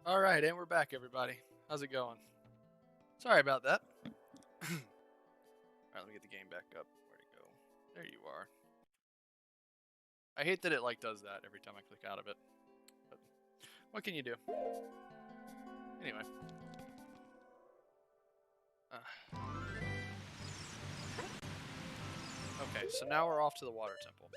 All right, and we're back, everybody. How's it going? Sorry about that. All right, let me get the game back up. Where'd it go? There you are. I hate that it like does that every time I click out of it. But what can you do? Anyway. Okay, so now we're off to the water temple.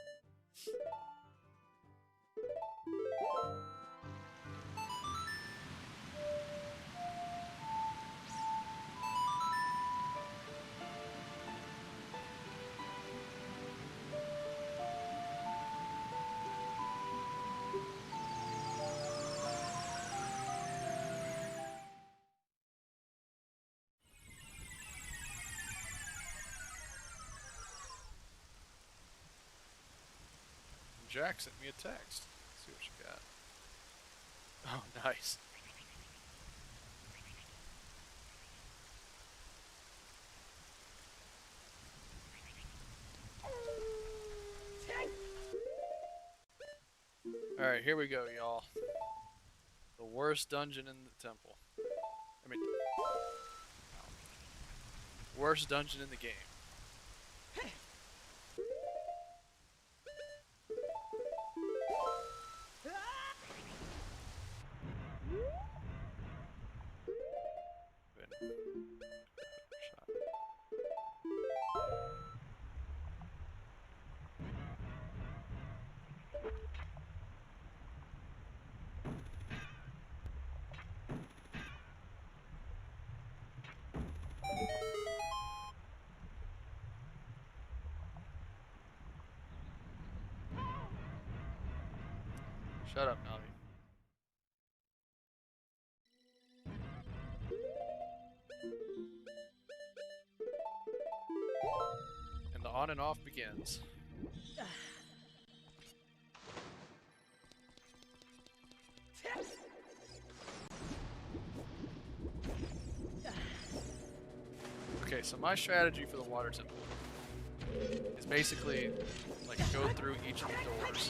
Jack sent me a text. Let's see what you got. Oh, nice. Alright, here we go, y'all. The worst dungeon in the temple. I mean, worst dungeon in the game. Shut up, Navi. And the on and off begins. Okay, so my strategy for the water temple is basically like go through each of the doors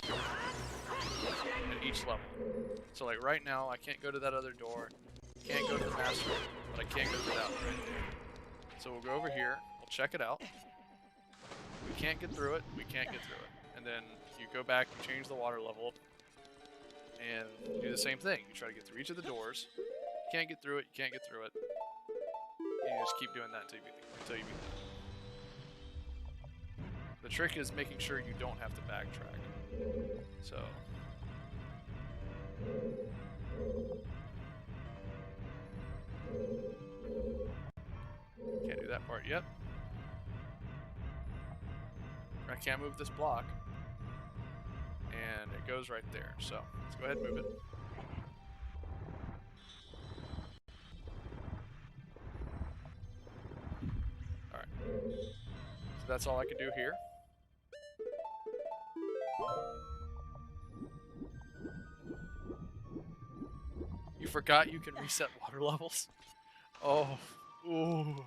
at each level. So like right now, I can't go to that other door, can't go to the master room, but I can go through that one right there. So we'll go over here, we'll check it out. We can't get through it, we can't get through it. And then you go back, you change the water level, and do the same thing. You try to get through each of the doors. You can't get through it, you can't get through it. And you just keep doing that until you beat it. The trick is making sure you don't have to backtrack. So... can't do that part yet. I can't move this block. And it goes right there. So let's go ahead and move it. Alright. So that's all I can do here. You forgot you can reset water levels? Oh. Ooh.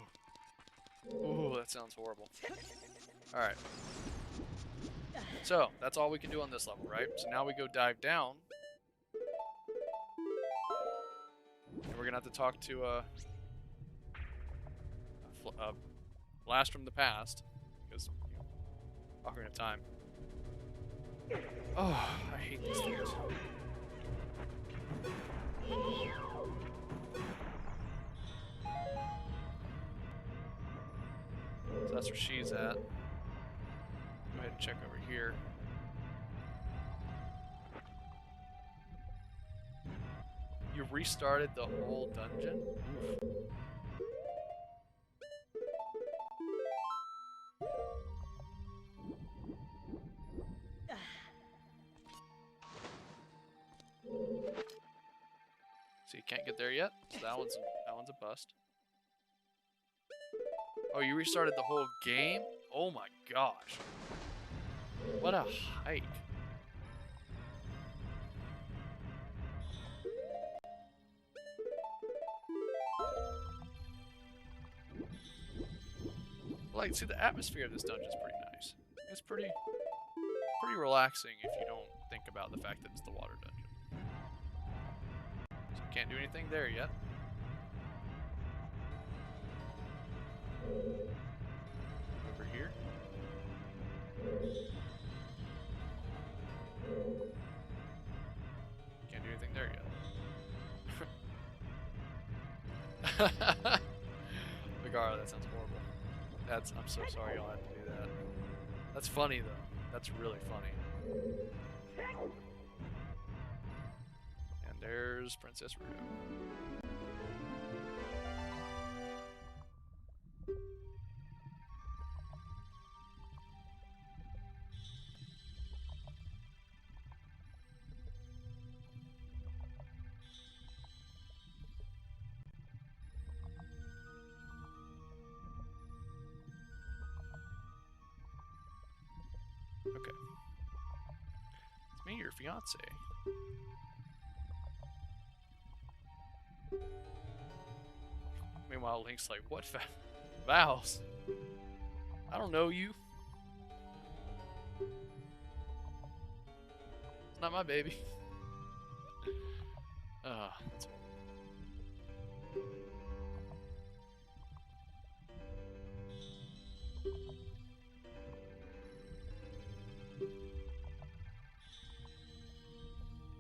Ooh, that sounds horrible. Alright. So, that's all we can do on this level, right? So now we go dive down. And we're gonna have to talk to a blast from the past. Because, you know, Ocarina of Time. Oh, I hate these things. So that's where she's at. Go ahead and check over here. You restarted the whole dungeon? Oof. So you can't get there yet? So that one's a bust. Oh, you restarted the whole game? Oh my gosh. What a hike. Like, see, the atmosphere of this dungeon is pretty nice. It's pretty relaxing if you don't think about the fact that it's the water dungeon. So you Can't do anything there yet. Over here. Can't do anything there yet. Megara, that sounds horrible. I'm so sorry y'all had to do that. That's funny though. That's really funny. And there's Princess Rue. Okay. It's me, your fiance. Meanwhile, Link's like, what vows? I don't know you. It's not my baby. That's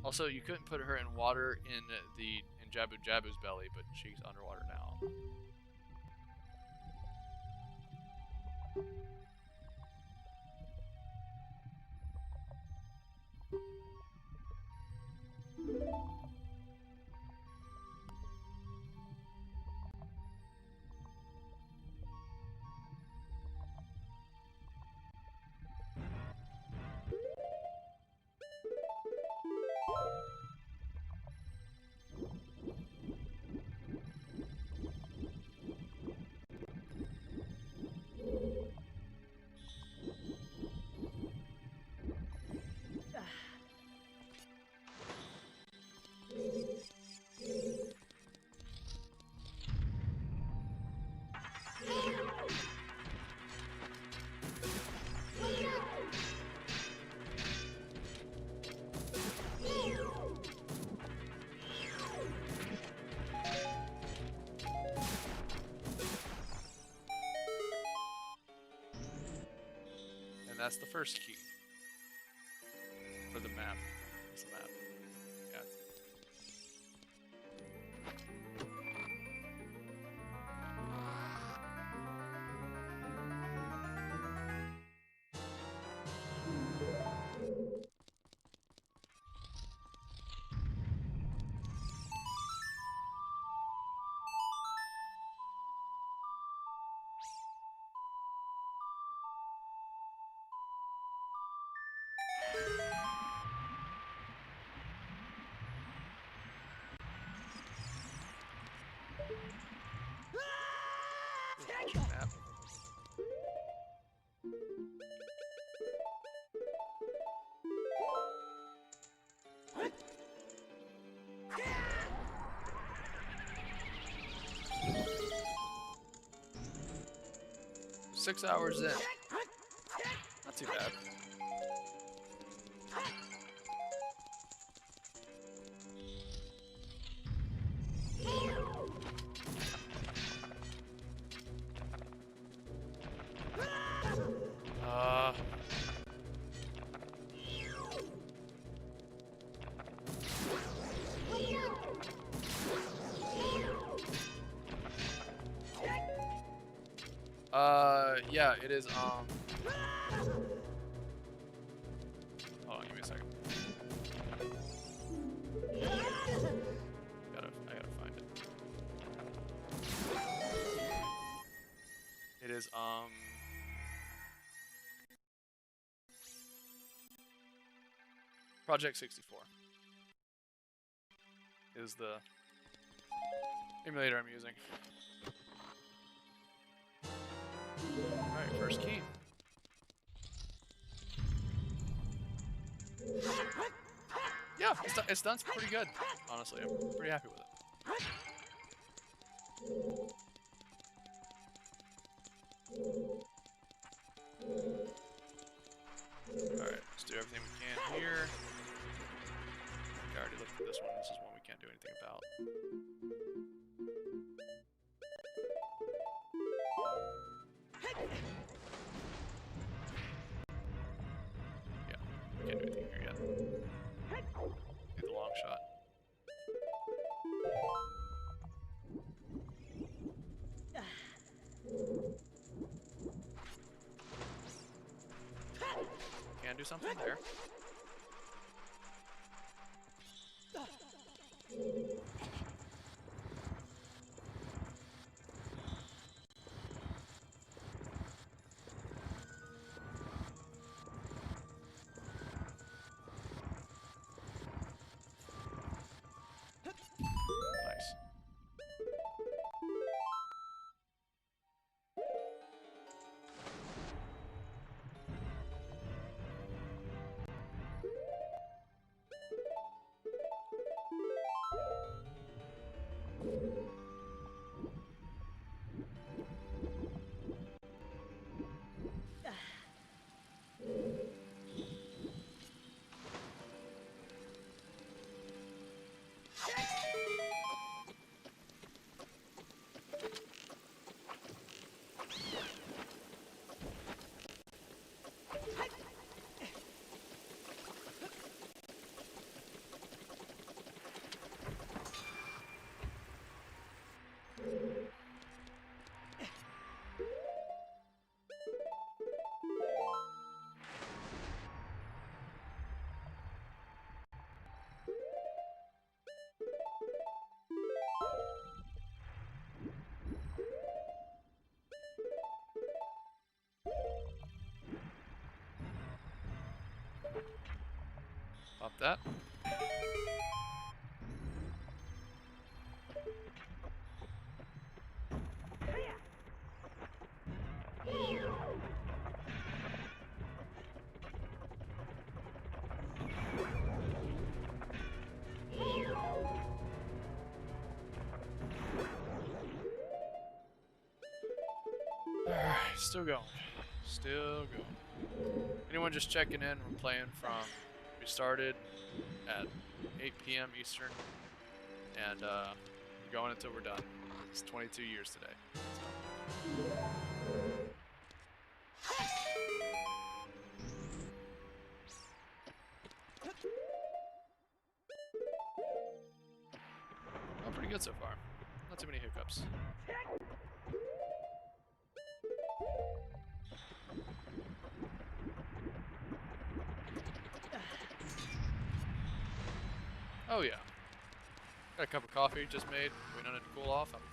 also, you couldn't put her in water in Jabu Jabu's belly, but she's underwater now. And that's the first key. For the map. It's the map. Yeah. Map. 6 hours in. Not too bad. Yeah, it is, hold on, give me a second. I gotta find it. It is, Project 64 is the emulator I'm using. Alright, first key. Yeah, it's done pretty good, honestly. I'm pretty happy with it. Alright, let's do everything we can here. I already looked at this one. This is one we can't do anything about. do something there. Nice. Pop that. Alright, still going. Still going. Anyone just checking in? We're playing from. We started at 8 p.m. Eastern, and we're going until we're done. It's 22 years today. Oh, pretty good so far. Not too many hiccups. Oh yeah. Got a cup of coffee just made. Waiting on it to cool off. I'll be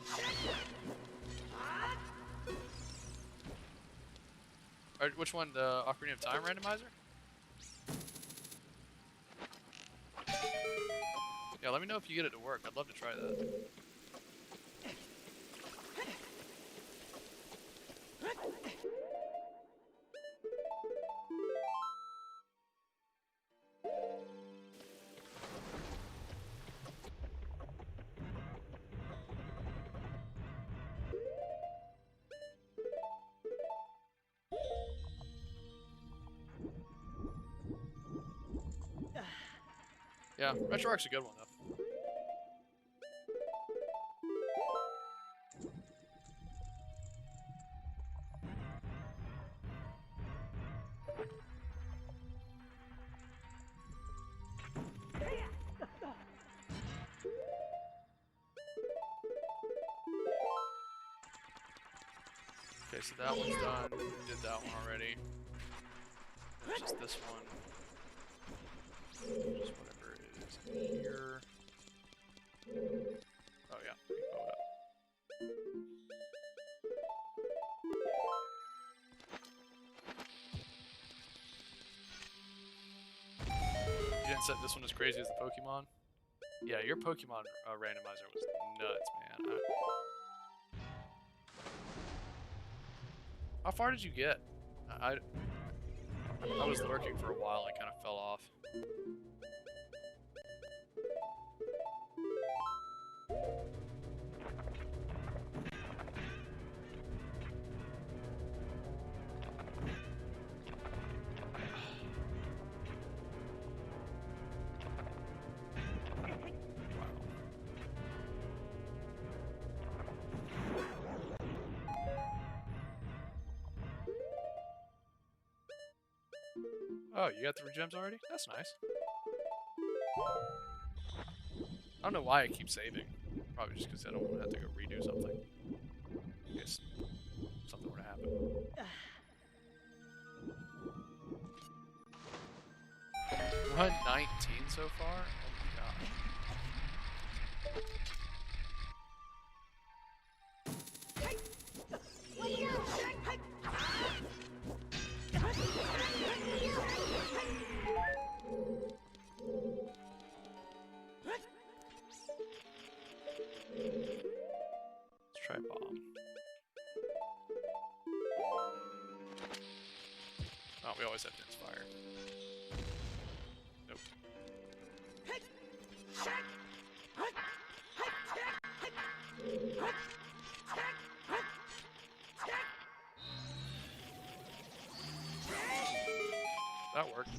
fine. Alright, which one? The Ocarina of Time randomizer? Yeah, let me know if you get it to work. I'd love to try that. Yeah, RetroArch's a good one, though. Okay, so that one's done. We did that one already. It's just this one. Just whatever it is in here. Oh yeah, we can blow it up. You didn't set this one as crazy as the Pokemon? Yeah, your Pokemon randomizer was nuts, man. How far did you get? I was lurking for a while and kind of fell off. Oh, you got 3 gems already? That's nice. I don't know why I keep saving. Probably just because I don't want to have to go redo something. In case something were to happen. run 19 so far? Oh my gosh. Let's try bomb. Oh, we always have to fire. Nope. That worked.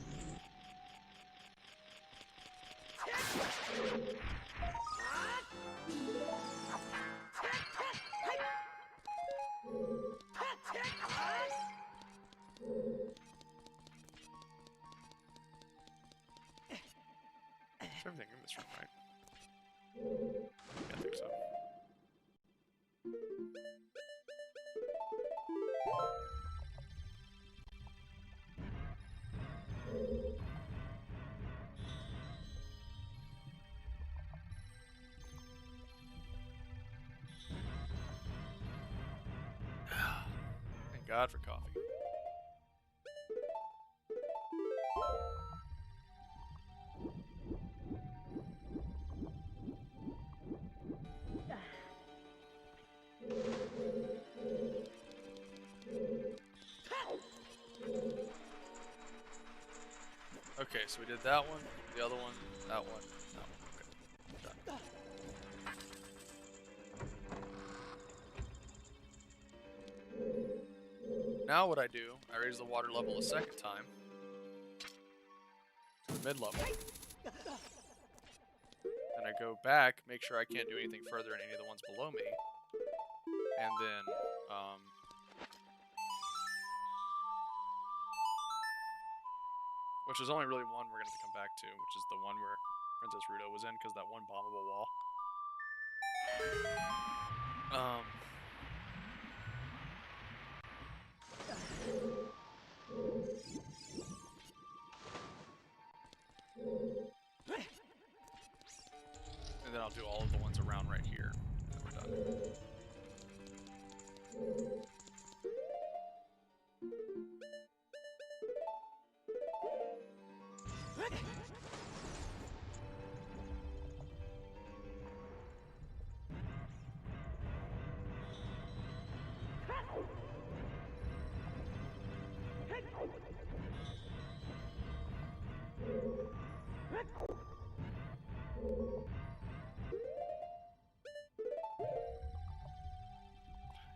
Is everything in this room, right? Yeah, I think so. Thank God for coffee. Okay, so we did that one, the other one, that one, that one. Okay, done. Now what I do, I raise the water level a second time to the mid-level. Then I go back, make sure I can't do anything further in any of the ones below me. And then, which is only really one we're going to come back to, which is the one where Princess Ruto was in, because that one bombable wall. And then I'll do all of the ones around right here, and then we're done.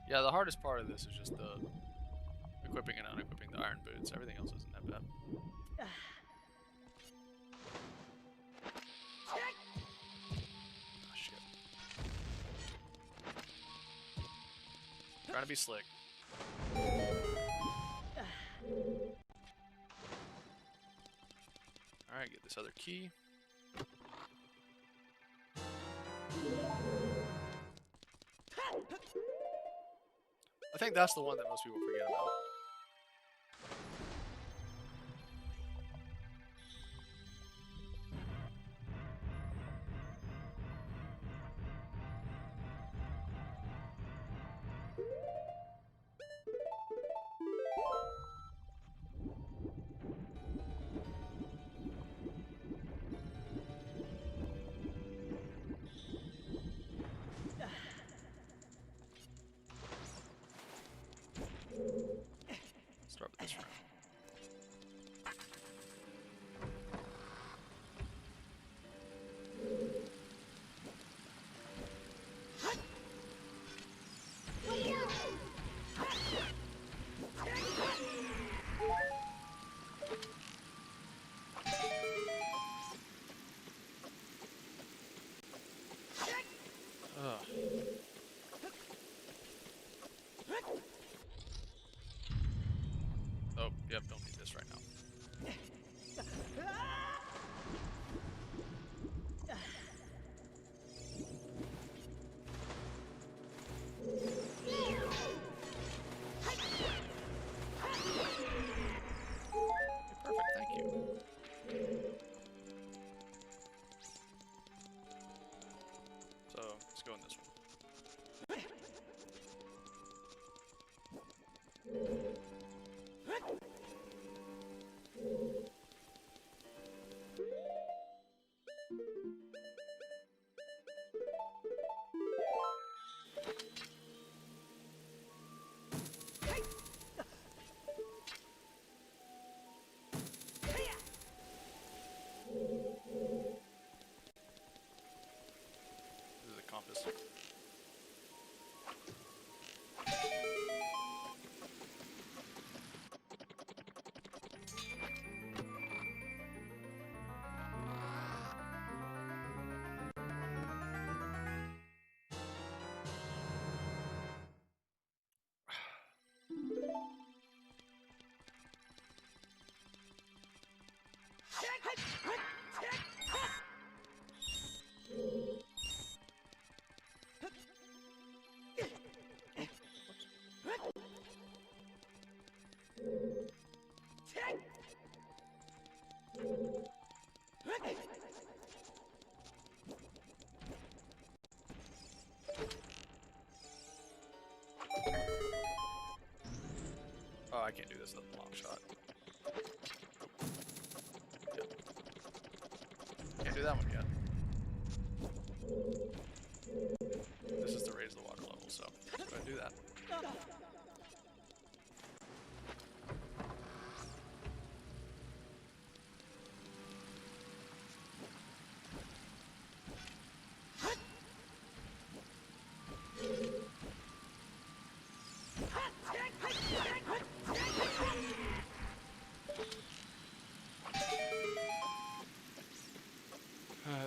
Yeah, the hardest part of this is just the equipping and unequipping the iron boots. Everything else isn't that bad. Oh, shit. Trying to be slick. Alright, get this other key. I think that's the one that most people forget about. I can't do this with a long shot. Yep. Can't do that one yet. This is to raise the water level, so let's go ahead and do that.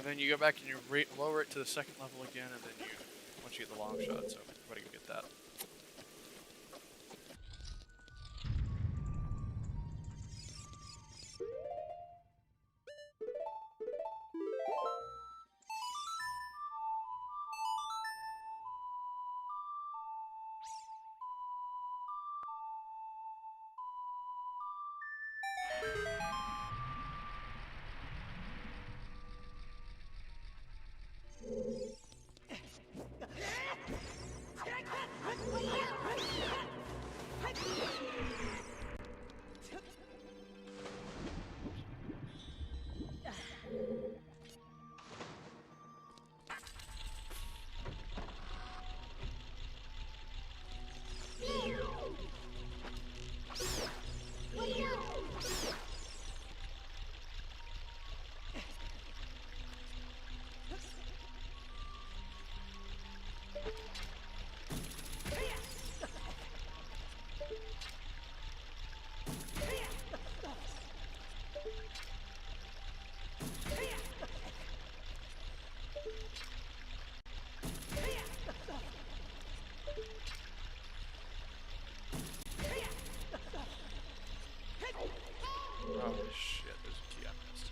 Then you go back and you lower it to the second level again, and then you, once you get the long shot, so everybody go get that. Oh shit, there's a key I missed.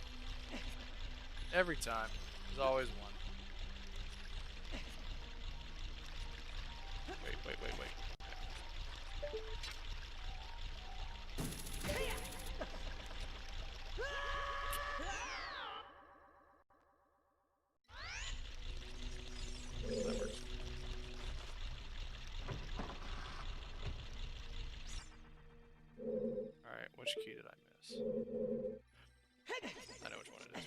Every time. There's always one. Wait. That works. Alright, which key did I miss? I know which one it is.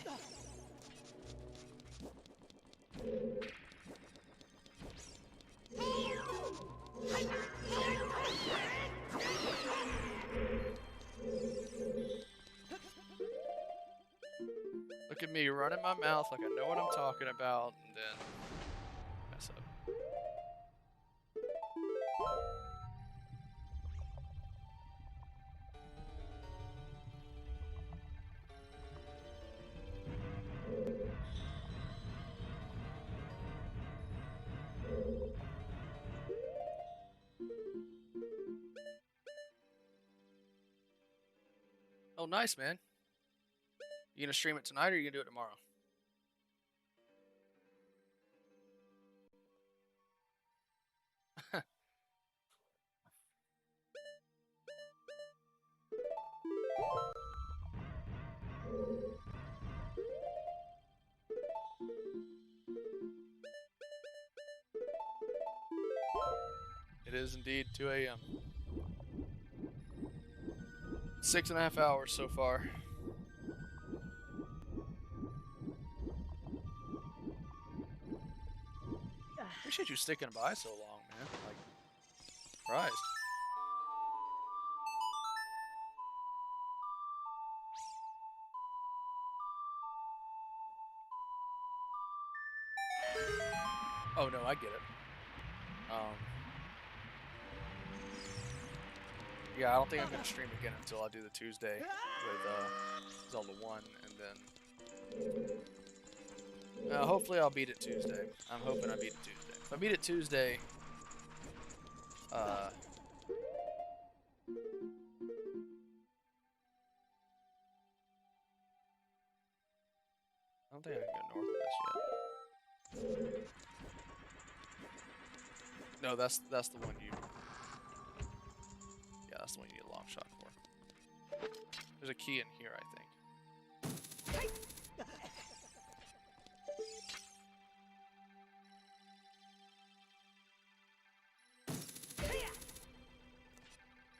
Look at me running my mouth like I know what I'm talking about, and then mess up. Oh, nice, man. You gonna stream it tonight, or you gonna do it tomorrow? It is indeed 2 a.m. 6.5 hours so far. Appreciate you sticking by so long, man. Like, surprised. Oh no, I get it. Yeah, I don't think I'm gonna stream again until I do the Tuesday with Zelda 1, and then hopefully I'll beat it Tuesday. I'm hoping I beat it Tuesday. If I beat it Tuesday, I don't think I can go north of this yet. No, that's the one you. Yeah, that's the one you need a long shot for. There's a key in here, I think.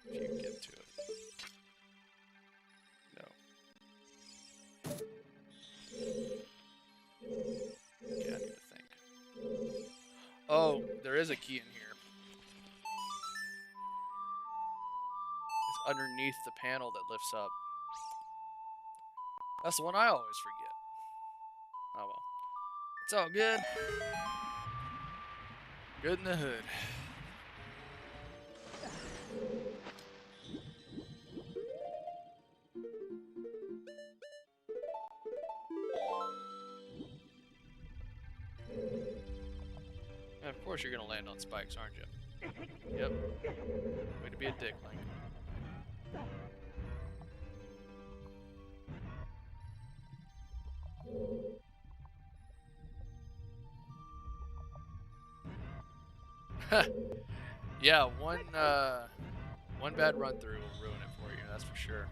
If you can get to it. there is a key in here. It's underneath the panel that lifts up. That's the one I always forget. Oh well. It's all good. Good in the hood. And of course you're gonna land on spikes, aren't you? Yep. Way to be a dick, Link. Yeah, one bad run through will ruin it for you, that's for sure.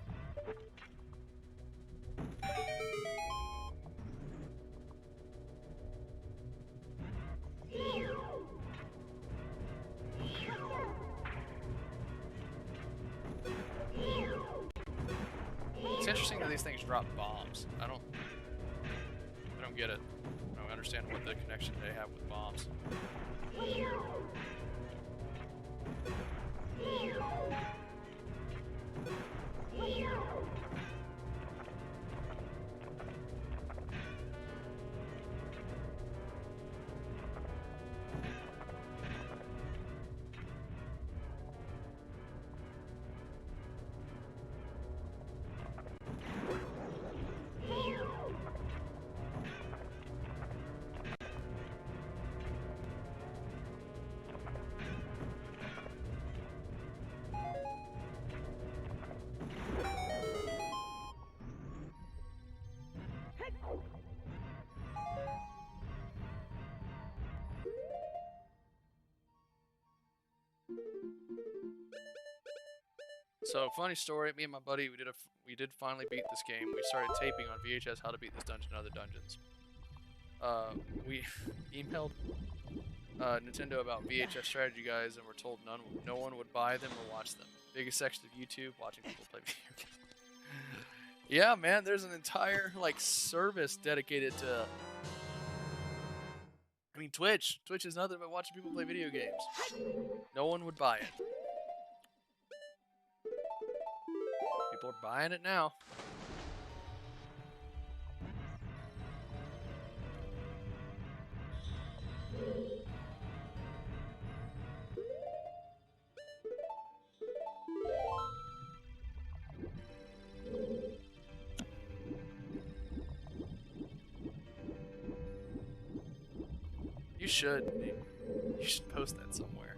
It's interesting that these things drop bombs. I don't get it. I don't understand what the connection they have with bombs. So funny story. Me and my buddy, we did finally beat this game. We started taping on VHS how to beat this dungeon and other dungeons. We emailed Nintendo about VHS strategy guides and were told no one would buy them or watch them. Biggest section of YouTube, watching people play video games. Yeah, man, there's an entire like service dedicated to. I mean, Twitch. Twitch is nothing but watching people play video games. No one would buy it. People are buying it now. You should post that somewhere,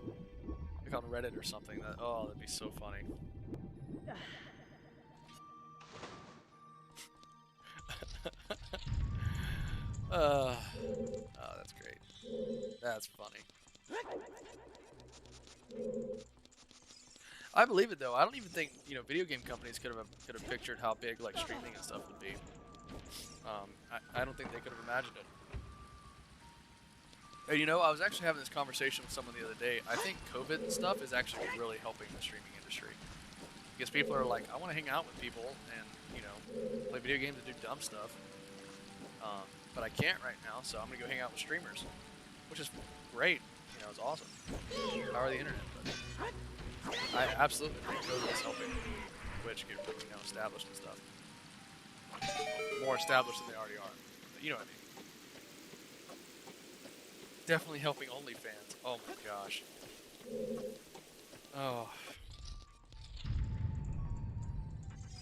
like on Reddit or something. That'd be so funny. Oh, that's great. That's funny. I believe it though. I don't even think video game companies could have pictured how big like streaming and stuff would be. I don't think they could have imagined it. And, I was actually having this conversation with someone the other day. I think COVID and stuff is actually really helping the streaming industry because people are like, I want to hang out with people and play video games and do dumb stuff. But I can't right now, so I'm gonna go hang out with streamers, which is great. It's awesome. Power of the internet. But I absolutely think COVID is helping Twitch get established and stuff. More established than they already are. But you know what I mean. Definitely helping OnlyFans. Oh my gosh. Oh.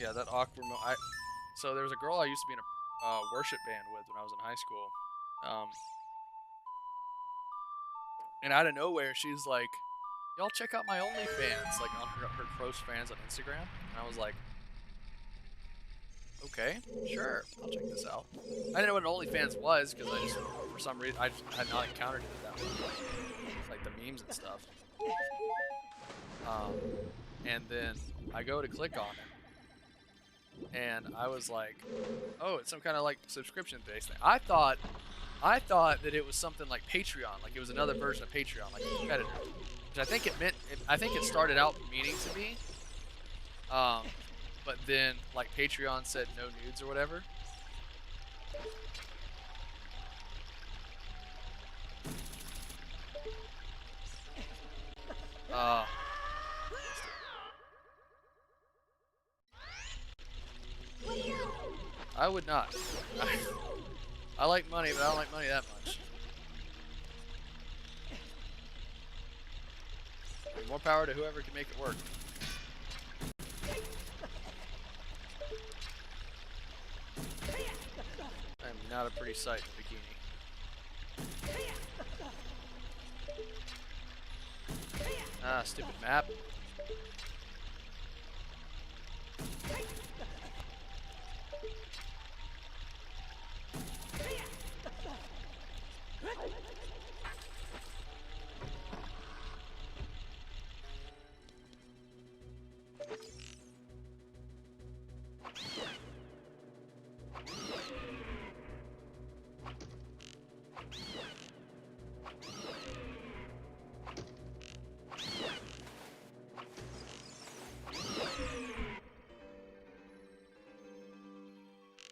Yeah, that awkward moment. So there was a girl I used to be in a worship band with when I was in high school. And out of nowhere, she's like, y'all check out my OnlyFans, like on her close fans on Instagram. And I was like, okay, sure, I'll check this out. I didn't know what an OnlyFans was because for some reason, I had not encountered it that way. Like the memes and stuff. And then I go to click on it, and I was like, oh, it's some kind of like subscription-based thing. I thought that it was something like Patreon, like it was another version of Patreon, like a competitor. Which I think I think it started out meaning to be. But then, like, Patreon said no nudes or whatever. Uh, I would not. I like money, but I don't like money that much. More power to whoever can make it work. I am not a pretty sight in a bikini. Ah, stupid map.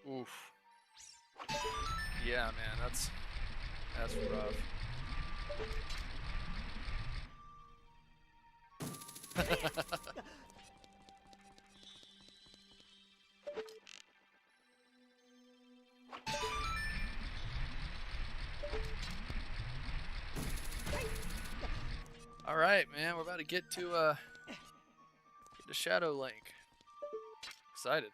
Oof. Yeah, man, that's rough. All right, man, we're about to get to Shadow Link. Excited.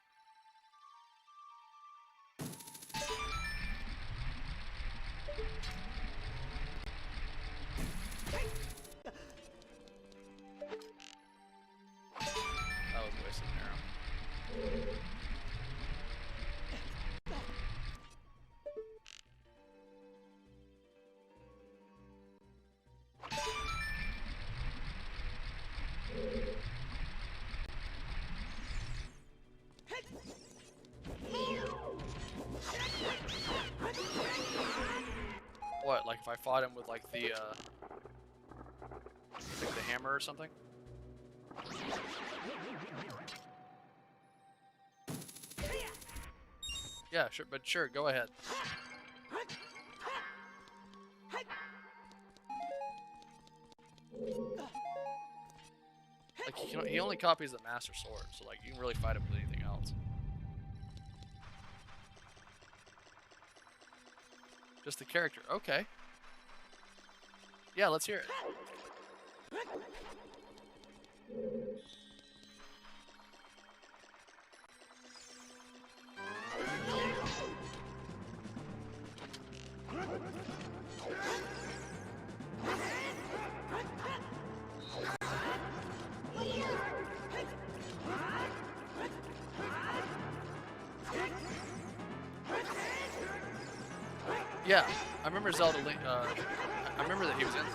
That was a waste of an arrow. What, like if I fought him with like the hammer or something? Yeah, sure, but sure, go ahead. Like he only copies the Master Sword, so like you can really fight him with anything else. Just the character. Okay. Yeah, let's hear it. Yeah, I remember Zelda Link. I remember that he was in there.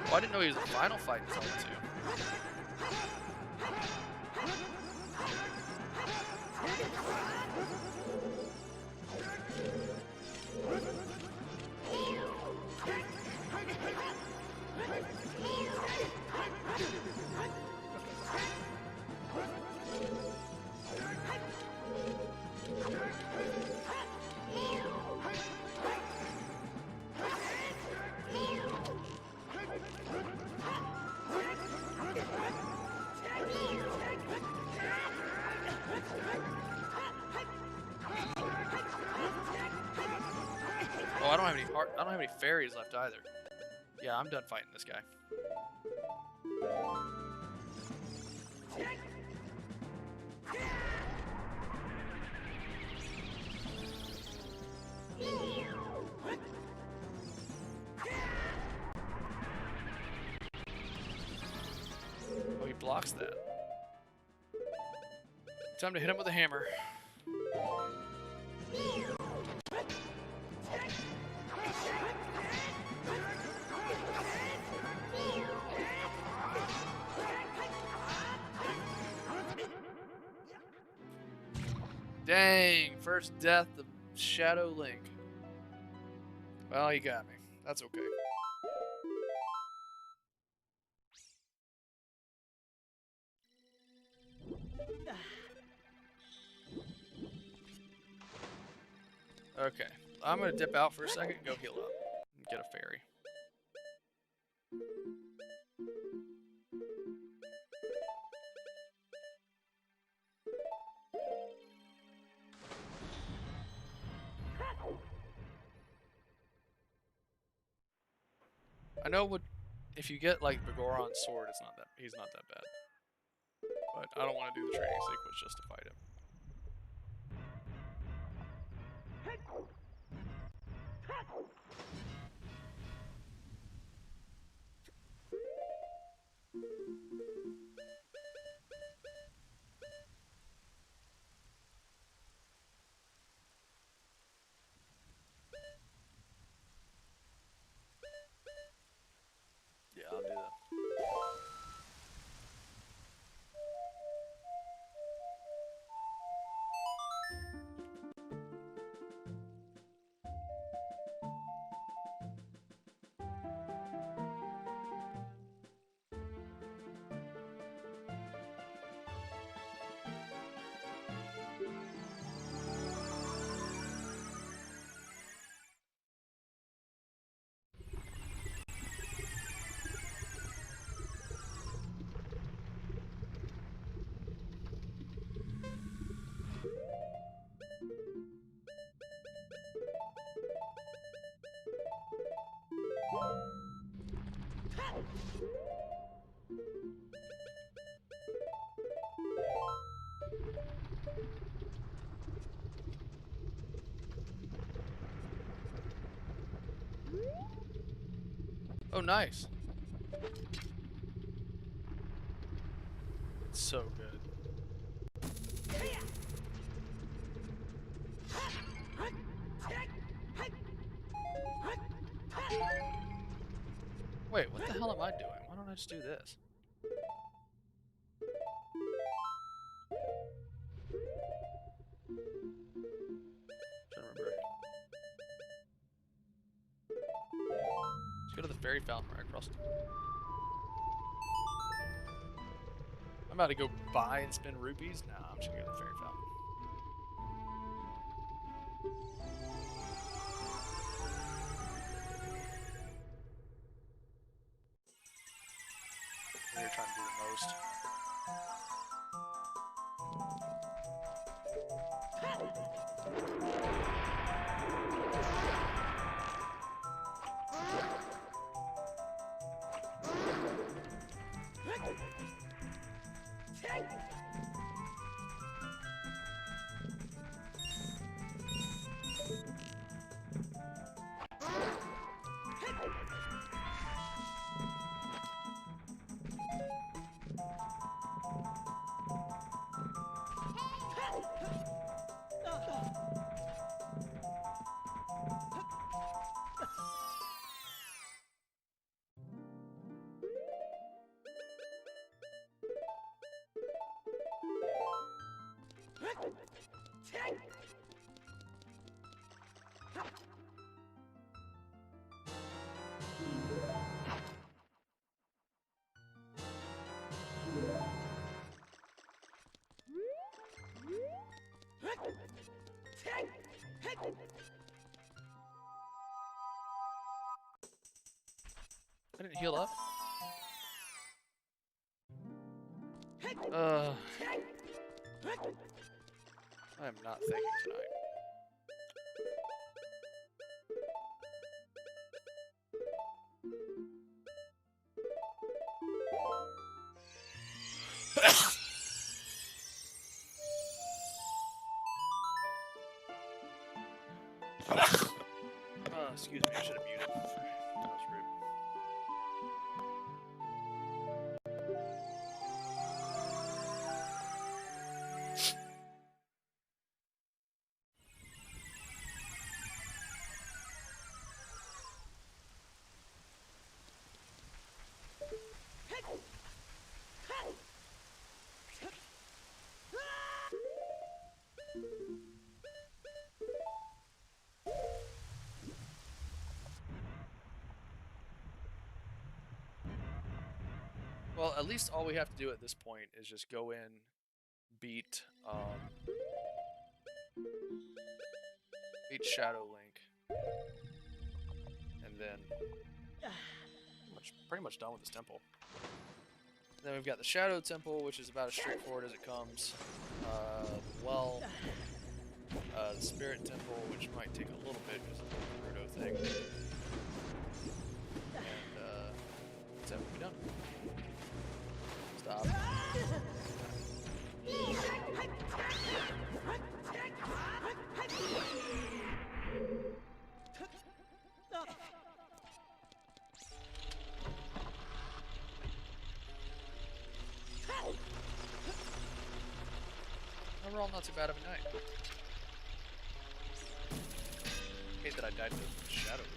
Oh, I didn't know he was a final fight in Zelda 2. Oh, I don't have any fairies left either. Yeah, I'm done fighting this guy. blocks that. Time to hit him with a hammer. Dang, first death of Shadow Link. Well, he got me. That's okay. Okay, I'm gonna dip out for a second and go heal up and get a fairy. I know what if you get like the Goron's sword, he's not that bad. But I don't want to do the training sequence just to fight him. Yeah, I'll do that. Oh, nice. It's so good. Wait, what the hell am I doing? Why don't I just do this? Trying to remember. Let's go to the fairy fountain right across. I'm about to go buy and spend rupees. Nah, I'm just gonna go to the fairy fountain. You're trying to do the most. I didn't heal up. I am not thinking tonight. Excuse me, I should have muted. That was rude. Well, at least all we have to do at this point is just go in, beat Shadow Link, and then pretty much done with this temple. Then we've got the Shadow Temple, which is about as straightforward as it comes. The well, the Spirit Temple, which might take a little bit because of the Naruto thing. And that's it, we'll be done. Stop. Overall, not too bad of a night. Hate that I died to the Shadow Link.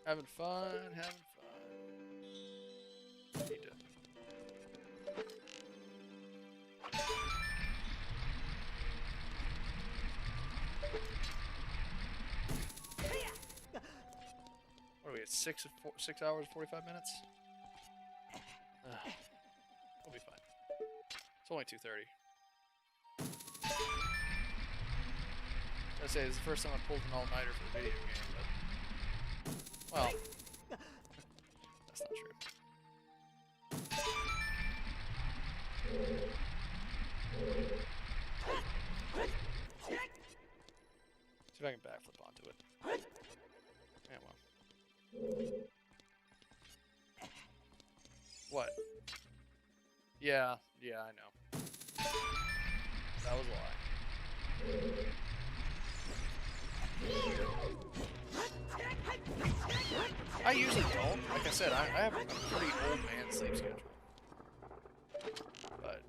Having fun, having fun. Need to. What are we at? 6 hours, 45 minutes? We'll be fine. It's only 2:30. I say this is the first time I've pulled an all-nighter for a video game, but well, that's not true. See if I can backflip onto it. Yeah, well. What? Yeah, I know. That was a lie. I usually don't. Like I said, I have a pretty old man sleep schedule. But,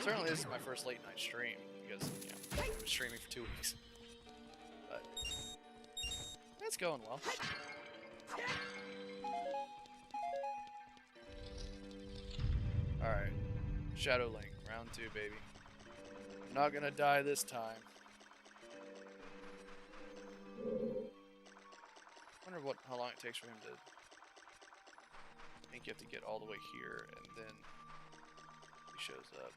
certainly this is my first late night stream because, you know, I've been streaming for 2 weeks. But, it's going well. Alright. Shadow Link, round 2, baby. I'm not gonna die this time. I wonder how long it takes for him to... I think you have to get all the way here, and then he shows up.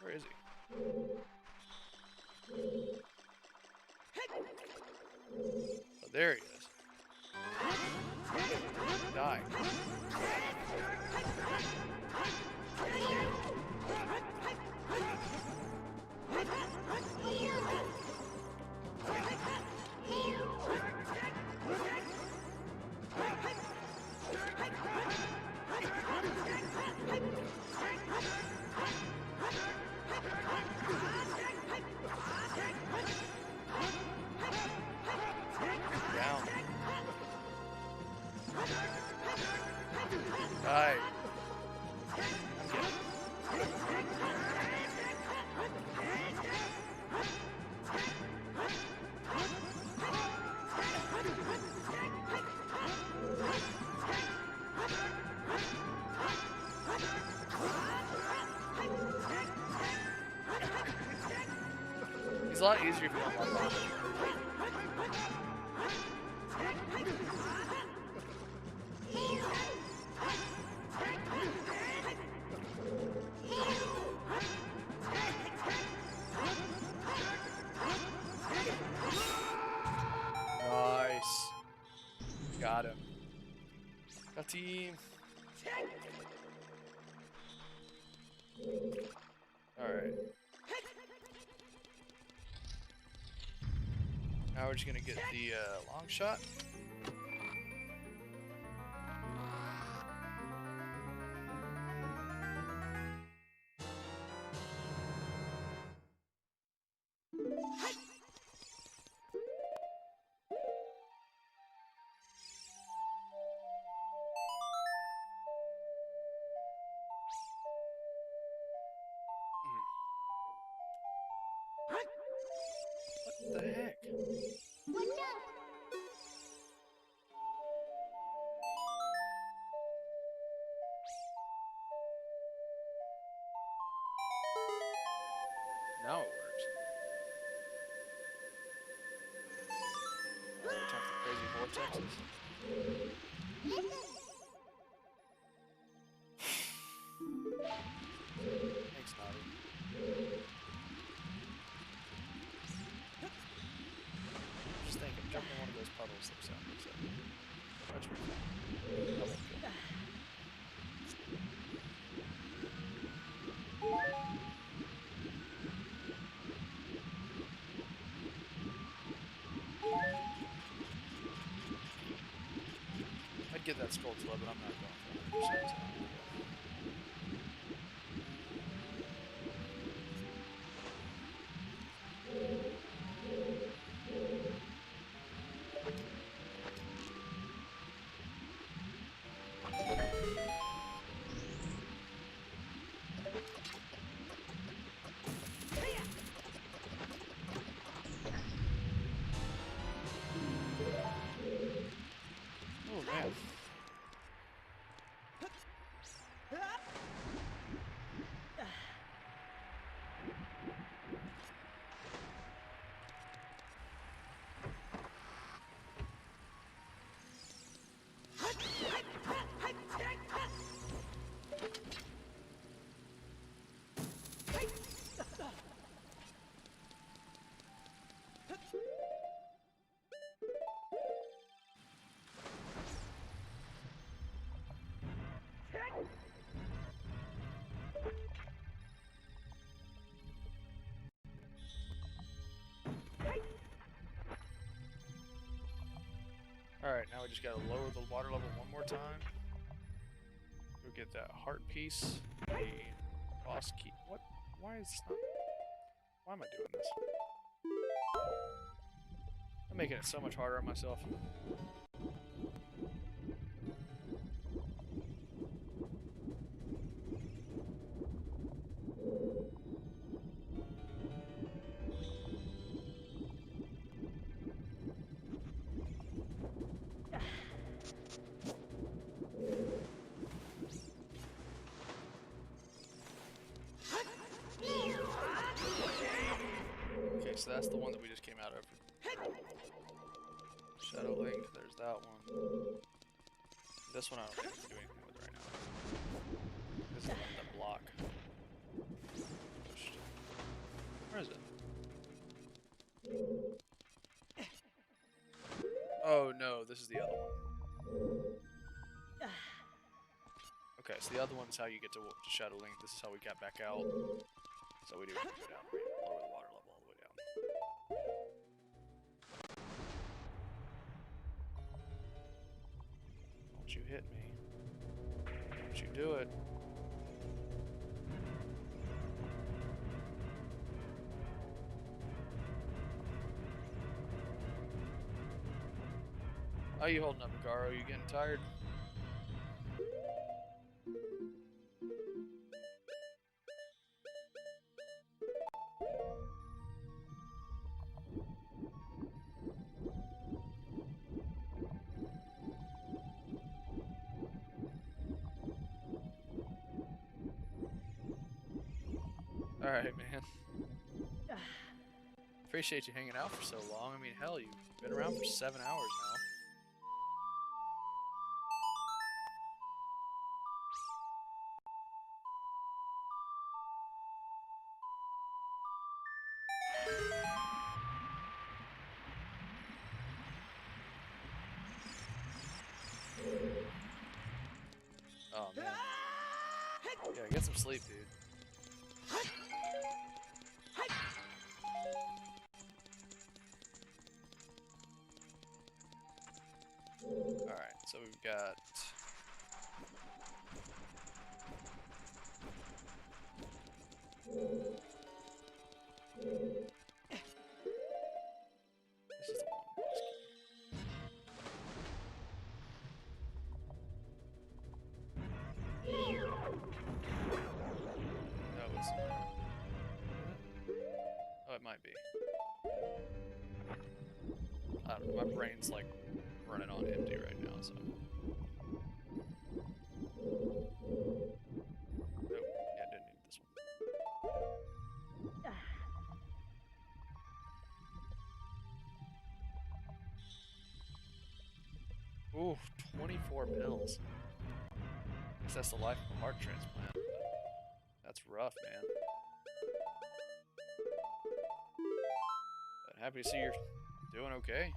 Where is he? Oh, there he is. Die. Down. Die. He's a lot easier if you don't love him. got him. Got team. Alright. Now we're just gonna get the long shot. What the heck? Now it works. Alright, talk to crazy vortexes. Thanks, Naughty. Just think, I'm jumping one of those puddles that sound like that. Touch me. Oh, okay. I'd get that skull club, but I'm not going for 100%. Oh man. Alright, now we just gotta lower the water level one more time. Go get that heart piece. The boss key. What? Why is this not... Why am I doing this? I'm making it so much harder on myself. Okay, so that's the one that we just came out of. Shadow Link, there's that one. This one I don't think we can do anything with right now. This is the one that block. Pushed. Where is it? Oh no, this is the other one. Okay, so the other one's how you get to Shadow Link. This is how we got back out. So we do have to go down, lower the water level all the way down. Don't you hit me. Don't you do it. How you holding up, Garo? You getting tired? Alright, man. Appreciate you hanging out for so long. I mean, hell, you've been around for 7 hours now. Get some sleep, dude. Alright, so we've got... This is the one. No, it's not. Oh, it might be. I don't know, my brain's like running on empty right now, so. Nope, yeah, didn't need this one. Ooh, 24 pills. Guess that's the life of a heart transplant. But that's rough, man. But happy to see you're doing okay.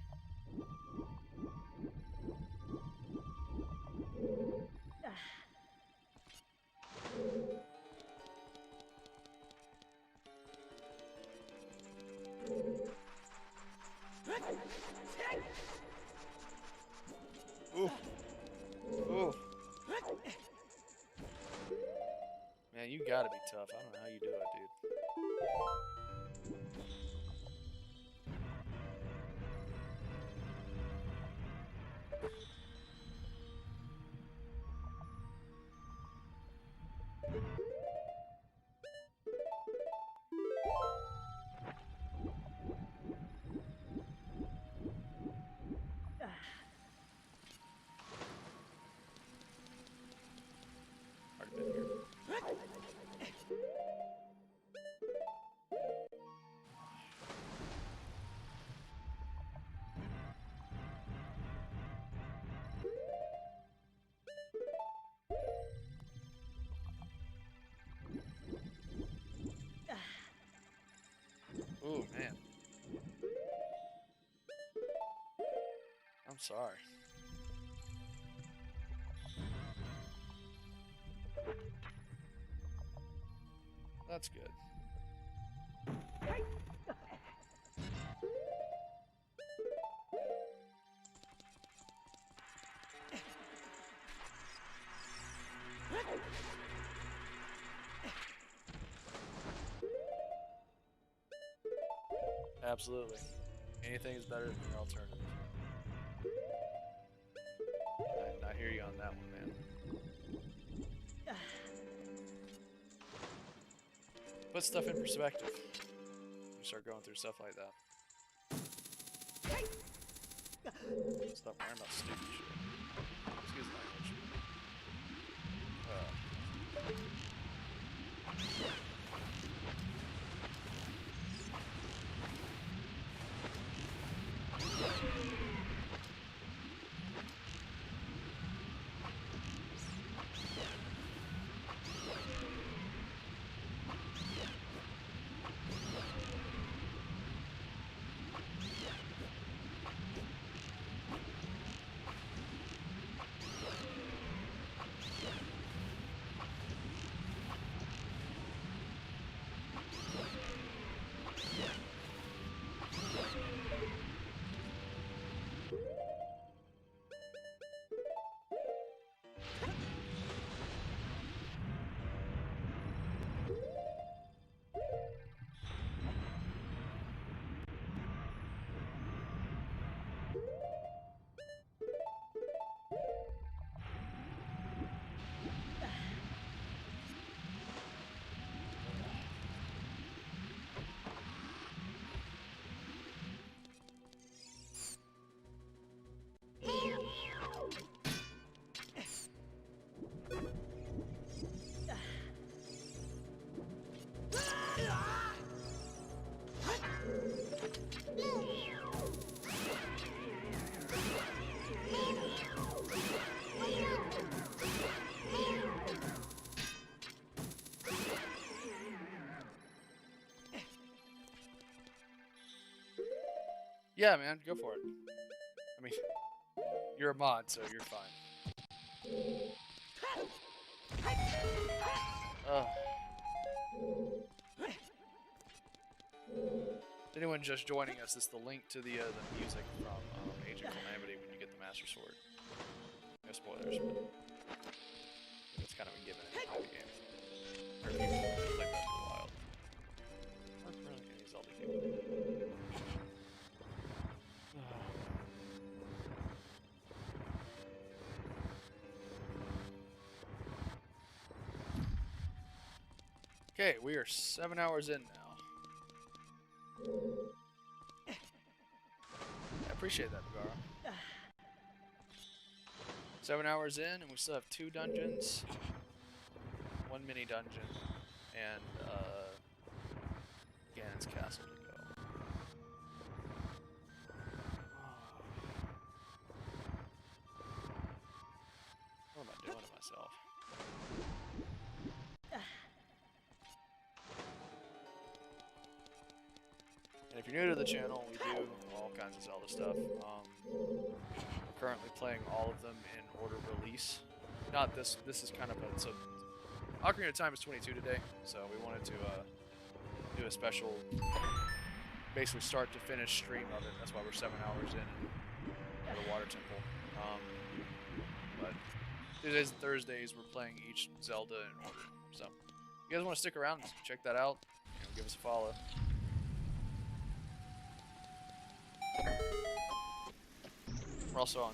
Ooh. Ooh. Man, you gotta be tough. I don't know how you do it, dude. Already been here. Ooh, man. I'm sorry. That's good. Absolutely. Anything is better than the alternative. I hear you on that one, man. Put stuff in perspective. You start going through stuff like that. Stop worrying about stupid shit. Excuse the language. Yeah, man, go for it. I mean, you're a mod, so you're fine. Ugh. Anyone just joining us, it's the link to the music from Ancient Calamity when you get the Master Sword. No spoilers, but it's kind of a given in the game. Or if you've played that for a while. Or really any Zelda game. Okay, we are 7 hours in now. I appreciate that, Megara. 7 hours in, and we still have 2 dungeons, 1 mini dungeon, and Ganon's castle to go. What am I doing to myself? And if you're new to the channel, we do all kinds of Zelda stuff. We're currently playing all of them in order of release. Not this. This is kind of a so. Ocarina of Time is 22 today, so we wanted to do a special, basically start to finish stream of it. That's why we're 7 hours in at the Water Temple. But Tuesdays and Thursdays we're playing each Zelda in order. So, if you guys want to stick around and check that out, give us a follow. We're also on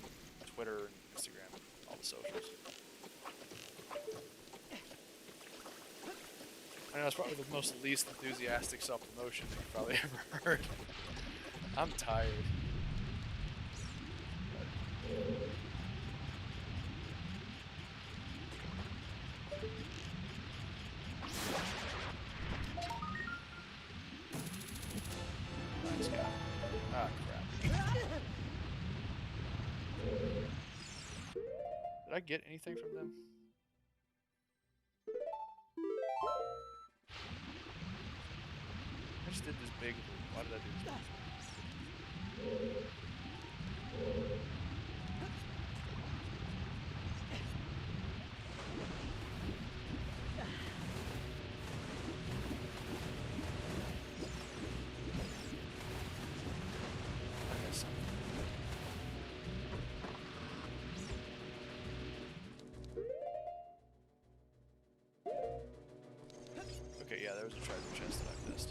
Twitter and Instagram and all the socials. I know it's probably the most least enthusiastic self-promotion that you've probably ever heard. I'm tired. Nice guy. Ah, crap. Did I get anything from them? I just did this big. Why did I do this? I missed something. Okay, yeah, there was a treasure chest that I missed.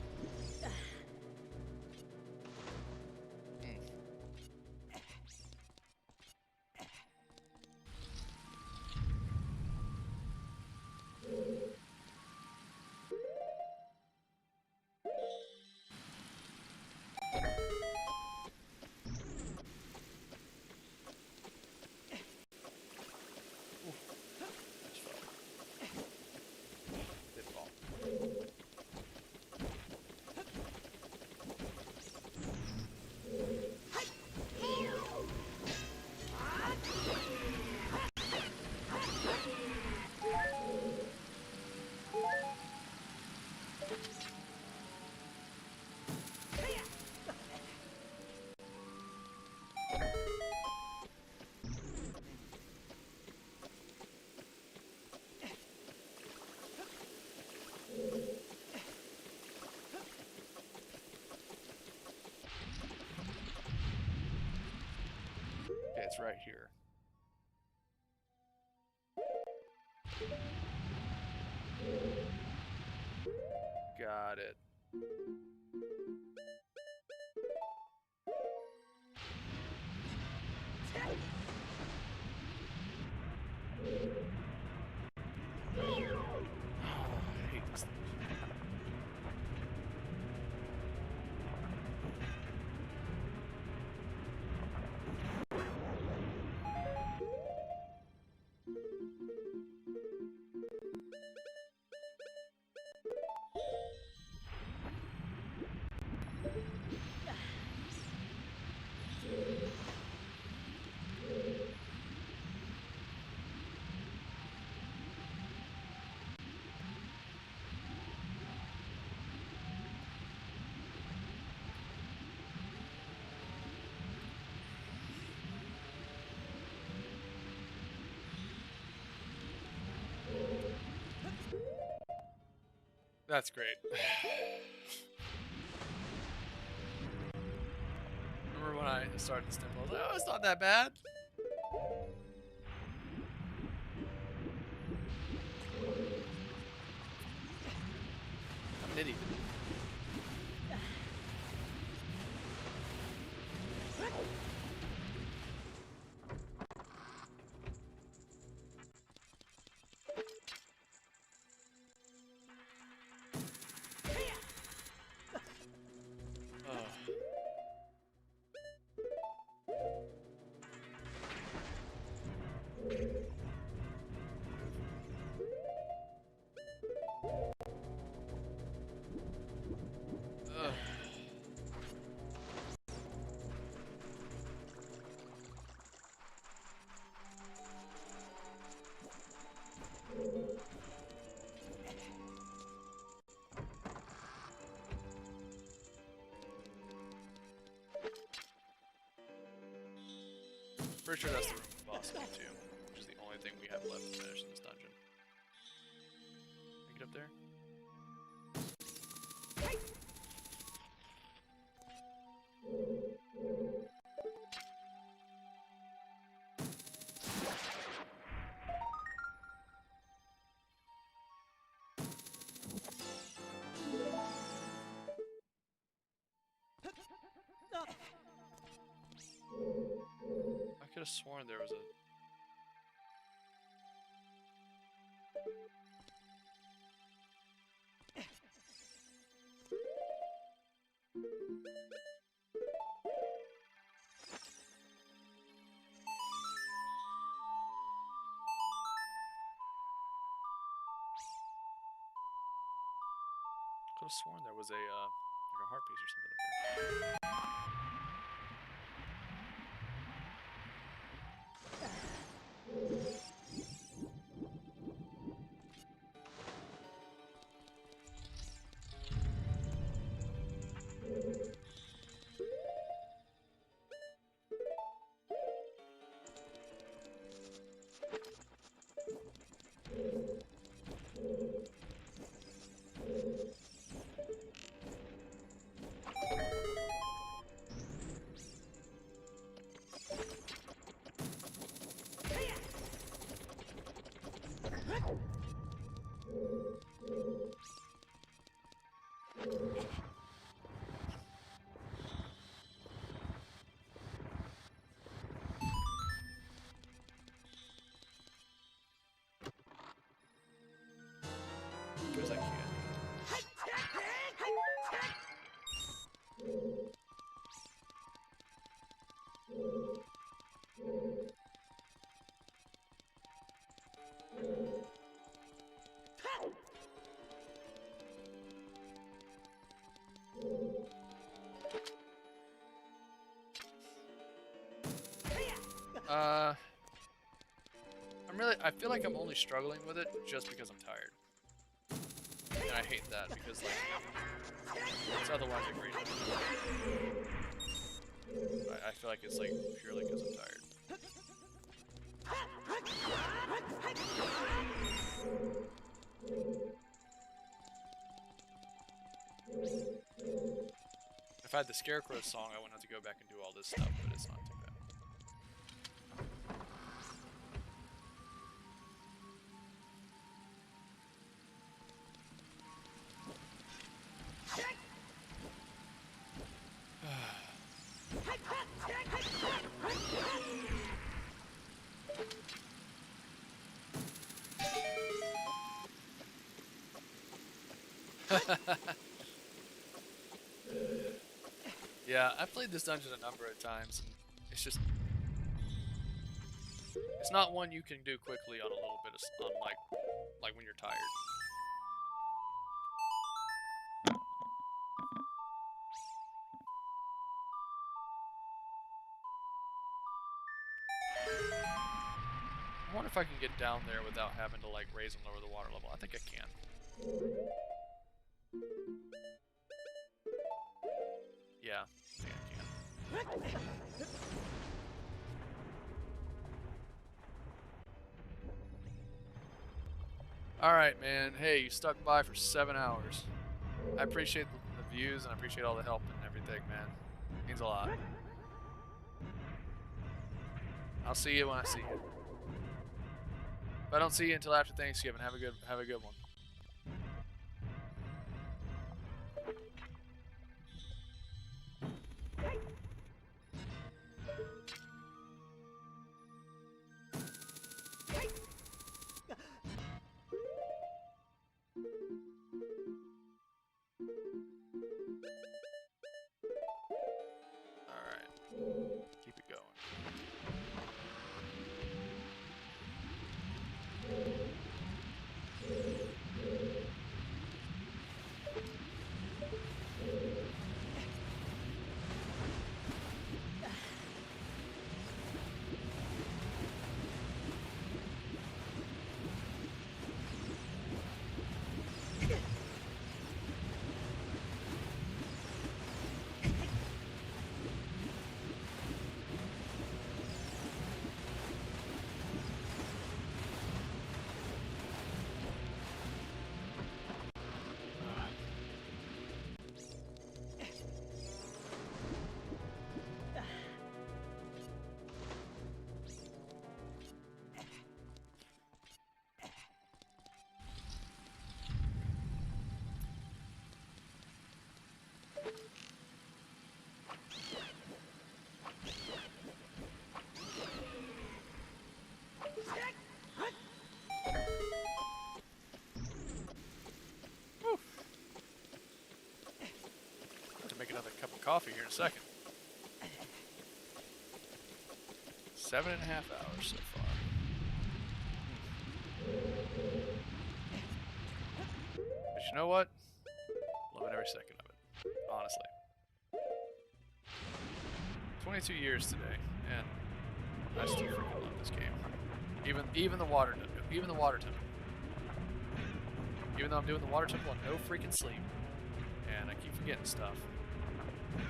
Did fall. Okay, it's right here. Got it. I hate this thing. That's great. Remember when I started this temple? I was like, oh, it's not that bad. I'm an idiot. Ugh. Pretty sure that's the room with boss key too, which is the only thing we have left to finish in this dungeon. Can I get up there? I could have sworn there was a... Could have sworn there was a like a heart piece or something up there. Because I can't. I feel like I'm only struggling with it just because I'm tired. And I hate that because, like, it's otherwise a great I feel like it's, like, purely because I'm tired. If I had the Scarecrow song, I wouldn't have to go back and do all this stuff, but it's not too bad. Yeah, I've played this dungeon a number of times, and it's just... It's not one you can do quickly on a little bit of... on, like when you're tired. I wonder if I can get down there without having to, like, raise and lower the water level. I think I can. Yeah, I think I can. Alright, man. Hey, you stuck by for 7 hours. I appreciate the views and I appreciate all the help and everything, man. Means a lot. I'll see you when I see you. If I don't see you until after Thanksgiving, have a good one. Alright. Keep it going. Make another cup of coffee here in a second. 7.5 hours so far. But you know what? Loving every second of it. Honestly. 22 years today, and I still freaking love this game. Even the water temple. Even though I'm doing the water temple on no freaking sleep, and I keep forgetting stuff.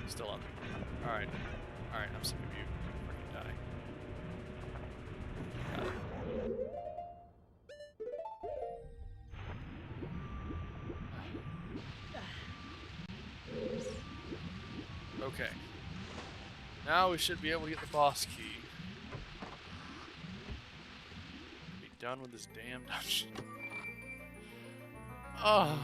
Still up. Alright. Alright, I'm sick of you. Freaking die. Got it. Okay. Now we should be able to get the boss key. Be done with this damn dungeon. Oh.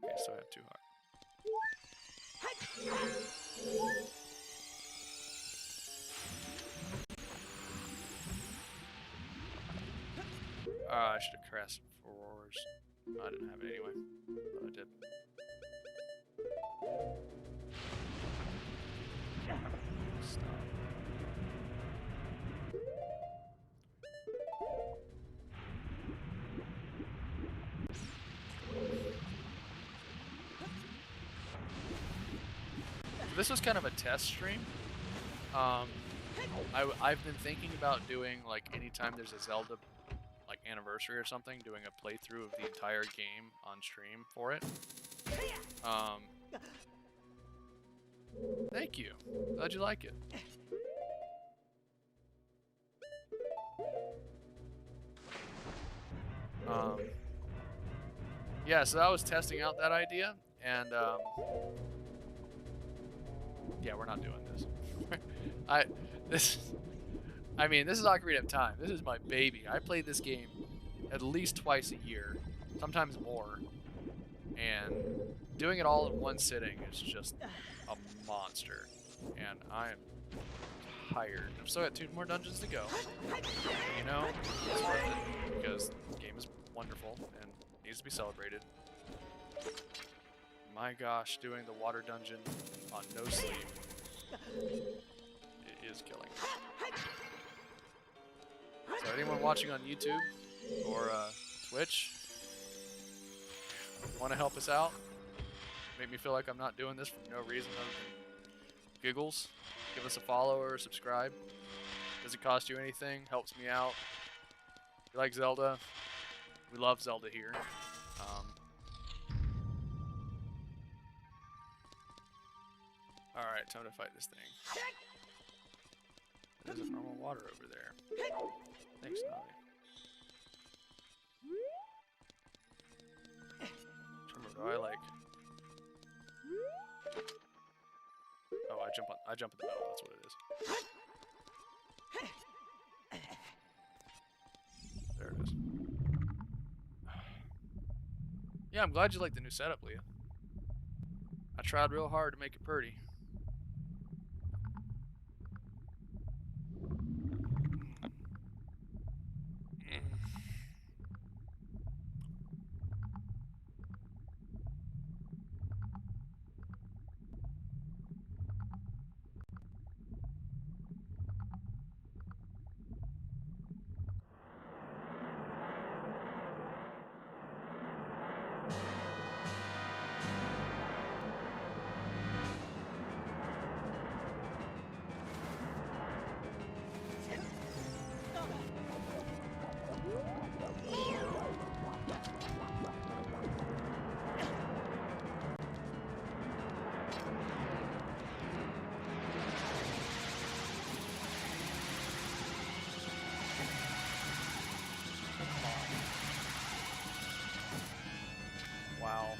Okay, so I have 2 hearts. I should have crafted 4 ores. I didn't have it anyway, but I did. Stop. This was kind of a test stream. I've been thinking about doing, like, anytime there's a Zelda like anniversary or something, doing a playthrough of the entire game on stream for it. Thank you. Glad you like it. Yeah, so I was testing out that idea, and yeah, we're not doing this. I mean, this is Ocarina of Time. This is my baby. I play this game at least twice a year, sometimes more. And doing it all in one sitting is just a monster. And I'm tired. I've still got 2 more dungeons to go. And, you know, it's worth it because the game is wonderful and needs to be celebrated. My gosh, doing the water dungeon on no sleep, it is killing me. So anyone watching on YouTube or Twitch, want to help us out? Make me feel like I'm not doing this for no reason other than giggles. Give us a follow or a subscribe. Doesn't cost you anything. Helps me out. If you like Zelda, we love Zelda here. Alright, time to fight this thing. There's a normal water over there. Thanks, Navi. Remember, do I like... Oh, I jump in the middle, that's what it is. There it is. Yeah, I'm glad you like the new setup, Leah. I tried real hard to make it pretty. Wow.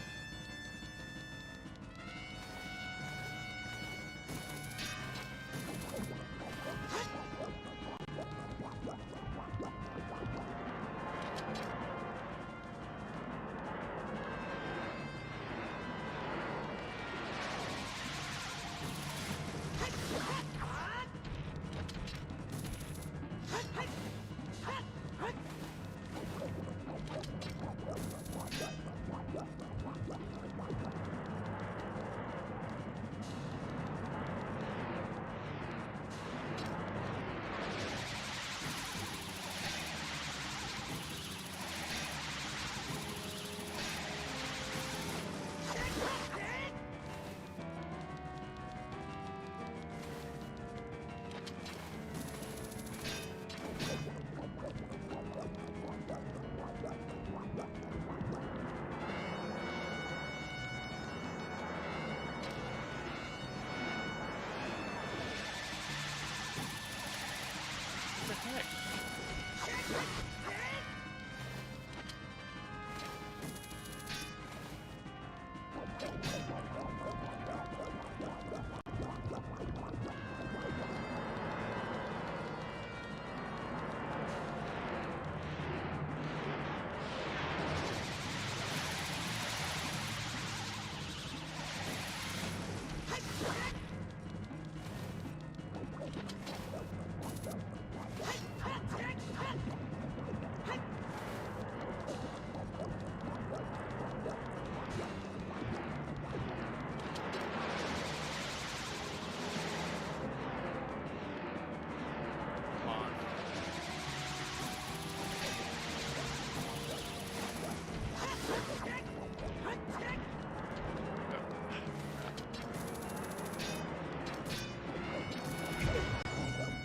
What the heck?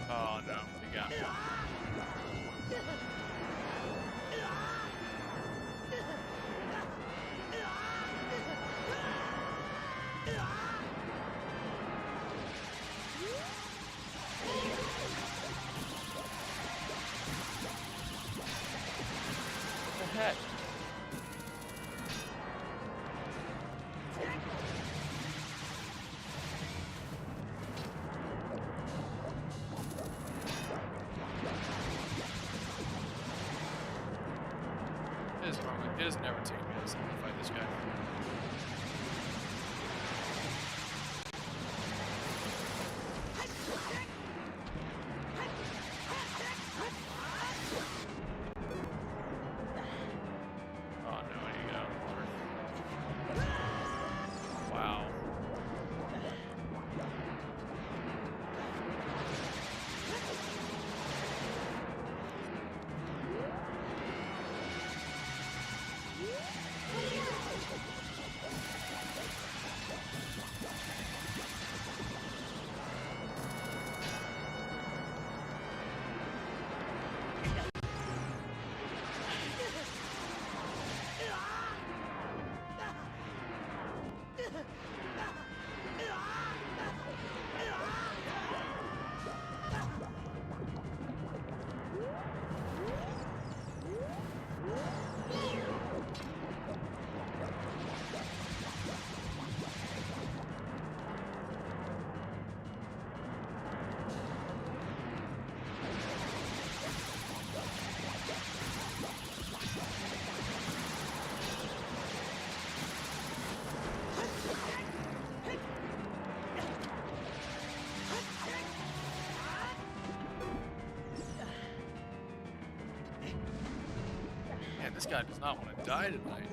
Oh no, he got me. What the heck? It has never taken me this long to fight this guy. Oh no, I need to get out of the water. Wow. Man, this guy does not want to die tonight.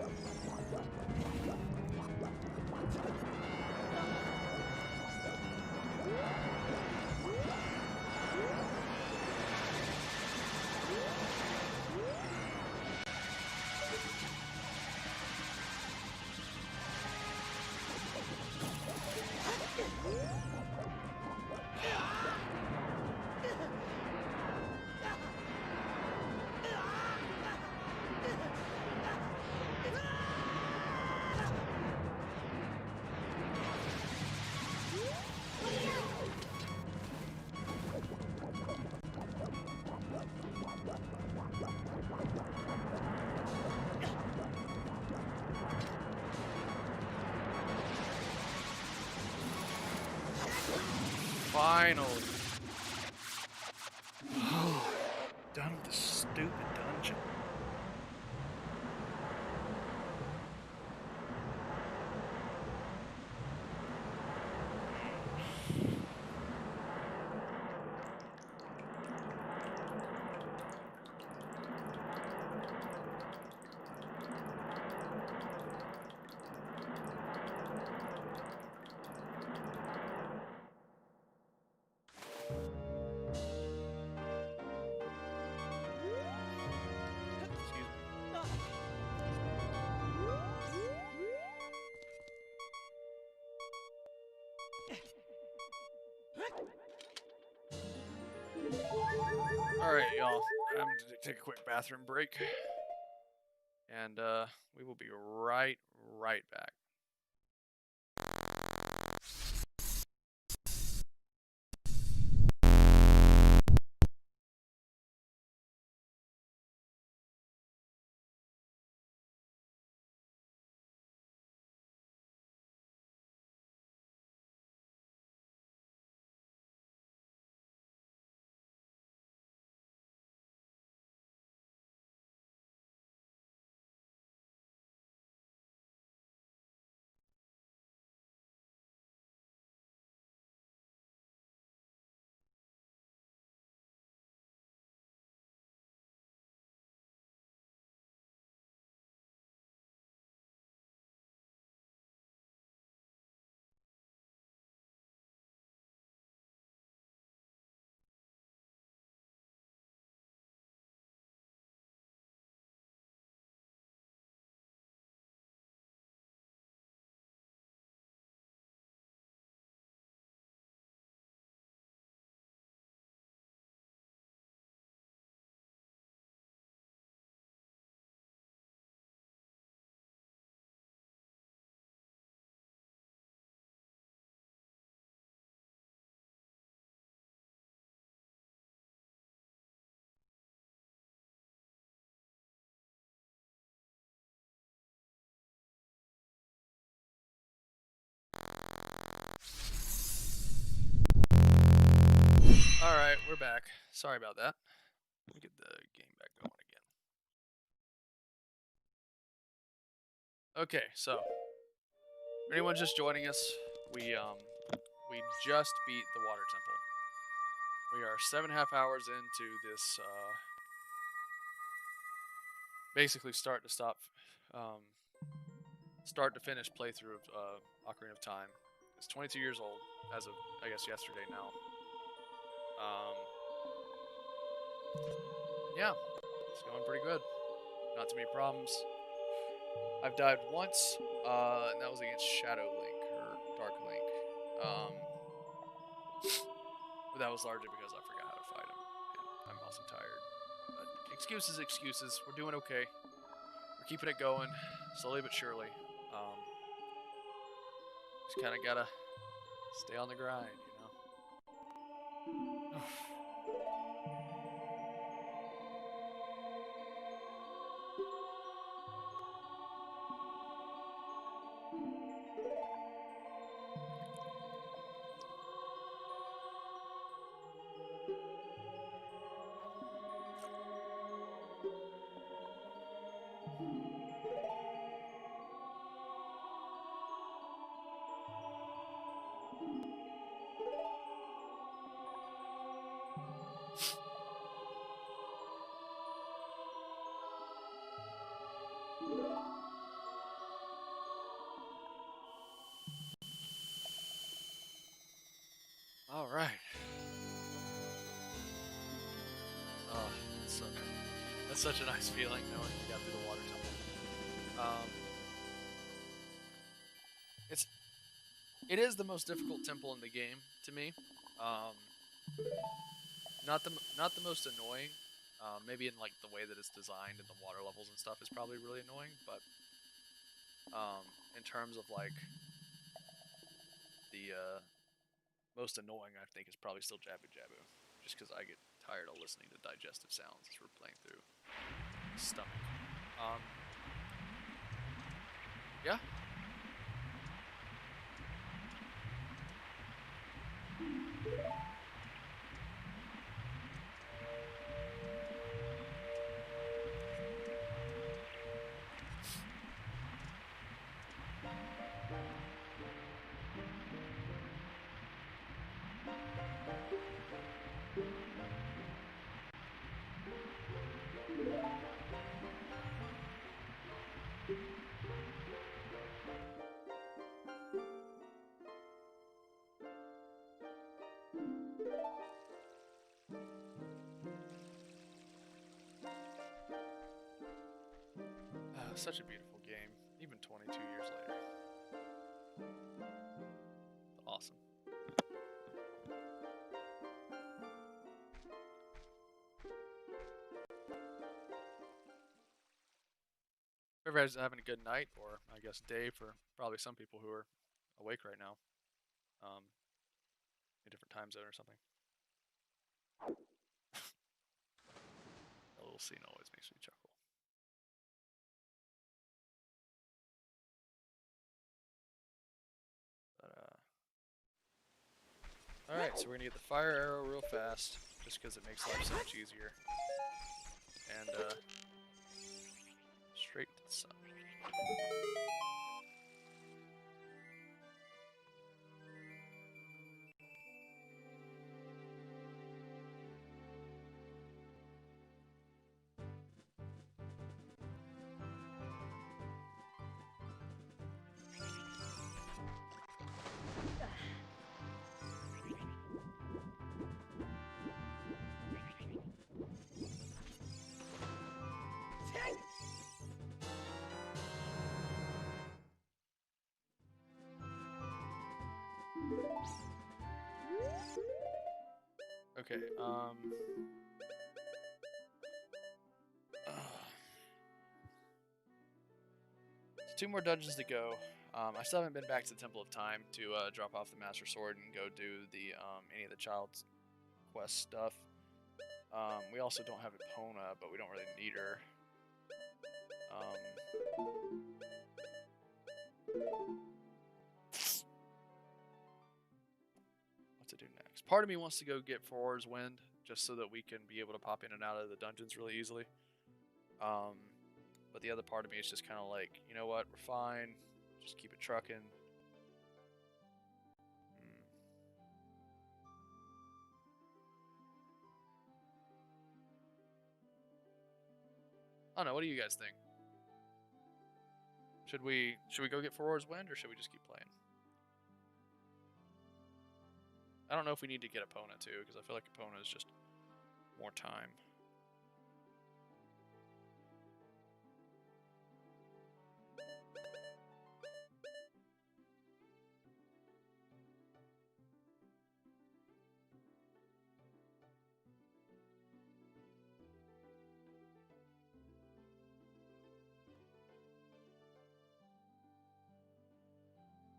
Finally. Done with this stupid dungeon. Excuse me. Alright, y'all. I'm going to take a quick bathroom break. And we will be right back. Alright, we're back. Sorry about that. Let me get the game back going again. Okay, so for anyone just joining us, we just beat the water temple. We are 7.5 hours into this basically start to finish playthrough of Ocarina of Time. It's 22 years old as of, I guess, yesterday now. Yeah, it's going pretty good. Not too many problems. I've died once, and that was against Shadow Link, or Dark Link. But that was largely because I forgot how to fight him, and I'm also tired. But excuses. We're doing okay. We're keeping it going, slowly but surely. Just kind of gotta stay on the grind, you know? All right. Oh, that's, so, that's such a nice feeling knowing we got through the water temple. It's it is the most difficult temple in the game to me. Um, not the most annoying. Maybe in like the way that it's designed and the water levels and stuff is probably really annoying, but in terms of like the most annoying, I think is probably still Jabu Jabu, just because I get tired of listening to digestive sounds as we're playing through stomach. Yeah. Such a beautiful game, even 22 years later. Awesome. Everybody's having a good night, or I guess day for probably some people who are awake right now, um, a different time zone or something. A little scene always makes me chuckle. But all right, so we're gonna get the fire arrow real fast, just because it makes life so much easier, and straight to the sun. Okay, two more dungeons to go. I still haven't been back to the Temple of Time to drop off the Master Sword and go do the any of the Child's Quest stuff. We also don't have Epona, but we don't really need her. What to do next? Part of me wants to go get Four's Wind, just so that we can be able to pop in and out of the dungeons really easily. But the other part of me is just kind of like, you know what, we're fine. Just keep it trucking. I don't know. What do you guys think? Should we go get Four's Wind, or should we just keep playing? I don't know if we need to get Epona too, because I feel like Epona is just more time.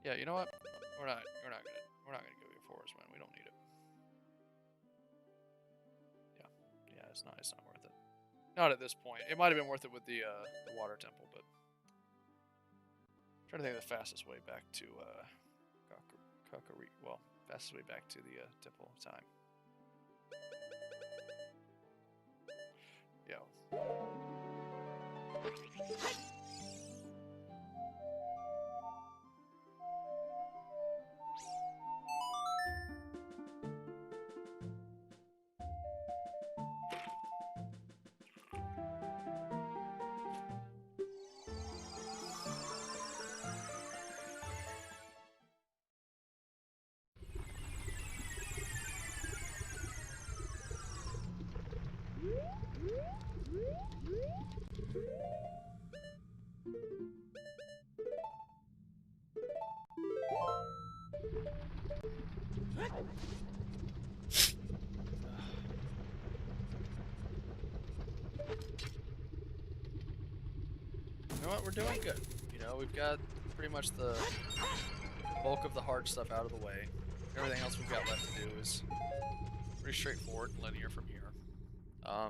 Yeah, you know what? We're not gonna go get Four's Wind. We don't need it. Yeah, it's not worth it. Not at this point. It might have been worth it with the water temple, but I'm trying to think of the fastest way back to well, fastest way back to the Temple of Time. Yeah. You know what? We're doing good. You know, we've got pretty much the bulk of the hard stuff out of the way. Everything else we've got left to do is pretty straightforward and linear from here. How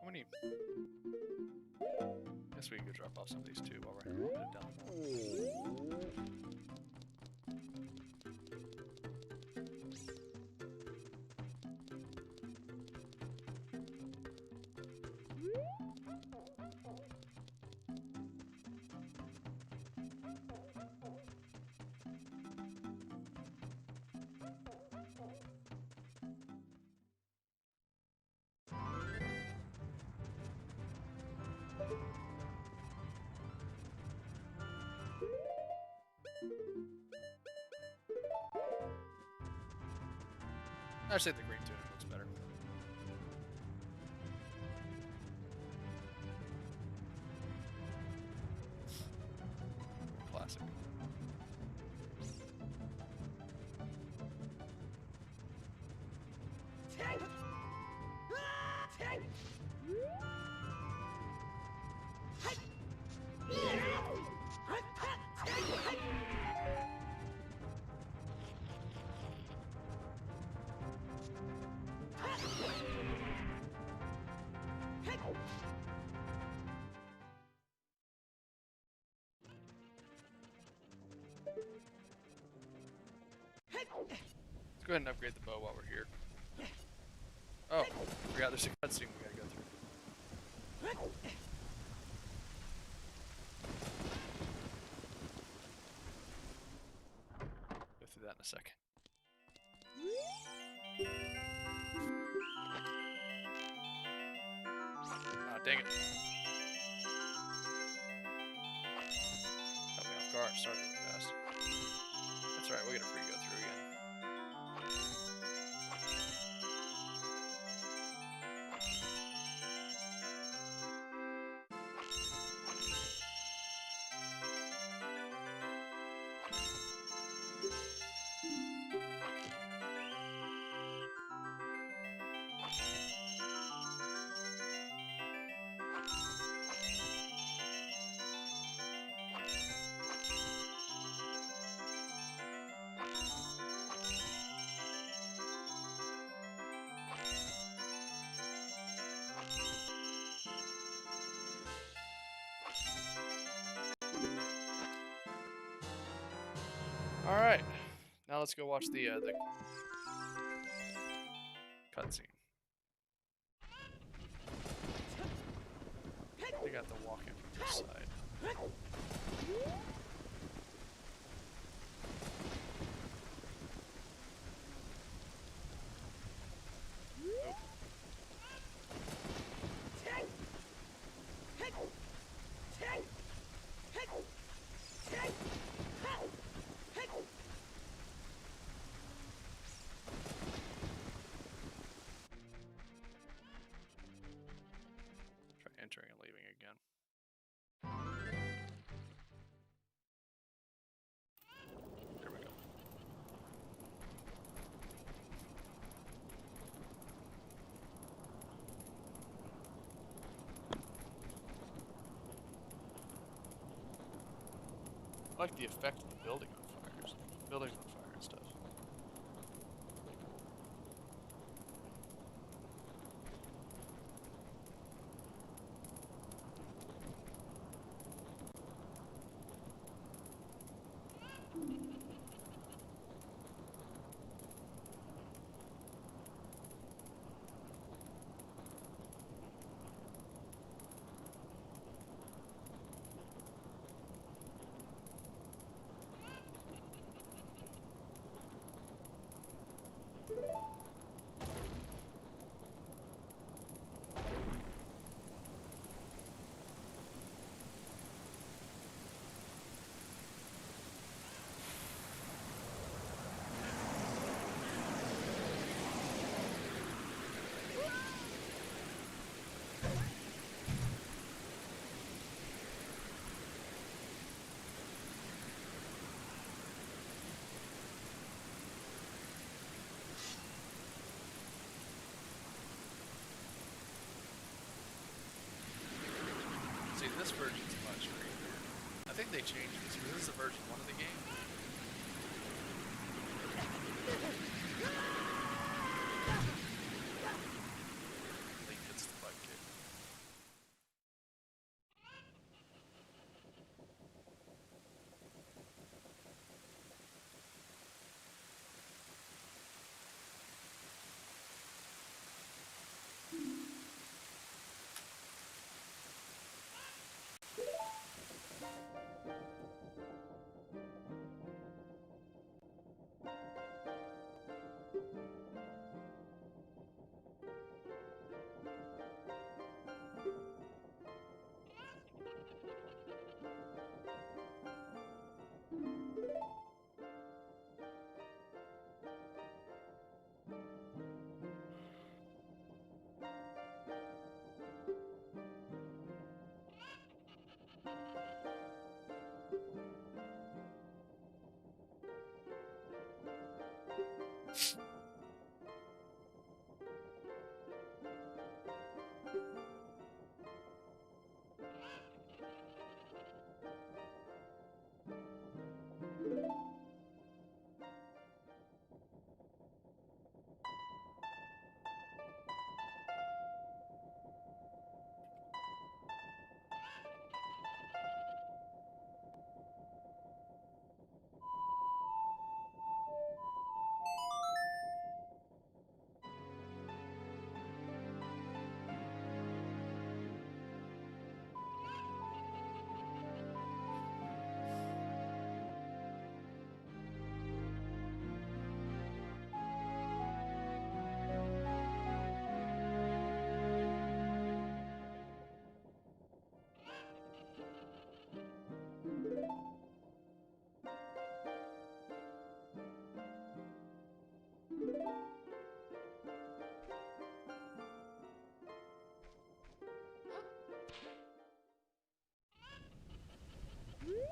many? Guess we can go drop off some of these too while we're headed down. Actually, the green tunic looks better. Classic. Let's go ahead and upgrade the bow while we're here. Oh, forgot there's a cutscene we gotta go through. Go through that in a second. Ah, dang it. Caught me off guard, started really fast. That's alright, we'll get a free go through again. All right, now let's go watch the cutscene. They got the walk in from this side. Try entering and leaving again. There we go. I like the effect of the building on fire, buildings on fire and stuff. this version's much creepier. I think they changed this because this is the version 1 of the game. Link gets the butt kick.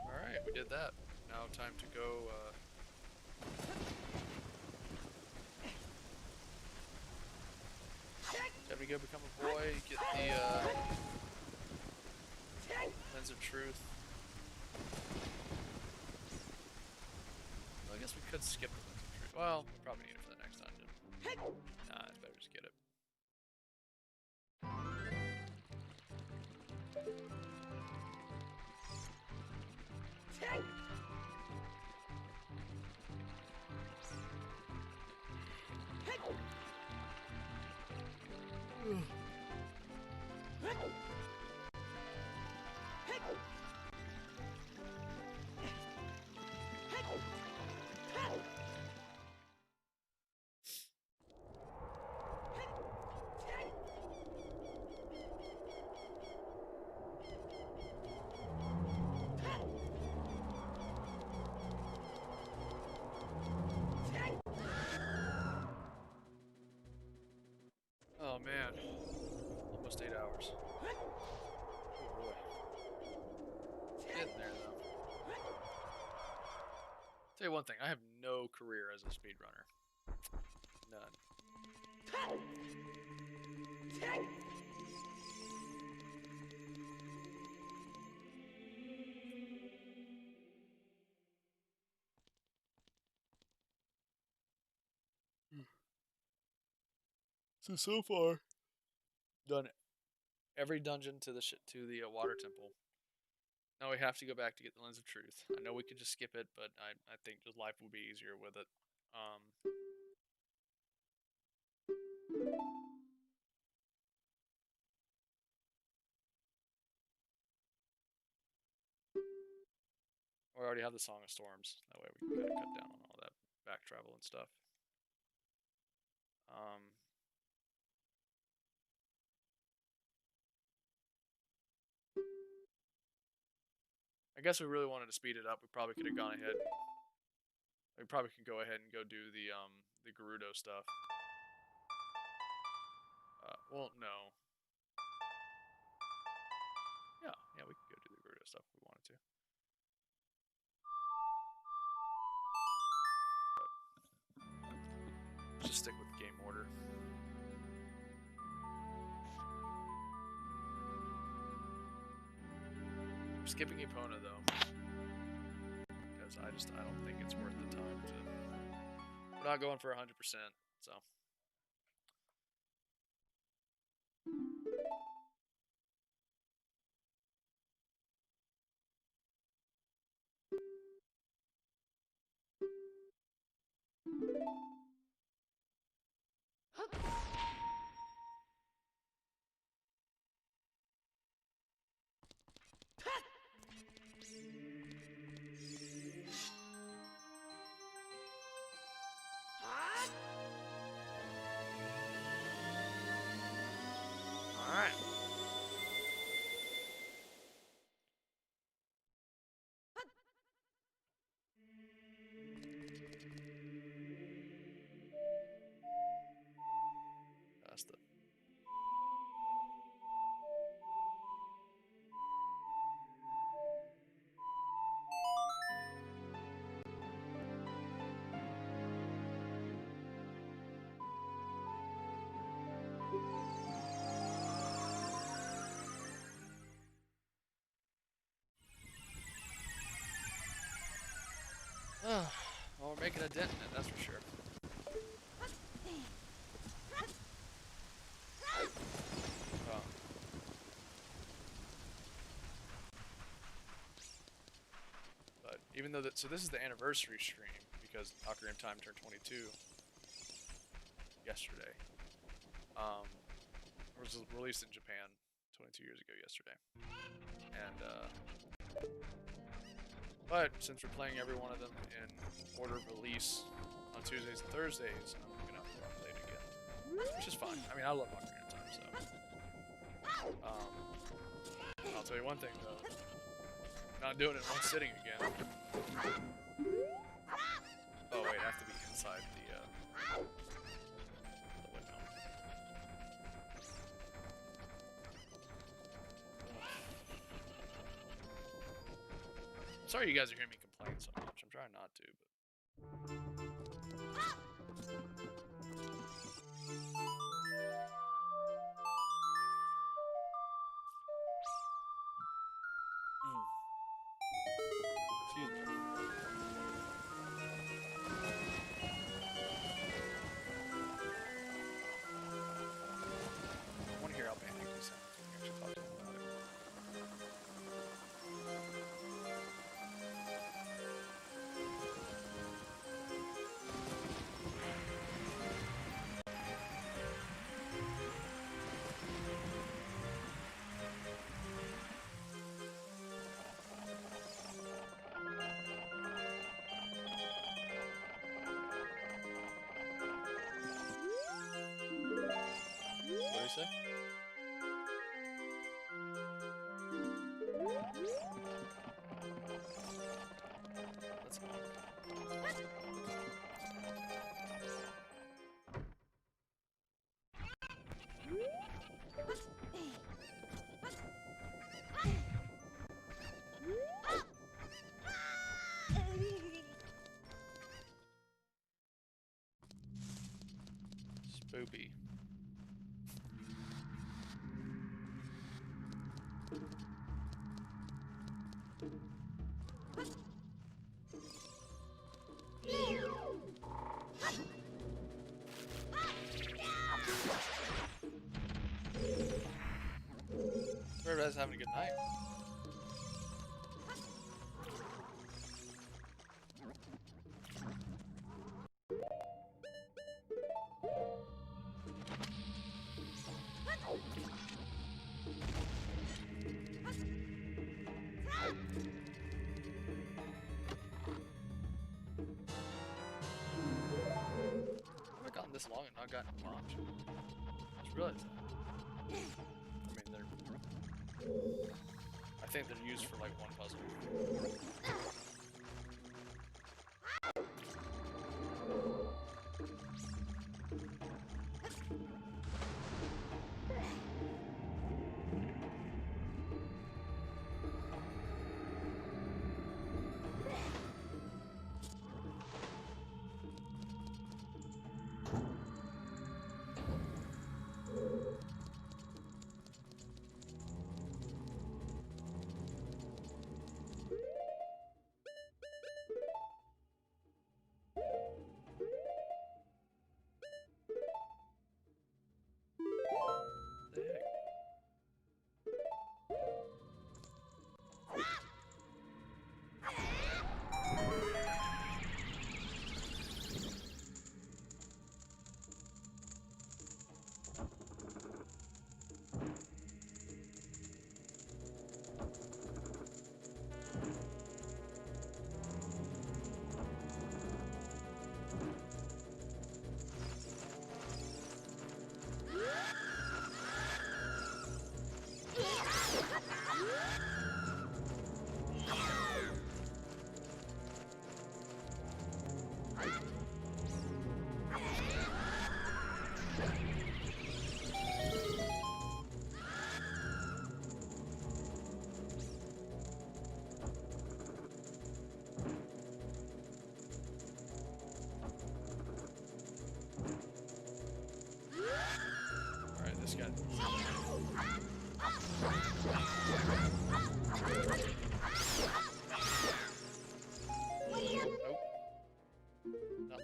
Alright, we did that. Now time to go, time to go become a boy, get the, lens of truth. Well, I guess we could skip the lens of truth. Well, we probably need it for the next dungeon. Nah, it's better just get it. Oh man, almost 8 hours. Oh boy. Getting there though. Tell you one thing, I have no career as a speedrunner. None. So far, done every dungeon to the water temple. Now we have to go back to get the lens of truth. I know we could just skip it, but I think just life will be easier with it. We already have the Song of Storms. That way we can kind of cut down on all that back travel and stuff. I guess we really wanted to speed it up. We probably could have gone ahead. We probably could go ahead and go do the Gerudo stuff. Well, no. Yeah, we could go do the Gerudo stuff if we wanted to. But just stick with the game order. skipping Epona though, because I don't think it's worth the time to. We're not going for 100%, so. Alright. That's the. Well, we're making a dent in it, that's for sure. But even though so this is the anniversary stream because Ocarina of Time turned 22 yesterday. It was released in Japan 22 years ago yesterday, and but since we're playing every one of them in order of release on Tuesdays and Thursdays, I'm gonna play it again, which is fine. I mean, I love Ocarina of Time, so. I'll tell you one thing though, not doing it in one sitting again. Oh wait, I have to be inside the window. Sorry you guys are hearing me complain so much. I'm trying not to, Excuse me. I want to hear how panicked he sounds when you actually talk to him about it. What did he say? That's odd. Spoopy. Everybody's having a good night. I've gotten this long and not gotten launched. I just realized that. I mean, I think they're used for like one puzzle.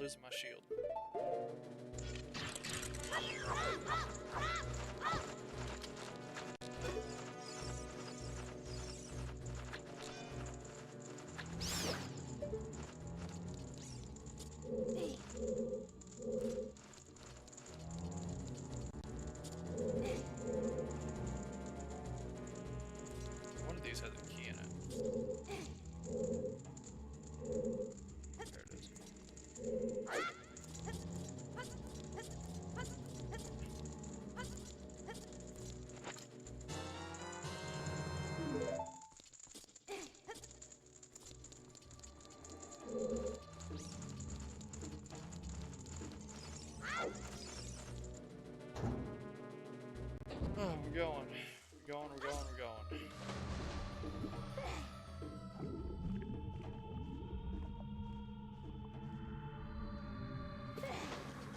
visit my shield. One of these has a key in it. There it is. Oh, we're going. We're going, we're going, we're going.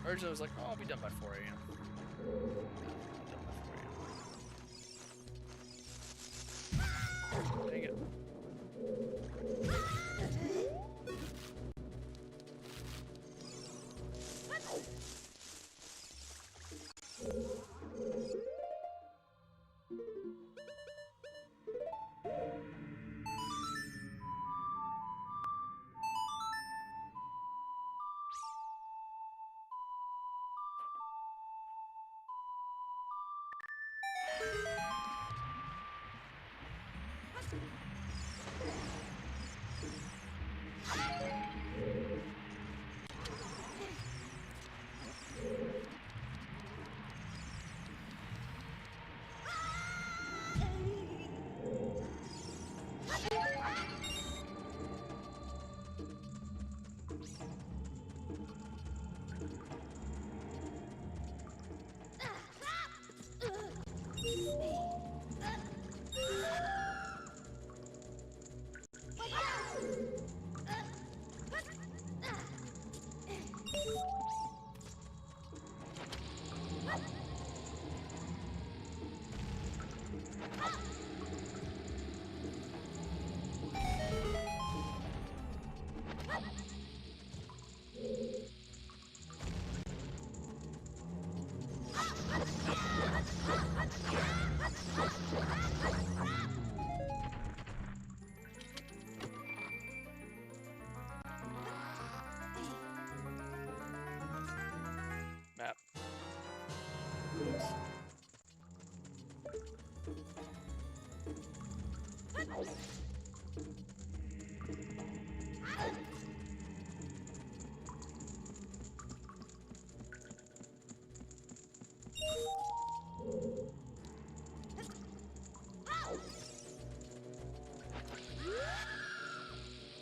Originally, I was like, oh, I'll be done by 4 a.m. Not done by 4 a.m. Dang it. Map.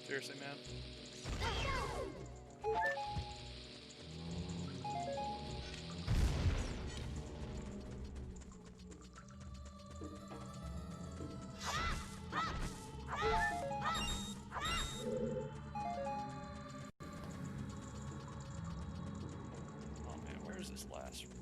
Seriously, man? Oh man, where's this last room?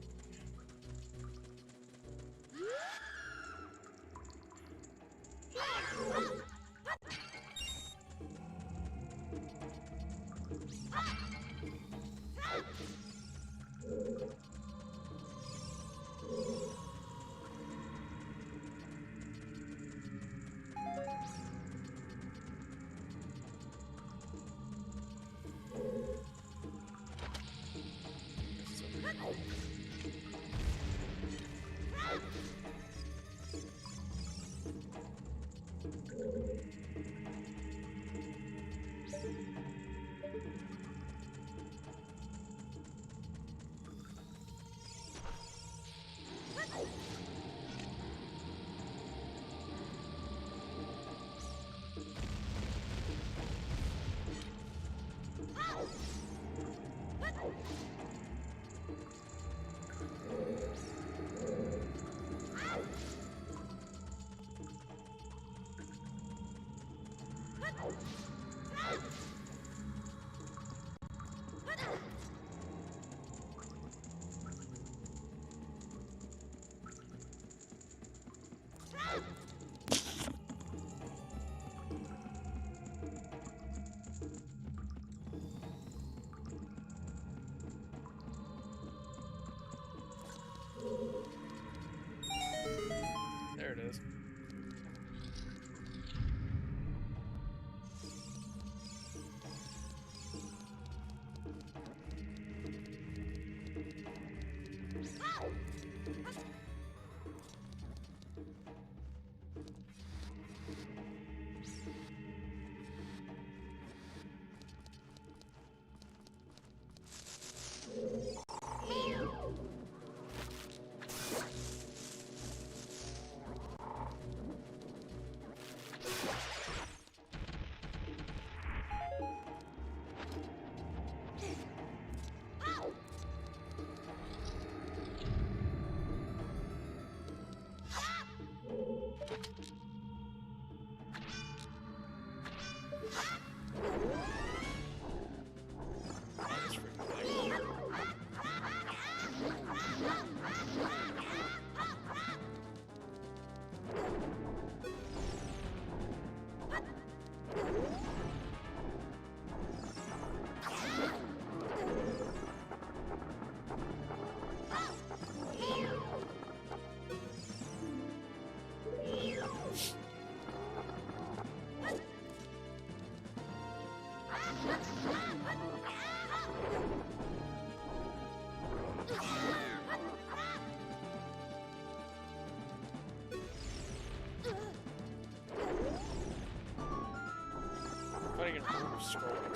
Fighting in horrible scrolling.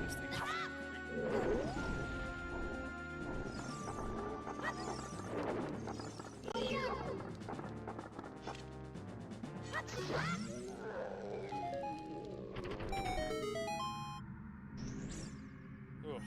These things are ugh.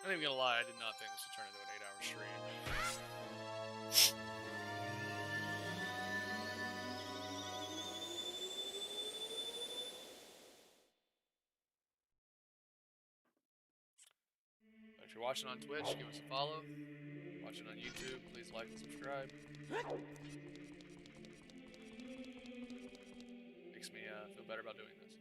I'm not even gonna lie, I did not think this would turn into an 8-hour stream. If you're watching on Twitch, give us a follow. Watching on YouTube, please like and subscribe. Makes me feel better about doing this.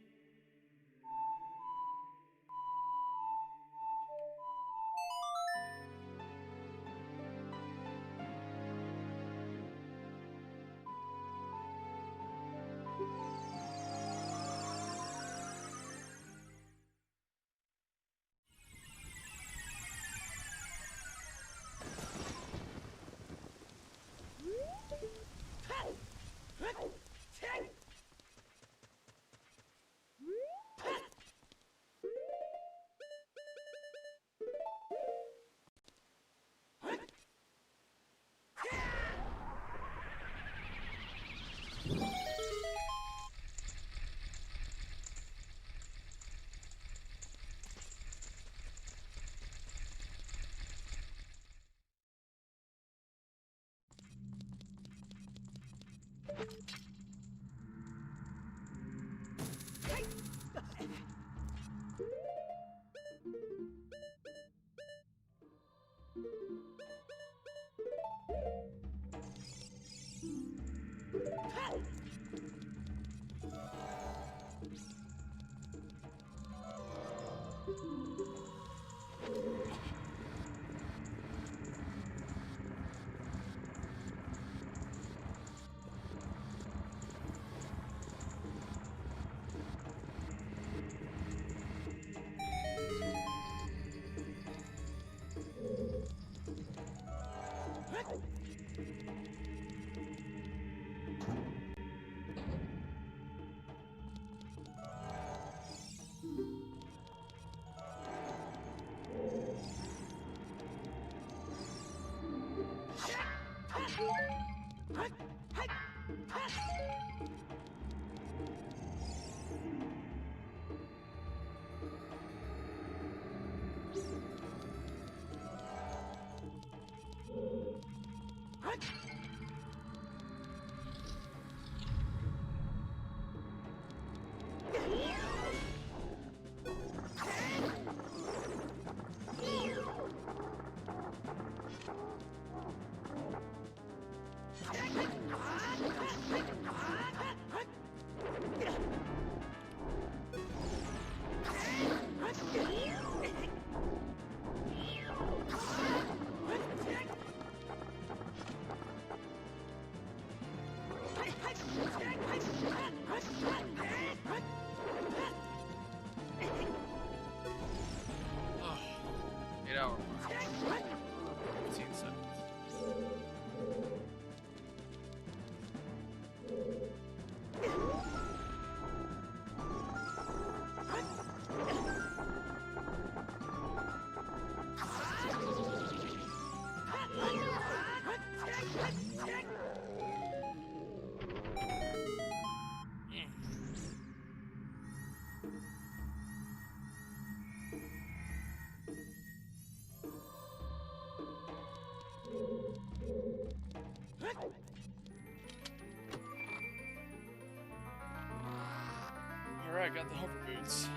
got the hover boots.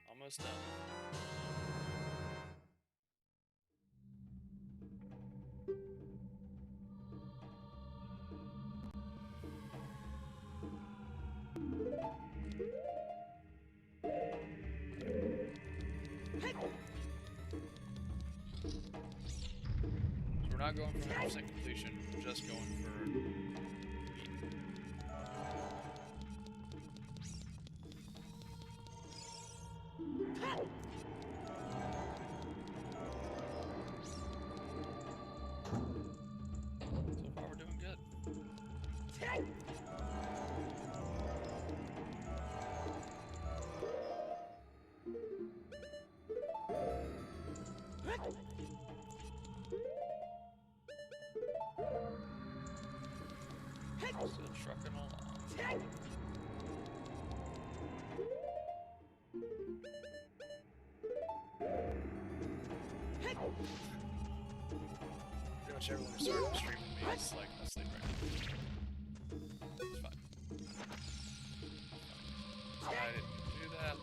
Almost done. So we're not going for 100% completion, we're just going for so far we're doing good. Still trucking along. Pretty much everyone who started the stream with me is like asleep right now. It's fine. I didn't do that.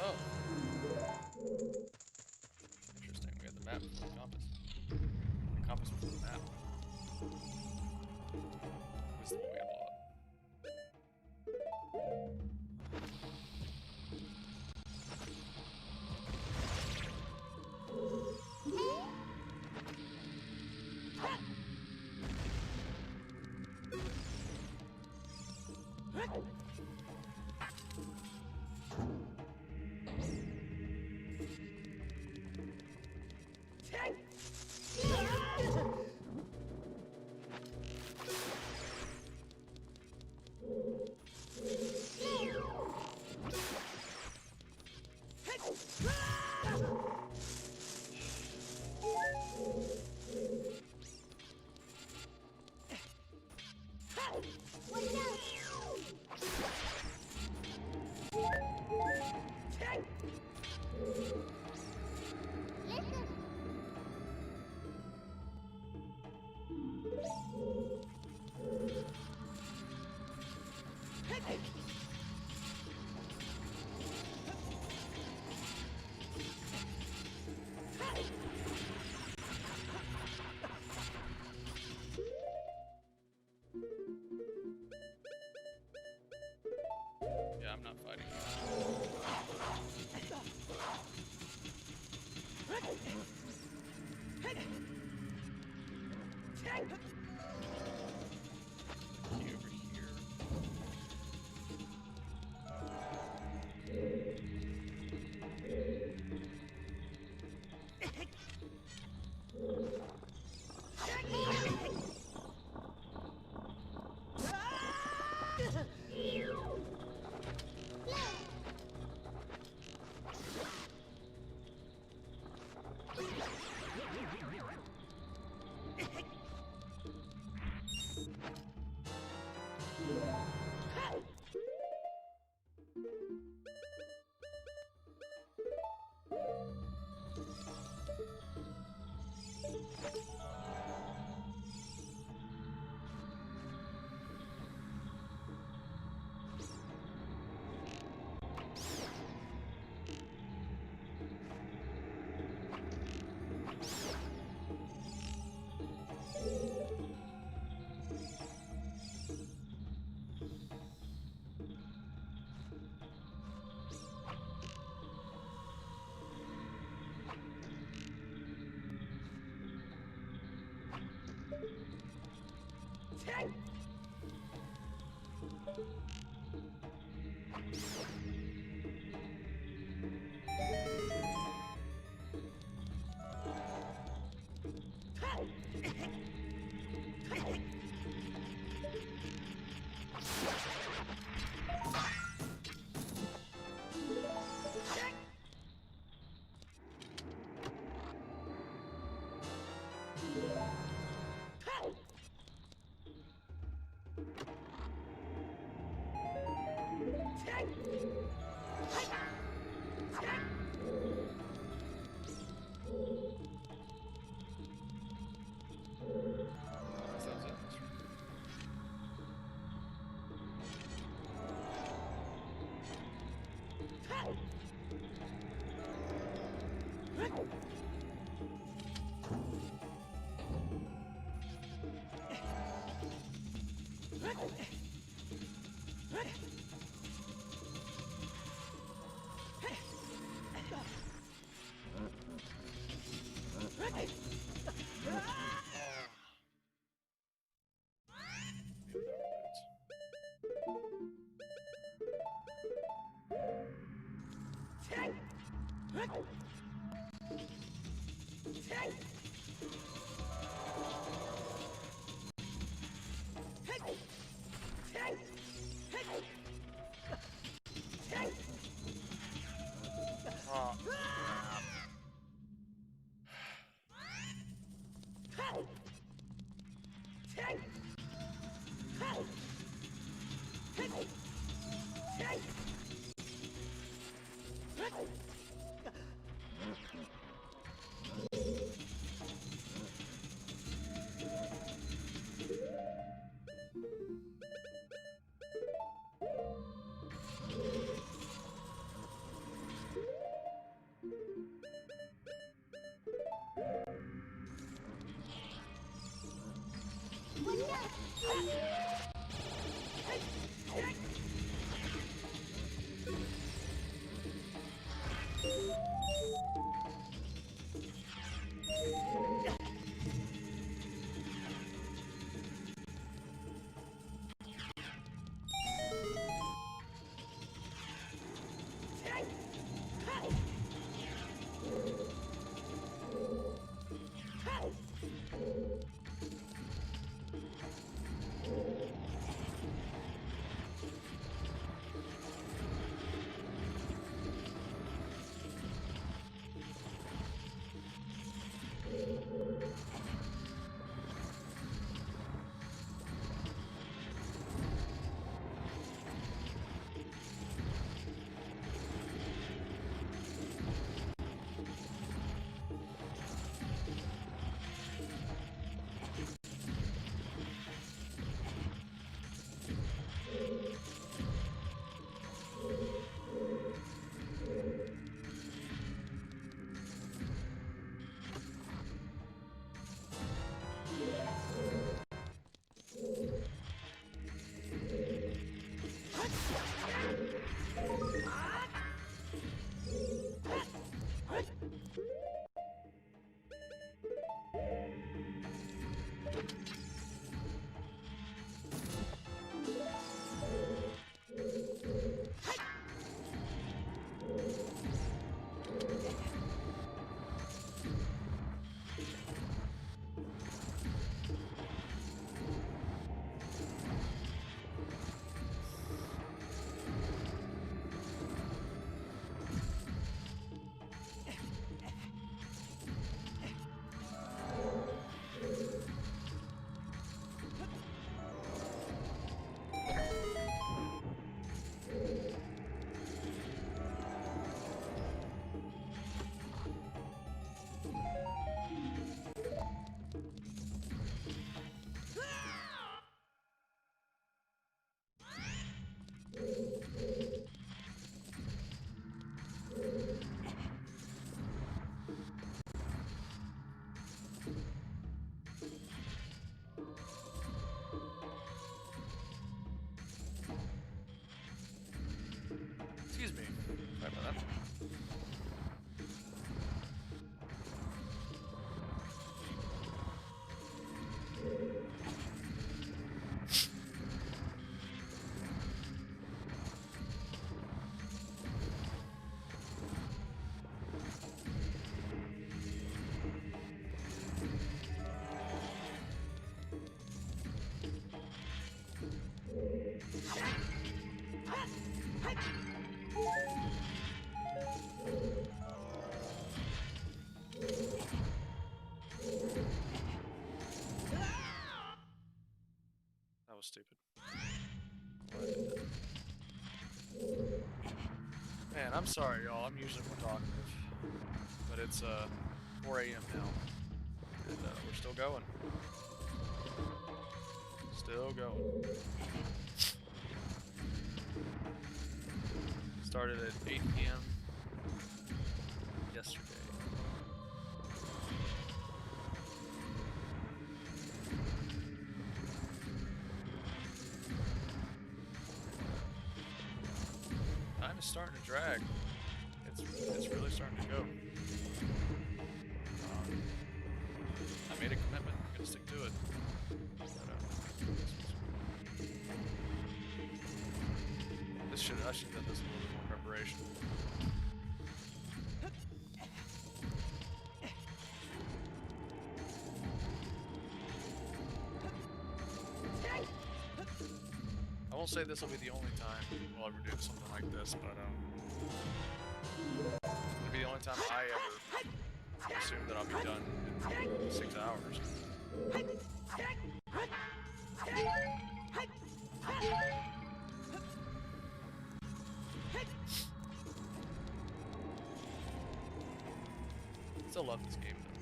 Oh. Interesting. We had the map before the compass. The compass before the map. What's the one we gotta blow up? Key over here. Guess that was it in this room. Maybe there are notes. Oh, crap. Excuse me. Sorry about that. That was stupid. Why did that? Man, I'm sorry, y'all. I'm usually more talkative, but it's 4 a.m. now, and we're still going. Still going. Started at 8 p.m. yesterday. Time is starting to drag. It's really starting to go. I made a commitment. I'm gonna stick to it. But, I should have done this with a little bit more preparation. I won't say this will be the only time we'll ever do something like this, but it'll be the only time I ever assume that I'll be done in 6 hours. Still love this game though.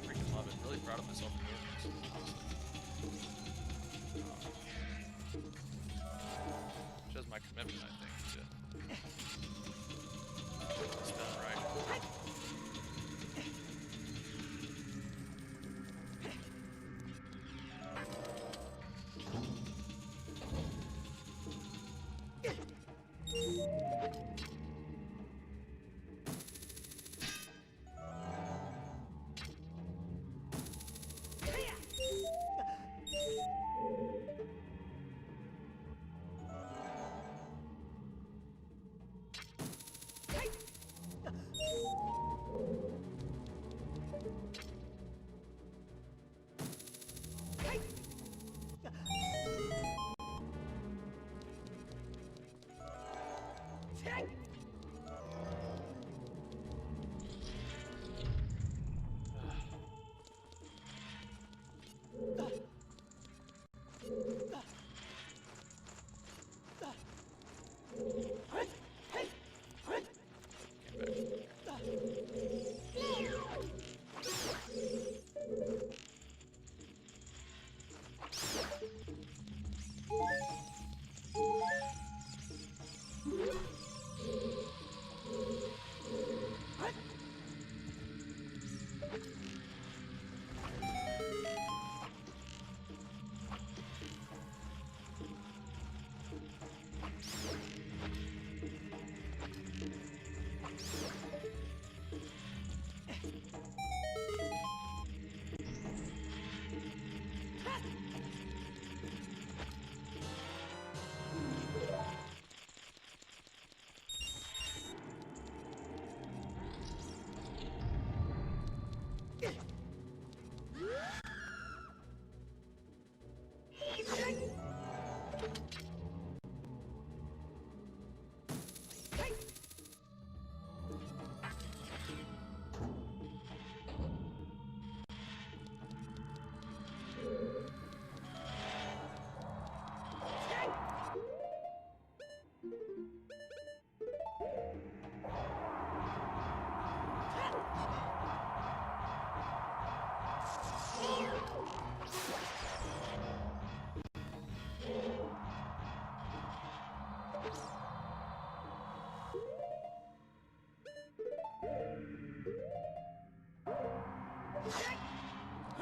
Freaking love it. Really proud of myself for doing this, honestly. Shows my commitment, I think, to get this done right.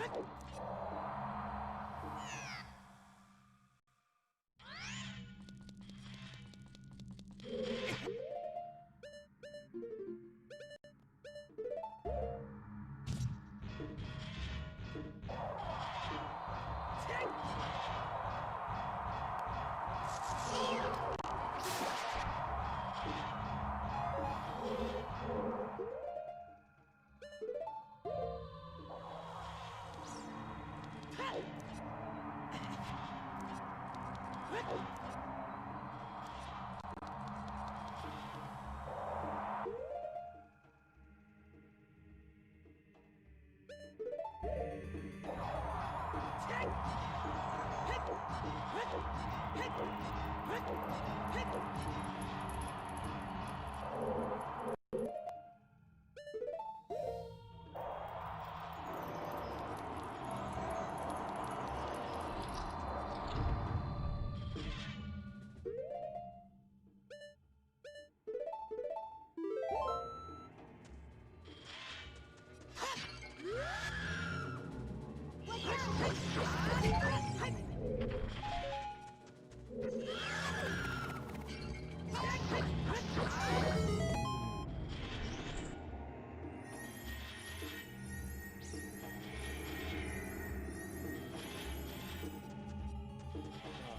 Oh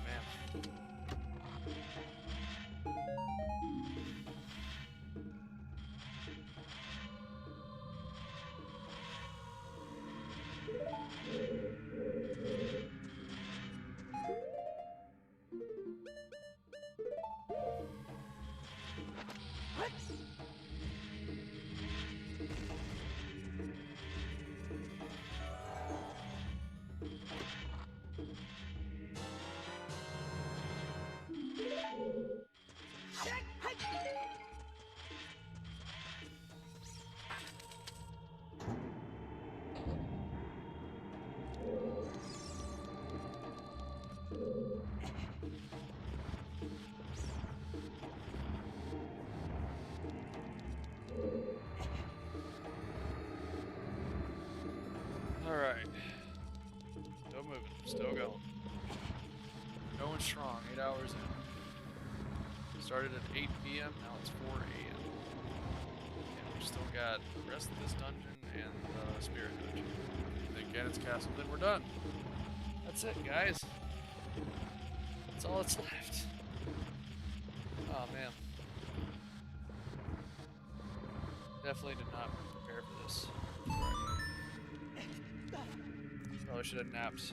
man. Alright. Still moving. Still going. Going strong. 8 hours in. Started at 8 p.m. Now it's 4 a.m. And we still got the rest of this dungeon and the spirit dungeon. Then Ganon's castle. Then we're done. That's it, guys. That's all that's left. Oh man. Definitely did not prepare for this. Probably should have napped.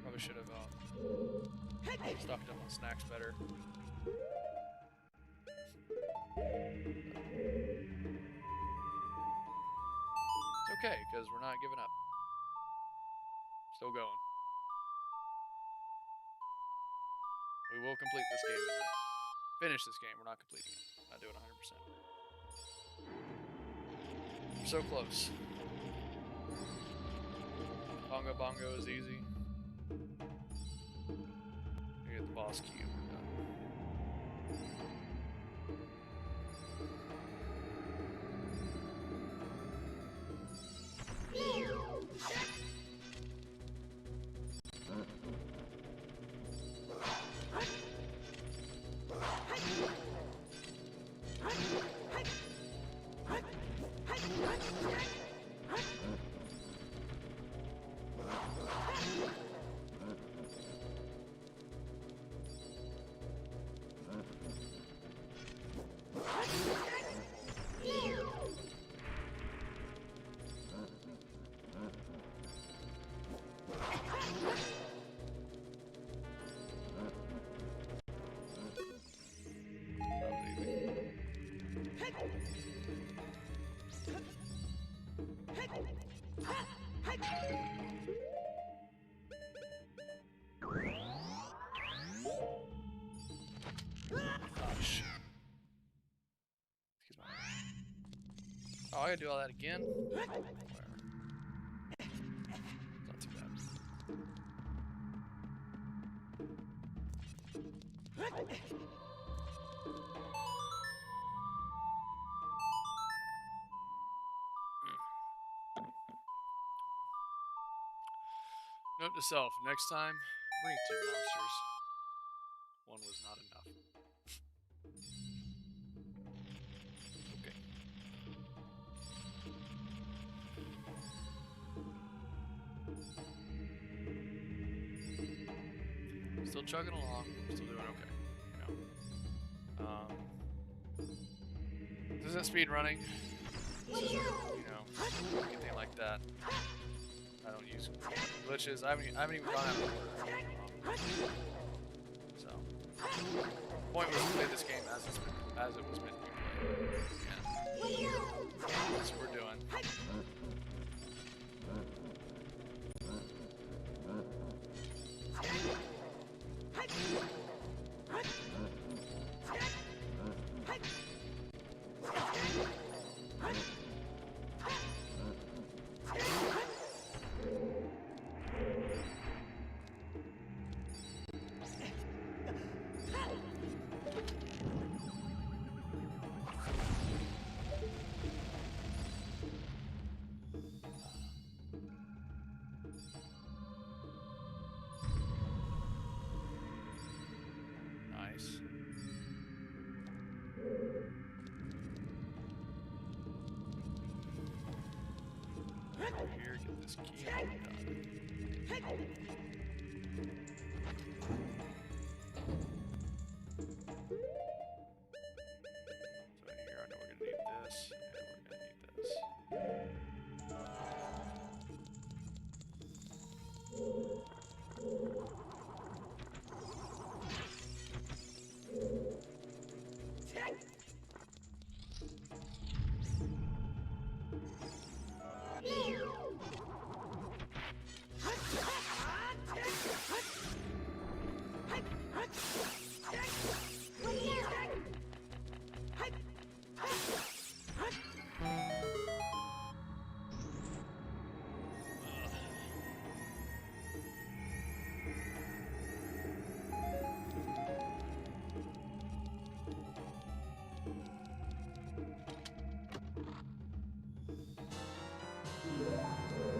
Probably should have stocked up on snacks better. It's okay, because we're not giving up. Still going. We will complete this game tonight. Finish this game. We're not completing it. Not doing 100%. We're so close. Bongo Bongo is easy. You get the boss cube. Oh, I gotta do all that again? Whatever. It's not too bad. Note to self: next time, bring 2 monsters. One was not enough. Okay. Still chugging along. Still doing okay. You know. This isn't speed running. This isn't, anything like that. I don't use glitches. I haven't even gone out of order. So, the point was to play this game as it was meant to be played. And that's what we're doing. Nice. Over here, get this key and we're done. So in here, I know we're gonna need this, and we're gonna need this.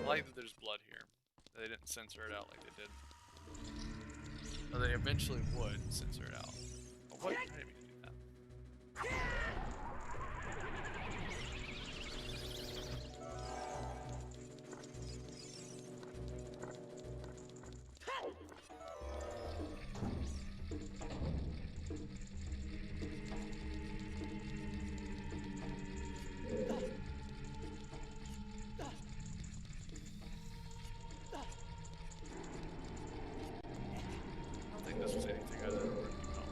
I like that there's blood here. They didn't censor it out like they did. Or they eventually would censor it out. Oh, what? I didn't mean to do that. I don't think this was anything other than working well.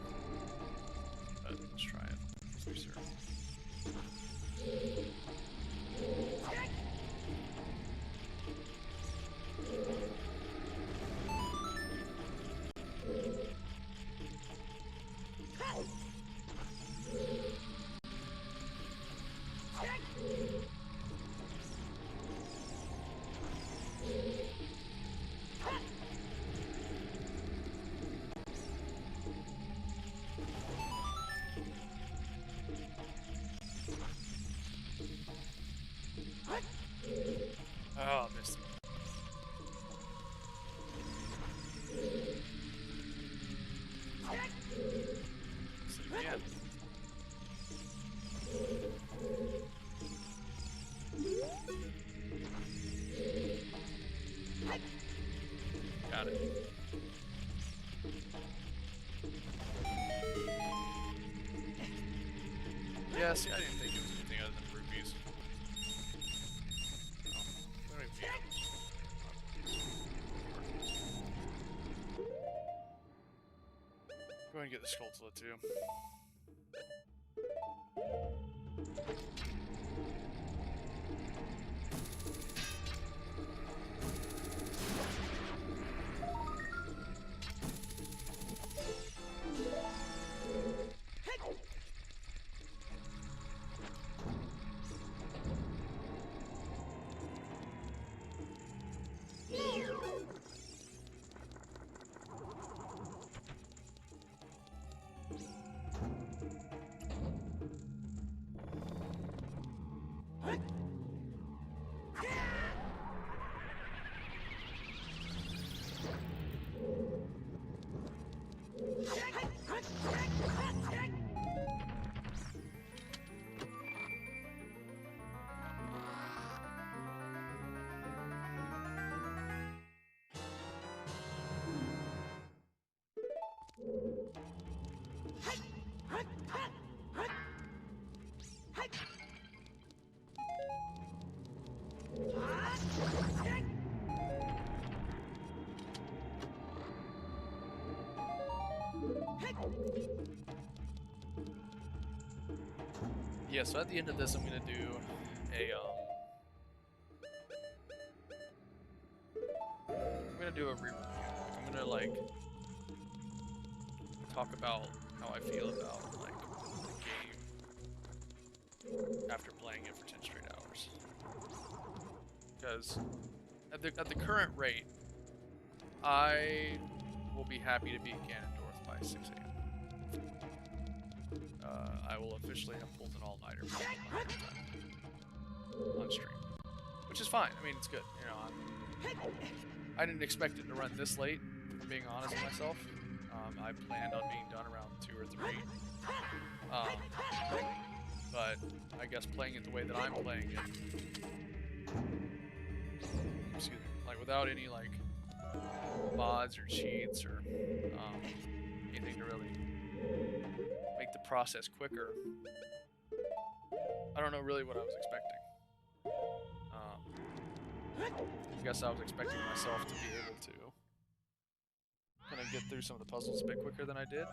But let's try it. Let's be sure. Oh, I missed it. Miss it again. Got it. Yeah, see, I didn't think it was anything other than rupees. Oh, I don't even feel it. Go ahead and get the Skulltula too. Yeah, so at the end of this, I'm gonna do a re-review. I'm gonna like talk about how I feel about like the game after playing it for 10 straight hours. Because at the current rate, I will be happy to be in Ganondorf by 6 a.m. I will officially have pulled an all-nighter on stream, which is fine. I mean, it's good. You know, I didn't expect it to run this late. If I'm being honest with myself. I planned on being done around 2 or 3. But I guess playing it the way that I'm playing it, excuse me, like without any like mods or cheats or anything to really make the process quicker. I don't know really what I was expecting. I guess I was expecting myself to be able to kind of get through some of the puzzles a bit quicker than I did.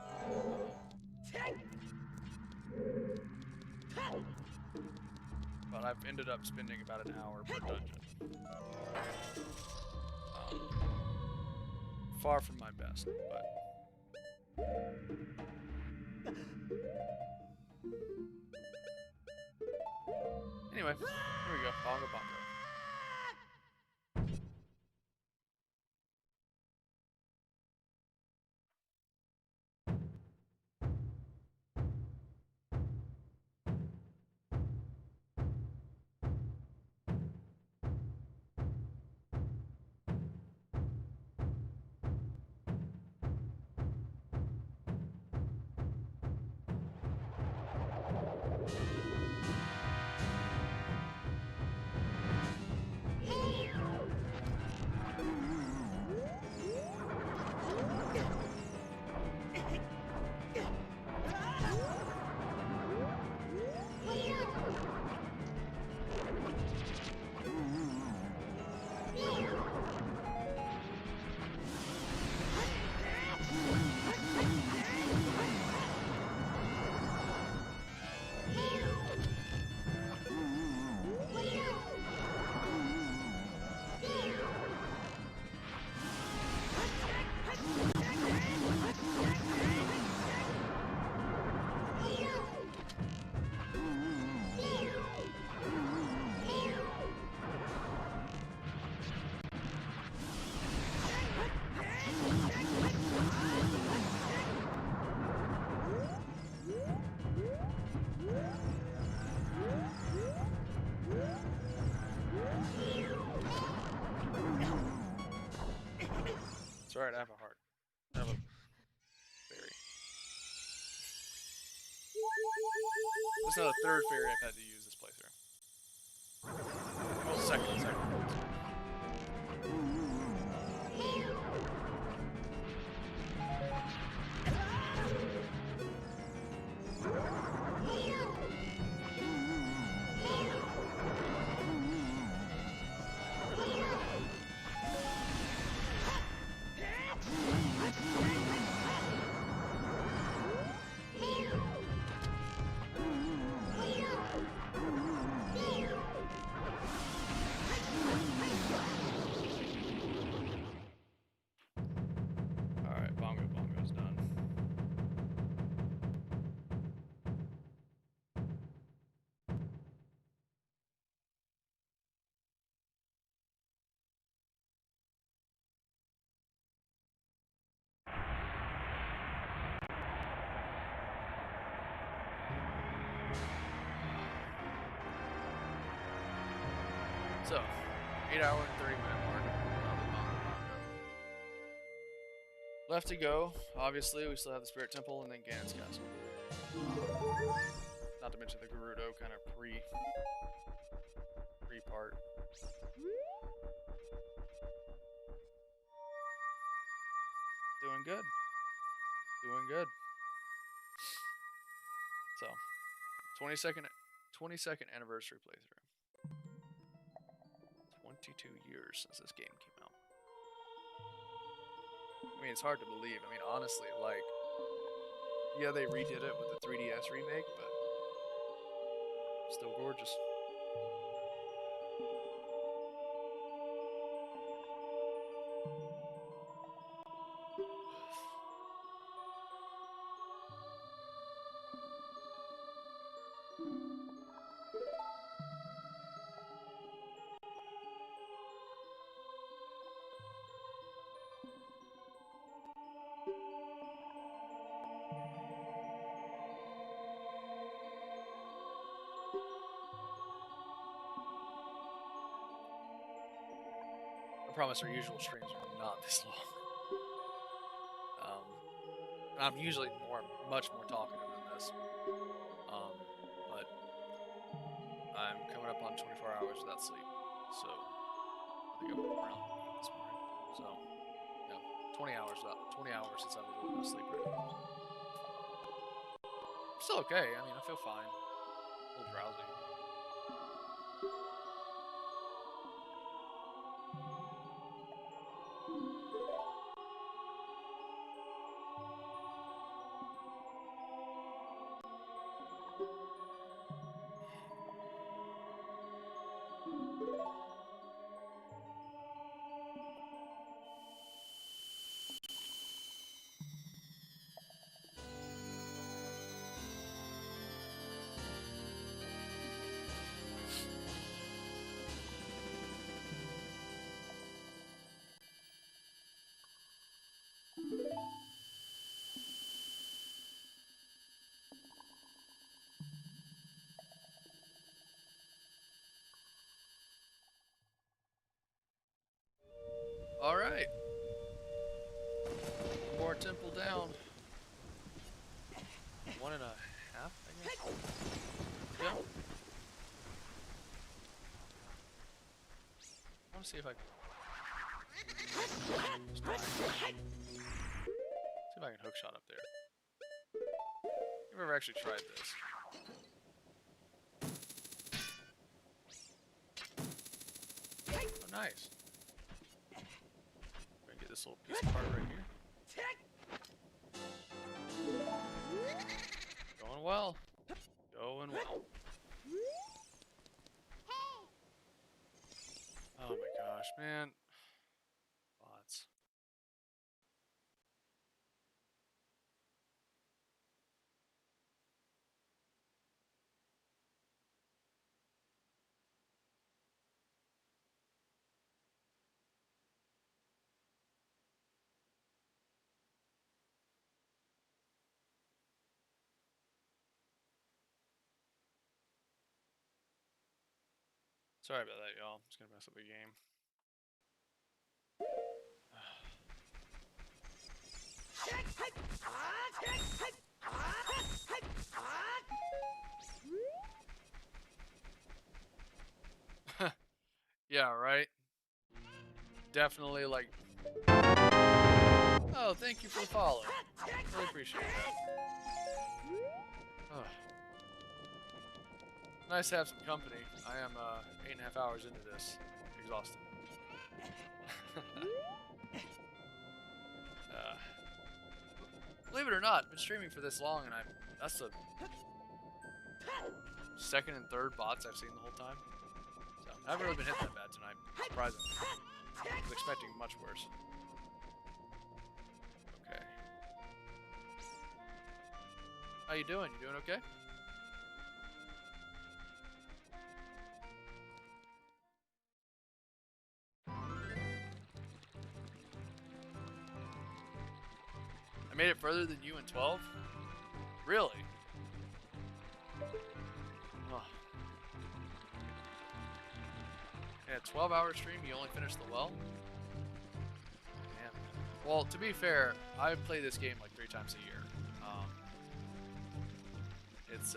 But I've ended up spending about an hour per dungeon. Far from my best, but anyway, here we go. Bongo Bongo. It's alright, I have a heart. I have a fairy. That's not a third fairy I've had to use this playthrough. Well, second. Alright, Bongo Bongo's done. So, 8-hour and 30-minute mark of the Bongo Bongo. Left to go, obviously, we still have the Spirit Temple and then Ganon's Castle. Not to mention the Gerudo kind of pre-part. Doing good. Doing good. So, 22nd anniversary playthrough. 22 years since this game came out. I mean, it's hard to believe. I mean, honestly, like, yeah, they redid it with the 3DS remake, but still gorgeous. I promise our usual streams are not this long. And I'm usually much more talkative than this. But I'm coming up on 24 hours without sleep. So I think I'm around 8 this morning. So yeah, 20 hours since I've been no sleep right now. I'm still okay. I mean, I feel fine. A little drowsy. All right. One more temple down. 1.5, I guess. Yeah. I want to see if I can. See if I can hookshot up there. I've never actually tried this. Oh, nice. We're gonna get this little piece of part right here. Going well. Going well. Oh my gosh, man. Bots. Sorry about that, y'all. I'm just gonna mess up the game. Yeah, right? Definitely, like... Oh, thank you for the follow. Really appreciate that. Oh. Nice to have some company. I am 8.5 hours into this. Exhausted. Believe it or not, I've been streaming for this long, and that's the second and third bots I've seen the whole time. So I haven't really been hit that bad tonight. Surprisingly. I was expecting much worse. Okay. How you doing? You doing okay? I made it further than you in 12? Really? Oh. In a 12-hour stream, you only finished the well? Man. Well, to be fair, I play this game like 3 times a year. It's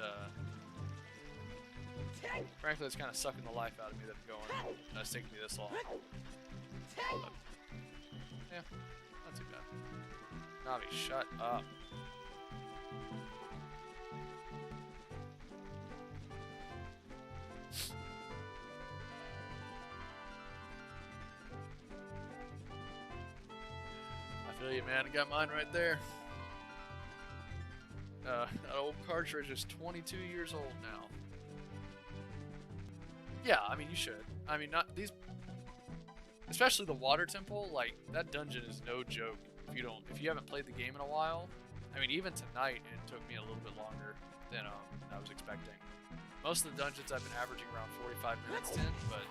frankly, it's kind of sucking the life out of me that it's taking me this long. But, yeah, not too bad. Navi, shut up. feel you, man. I got mine right there. That old cartridge is 22 years old now. Yeah, I mean, you should. I mean, not these, especially the water temple. Like that dungeon is no joke. If you haven't played the game in a while, I mean, even tonight it took me a little bit longer than I was expecting. Most of the dungeons I've been averaging around 45 minutes in, but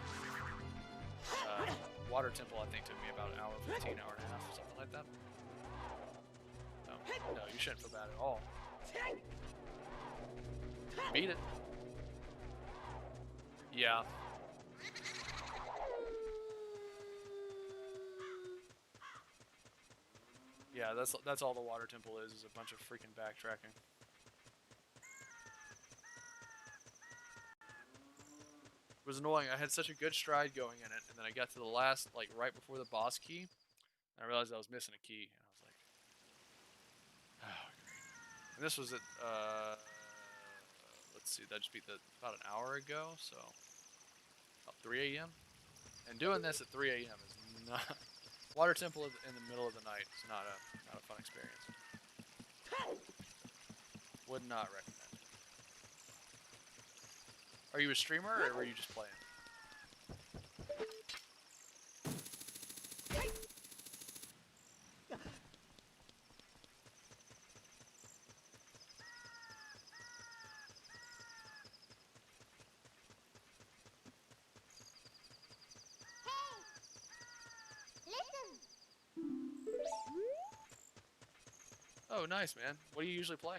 water temple I think took me about an hour, 15, hour and a half, something like that. No, you shouldn't feel bad at all. Beat it. Yeah. Yeah, that's all the water temple is a bunch of freaking backtracking. It was annoying. I had such a good stride going in it, and then I got to the last, like right before the boss key, and I realized I was missing a key, and I was like, oh, great. And this was at, let's see, that just beat about an hour ago, so about 3 a.m. And doing this at 3 a.m. is not water temple in the middle of the night. Is not a fun experience. Would not recommend. Are you a streamer or were you just playing? Oh, nice, man. What do you usually play?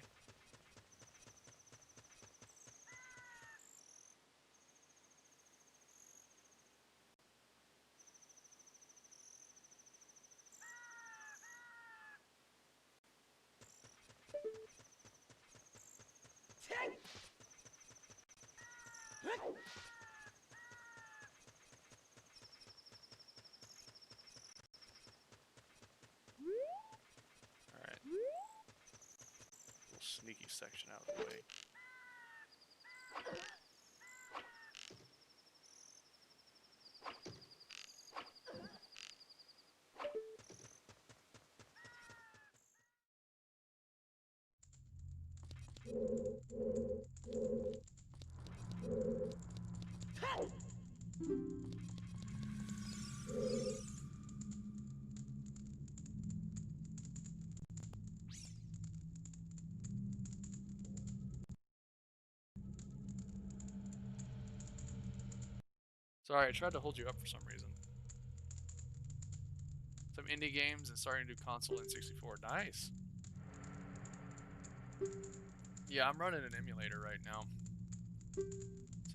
Alright. Little sneaky section out of the way. Sorry, I tried to hold you up for some reason. Some indie games and starting to do console N64. Nice. Yeah, I'm running an emulator right now. It's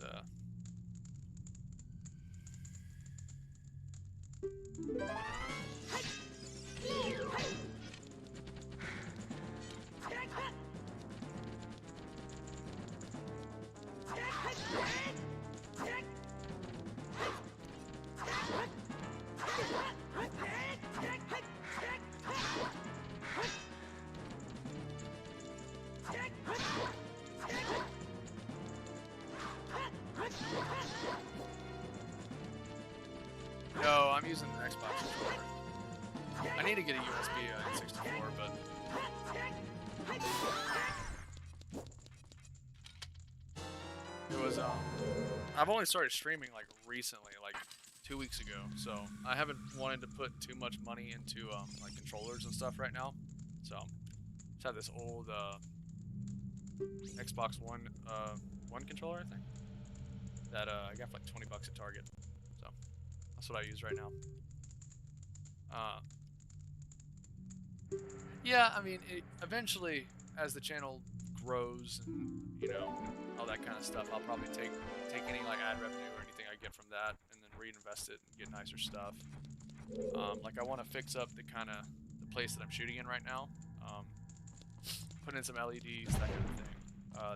No, I'm using an Xbox controller. I need to get a USB N64, but it was I've only started streaming like recently, like 2 weeks ago, so I haven't wanted to put too much money into like controllers and stuff right now. So just have this old Xbox One controller, I think, that I got for like 20 bucks at Target. So that's what I use right now. Yeah, I mean, eventually, as the channel grows and, you know, all that kind of stuff, I'll probably take any like ad revenue or anything I get from that and then reinvest it and get nicer stuff. Like I want to fix up the place that I'm shooting in right now. Put in some LEDs, that kind of thing.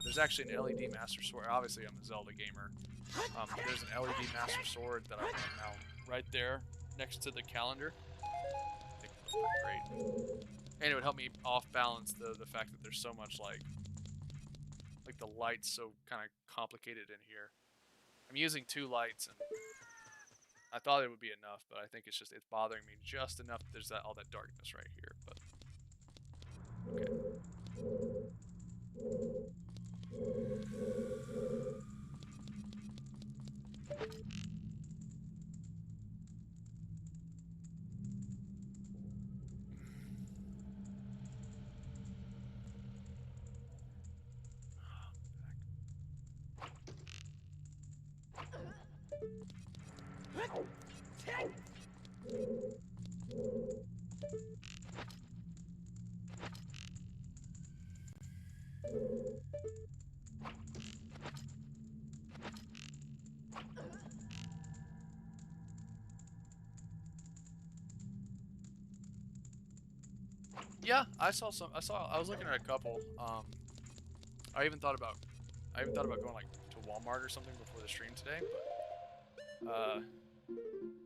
There's actually an LED Master Sword. Obviously, I'm a Zelda gamer. But there's an LED Master Sword that I want to mount right there next to the calendar. I think it looks pretty great. And it would help me off balance the fact that there's so much like the light's so kind of complicated in here. I'm using 2 lights and I thought it would be enough, but I think it's bothering me just enough that there's all that darkness right here. But okay. Yeah, I saw some. I was looking at a couple. I even thought about. Going like to Walmart or something before the stream today, but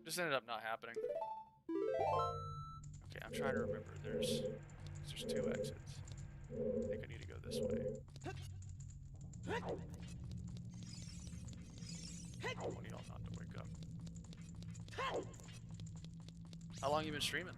just ended up not happening. Okay, I'm trying to remember. There's 2 exits. I think I need to go this way. I want y'all not to wake up. How long you been streaming?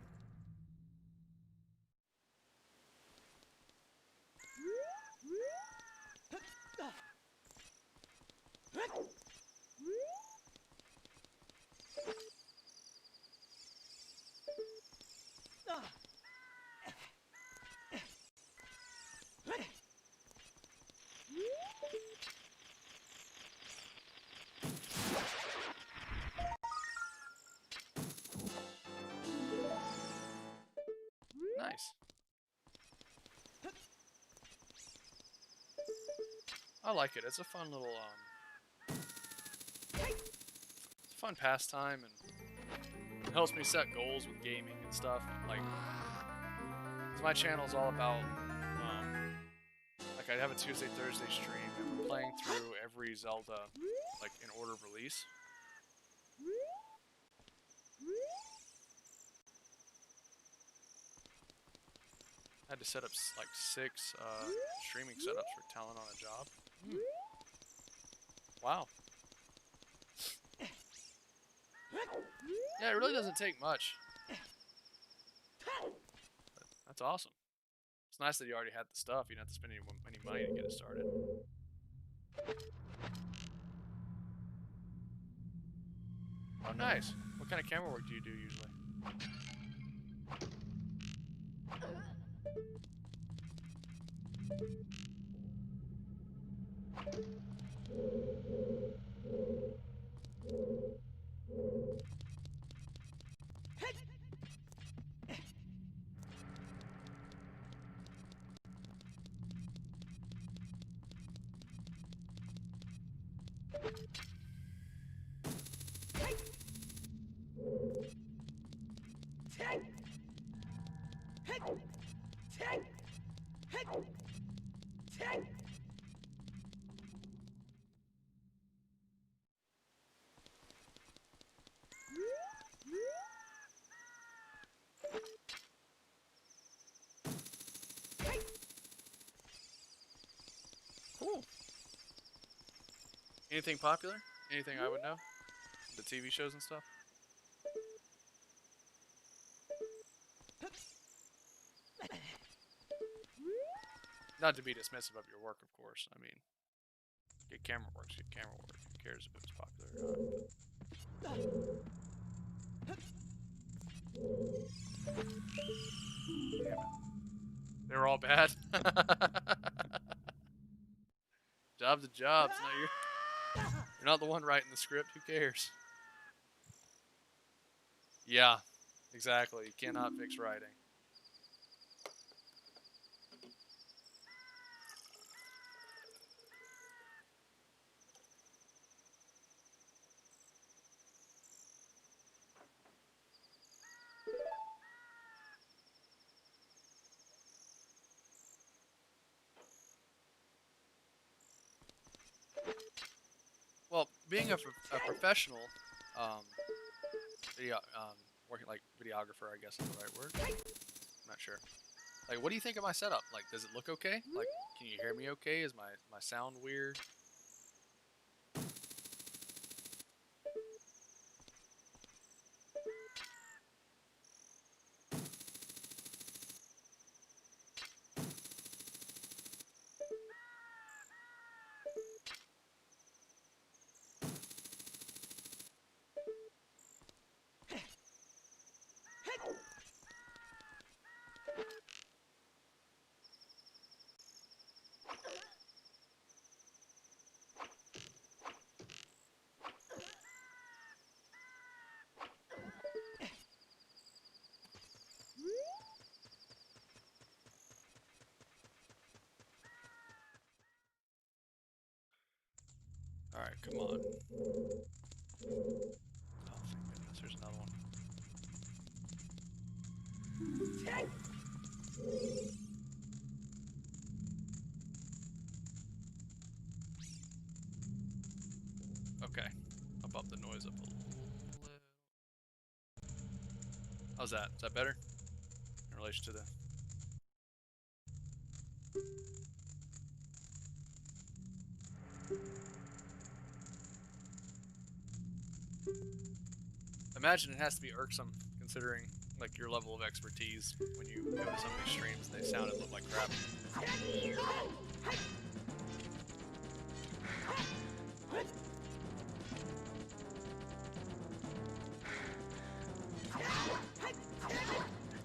Nice. I like it. It's a fun little it's a fun pastime, and it helps me set goals with gaming and stuff. Like, 'cause my channel is all about like I have a Tuesday Thursday stream, and we're playing through every Zelda like in order of release. I had to set up like 6 streaming setups for talent on a job. Wow. Yeah, it really doesn't take much. But that's awesome. It's nice that you already had the stuff. You don't have to spend any money to get it started. Oh, nice. What kind of camera work do you do usually? Cool. Anything popular? Anything I would know? The TV shows and stuff? Not to be dismissive of your work, of course. I mean, get camera work. Who cares if it was popular or not? Damn it. They were all bad. Job's a job. You're not the one writing the script. Who cares? Yeah, exactly. You cannot fix writing. Well, being a professional, video, working like videographer, I guess is the right word. I'm not sure. Like, what do you think of my setup? Like, does it look okay? Like, can you hear me okay? Is my sound weird? come on. Oh, thank goodness. There's another one. Okay. I'll bump the noise up a little. How's that? Is that better? In relation to the... Imagine it has to be irksome, considering like your level of expertise when you go to some of these streams and they sound and look like crap.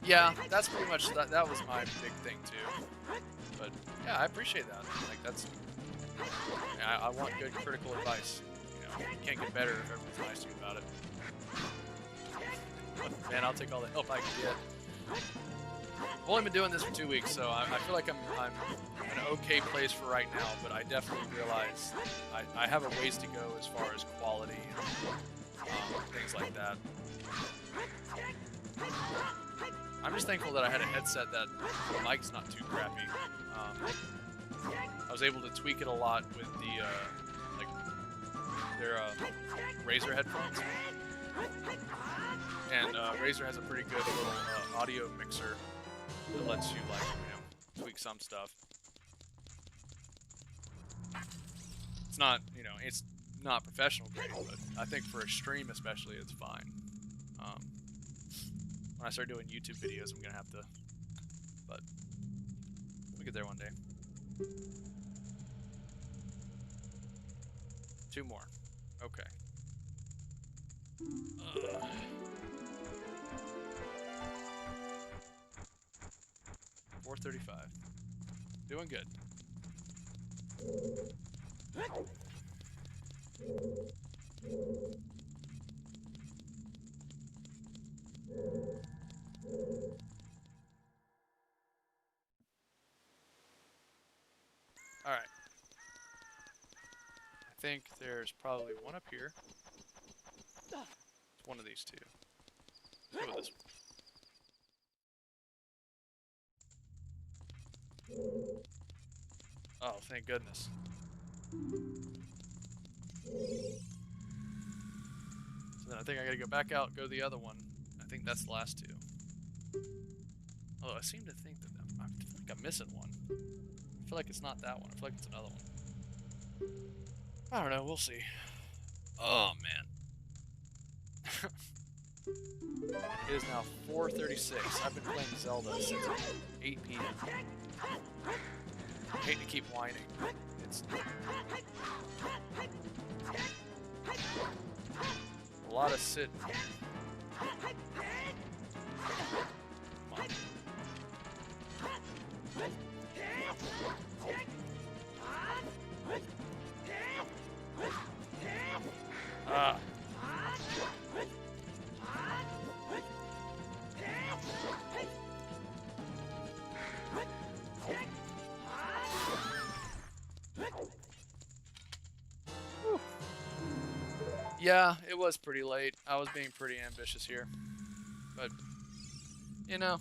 Yeah, that's pretty much that was my big thing too. But yeah, I appreciate that. Like that's I want good critical advice. You know, you can't get better if everyone's nice to you about it. Man, I'll take all the help I can get. I've only been doing this for 2 weeks, so I feel like I'm in an okay place for right now, but I definitely realize I have a ways to go as far as quality and things like that. I'm just thankful that I had a headset that the mic's not too crappy. I was able to tweak it a lot with the like their Razer headphones. And Razer has a pretty good little audio mixer that lets you, like, you know, tweak some stuff. It's not, you know, it's not professional grade, but I think for a stream especially, it's fine. When I start doing YouTube videos, I'm gonna have to, but we'll get there one day. 2 more. Okay. 435. Doing good. Alright. I think there's probably one up here. It's one of these two. Let's go with this one. Oh, thank goodness. So then I think I gotta go back out, go to the other one. I think that's the last 2. Although I seem to think that I feel like I'm missing one. I feel like it's not that one. I feel like it's another one. I don't know. We'll see. Oh, man. It is now 4:36. I've been playing Zelda since 8 p.m. I hate to keep whining. It's a lot of sitting. Come on. Ah. Yeah, it was pretty late. I was being pretty ambitious here. But you know,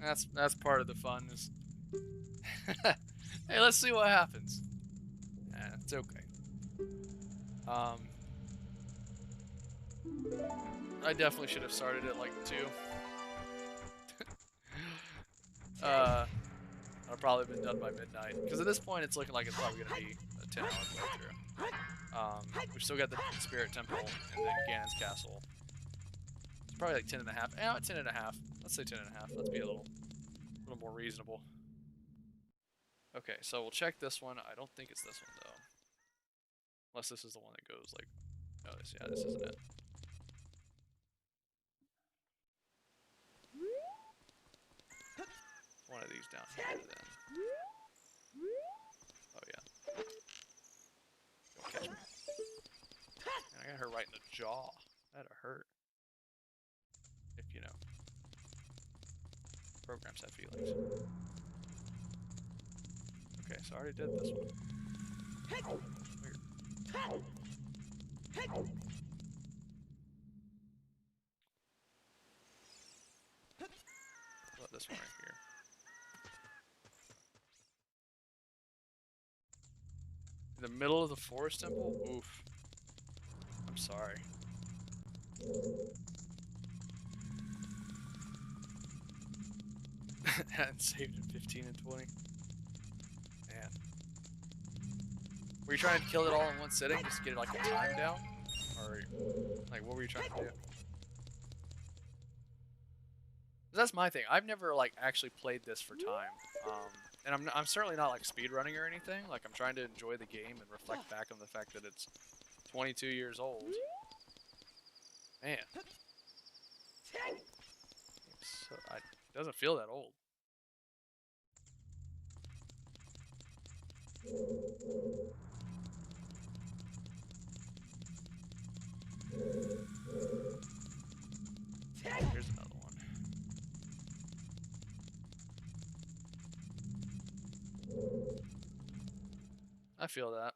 that's part of the fun is hey, let's see what happens. It's okay. I definitely should have started at like 2. I've probably been done by midnight. Because at this point, it's looking like it's probably going to be a 10-hour playthrough. We've still got the Spirit Temple and then Ganon's Castle. It's probably like 10.5. Yeah, 10.5. Let's say 10.5. Let's be a little more reasonable. Okay, so we'll check this one. I don't think it's this one though. Unless this is the one that goes like, oh, yeah, this isn't it. One of these down here then. Oh yeah. Don't catch me. And I got her right in the jaw. That'd hurt. If you know. Programs have feelings. Okay, so I already did this one. Weird. How about this one right here? In the middle of the forest temple? Oof. I'm sorry. And saved in 15 and 20. Man. Were you trying to kill it all in one sitting just to get like a time down? Or like what were you trying to do? 'Cause that's my thing. I've never like actually played this for time. And I'm certainly not like speedrunning or anything. Like I'm trying to enjoy the game and reflect back on the fact that it's 22 years old. Man. It doesn't feel that old. Here's another one. I feel that.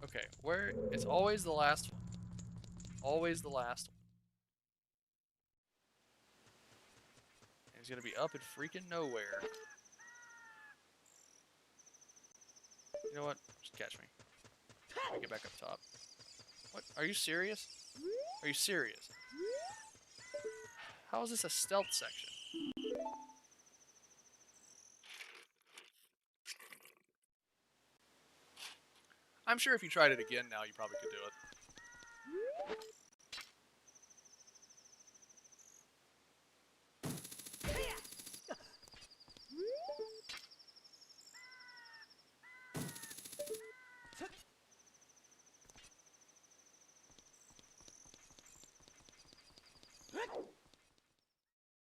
Okay, where it's always the last one. Always the last one. And he's gonna be up in freaking nowhere. You know what? Just catch me. Let me get back up top. What? Are you serious? Are you serious? How is this a stealth section? I'm sure if you tried it again now, you probably could do it.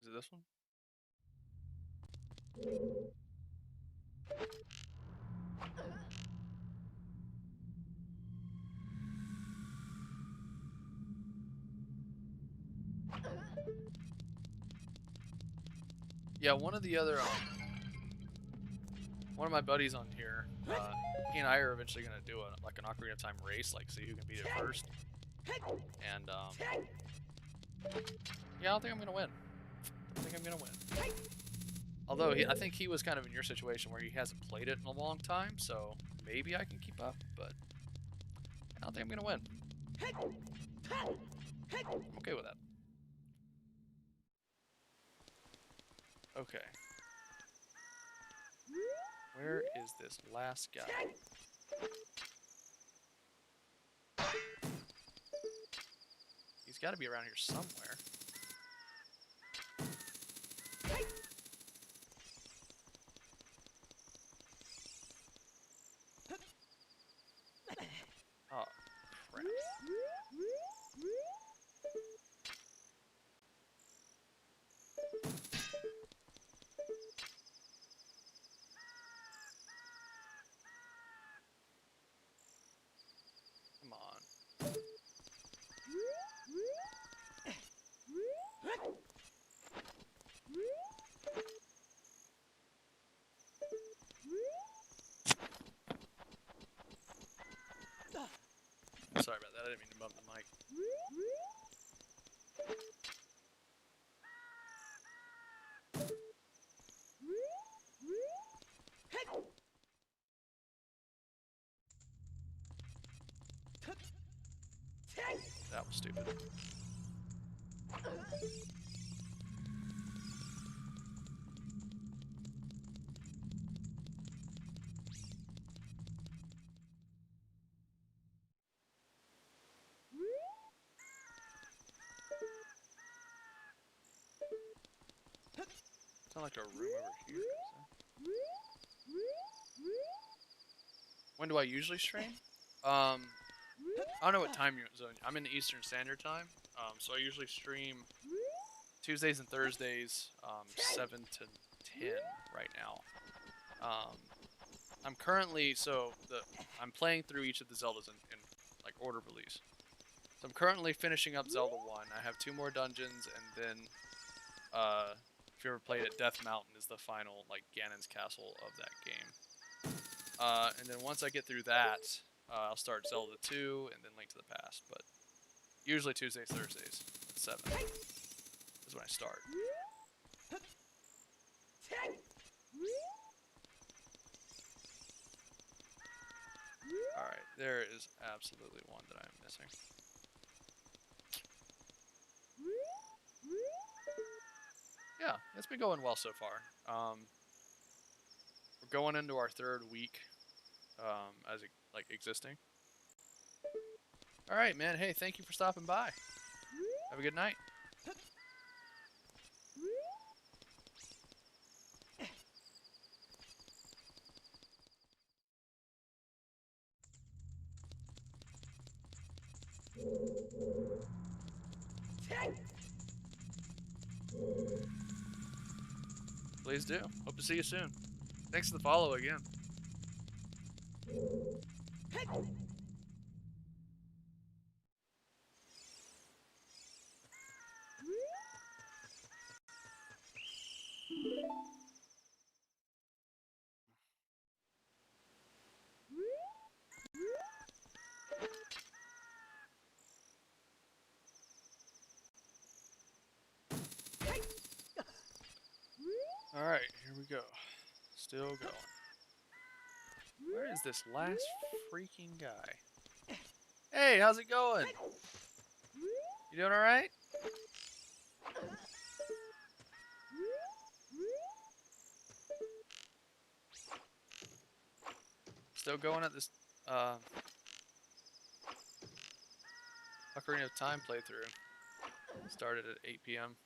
Is it this one? Yeah, one of the other, one of my buddies on here, he and I are eventually gonna do like an Ocarina of Time race, like see who can beat it first. And yeah, I don't think I'm gonna win. I think I'm gonna win. Although I think he was kind of in your situation where he hasn't played it in a long time, so maybe I can keep up. But I don't think I'm gonna win. I'm okay with that. Okay. Where is this last guy? He's got to be around here somewhere. Oh, crap. Come on. Sorry about that. I didn't mean to bump the mic. That was stupid. Sound like a room over here. When do I usually stream? I don't know what time zone. I'm in the Eastern Standard Time, so I usually stream Tuesdays and Thursdays, 7 to 10 right now. I'm currently I'm playing through each of the Zeldas in like order of release. So I'm currently finishing up Zelda 1. I have 2 more dungeons, and then, if you ever played it, Death Mountain is the final, like, Ganon's castle of that game. And then once I get through that, I'll start Zelda 2, and then Link to the Past. But usually Tuesdays, Thursdays, at 7 is when I start. Alright, there is absolutely one that I'm missing. Yeah, it's been going well so far. We're going into our 3rd week as like existing. All right, man. Hey, thank you for stopping by. Have a good night. Please do. Hope to see you soon. Thanks for the follow again. All right, here we go. Still going. Where is this last freaking guy? Hey, how's it going? You doing all right? Still going at this Ocarina of Time playthrough. Started at 8 p.m.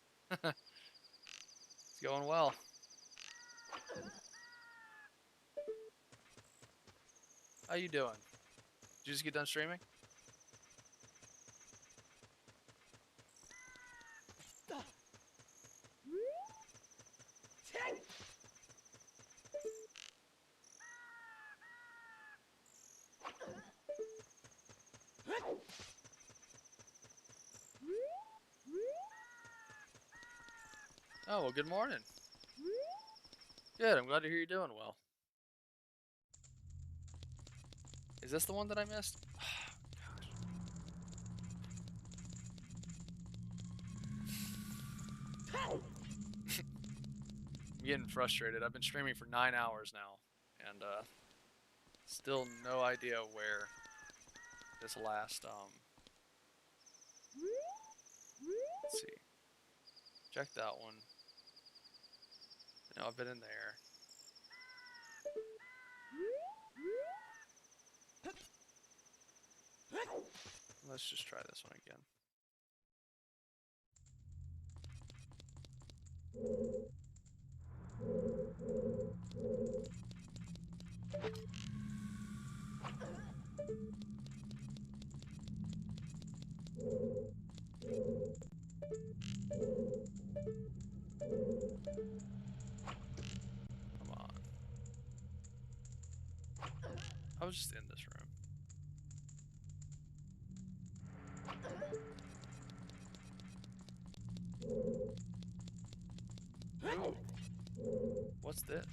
It's going well. How you doing? Did you just get done streaming? Oh, well, good morning. Good, I'm glad to hear you're doing well. Is this the one that I missed? I'm getting frustrated. I've been streaming for 9 hours now, and still no idea where this last let's see. Check that one. No, I've been in there. Let's just try this one again. Come on. I was just in this room. Ooh. What's this?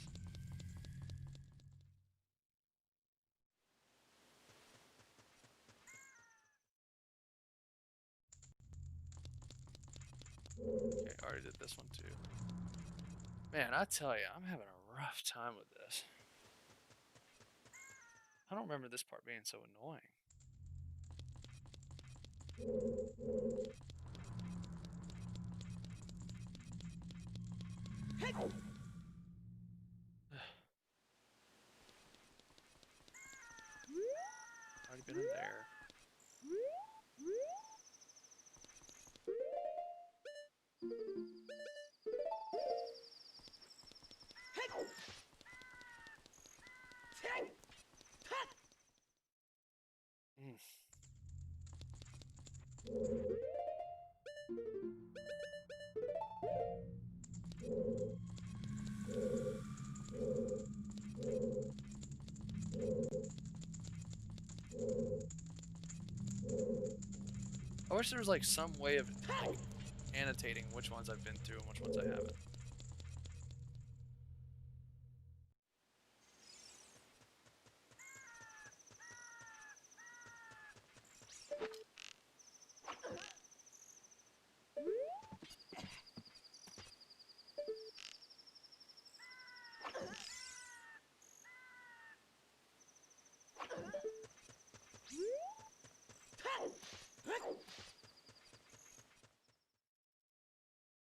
Okay, I already did this one too. Man, I tell you, I'm having a rough time with this. I don't remember this part being so annoying. Already been in there. Mm. wish there was like some way of like annotating which ones I've been through and which ones I haven't.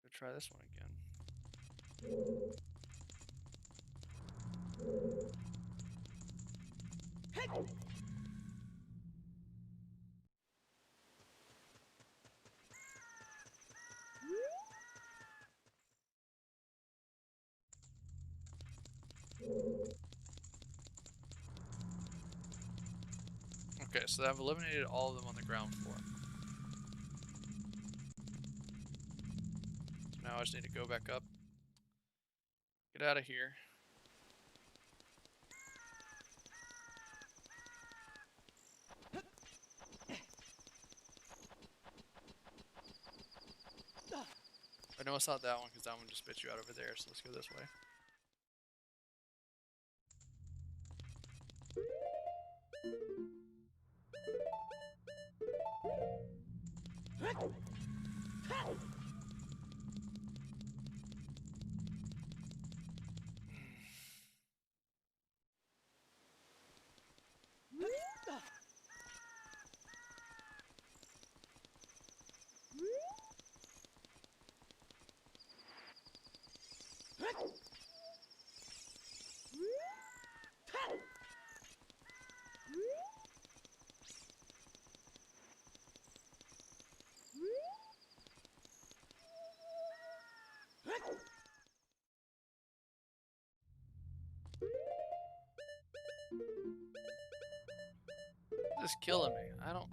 Go try this one again. Okay, so I've eliminated all of them on the ground floor. So now I just need to go back up. Get out of here. I know it's not that one because that one just spit you out over there, so let's go this way. This is killing me. I don't.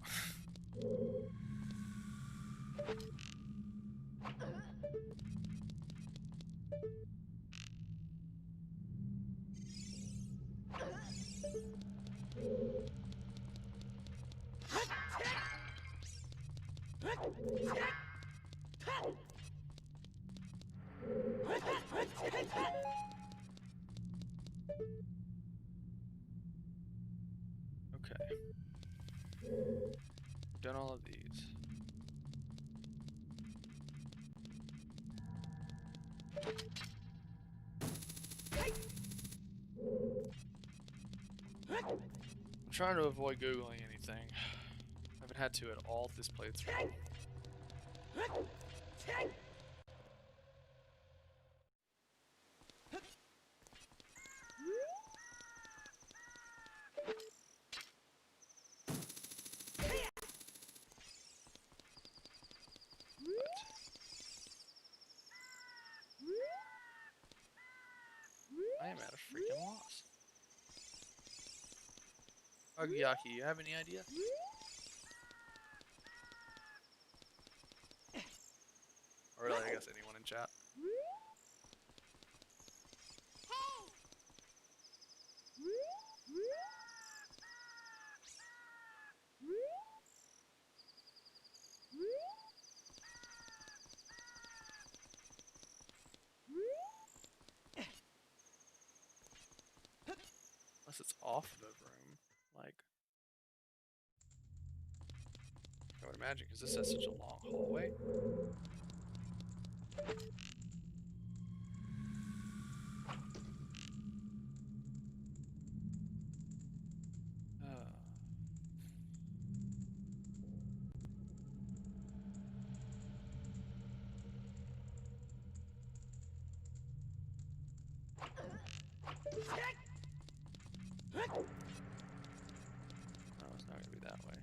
Okay. We've done all of these. I'm trying to avoid Googling anything. I haven't had to at all this playthrough. I am at a freaking loss. Agyaki, you have any idea? Or really, I guess anyone in chat. Unless it's off the room, like I would imagine, because this has such a long hallway. No, it's not gonna be that way.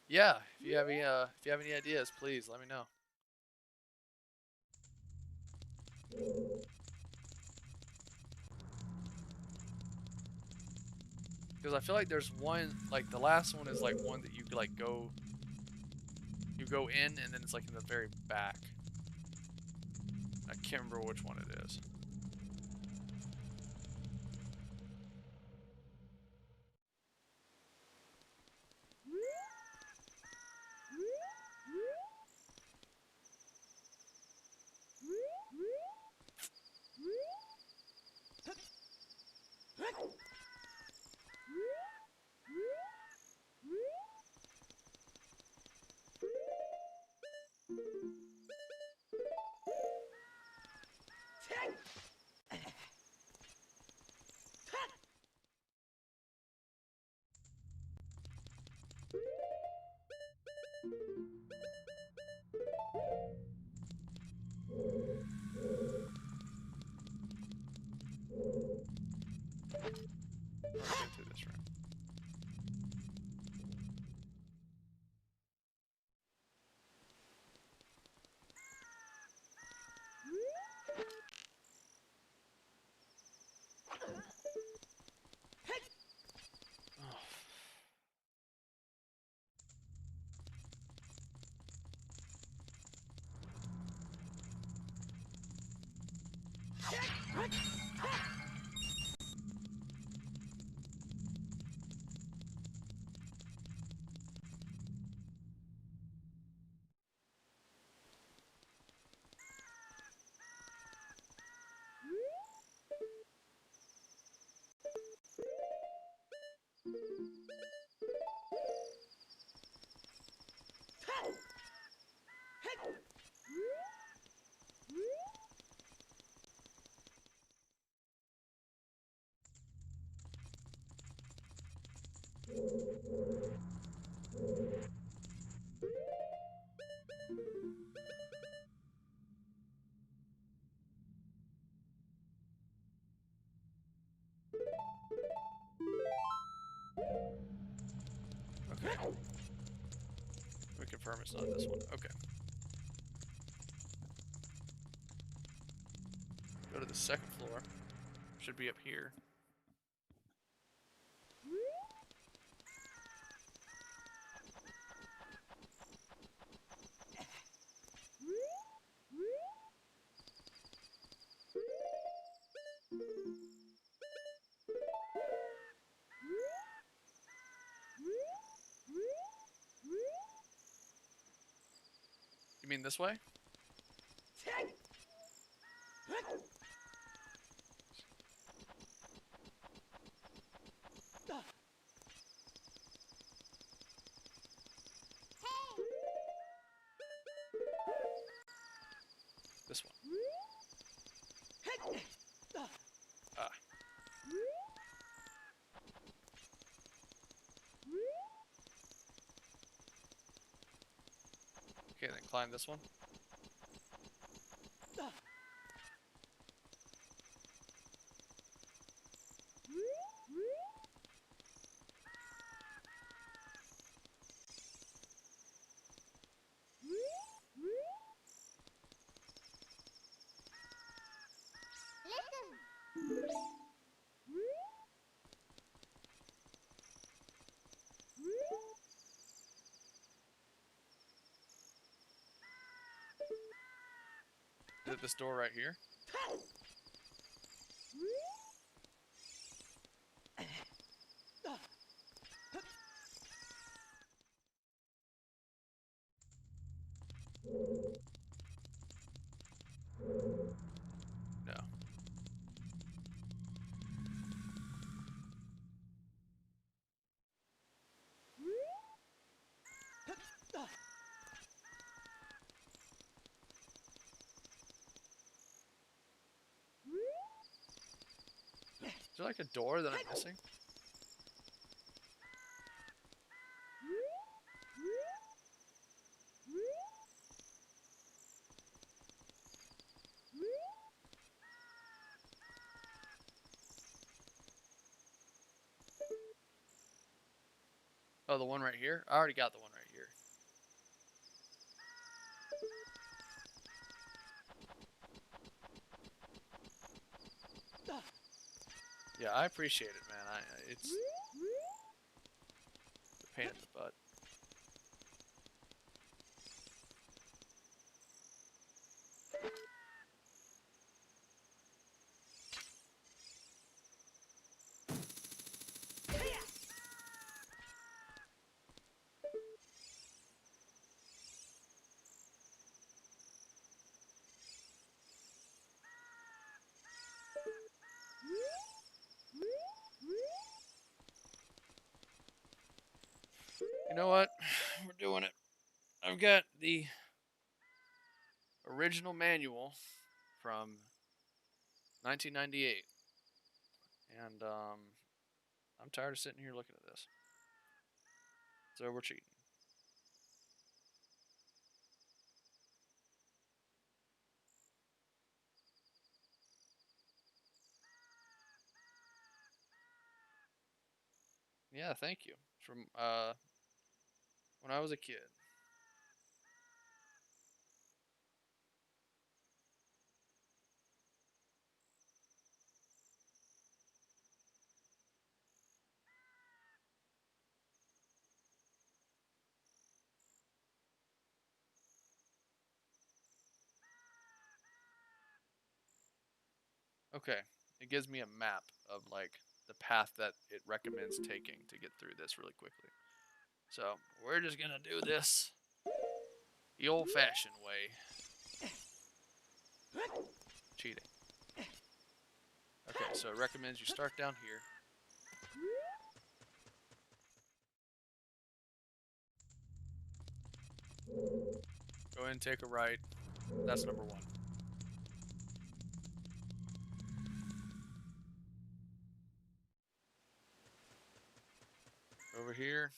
Yeah, if you have any ideas, please let me know. Because I feel like there's one, like the last one is like one that you could like you go in and then it's like in the very back. I can't remember which one it is. Let's go through this room. Oh. Okay. We confirm it's not this one. Okay. Go to the second floor. Should be up here. You mean this way? This one. Ah. Okay, then climb this one. Is it this door right here? No. Is there like a door that I'm missing? Oh, the one right here? I already got the one right here. Yeah, I appreciate it, man. It's pain in the butt. You know what? We're doing it. I've got the original manual from 1998, and I'm tired of sitting here looking at this. So we're cheating. Yeah, thank you. From when I was a kid. Okay, it gives me a map of like the path that it recommends taking to get through this really quickly. So we're just gonna do this the old-fashioned way. Cheating. Okay, so it recommends you start down here. Go ahead and take a right. That's number one. Over here.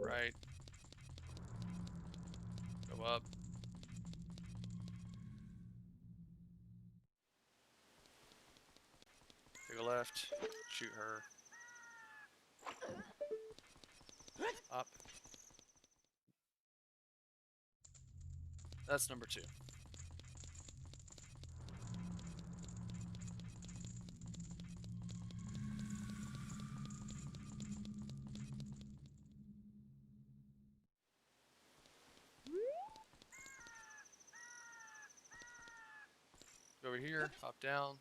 Right. Go up. Take a left. Shoot her. Up. That's number two. Go over here. Hop down.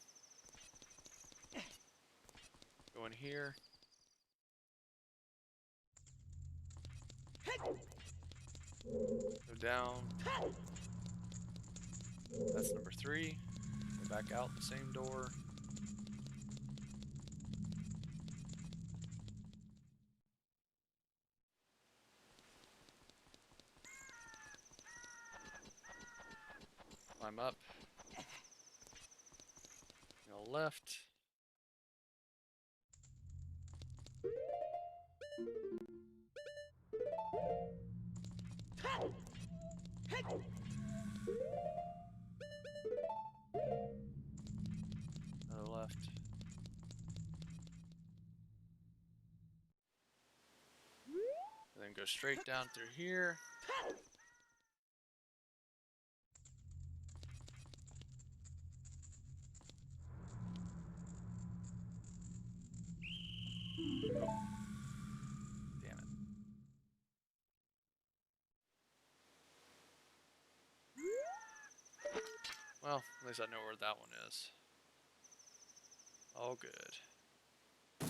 Go in here. Go down. That's number three. Go back out the same door. Climb up. Go left. Another left. And then go straight down through here. Oh. Damn it. Well, at least I know where that one is. All good. So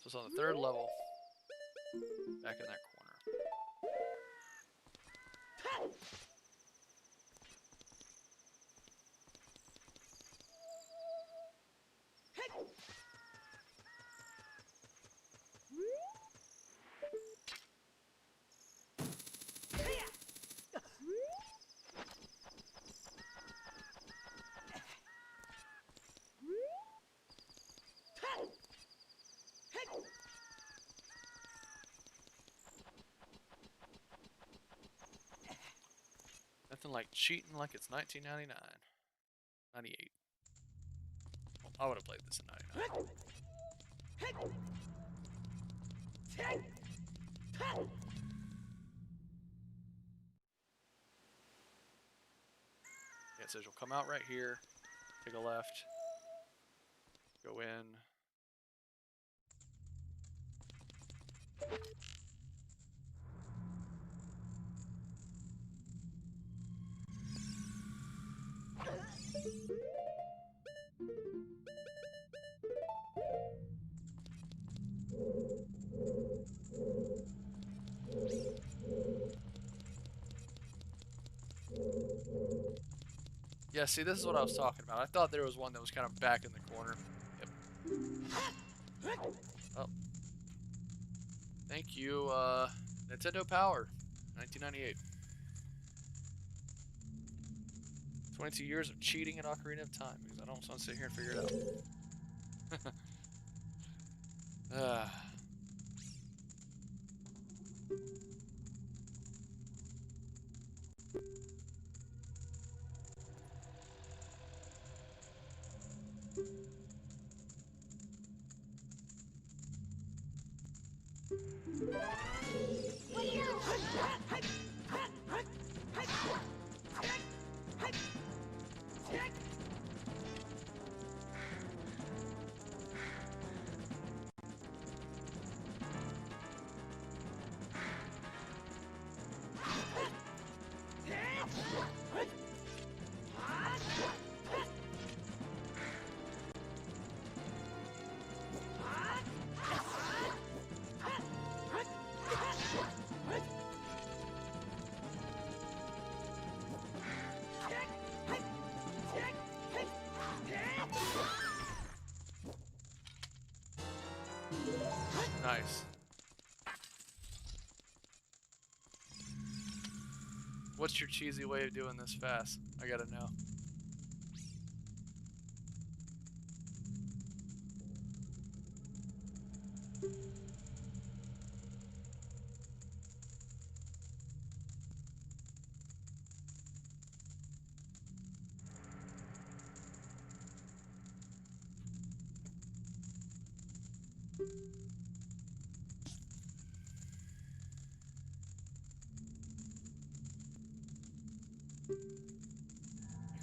it's on the third level. Back in that corner. Nothing like cheating like it's 1999. 98. Well, I would have played this in 99. Yeah, it says you'll come out right here, take a left, Go in. Yeah, see, this is what I was talking about. I thought there was one that was kind of back in the corner. Yep. Oh. Thank you, Nintendo Power, 1998. 22 years of cheating in Ocarina of Time, because I don't want to sit here and figure it out. Nice. What's your cheesy way of doing this fast? I gotta know.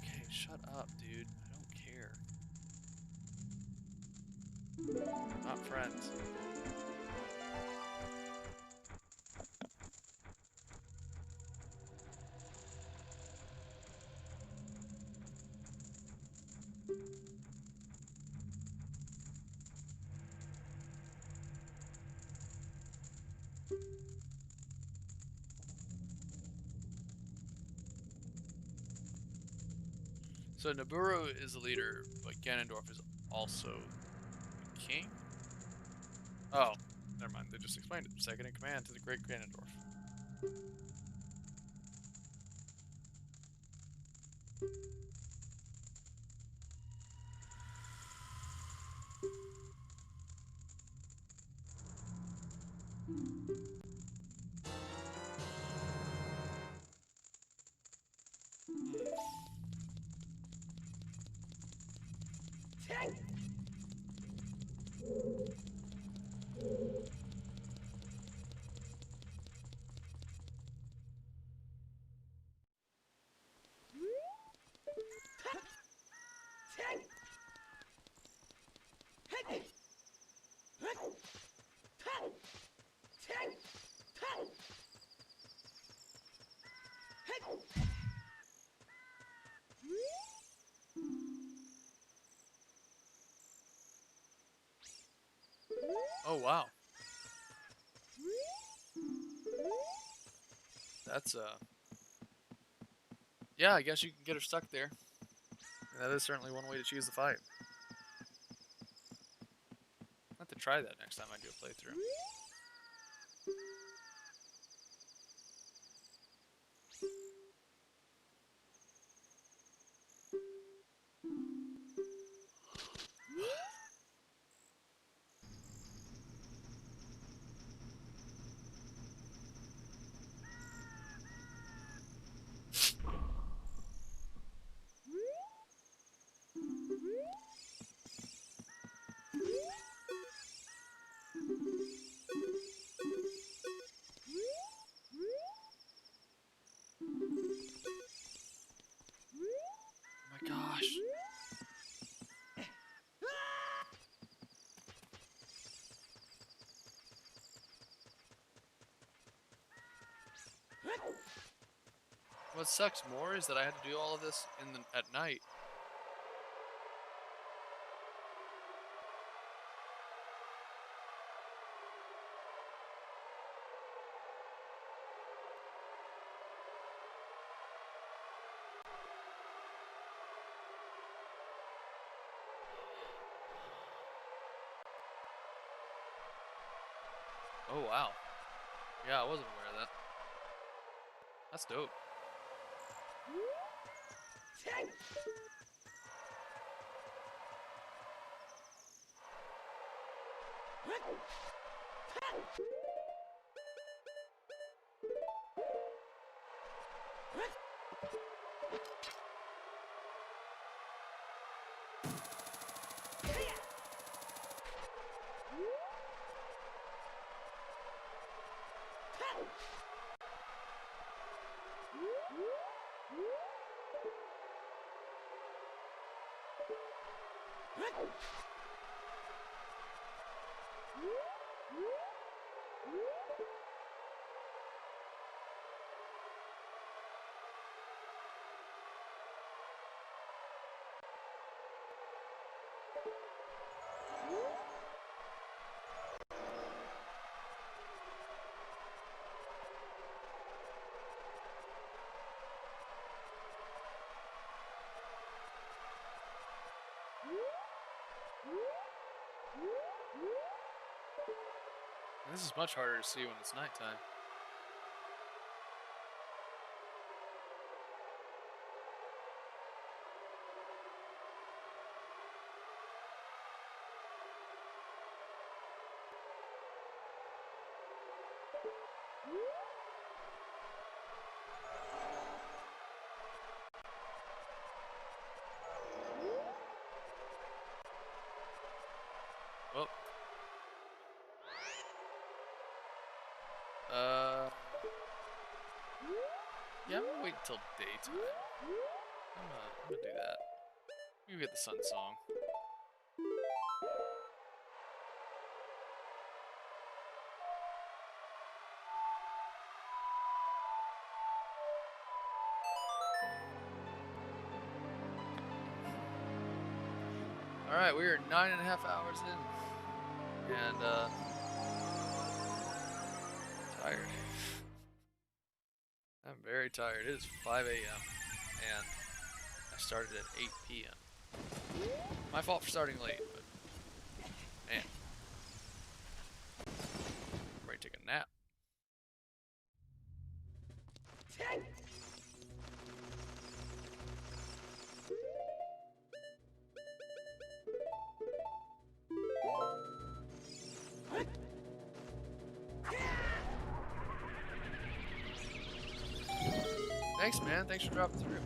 Okay, shut up, dude. I don't care. Not friends. So Naburu is the leader, but Ganondorf is also the king? Oh, never mind. They just explained it. Second in command to the great Ganondorf. Oh, wow. That's, yeah, I guess you can get her stuck there. That is certainly one way to choose the fight. I'll have to try that next time I do a playthrough. What sucks more is that I had to do all of this at night. Oh wow. Yeah, I wasn't aware of that. That's dope. And this is much harder to see when it's nighttime. Oh. Yeah, I'm gonna wait until daytime. I'm gonna do that. You get the sun song. Alright, we are 9.5 hours in. And, tired. I'm very tired. It is 5 a.m. and I started at 8 p.m. My fault for starting late, but man, I'm ready to take a nap. Thanks, man. Thanks for dropping through.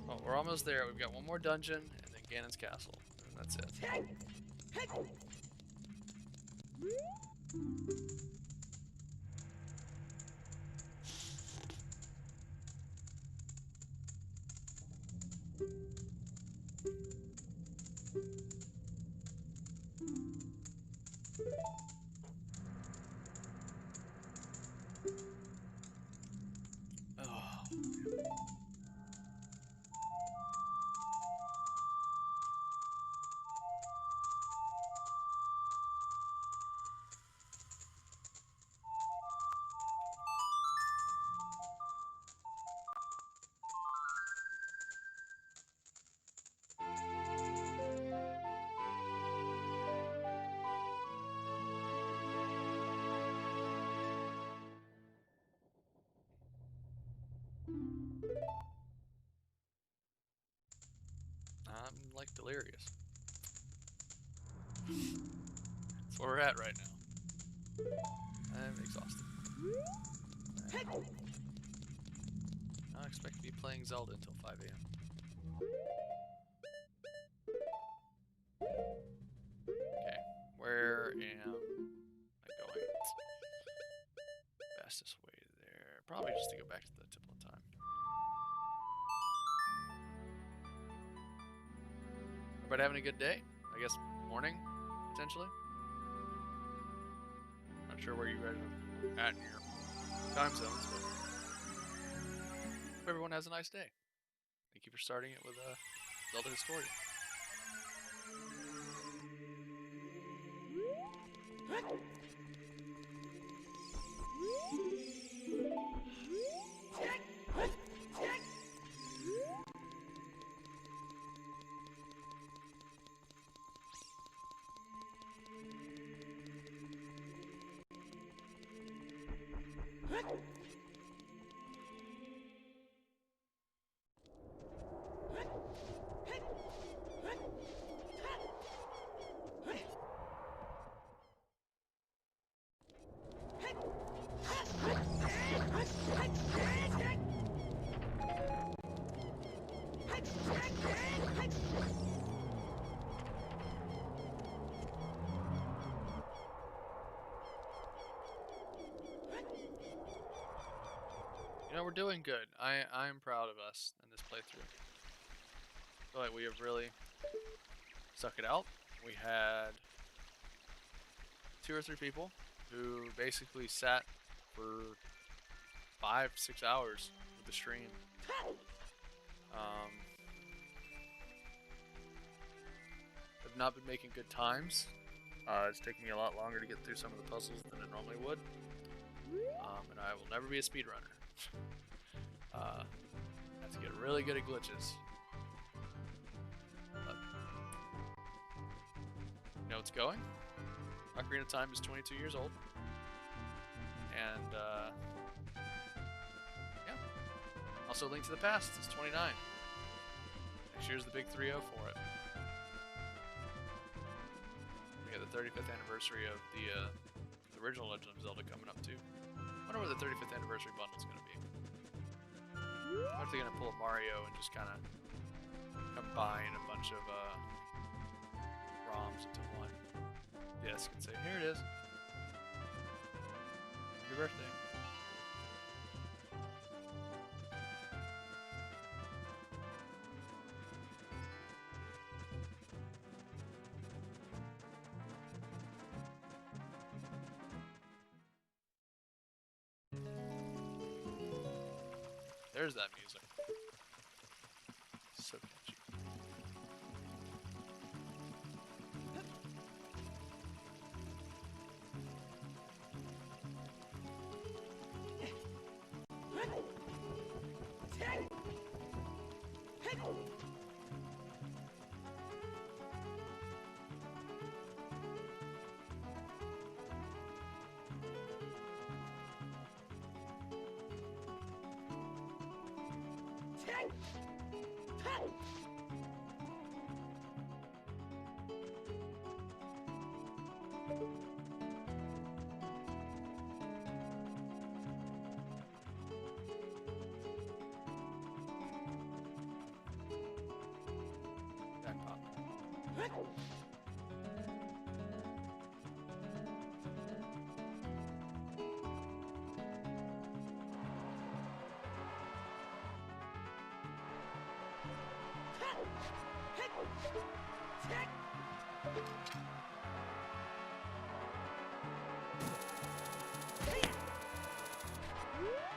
Well, we're almost there. We've got one more dungeon and then Ganon's castle, and that's it. Oh. I'm like delirious. That's where we're at right now. I'm exhausted. I expect to be playing Zelda until 5 a.m. Okay, where am I going? Fastest way there. Probably just to go back to the Temple of Time. Everybody having a good day? I guess morning, potentially? Not sure where you guys are at in your time zones, but hope everyone has a nice day. Thank you for starting it with Zelda Historia. You know, we're doing good. I'm proud of us in this playthrough. I feel like we have really stuck it out. We had 2 or 3 people who basically sat for 5-6 hours with the stream. Have not been making good times. It's taking me a lot longer to get through some of the puzzles than it normally would. And I will never be a speedrunner. I have to get really good at glitches. But, you know it's going? Ocarina of Time is 22 years old. And, yeah. Also, Link to the Past is 29. Next year's the big 3-0 for it. We got the 35th anniversary of the original Legend of Zelda coming up, too. I wonder what the 35th anniversary bundle is going to be. I wonder if they're going to pull a Mario and just kind of combine a bunch of ROMs into one. Yes, can say, here it is. Happy birthday. There's that music. So catchy. Jackpot.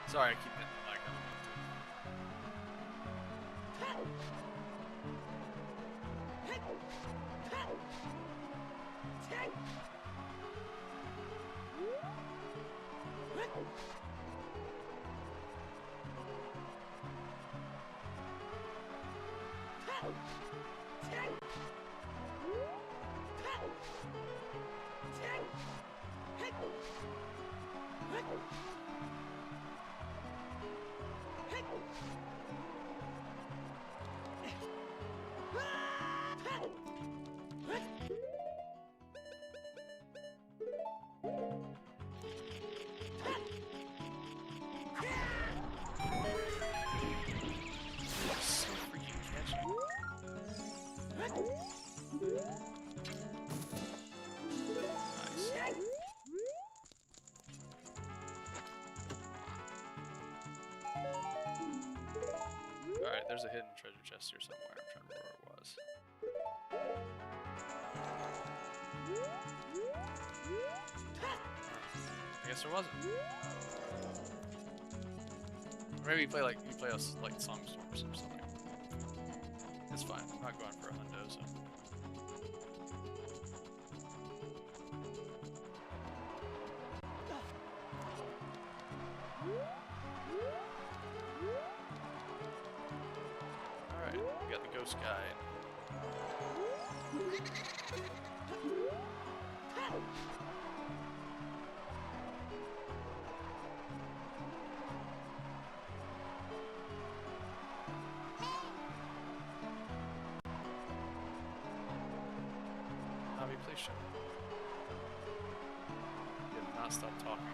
Sorry, I keep hitting the mic. there's a hidden treasure chest here somewhere. I'm trying to remember where it was. I guess there wasn't. Or maybe you play us like Songstorms or something. It's fine. I'm not going for a hundo, so. Alright, we got the ghost guide. Navi, please show me. You have not stopped talking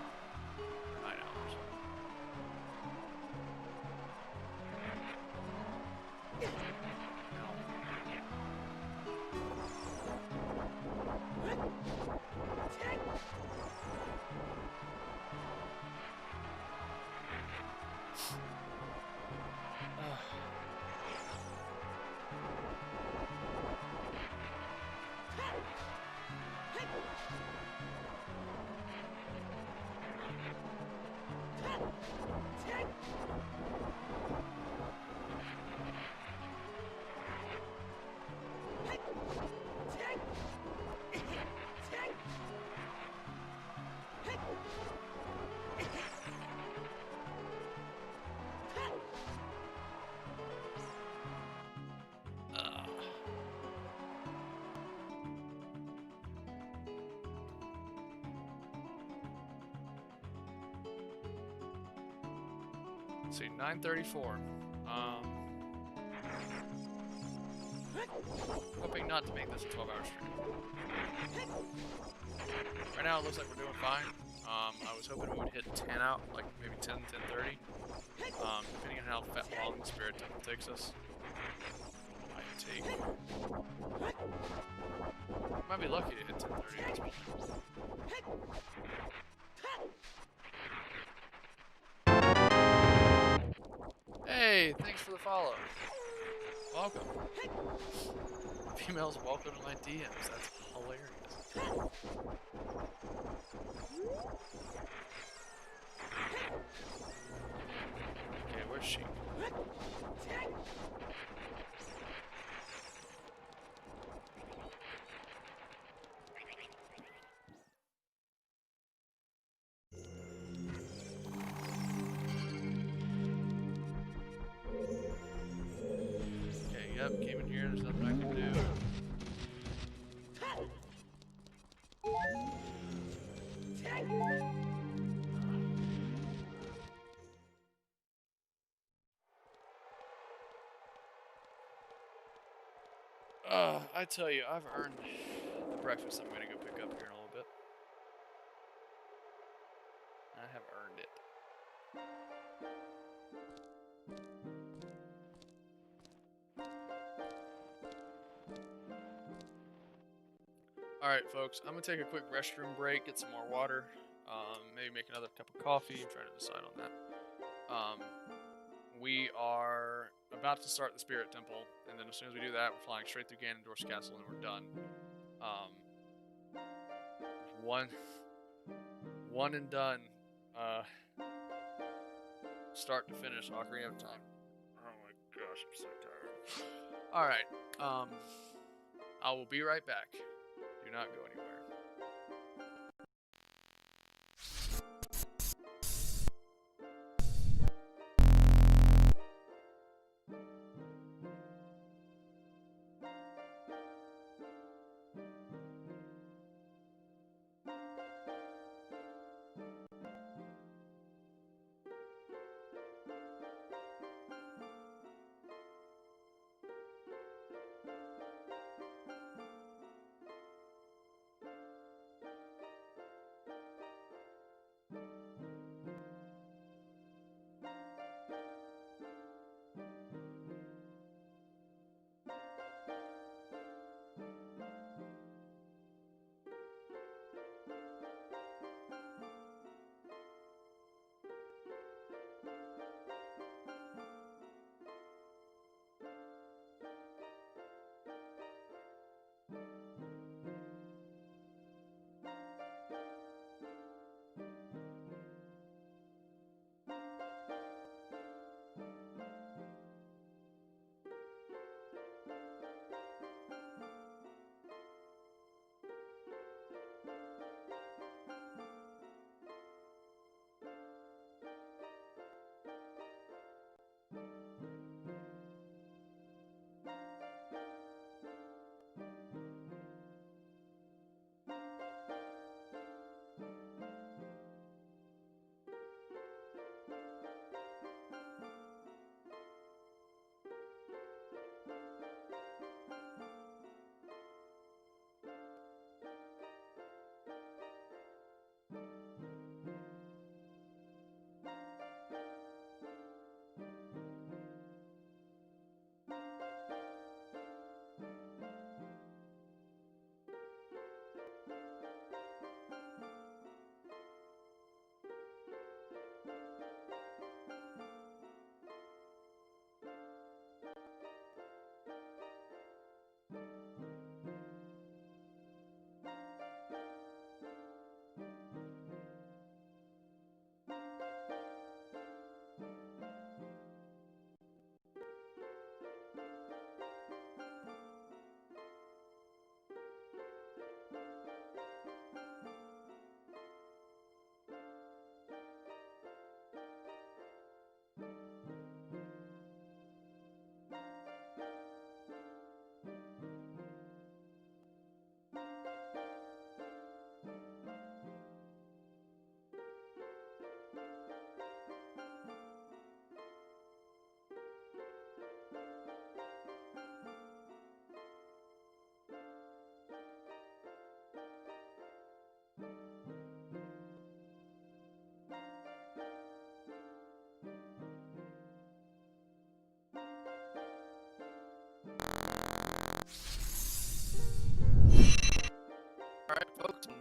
for 9 hours. Let's see, 9:34. Hoping not to make this a 12-hour stream. Right now it looks like we're doing fine. I was hoping we would hit 10 out, like maybe 10, 10:30. Depending on how long the Spirit Temple takes us. Might be lucky to hit 10:30 at this point. Hey, thanks for the follow. Welcome. Females welcome to my DMs. That's hilarious. Okay, where's she? Yep, came in here, there's nothing I can do. I tell you, I've earned the breakfast I'm gonna go pick up here in a little bit. I have earned it. Alright folks, I'm going to take a quick restroom break, get some more water, maybe make another cup of coffee, I'm trying to decide on that. We are about to start the Spirit Temple, and then as soon as we do that, we're flying straight through Ganondorf's castle and we're done. One and done, start to finish, Ocarina of Time. Oh my gosh, I'm so tired. Alright, I will be right back. Do not go anywhere.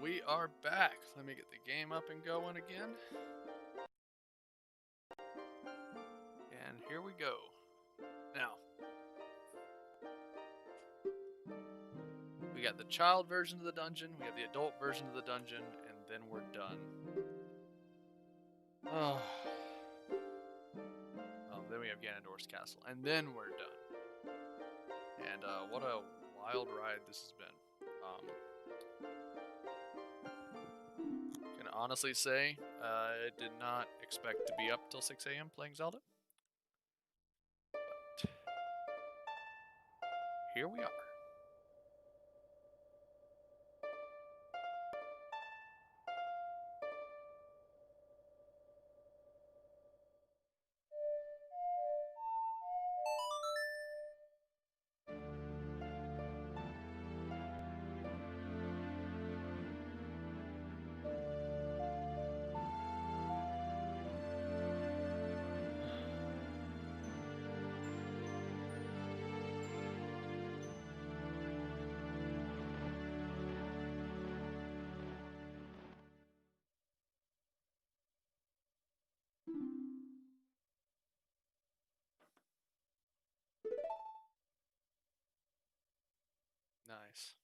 we are back. Let me get the game up and going again. And here we go. Now, we got the child version of the dungeon, we have the adult version of the dungeon, and then we're done. Oh. Then we have Ganondorf's castle, and then we're done. And what a wild ride this has been. Can honestly say, I did not expect to be up till 6 a.m. playing Zelda. But here we are. Nice.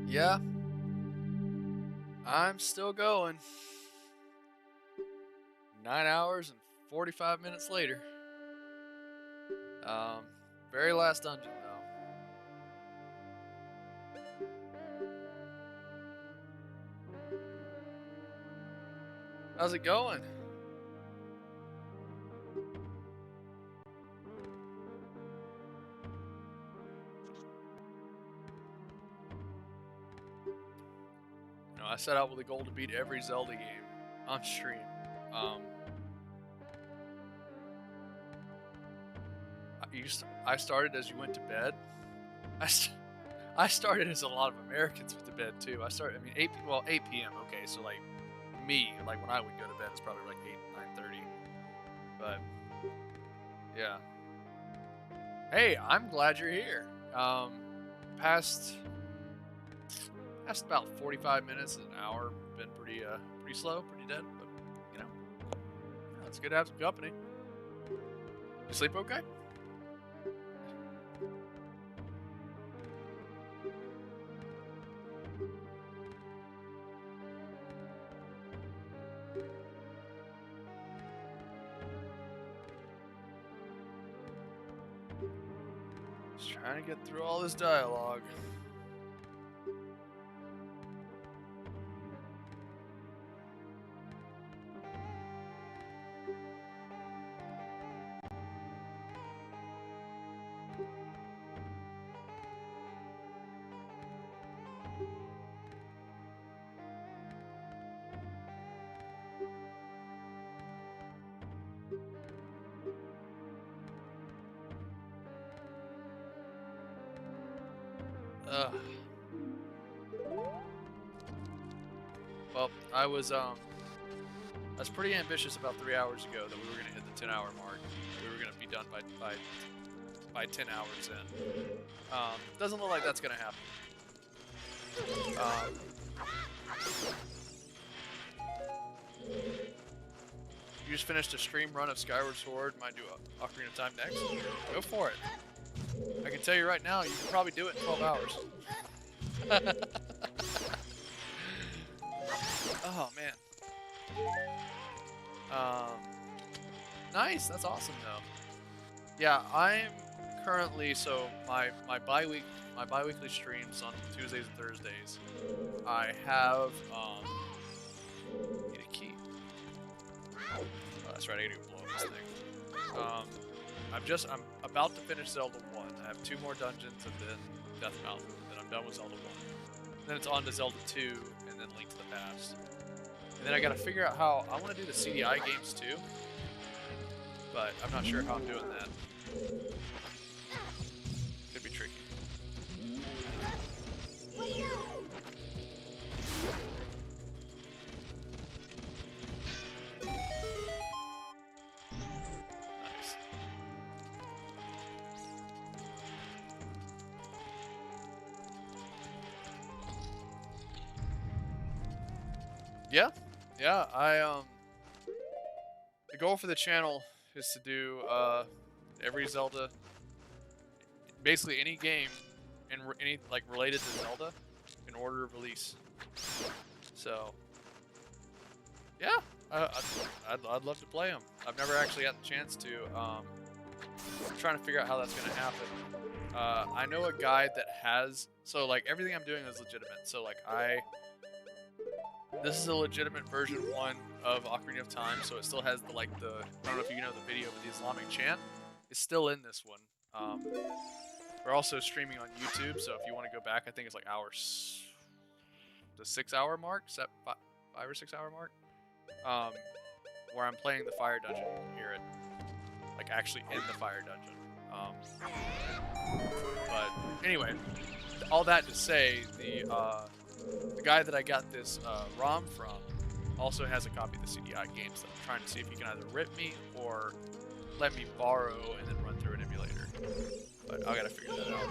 Yeah, I'm still going. 9 hours and 45 minutes later. Very last dungeon though. How's it going? You know, I set out with a goal to beat every Zelda game on stream. I started as you went to bed. I started as a lot of Americans went to bed too. I 8 p.m. Okay, so like me, like when I would go to bed, it's probably like 9:30. But yeah. Hey, I'm glad you're here. Past about 45 minutes, an hour, been pretty pretty slow, pretty dead, but you know, it's good to have some company. You sleep okay? Just trying to get through all this dialogue. Ugh. Well, I was pretty ambitious about 3 hours ago that we were gonna hit the 10-hour mark. We were gonna be done by 10 hours in. Doesn't look like that's gonna happen. You just finished a stream run of Skyward Sword. Might do a Ocarina of Time next. Go for it. I can tell you right now, you can probably do it in 12 hours. Oh man. Nice. That's awesome though. Yeah, I'm currently my bi-weekly streams on Tuesdays and Thursdays. I have need a key. Oh, that's right. I need to blow up this thing. I'm about to finish Zelda 1. I have 2 more dungeons and then Death Mountain. Then I'm done with Zelda 1. Then it's on to Zelda 2 and then Link to the Past. And then I gotta figure out how I want to do the CDI games too. But I'm not sure how I'm doing that. Could be tricky. Nice. Yeah, the goal for the channel is to do every Zelda, basically any game and any like related to Zelda in order of release. So yeah, I'd love to play them. I've never actually had the chance to. I'm trying to figure out how that's gonna happen. I know a guy that has, so like everything I'm doing is legitimate. So like this is a legitimate version 1 of Ocarina of Time, so it still has the I don't know if you know the video, but the Islamic chant is still in this one. We're also streaming on YouTube, so if you want to go back, I think it's like the 6-hour mark, 5 or 6 hour mark, where I'm playing the fire dungeon. You can hear it, like actually in the fire dungeon. But anyway, all that to say, the guy that I got this ROM from also has a copy of the CDI game, so I'm trying to see if he can either rip me or let me borrow and then run through an emulator. But I gotta figure that out.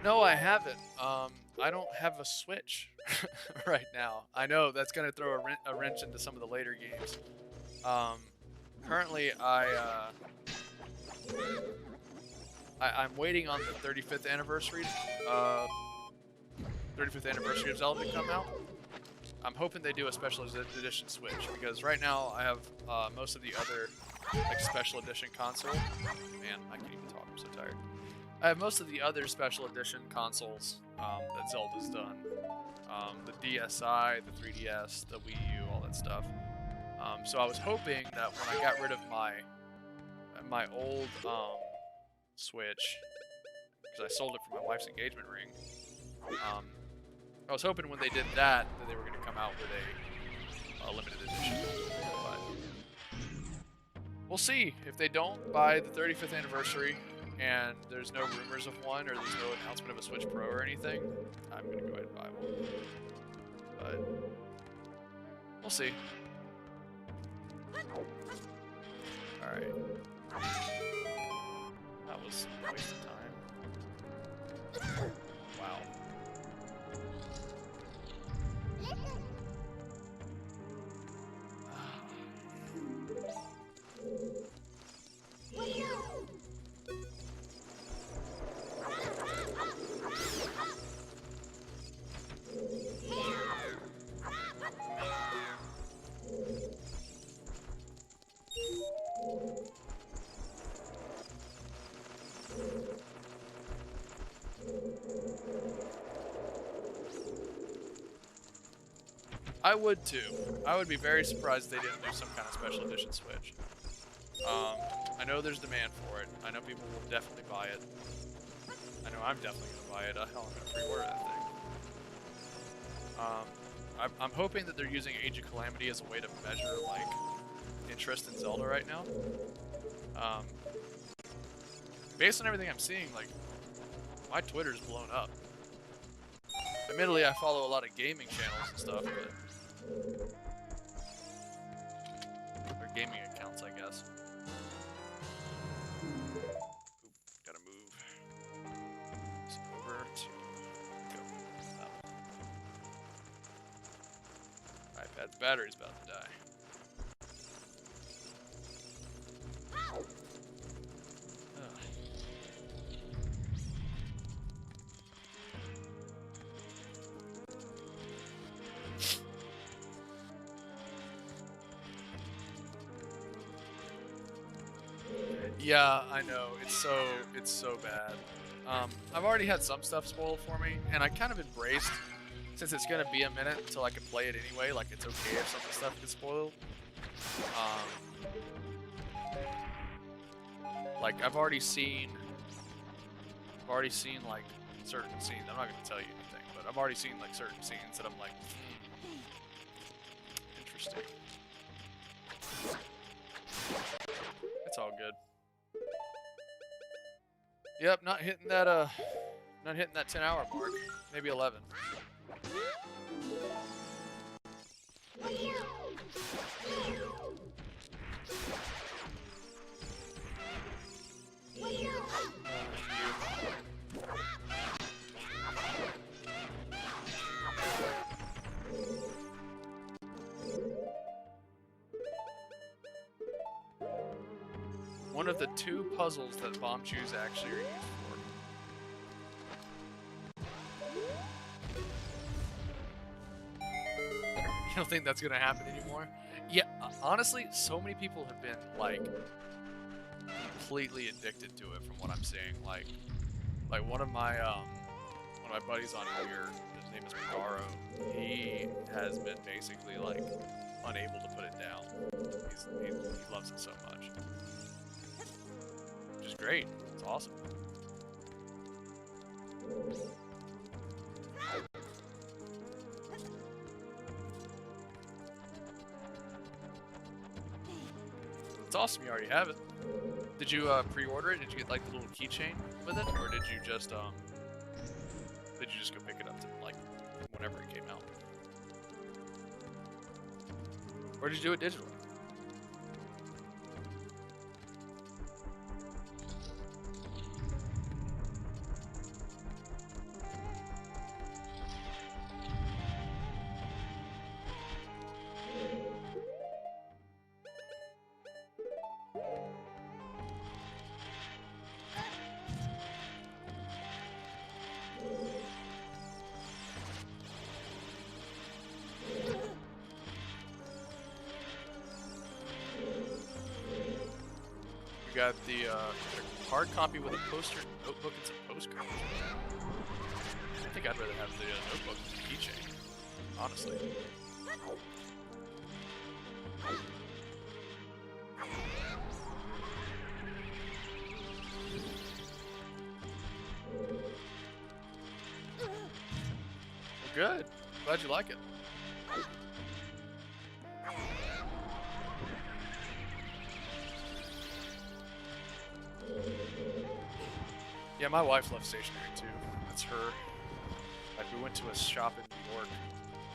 No, I haven't. I don't have a Switch right now. I know that's gonna throw a wrench into some of the later games. Currently, I'm waiting on the 35th anniversary of Zelda to come out. I'm hoping they do a special edition Switch, because right now I have most of the other like special edition console. Man, I can't even talk. I'm so tired. I have most of the other special edition consoles that Zelda's done. The DSi, the 3DS, the Wii U, all that stuff. So I was hoping that when I got rid of my old Switch, because I sold it for my wife's engagement ring. I was hoping when they did that they were going to come out with a limited edition, but we'll see. If they don't by the 35th anniversary and there's no rumors of one or there's no announcement of a Switch Pro or anything, I'm going to go ahead and buy one. But we'll see. Alright. That was a waste of time. Wow. I would too. I would be very surprised if they didn't do some kind of special edition Switch. I know there's demand for it. I know people will definitely buy it. I know I'm definitely going to buy it. Hell, I'm going to pre-order that thing. I'm hoping that they're using Age of Calamity as a way to measure, like, interest in Zelda right now. Based on everything I'm seeing, like, my Twitter's blown up. Admittedly, I follow a lot of gaming channels and stuff, but... or gaming accounts, I guess. Ooh, gotta move. So over to... go. Oh. iPad's battery's about to die. Yeah, I know. It's so bad. I've already had some stuff spoiled for me, and I kind of embraced, since it's gonna be a minute until I can play it anyway. Like, it's okay if some of the stuff gets spoiled. Like I've already seen like certain scenes. I'm not gonna tell you anything, but I've already seen like certain scenes that I'm like, interesting. It's all good. Yep, not hitting that 10-hour mark. Maybe 11. One of the 2 puzzles that bomb shoes actually are used for. You don't think that's gonna happen anymore? Yeah, honestly, so many people have been like completely addicted to it from what I'm seeing. Like one of my buddies on here, his name is Megaro, he has been basically like unable to put it down. He loves it so much. Which is great. It's awesome. It's awesome you already have it. Did you pre-order it? Did you get like the little keychain with it, or did you just go pick it up to like whenever it came out? Or did you do it digitally? We got the hard copy with a poster, notebook, and some postcards. I think I'd rather have the notebook than the keychain, honestly. Good. Glad you like it. Yeah, my wife loves stationery too. That's her. Like, we went to a shop in New York,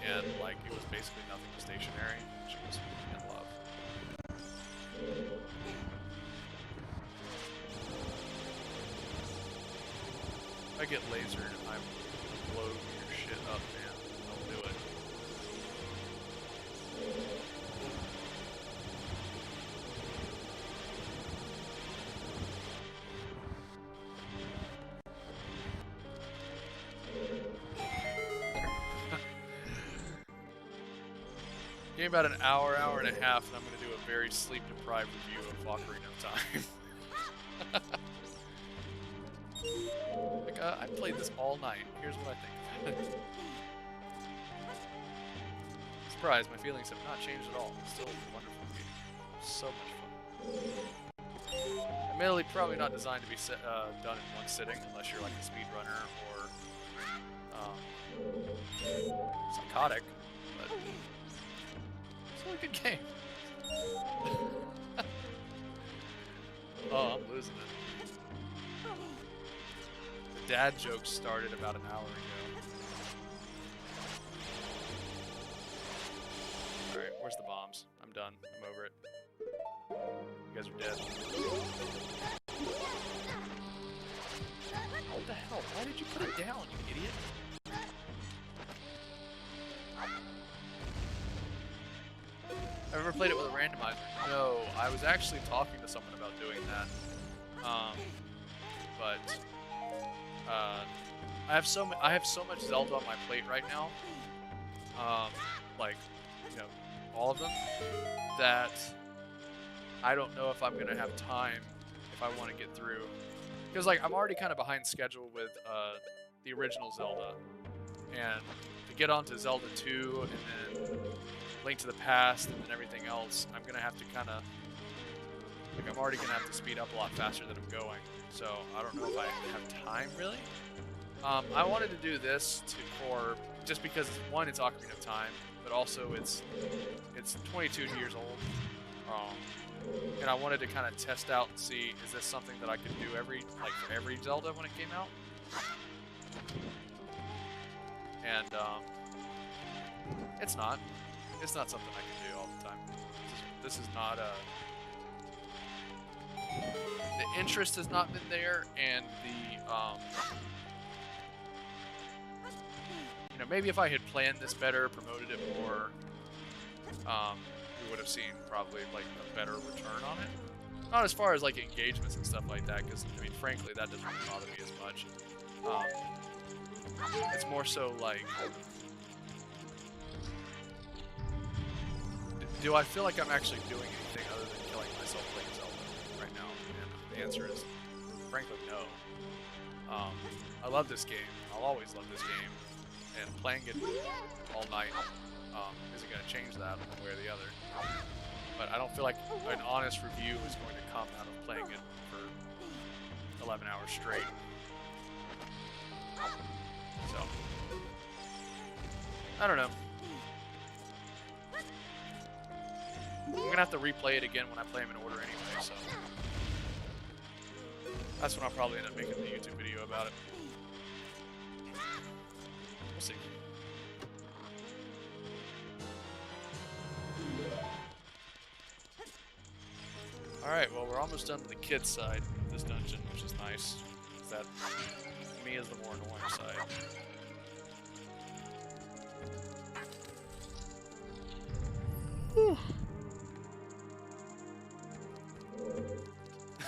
and like it was basically nothing but stationery. She was in love. If I get lasered, I will blow your shit up, man. Don't do it. Give me about an hour, hour and a half, and I'm going to do a very sleep-deprived review of Ocarina of Time. Like, I played this all night. Here's what I think. Surprise, my feelings have not changed at all. Still a wonderful game. So much fun. Admittedly, probably not designed to be done in one sitting, unless you're like a speedrunner or psychotic, but it's a really good game. Oh, I'm losing it. The dad joke started about an hour ago. Alright, where's the bombs? I'm done. I'm over it. You guys are dead. What the hell? Why did you put it down, you idiot? I've ever played it with a randomizer. No, I was actually talking to someone about doing that. I have so much Zelda on my plate right now. Like, you know, all of them, that I don't know if I'm gonna have time if I want to get through. Because like I'm already kind of behind schedule with the original Zelda, and to get onto Zelda 2 and then Link to the Past and then everything else, I'm gonna have to kind of like I'm already gonna have to speed up a lot faster than I'm going. So I don't know if I have time really. I wanted to do this for just because one, it's Ocarina of Time, but also it's 22 years old, and I wanted to kind of test out and see, is this something that I could do for every Zelda when it came out? And it's not something I can do all the time. This is not the interest has not been there, and you know, maybe if I had planned this better, promoted it more, we would have seen probably like a better return on it. Not as far as like engagements and stuff like that, because I mean, frankly, that doesn't really bother me as much. It's more so like, do I feel like I'm actually doing anything other than killing myself playing Zelda right now? And the answer is, frankly, no. I love this game. I'll always love this game. And playing it all night isn't going to change that one way or the other. But I don't feel like an honest review is going to come out of playing it for 11 hours straight. So, I don't know. I'm going to have to replay it again when I play them in order anyway, so that's when I'll probably end up making the YouTube video about it. We'll see. Alright, well, we're almost done to the kid side of this dungeon, which is nice. That me is the more annoying side. Whew.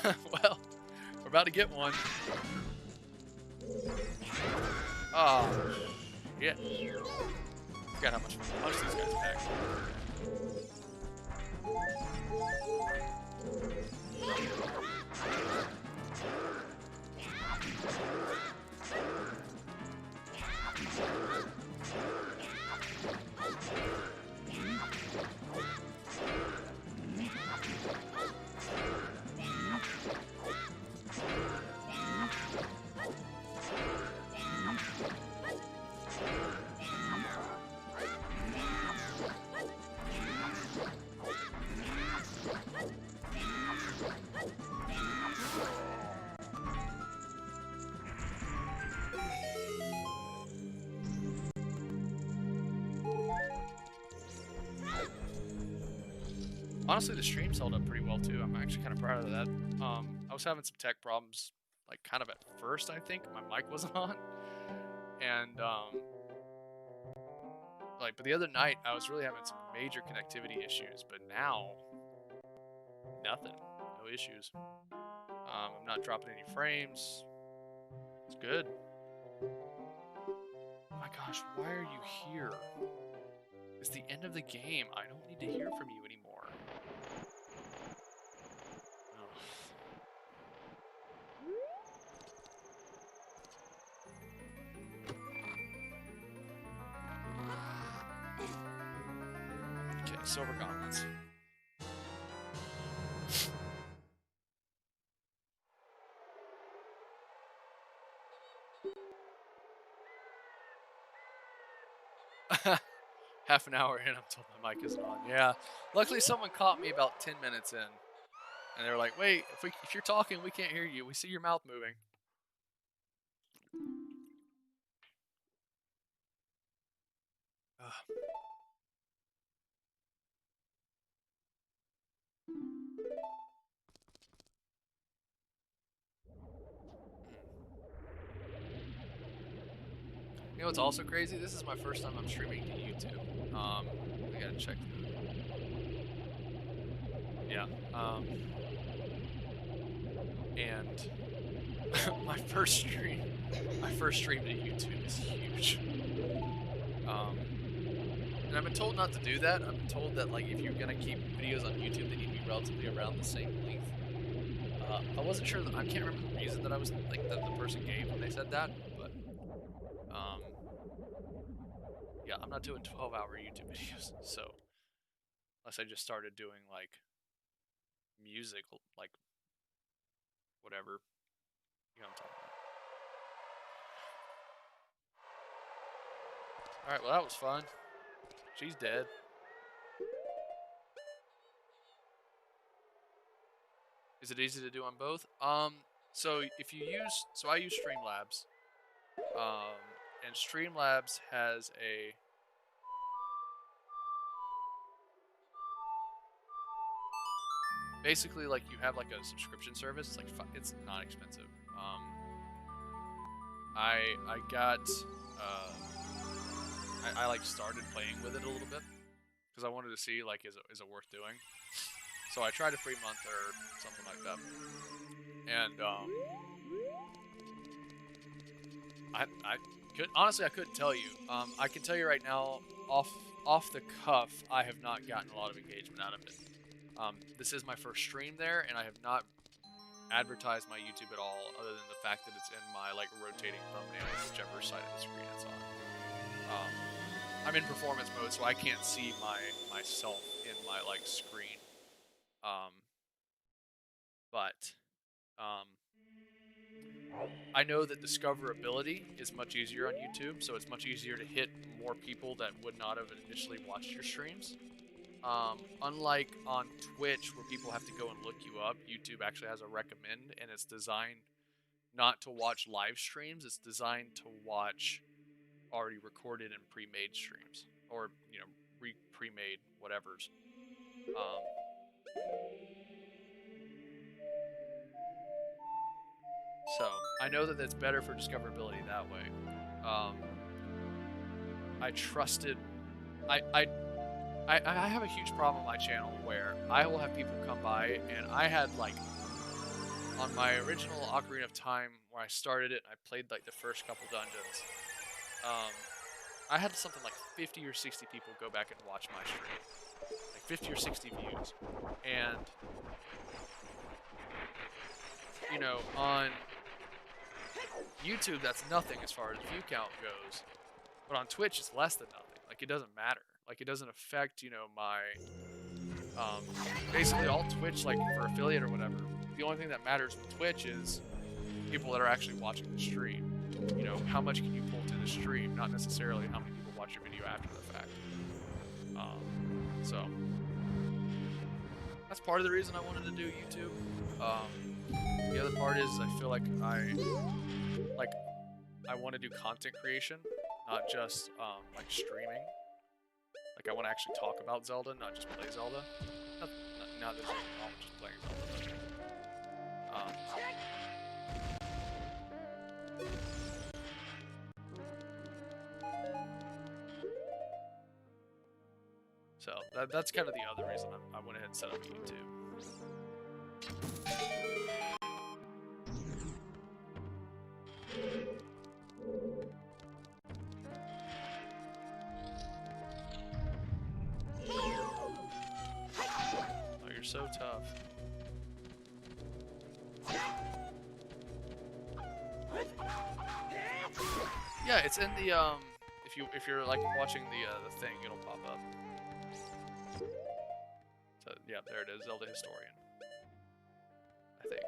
Well, we're about to get one. Oh, yeah. Forgot how much we punch these guys back. Honestly, the streams held up pretty well too. I'm actually kind of proud of that. I was having some tech problems, like kind of at first. I think my mic wasn't on, and but the other night I was really having some major connectivity issues. But now, nothing, no issues. I'm not dropping any frames. It's good. Oh my gosh, why are you here? It's the end of the game. I don't need to hear from you anymore. Ugh. Okay, silver gauntlets. Half an hour in, I'm told my mic isn't on. Yeah, luckily someone caught me about 10 minutes in, and they were like, "Wait, if you're talking, we can't hear you. We see your mouth moving." Ugh. You know what's also crazy? This is my first time I'm streaming to YouTube. I gotta check. Yeah. And my first stream to YouTube is huge. And I've been told not to do that. I've been told that like if you're gonna keep videos on YouTube, they need to be relatively around the same length. I wasn't sure. I can't remember the reason that I was like that the person gave when they said that, but yeah, I'm not doing 12-hour YouTube videos. So unless I just started doing like music, like whatever, you know what I'm talking about. All right, well that was fun. She's dead. Is it easy to do on both? So if you use, so I use Streamlabs, and Streamlabs has a basically like you have like a subscription service. It's like it's not expensive. I got I like started playing with it a little bit because I wanted to see like is it worth doing. So I tried a free month or something like that, and I could honestly I couldn't tell you. I can tell you right now off the cuff I have not gotten a lot of engagement out of it. This is my first stream there, and I have not advertised my YouTube at all, other than the fact that it's in my like rotating thumbnail, whichever side of the screen it's on. I'm in performance mode, so I can't see myself in my like screen. But I know that discoverability is much easier on YouTube, so it's much easier to hit more people that would not have initially watched your streams. Unlike on Twitch, where people have to go and look you up, YouTube actually has a recommend, and it's designed not to watch live streams. It's designed to watch already recorded and pre-made streams, or pre-made whatever's. Um, so I know that it's better for discoverability that way. I trusted. I have a huge problem on my channel where I will have people come by, and I had like on my original Ocarina of Time where I started it, I played like the first couple dungeons. I had something like 50 or 60 people go back and watch my stream, like 50 or 60 views, and on YouTube that's nothing as far as view count goes, but on Twitch it's less than nothing. Like it doesn't matter. Like it doesn't affect my basically all Twitch, like for affiliate or whatever. The only thing that matters with Twitch is people that are actually watching the stream. How much can you pull to the stream, not necessarily how many people watch your video after the fact. So that's part of the reason I wanted to do YouTube. The other part is I feel like I want to do content creation, not just like streaming. Like I want to actually talk about Zelda, not just play Zelda. Now there's nothing wrong with just playing Zelda. So that's kind of the other reason I went ahead and set up YouTube. Oh, you're so tough. Yeah, it's in the if you're like watching the thing, it'll pop up. So yeah, there it is, Zelda Historian. I think.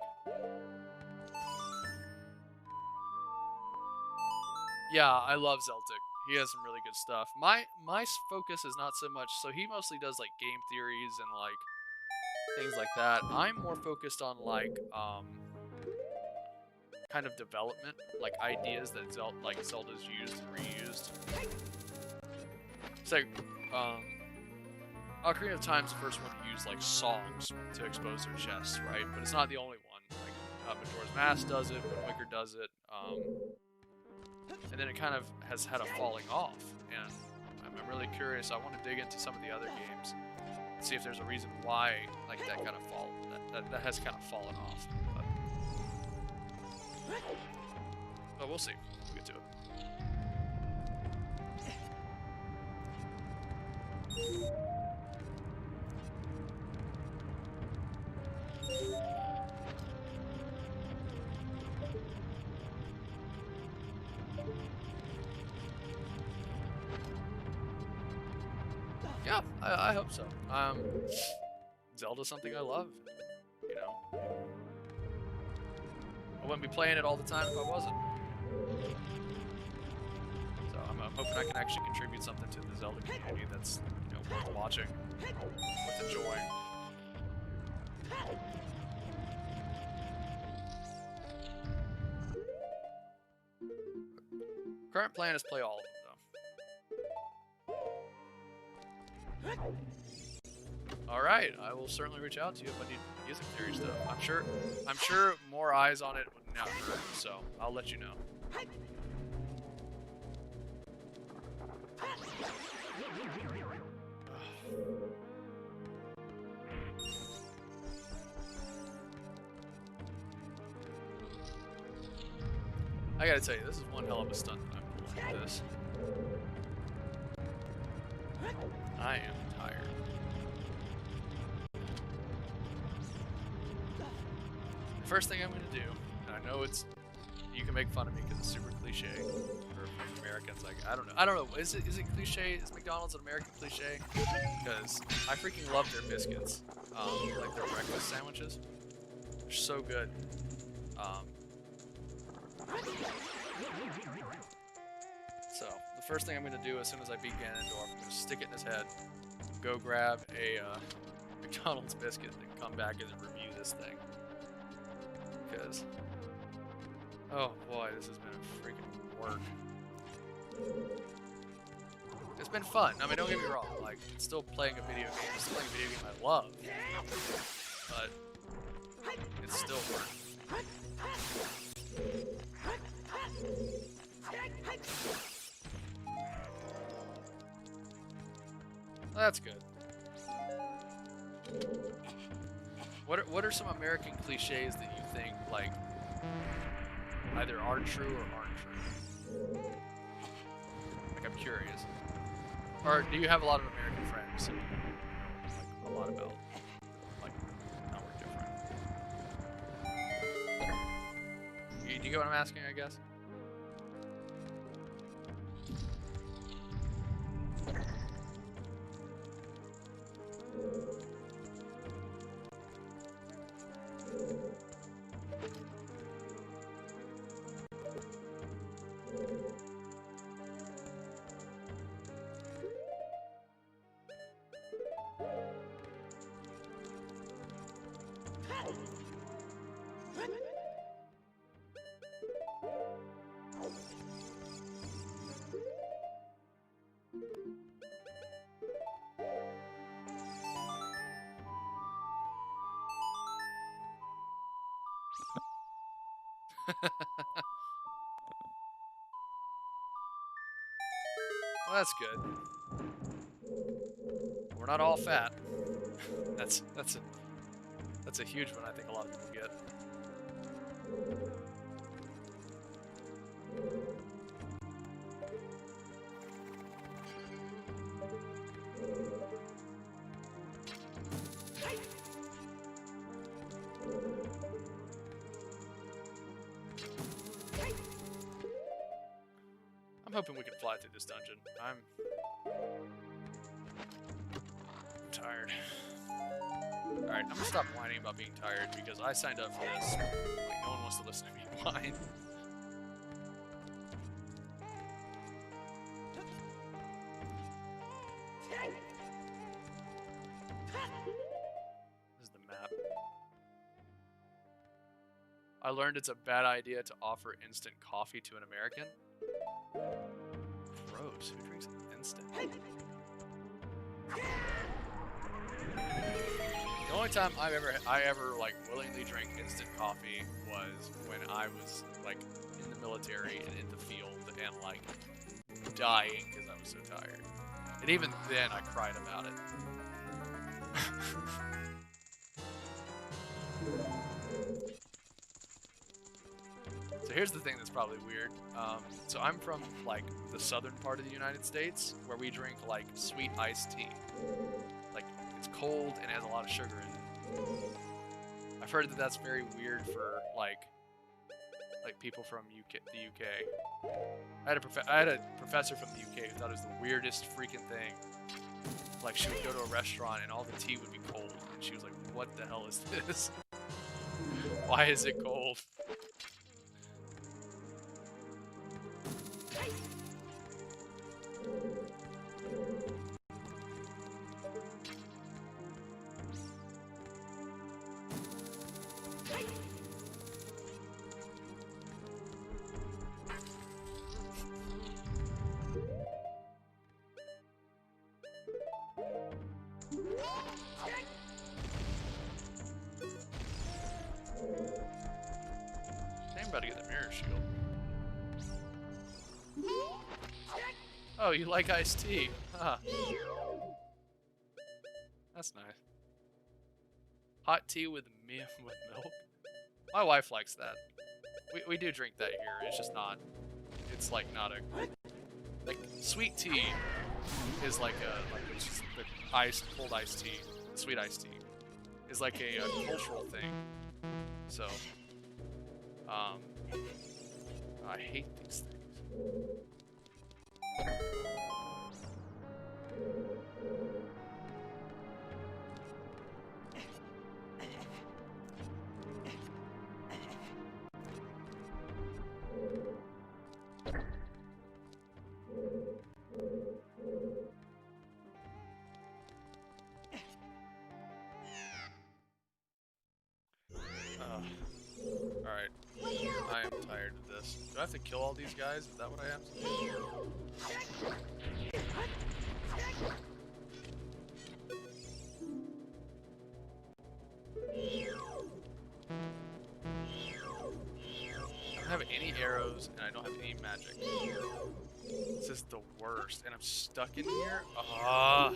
Yeah, I love Zeltic. He has some really good stuff. My focus is not so much. So he mostly does like game theories and like things like that. I'm more focused on like kind of development, like ideas that Zelda's used and reused. It's like Ocarina of Time's the first one to use like songs to expose their chests, right? But it's not the only one. Like Majora's Mask does it, Wind Waker does it, and then it kind of has had a falling off. And I'm really curious. I want to dig into some of the other games, see if there's a reason why like that kind of that has kind of fallen off. But we'll see. We'll get to it. Yeah, I hope so. Zelda's something I love, you know. I wouldn't be playing it all the time if I wasn't. So I'm hoping I can actually contribute something to the Zelda community that's, you know, worth watching, worth enjoying. Current plan is play all of them, though. Alright, I will certainly reach out to you if I need music theory stuff. I'm sure more eyes on it would not hurt, so I'll let you know. I gotta tell you, this is one hell of a stunt that I'm pulling with this. I am tired. The first thing I'm gonna do, and I know you can make fun of me because it's super cliche for Americans. Like I don't know. Is it cliche? Is McDonald's an American cliche? Because I freaking love their biscuits, like their breakfast sandwiches. They're so good. So the first thing I'm gonna do as soon as I beat Ganondorf, I'm gonna stick it in his head, go grab a McDonald's biscuit, and come back and review this thing. Because, oh boy, this has been a freaking work. It's been fun. I mean, don't get me wrong. Like, it's still playing a video game. It's still playing a video game I love. But it's still work. That's good. What are some American cliches that you think like either are true or aren't true? Like I'm curious. Or do you have a lot of American friends? And, like, a lot about like how we're different. Do you get what I'm asking? I guess. Well, that's good. We're not all fat. That's a huge one. I think a lot of people get. I'm hoping we can fly through this dungeon. I'm tired. Alright, I'm gonna stop whining about being tired because I signed up for this. Like, no one wants to listen to me whine. This is the map. I learned it's a bad idea to offer instant coffee to an American. Gross. Who drinks instant? The only time I ever like willingly drank instant coffee was when I was like in the military and in the field and like dying because I was so tired. And even then I cried about it. So here's the thing that's probably weird. So I'm from like the southern part of the United States where we drink like sweet iced tea. Like it's cold and has a lot of sugar in it. I've heard that that's very weird for like people from the UK. I had a professor from the UK who thought it was the weirdest freaking thing. Like she would go to a restaurant and all the tea would be cold, and she was like, "What the hell is this? Why is it cold?" I'm about to get the mirror shield. Oh, you like iced tea? Huh. That's nice. Hot tea with milk? My wife likes that. We do drink that here. It's just not. It's like not a like sweet tea is like it's just the cold iced tea, sweet iced tea is like a cultural thing. So I hate these things. Alright. I am tired of this. Do I have to kill all these guys? Is that what I have to do? I don't have any arrows, and I don't have any magic. This is the worst, and I'm stuck in here? Ah.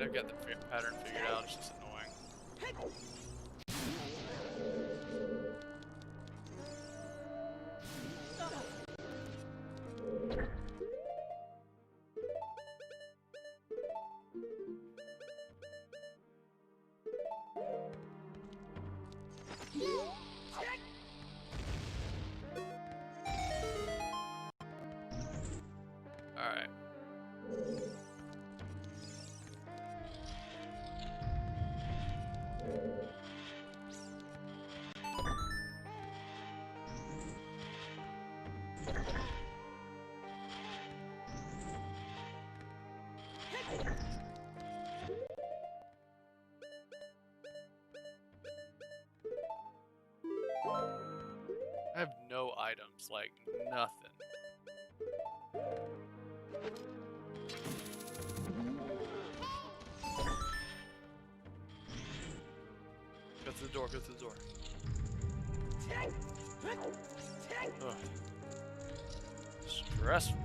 mean, I've got the pattern figured out. It's just annoying. Alright. I have no items, like nothing. Go through the door, go through the door. Ugh. Stressful.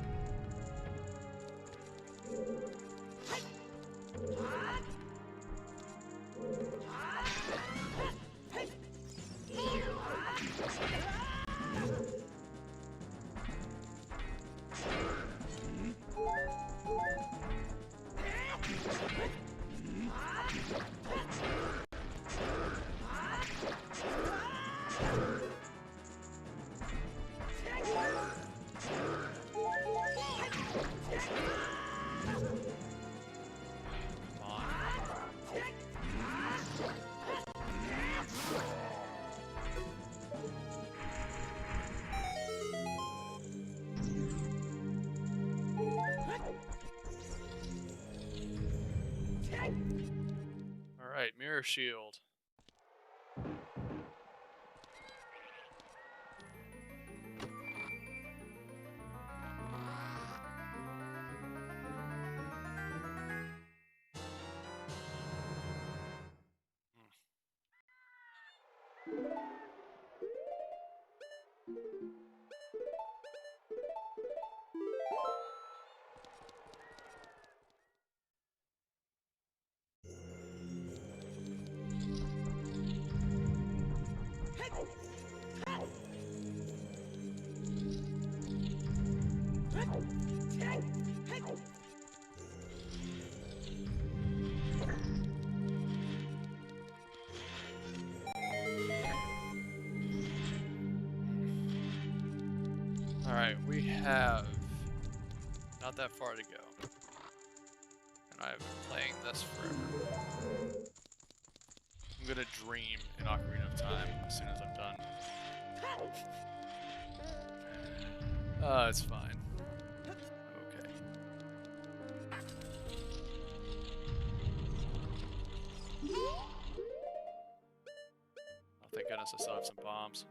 Alright, mirror shield. Alright, we have not that far to go. And I've been playing this forever. I'm gonna dream in Ocarina of Time as soon as I'm done. It's fine. Okay. Oh, thank goodness I still have some bombs.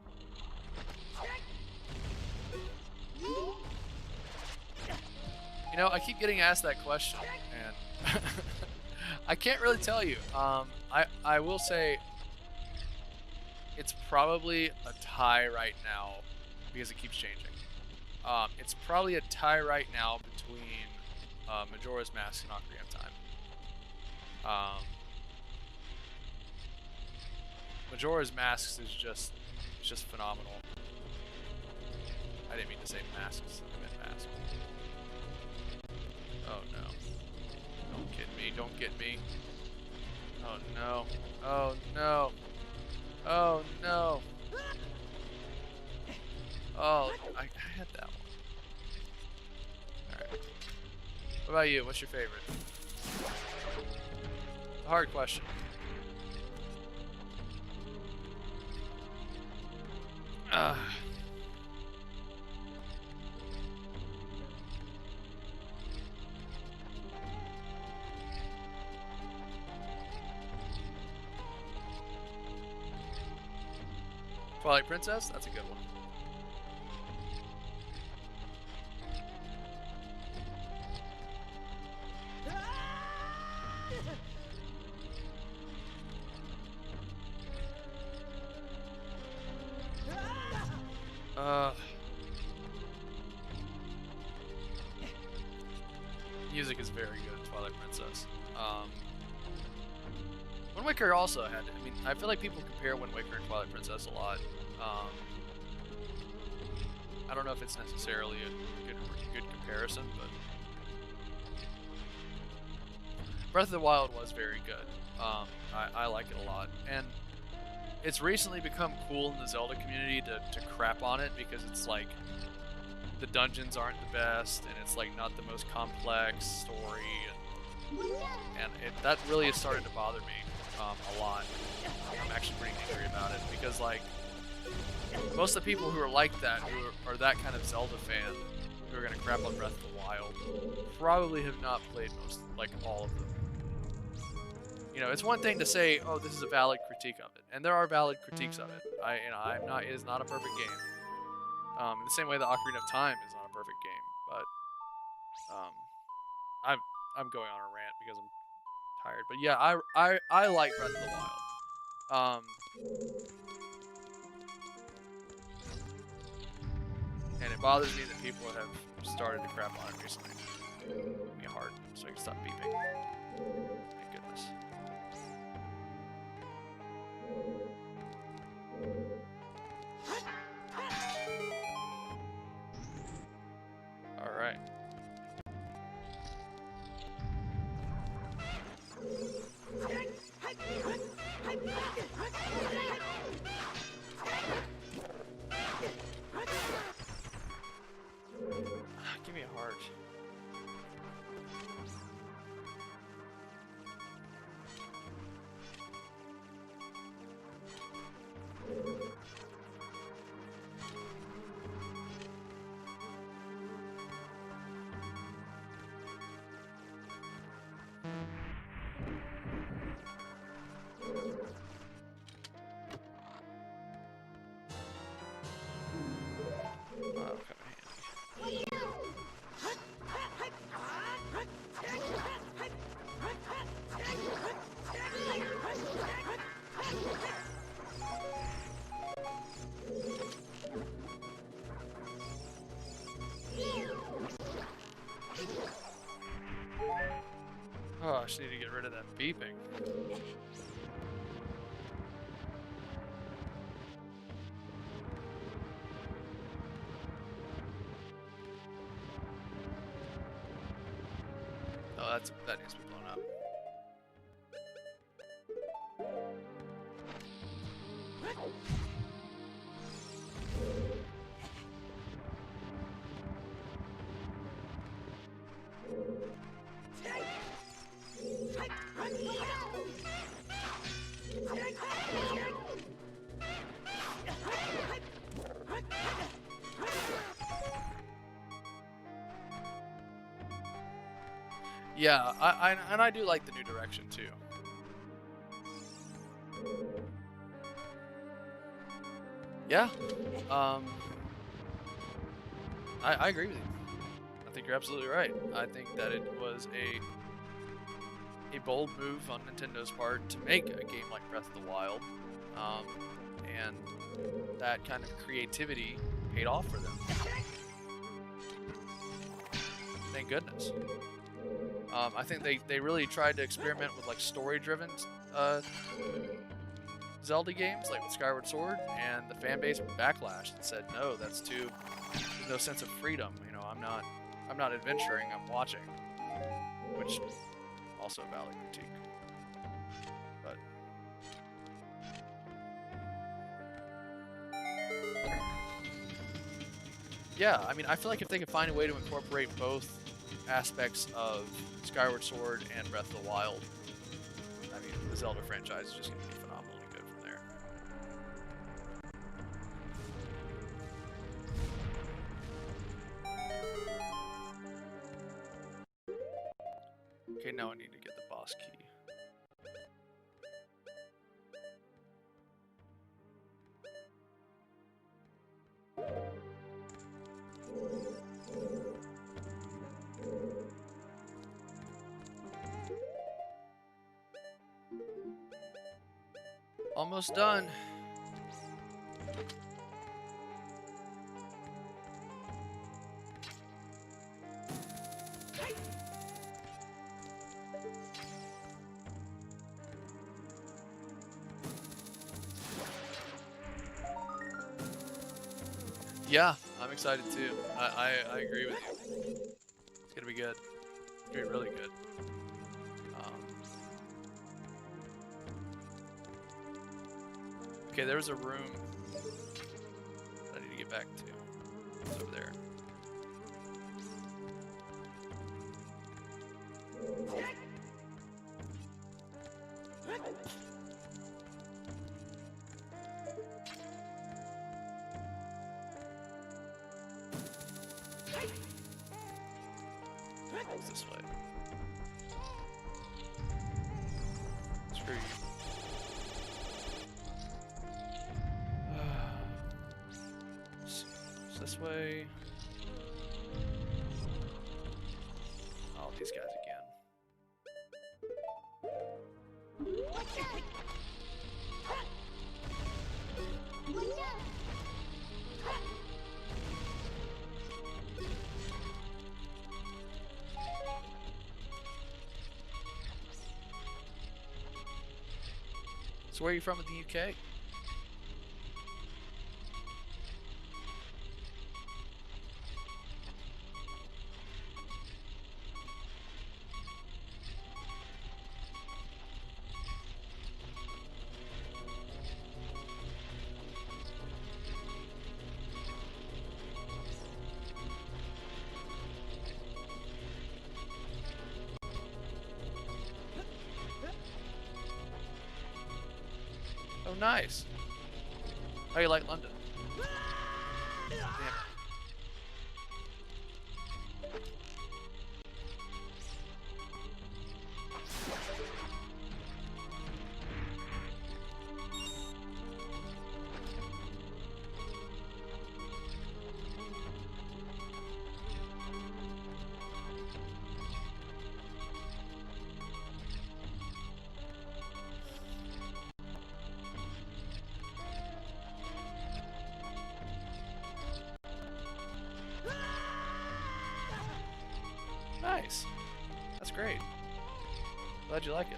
You know, I keep getting asked that question, and I can't really tell you. I will say it's probably a tie right now because it keeps changing. It's probably a tie right now between Majora's Mask and Ocarina of Time. Majora's Mask is just phenomenal. I didn't mean to say masks. I meant mask. Oh no! Don't get me! Don't get me! Oh no! Oh no! Oh no! Oh, I had that one. Alright. What about you? What's your favorite? A hard question. Twilight Princess? That's a good one. Music is very good in Twilight Princess. Wind Waker also had. I mean, I feel like people compare Wind Waker and Twilight Princess a lot. I don't know if it's necessarily a good comparison, but Breath of the Wild was very good. I like it a lot, and it's recently become cool in the Zelda community to crap on it because it's like the dungeons aren't the best, and it's like not the most complex story, and that really has started to bother me a lot. I'm actually pretty angry about it because like most of the people who are like that, who are that kind of Zelda fan, who are gonna crap on Breath of the Wild, probably have not played all of them. You know, it's one thing to say, "Oh, this is a valid critique of it," and there are valid critiques of it. It is not a perfect game. In the same way that Ocarina of Time is not a perfect game, but um, I'm going on a rant because I'm tired. But yeah, I like Breath of the Wild. And it bothers me that people have started to crap on it recently. Give me a heart so I can stop beeping. Thank goodness. Alright. Give me a heart. Oh, come in. Oh, I just need to get rid of that beeping. Oh, that needs to be blown up. Yeah, I do like the new direction too. Yeah, I agree with you. I think you're absolutely right. I think that it was a bold move on Nintendo's part to make a game like Breath of the Wild, and that kind of creativity paid off for them. Thank goodness. I think they really tried to experiment with like story-driven Zelda games, like with Skyward Sword, and the fan base backlashed and said, "No, there's no sense of freedom. You know, I'm not adventuring. I'm watching," which also a valid critique. But yeah, I mean, I feel like if they could find a way to incorporate both aspects of Skyward Sword and Breath of the Wild, I mean, the Zelda franchise is just going to be phenomenally good from there. Okay, now I need to get the boss key. Almost done. Yeah, I'm excited too. I agree with you. It's gonna be good. It's gonna be really good. Um, okay, there's a room that I need to get back to. It's over there. It's this way. Screw you. It's this way. Oh, these guys again. So where are you from in the UK? Oh, nice. How you like London? Damn it. Nice. That's great. Glad you like it.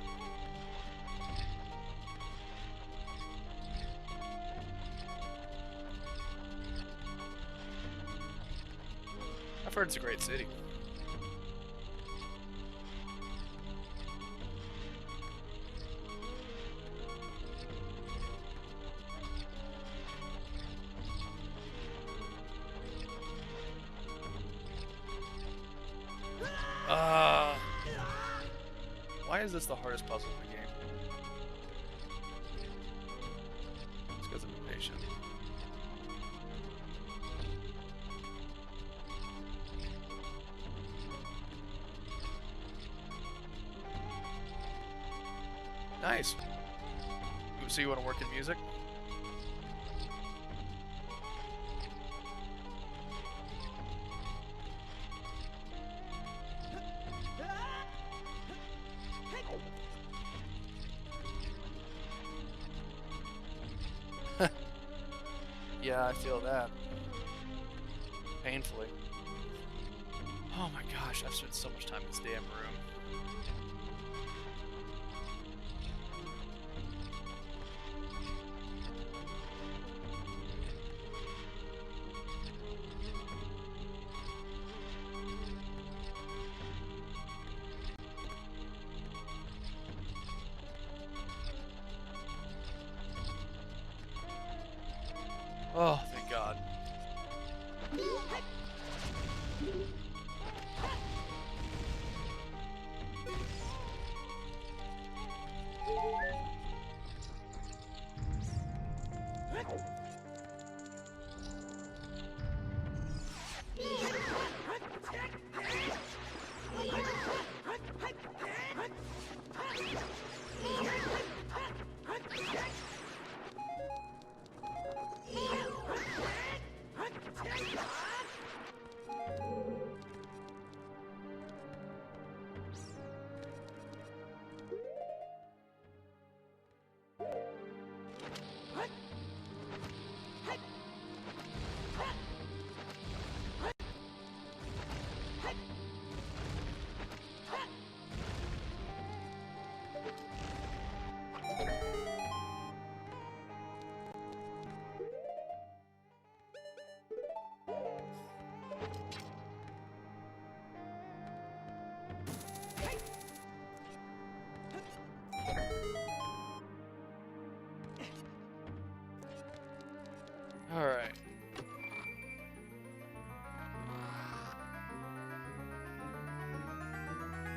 I've heard it's a great city. Why is this the hardest puzzle in the game? It's because I'm impatient. Nice. So you want to work in music? Yeah, I feel that. Painfully. Oh my gosh, I've spent so much time in this damn room. Oh, thank God.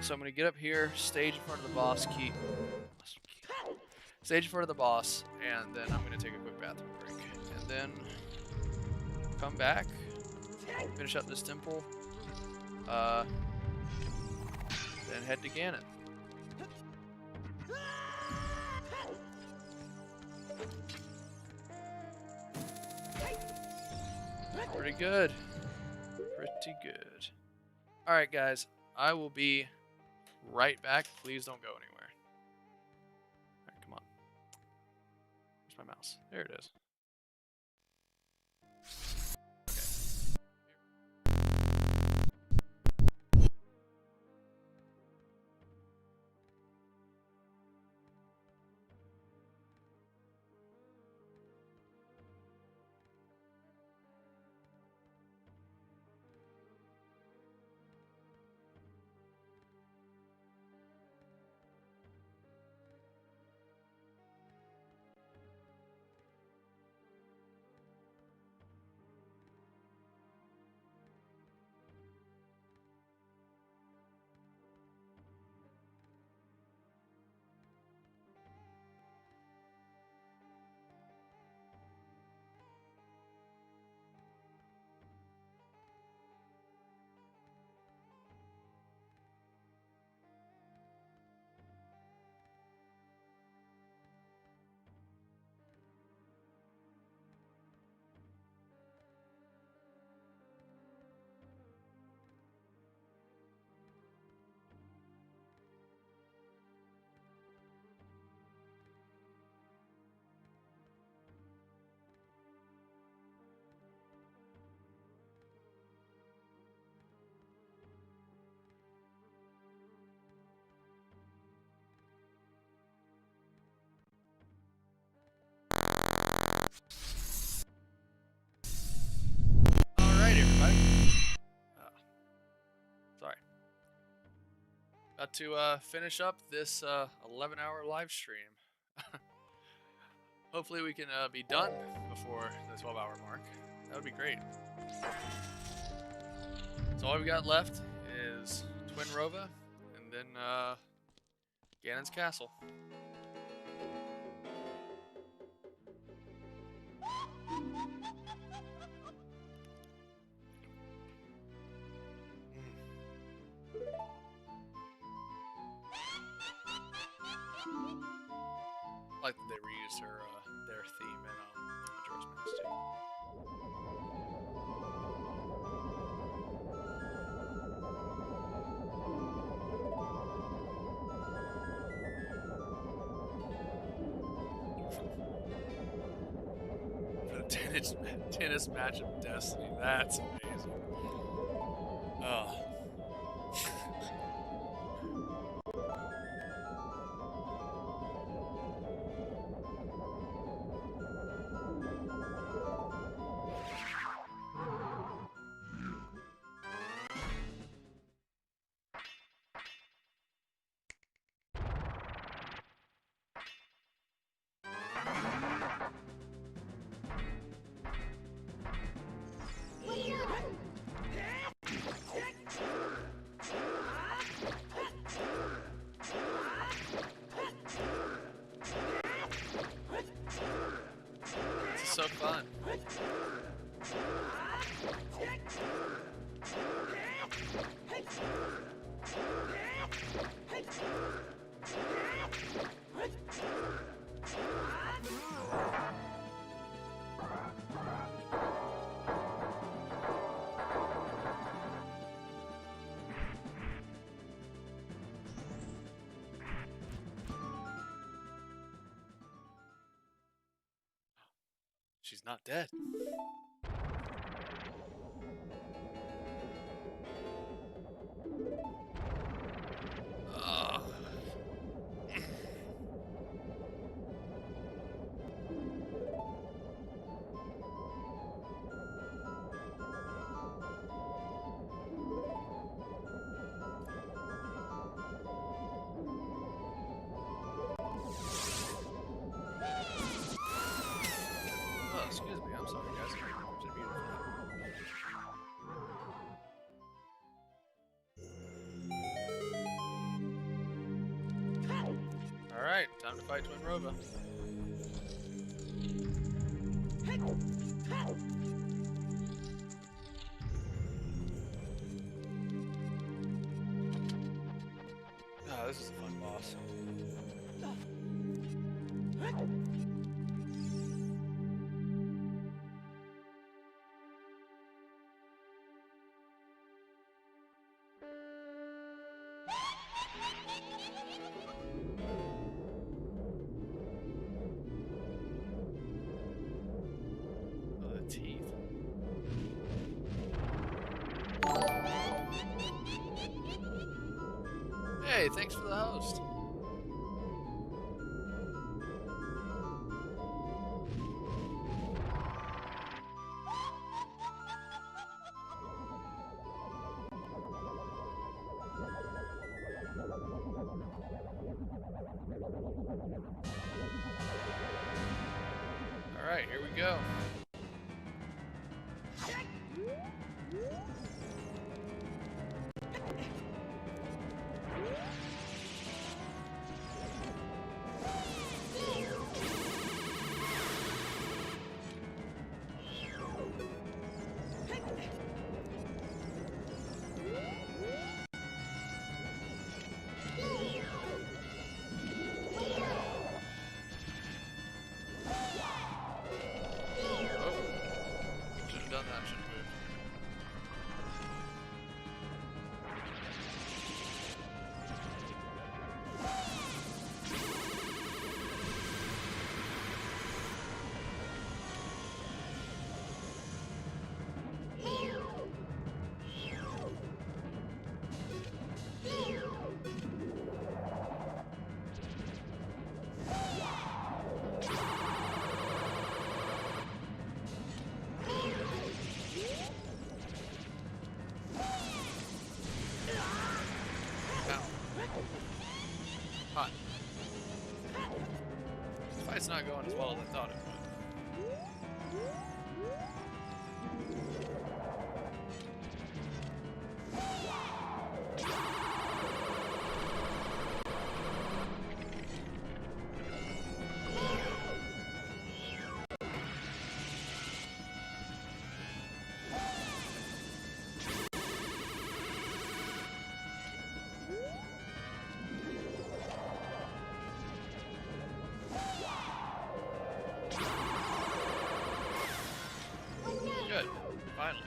So I'm gonna get up here, stage in front of the boss, stage in front of the boss, and then I'm gonna take a quick bathroom break, and then come back, finish up this temple, then head to Ganon. Pretty good. Pretty good. Alright, guys. I will be right back. Please don't go anywhere. Alright, come on. Where's my mouse? There it is. Alright, everybody. Sorry. Got to finish up this 11-hour live stream. Hopefully we can be done before the 12-hour mark. That would be great. So all we got left is Twin Rova, and then Ganon's Castle. I like that they reused their theme in Majora's Mask too. The tennis match of destiny. That's amazing. Oh. So fun. She's not dead. Excuse me, I'm sorry guys. Time to fight Twin Rova. Ah, this is a fun boss. Oh, the teeth. Hey, thanks for the host. Alright, here we go. Should have done that, shouldn't we? Hot. This fight's not going as well as I thought it would. Good. Finally.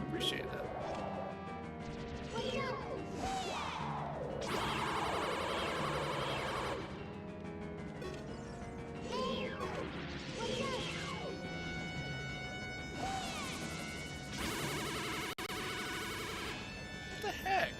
Appreciate that. What the heck?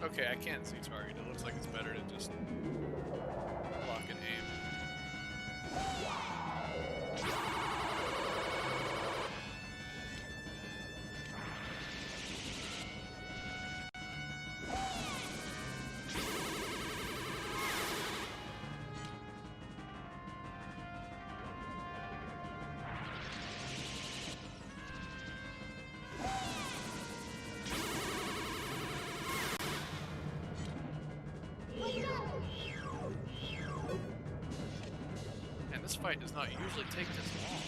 Okay, I can't see target. It looks like it's better to just lock and aim. fight does not usually take this long.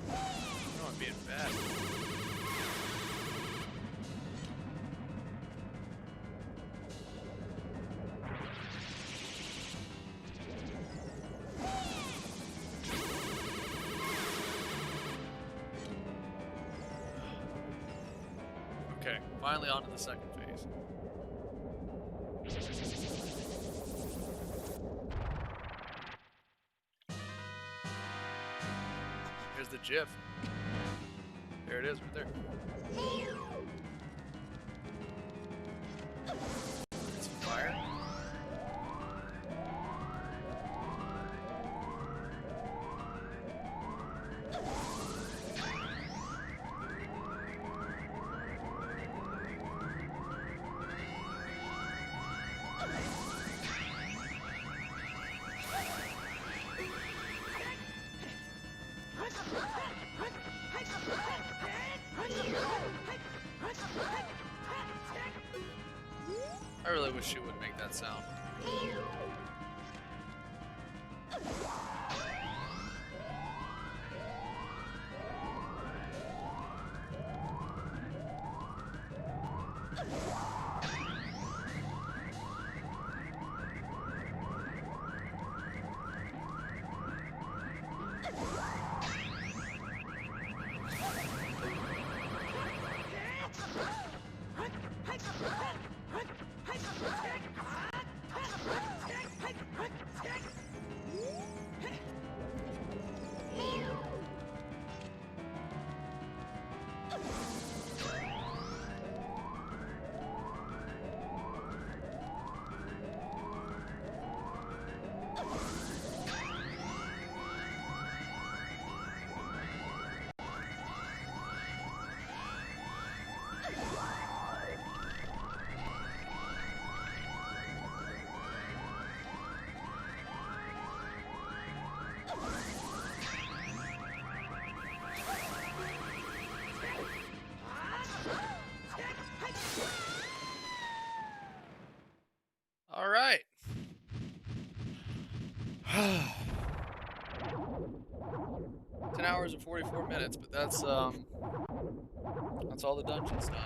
No, I'm being bad. Okay, finally on to the second phase. Here's the GIF. There it is, right there. It's fire. I really wish she would make that sound. All right. 10 hours and 44 minutes, but that's all the dungeons done.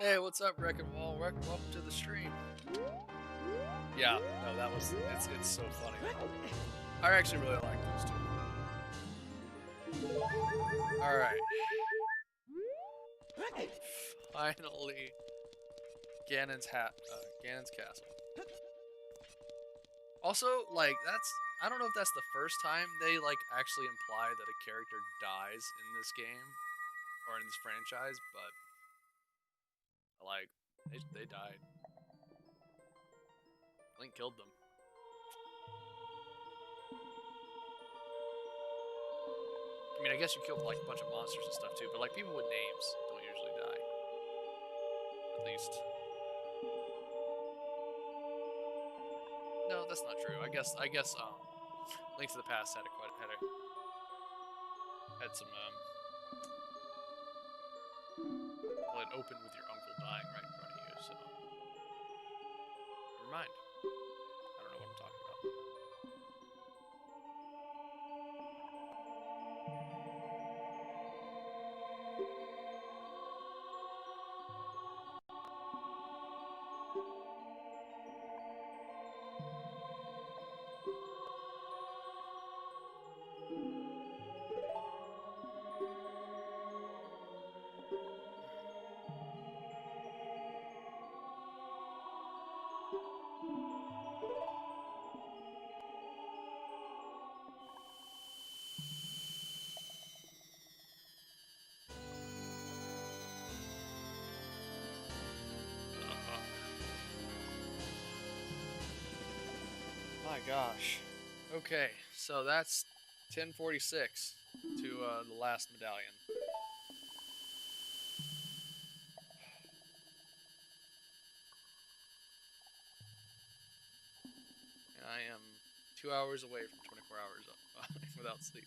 Hey, what's up, Wrecking Wall? Welcome to the stream. Yeah, no, that was it's so funny. I actually really like those two. All right. Finally, Ganon's castle. Also, like I don't know if that's the first time they like actually imply that a character dies in this game or in this franchise, but like they died. Link killed them. I mean, I guess you killed like a bunch of monsters and stuff too, but like people with names don't usually die. At least. No, that's not true. I guess Link to the Past had some well, it opened with your uncle dying right in front of you, so never mind. I don't know what I'm talking about. My gosh. Okay, so that's 1046 to the last medallion. And I am 2 hours away from 24 hours without sleep.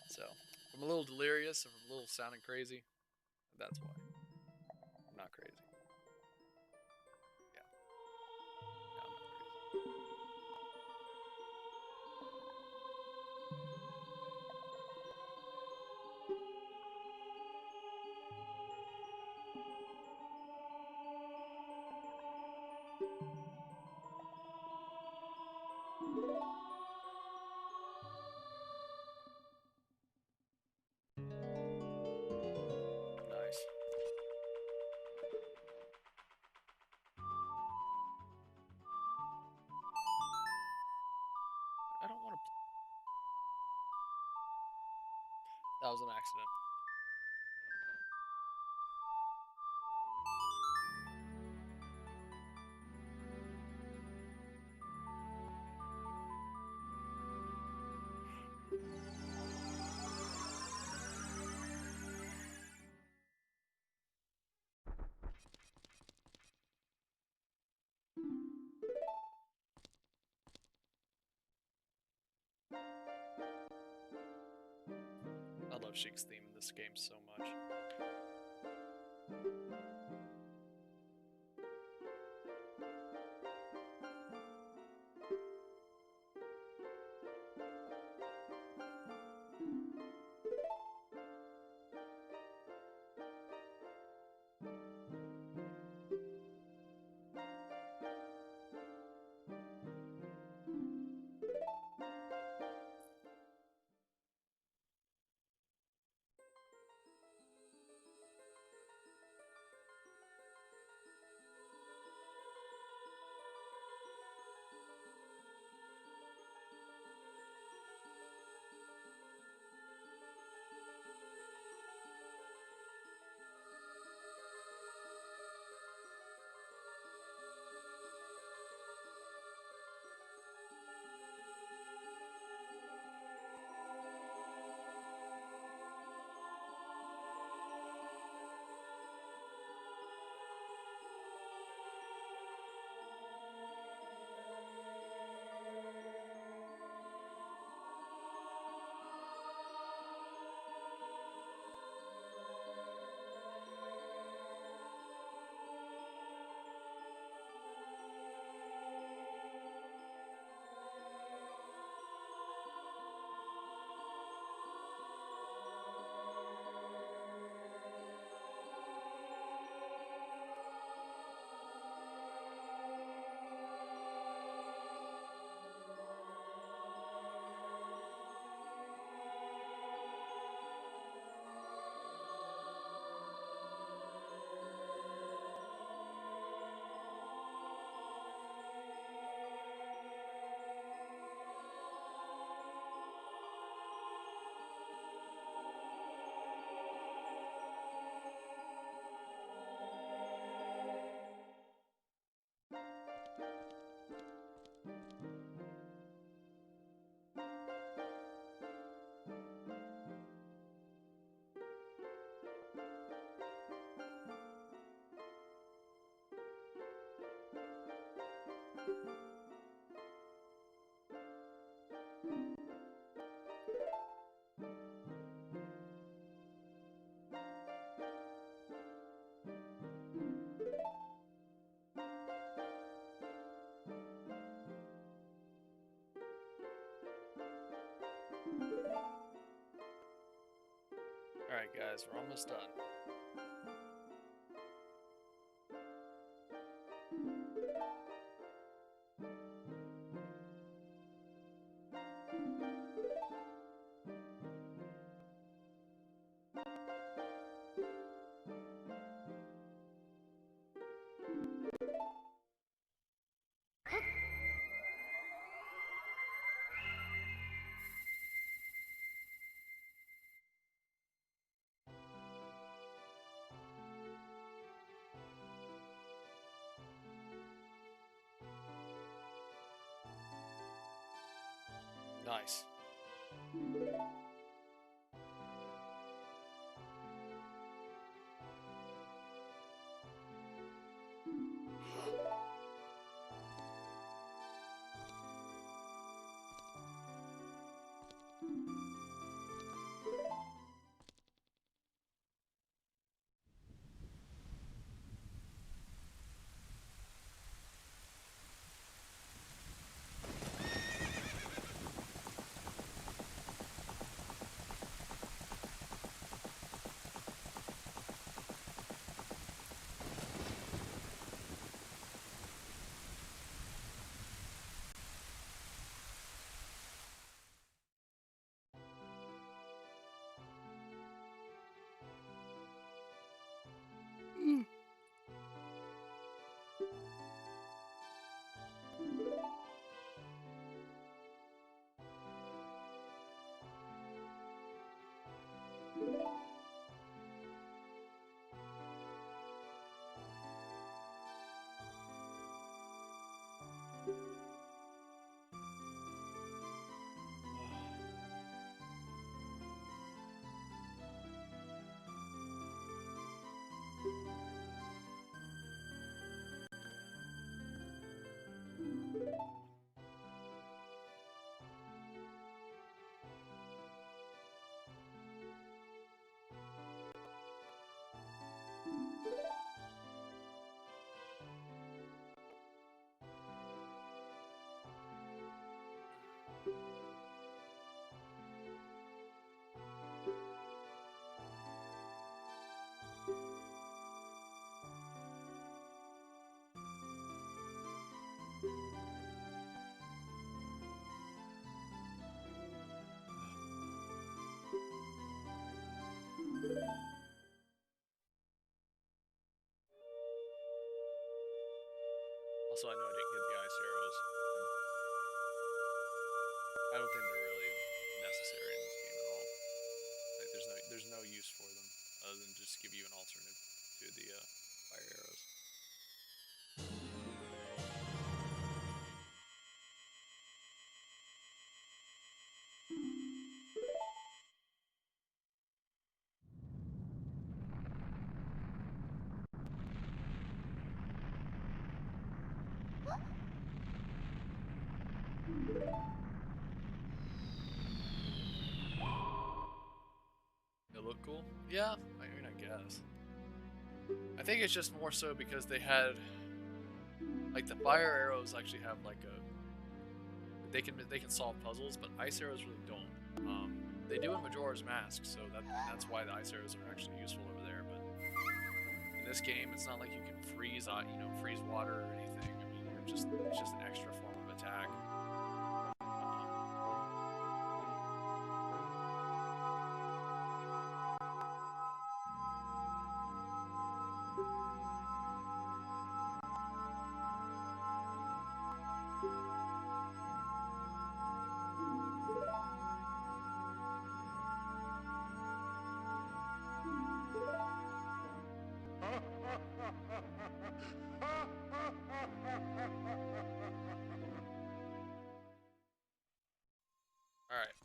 So, if I'm a little delirious, if I'm a little sounding crazy, that's why. I'm not crazy. Yeah, no, I'm not crazy. Nice. I don't want to. That was an accident. I love Sheik's theme in this game so much. Alright, guys, we're almost done. Nice. Also, I know I didn't get the ice arrows. I don't think they're really necessary in this game at all. Like, there's no use for them other than just give you an alternative to the fire arrows. They look cool. Yeah, I mean, I guess. I think it's just more so because they had, like, the fire arrows actually have like a they can solve puzzles, but ice arrows really don't. They do in Majora's Mask, so that's why the ice arrows are actually useful over there. But in this game, it's not like you can freeze freeze water or anything. I mean, it's just an extra form of attack. All right.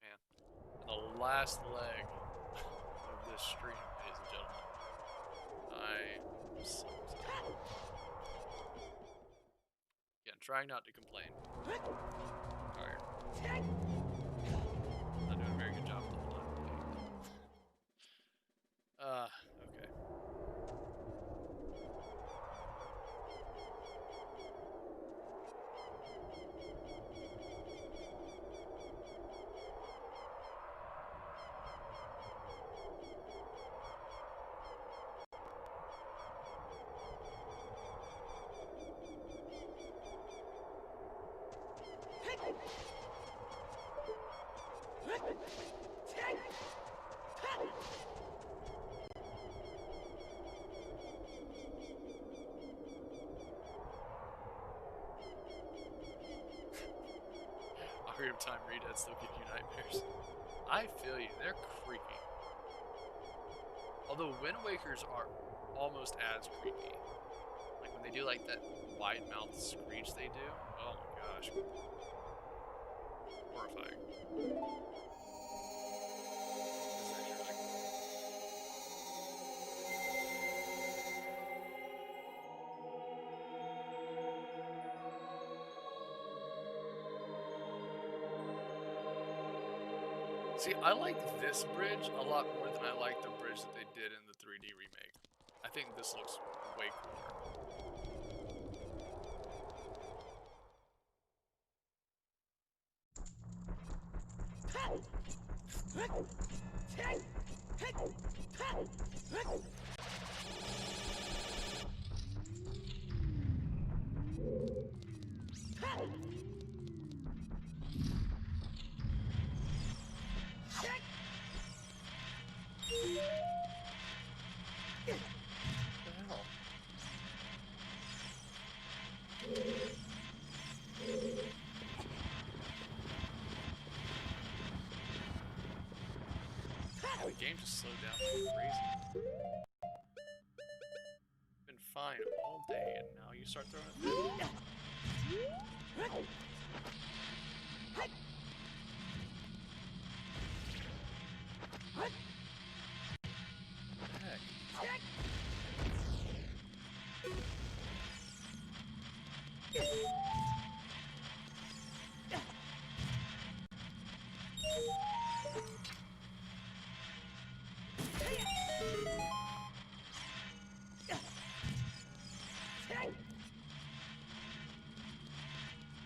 Man, the last leg of this stream, ladies and gentlemen. I am so excited. Again, trying not to complain. Alright. Not doing a very good job the whole time. Okay. Ocarina of Time redeads still give you nightmares. I feel you, they're creepy. Although Wind Wakers are almost as creepy. Like when when they do like that wide mouth screech they do. Oh my gosh. Horrifying. This is actually really cool. See, I like this bridge a lot more than I like the bridge that they did in the 3D remake. I think this looks way cooler. What the hell? The game just slowed down like crazy. Been fine all day, and now you start throwing it. What the heck?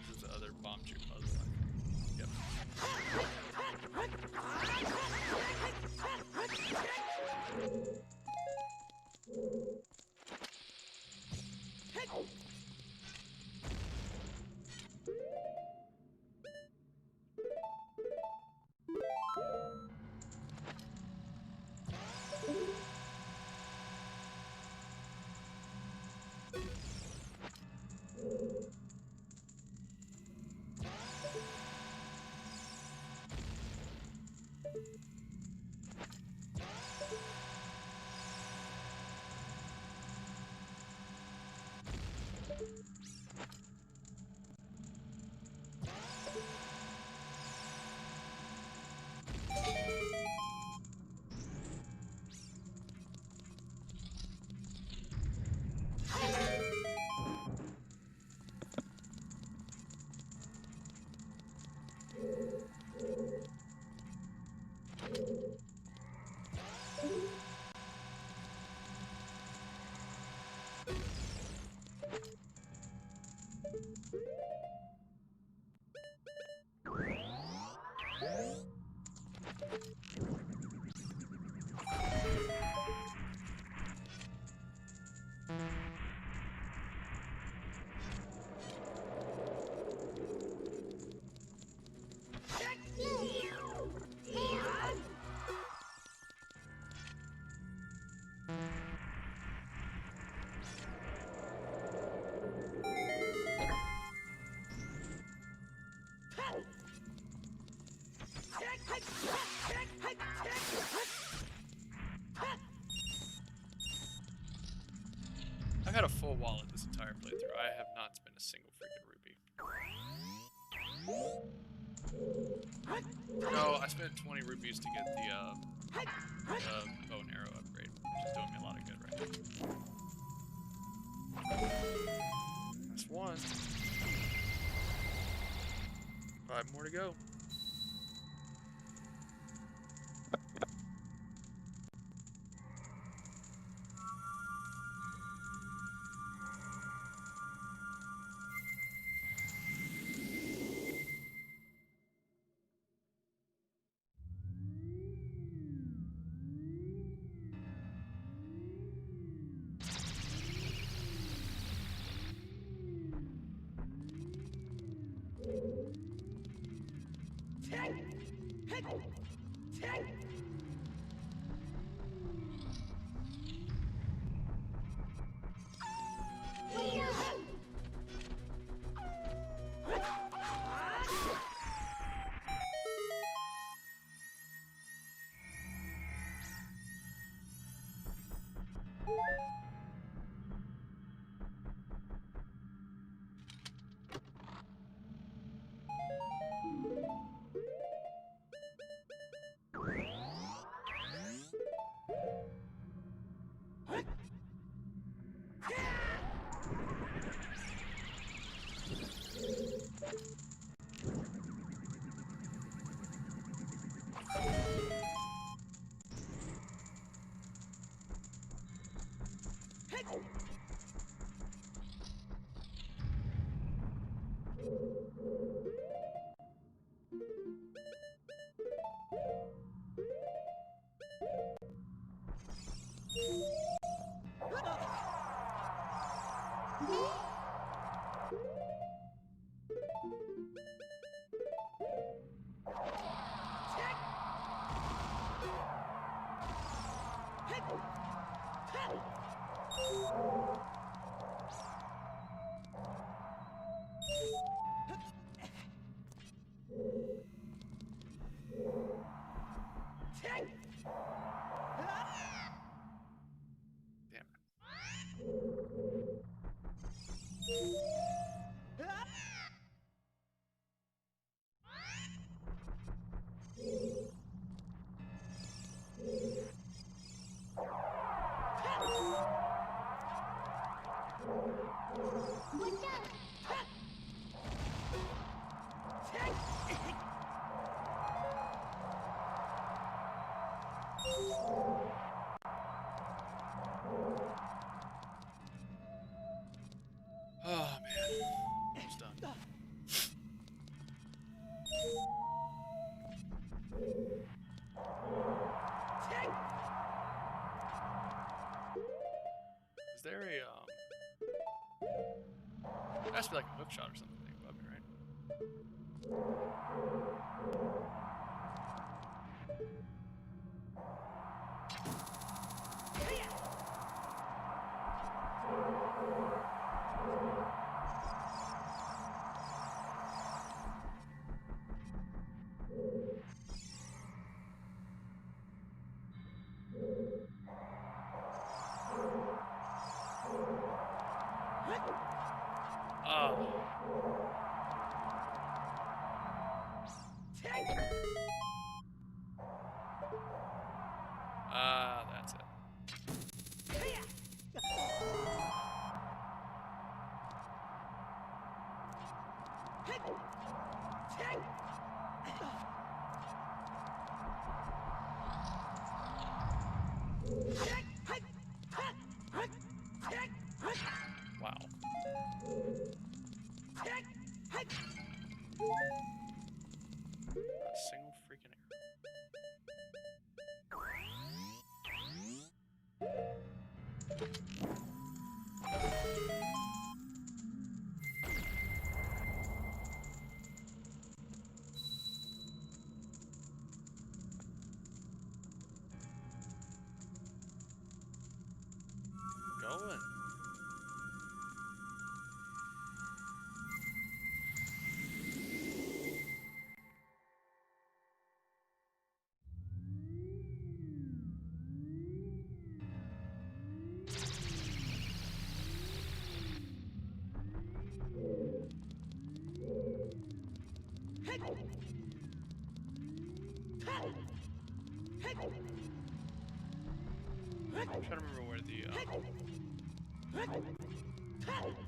This is the other bomb chute puzzle. Yep. I've had a full wallet this entire playthrough. I have not spent a single freaking rupee. No, I spent 20 rupees to get the bow and arrow upgrade, which is doing me a lot of good right now. That's one. 5 more to go. hookshot or something above me, right? That's it. Wow. Not a single freaking arrow. Going. I'm trying to remember where I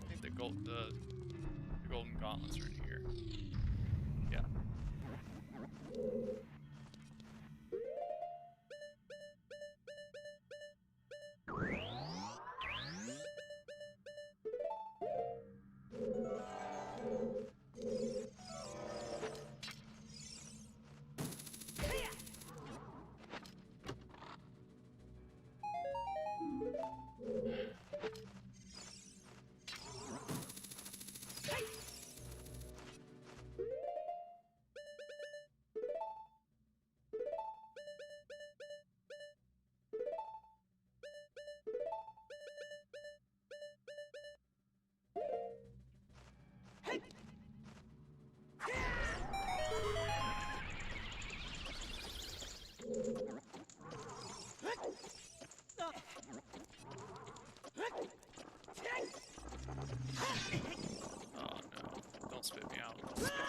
think the golden gauntlets are in here. Yeah. Oh no. Don't spit me out. Don't spit me out.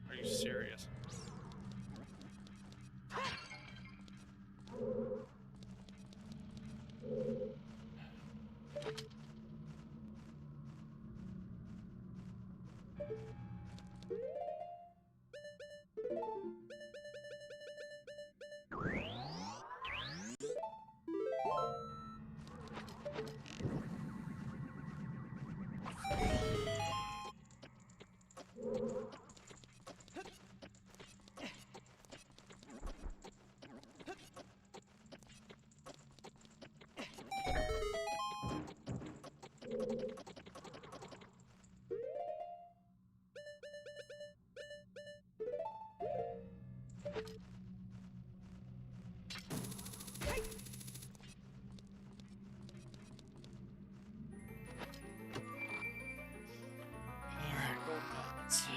Are you serious? Alright, golden gauntlets.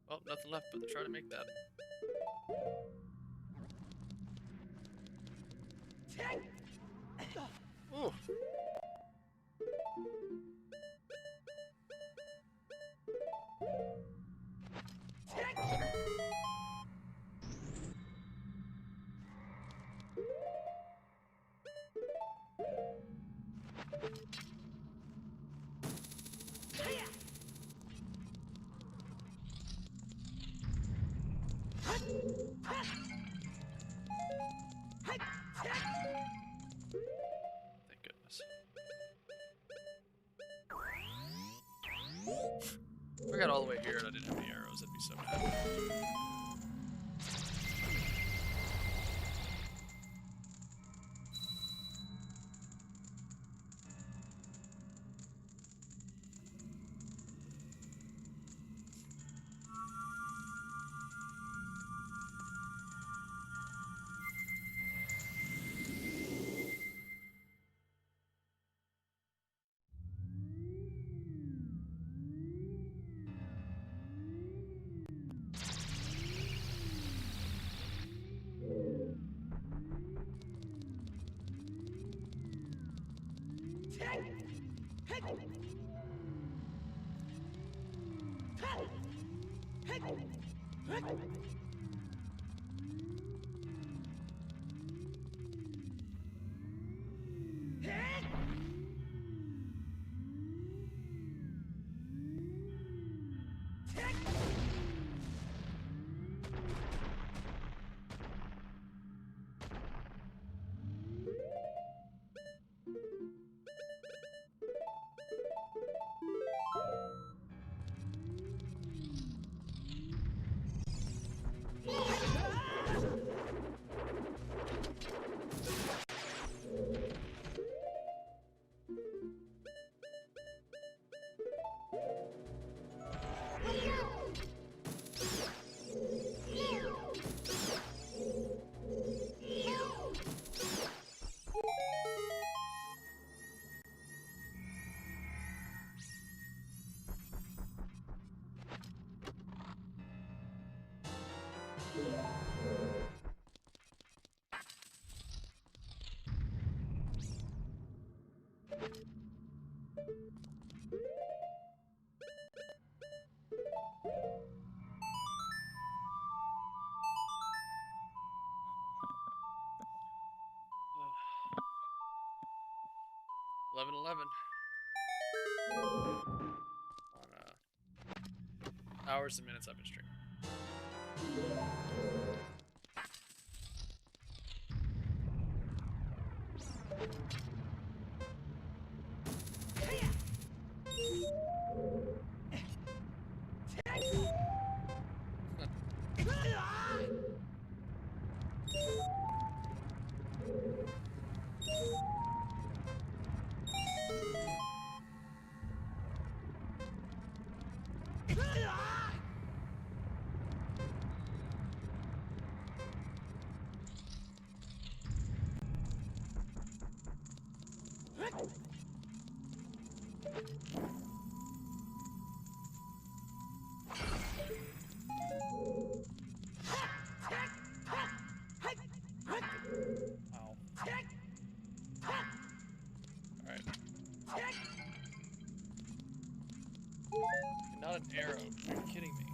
Well, nothing left but to try to make that. Ooh. Thank goodness. If I got all the way here and I didn't have any arrows, I'd be so mad. Ugh. 11:11 on hours and minutes I've been streaming. Ow. Alright. Not an arrow. Are you kidding me?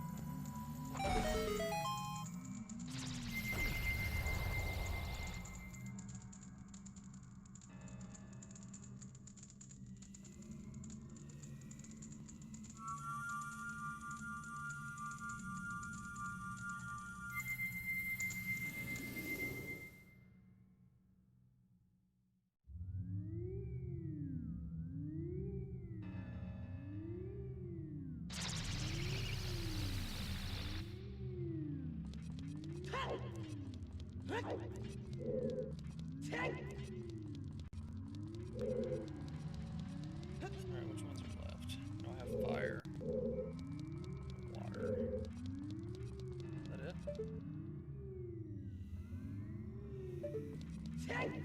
Alright, which ones are left? I don't have fire. Water. Is that it?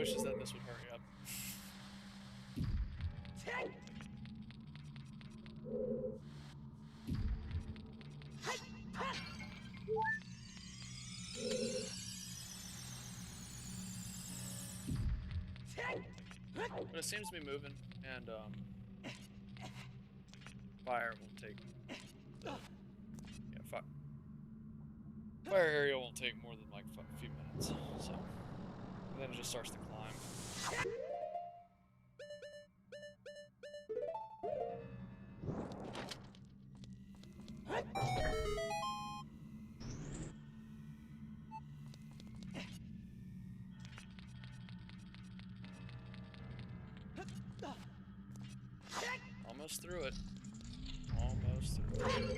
wishes that this would hurry up. But it seems to be moving, and fire won't take. Fire area won't take more than like a few minutes, so and then it just starts to climb. Almost through it. Almost through it. Where are the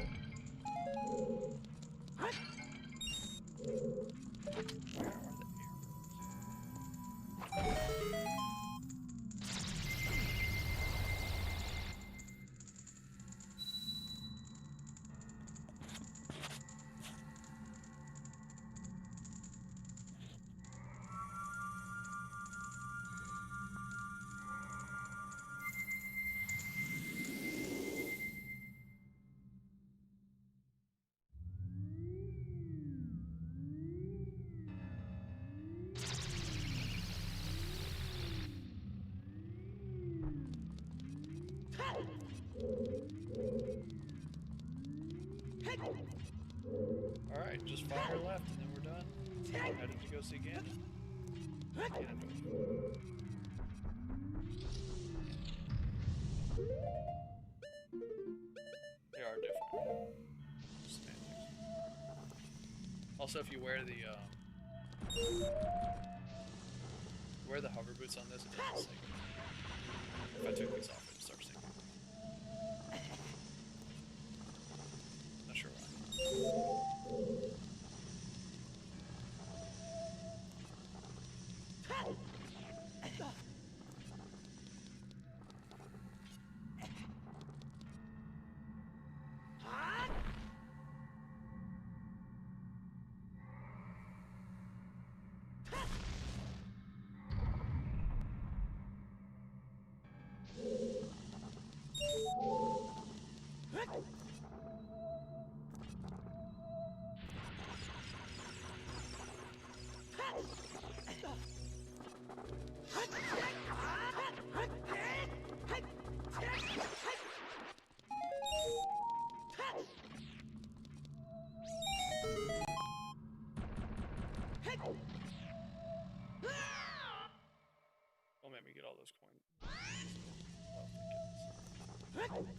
arrows? Alright, just fire left and then we're done. We're headed to go see Ganon. They are different. Semantics. Also, if you wear the hover boots on this, it doesn't sing. If I took these off, it would start singing. Not sure why. Don't make me get all those coins. Oh, thank goodness.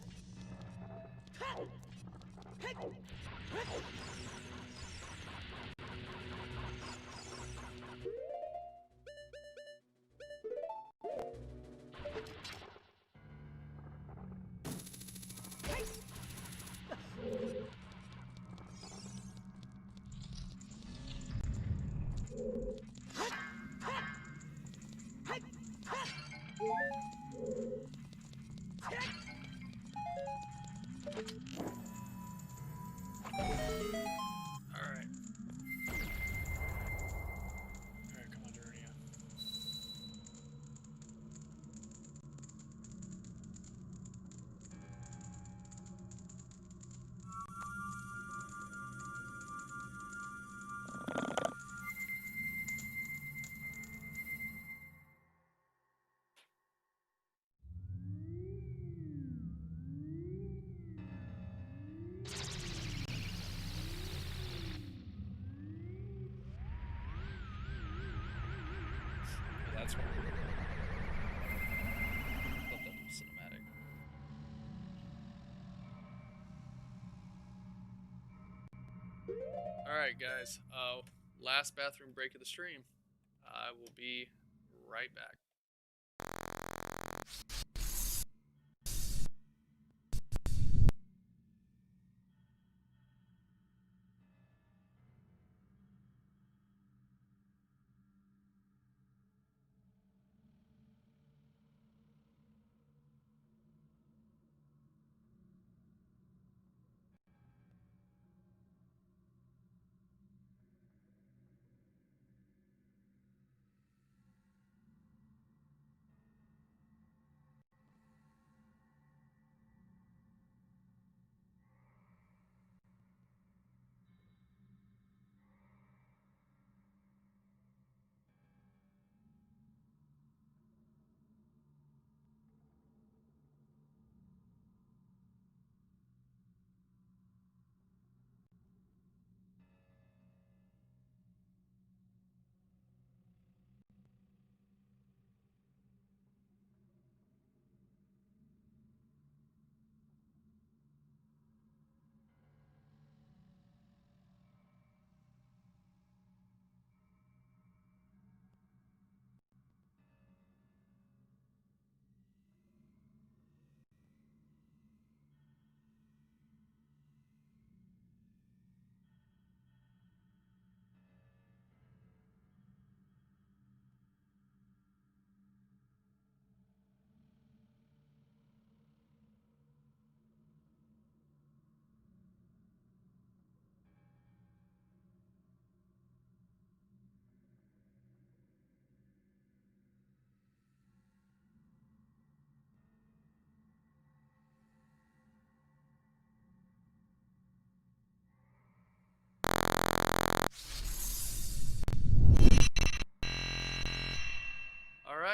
That's right. I thought that was cinematic. Alright, guys. Last bathroom break of the stream. I will be right back.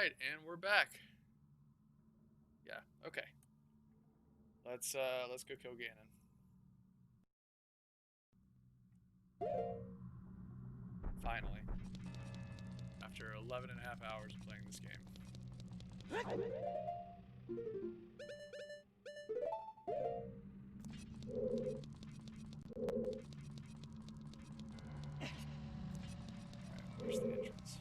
right, and we're back. Yeah, okay. Let's go kill Ganon. Finally. After 11 and a half hours of playing this game. Alright, where's the entrance?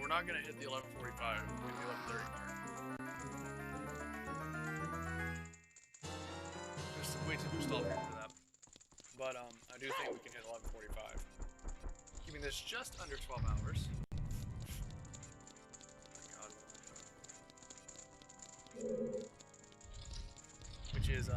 We're not gonna hit the 11:45, maybe the 11:30 mark. There's way too much stall time for that. But I do think we can hit 11:45, keeping this just under 12 hours. Oh my God. Which is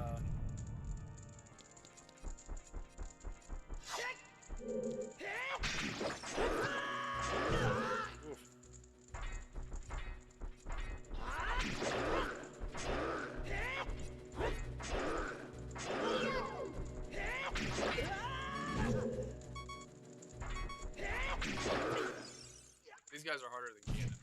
these guys are harder than Ganon.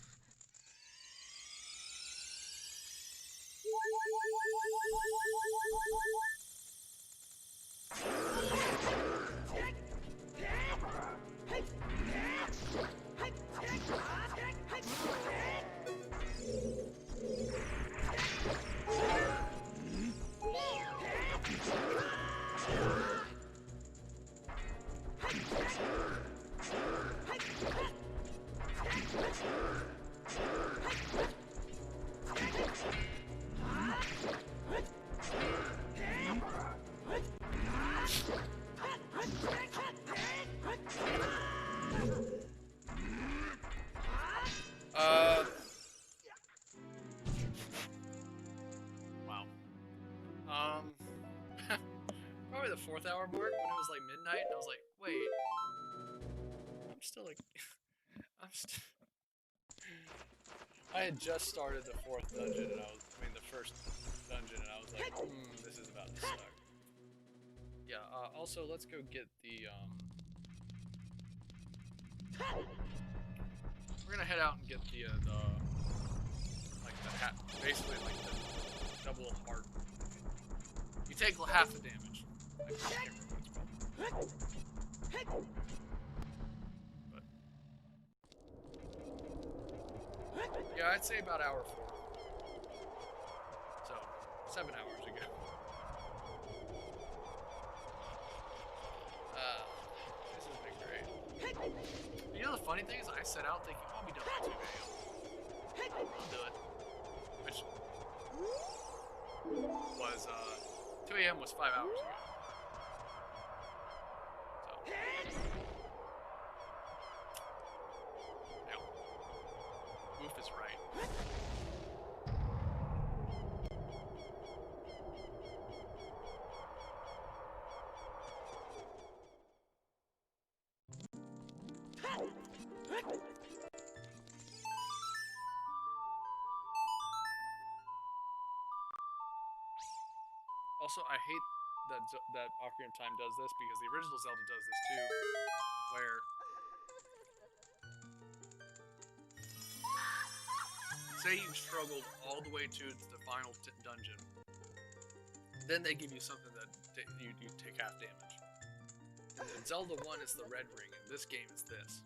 Wow. Probably the 4th hour mark when it was like midnight, and I was like, wait, I'm still like, I had just started the 4th dungeon, and the 1st dungeon, and I was like, this is about to suck. Yeah, also, let's go get the, we're gonna head out and get the hat, basically, like, the double heart. You take half the damage. I can't remember what it's called. But, yeah, I'd say about hour 4. So, 7 hours ago. This has been great. You know the funny thing is I set out thinking, oh, I'll be done by 2 a.m. I'll do it. Which was, 2 a.m. was 5 hours ago. So. Yeah. Woof is right. Also, I hate that Ocarina of Time does this because the original Zelda does this too, where say you struggled all the way to the final dungeon, then they give you something that you take half damage. In Zelda 1 is the red ring, and this game is this.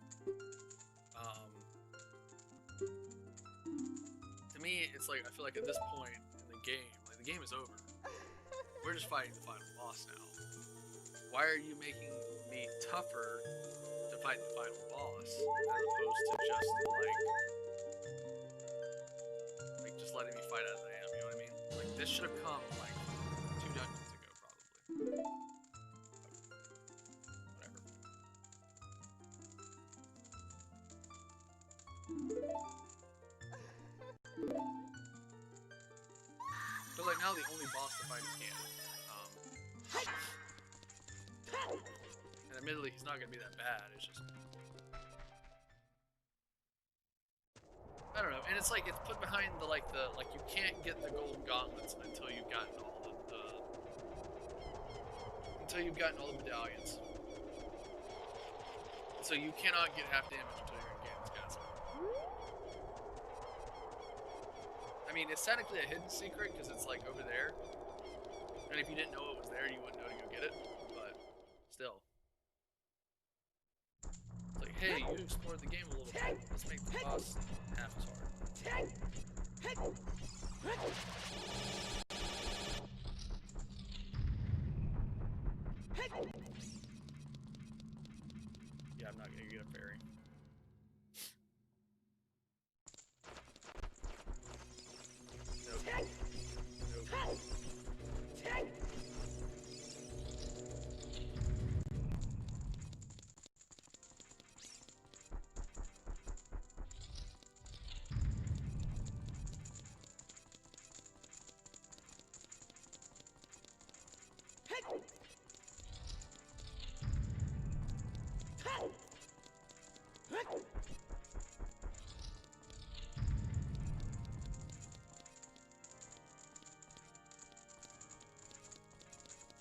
To me, it's like I feel like at this point in the game, like the game is over. We're just fighting the final boss now. Why are you making me tougher to fight the final boss as opposed to just like just letting me fight as I am? You know what I mean? Like this should have come like 2 dungeons ago, probably. Whatever. Because like now the only boss to fight is Ganon. And admittedly, he's not gonna be that bad. It's just I don't know. And it's like it's put behind the like you can't get the golden gauntlets until you've gotten all the medallions. So you cannot get half damage until you're in Ganon's castle. I mean, it's technically a hidden secret because it's like over there. And if you didn't know it was there, you wouldn't know to go get it. But still. It's like, hey, you explored the game a little bit. Let's make the boss half as hard. Yeah, I'm not gonna get a fairy. Nope. Nope.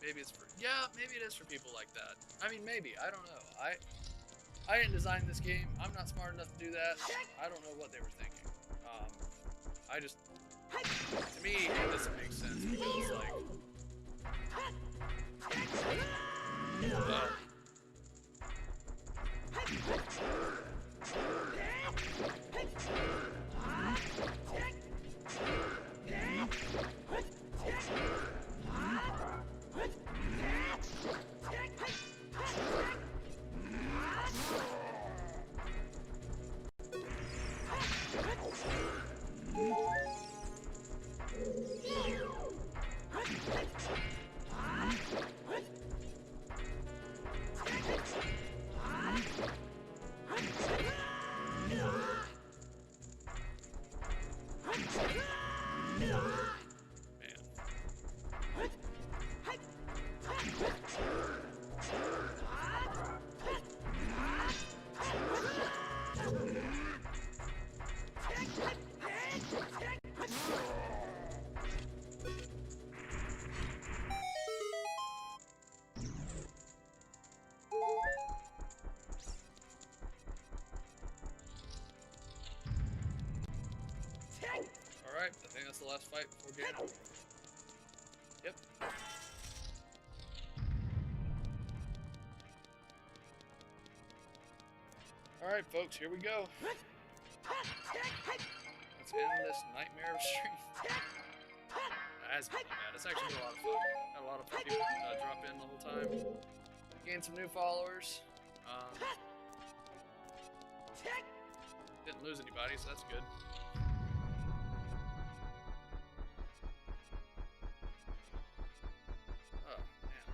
Maybe it's for maybe it is for people like that. I mean, maybe I don't know. I didn't design this game. I'm not smart enough to do that. I don't know what they were thinking. I just to me it doesn't make sense because it's like. Alright, I think that's the last fight before Ganon. Yep. Alright, folks, here we go. Let's end this nightmare of stream. That hasn't been bad. It's actually been a lot of fun. Had a lot of people drop in the whole time. Gained some new followers. Didn't lose anybody, so that's good. Oh, man.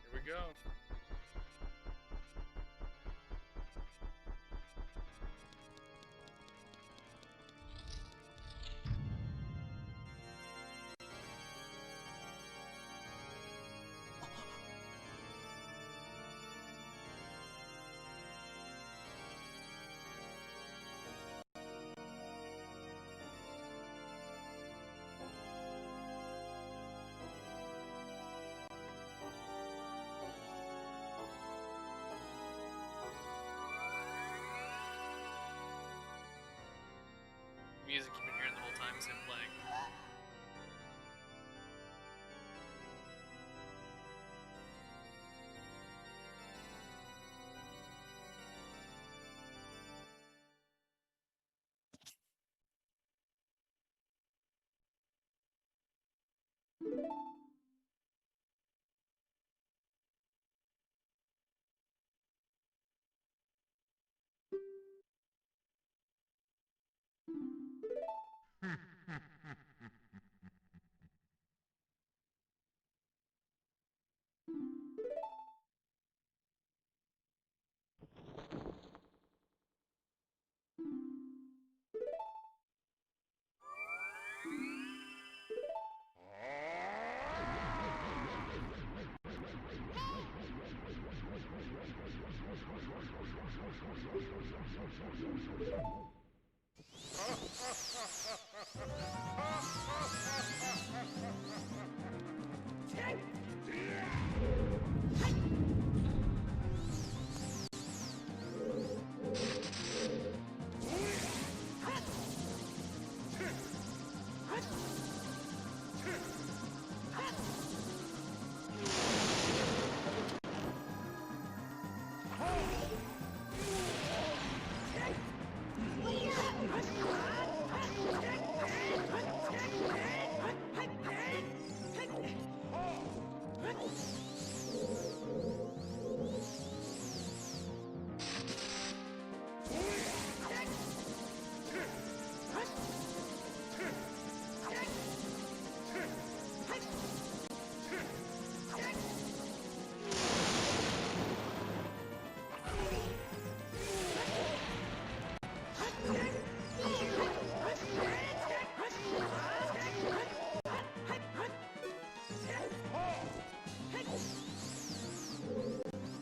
Here we go. Music you've been hearing the whole time is him playing.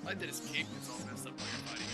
I like that his cape gets all messed up while you're fighting him.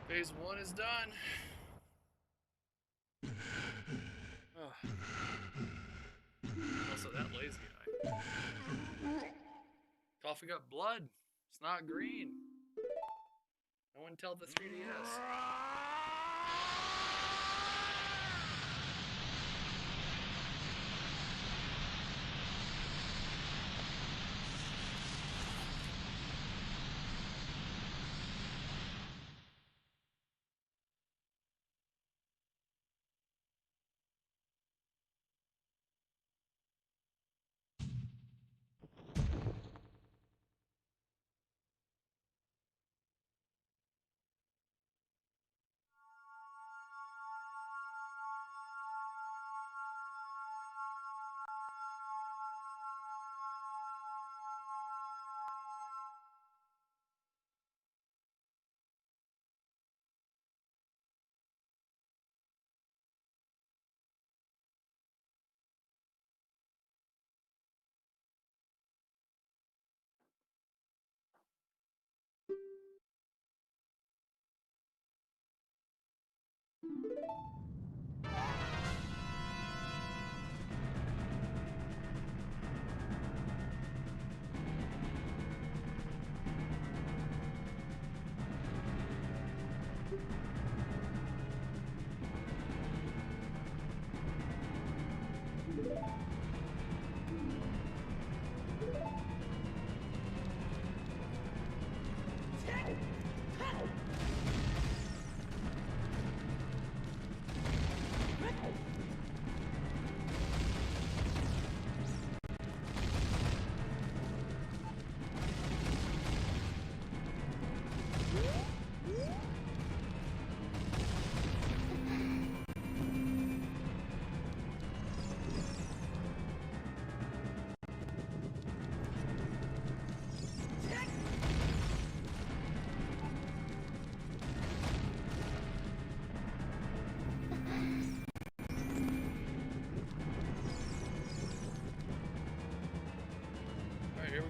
Phase 1 is done. Oh. Also, that lazy eye. Coffee got blood. It's not green. No one tell the 3DS.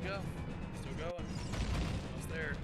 we go. Still going. Almost there.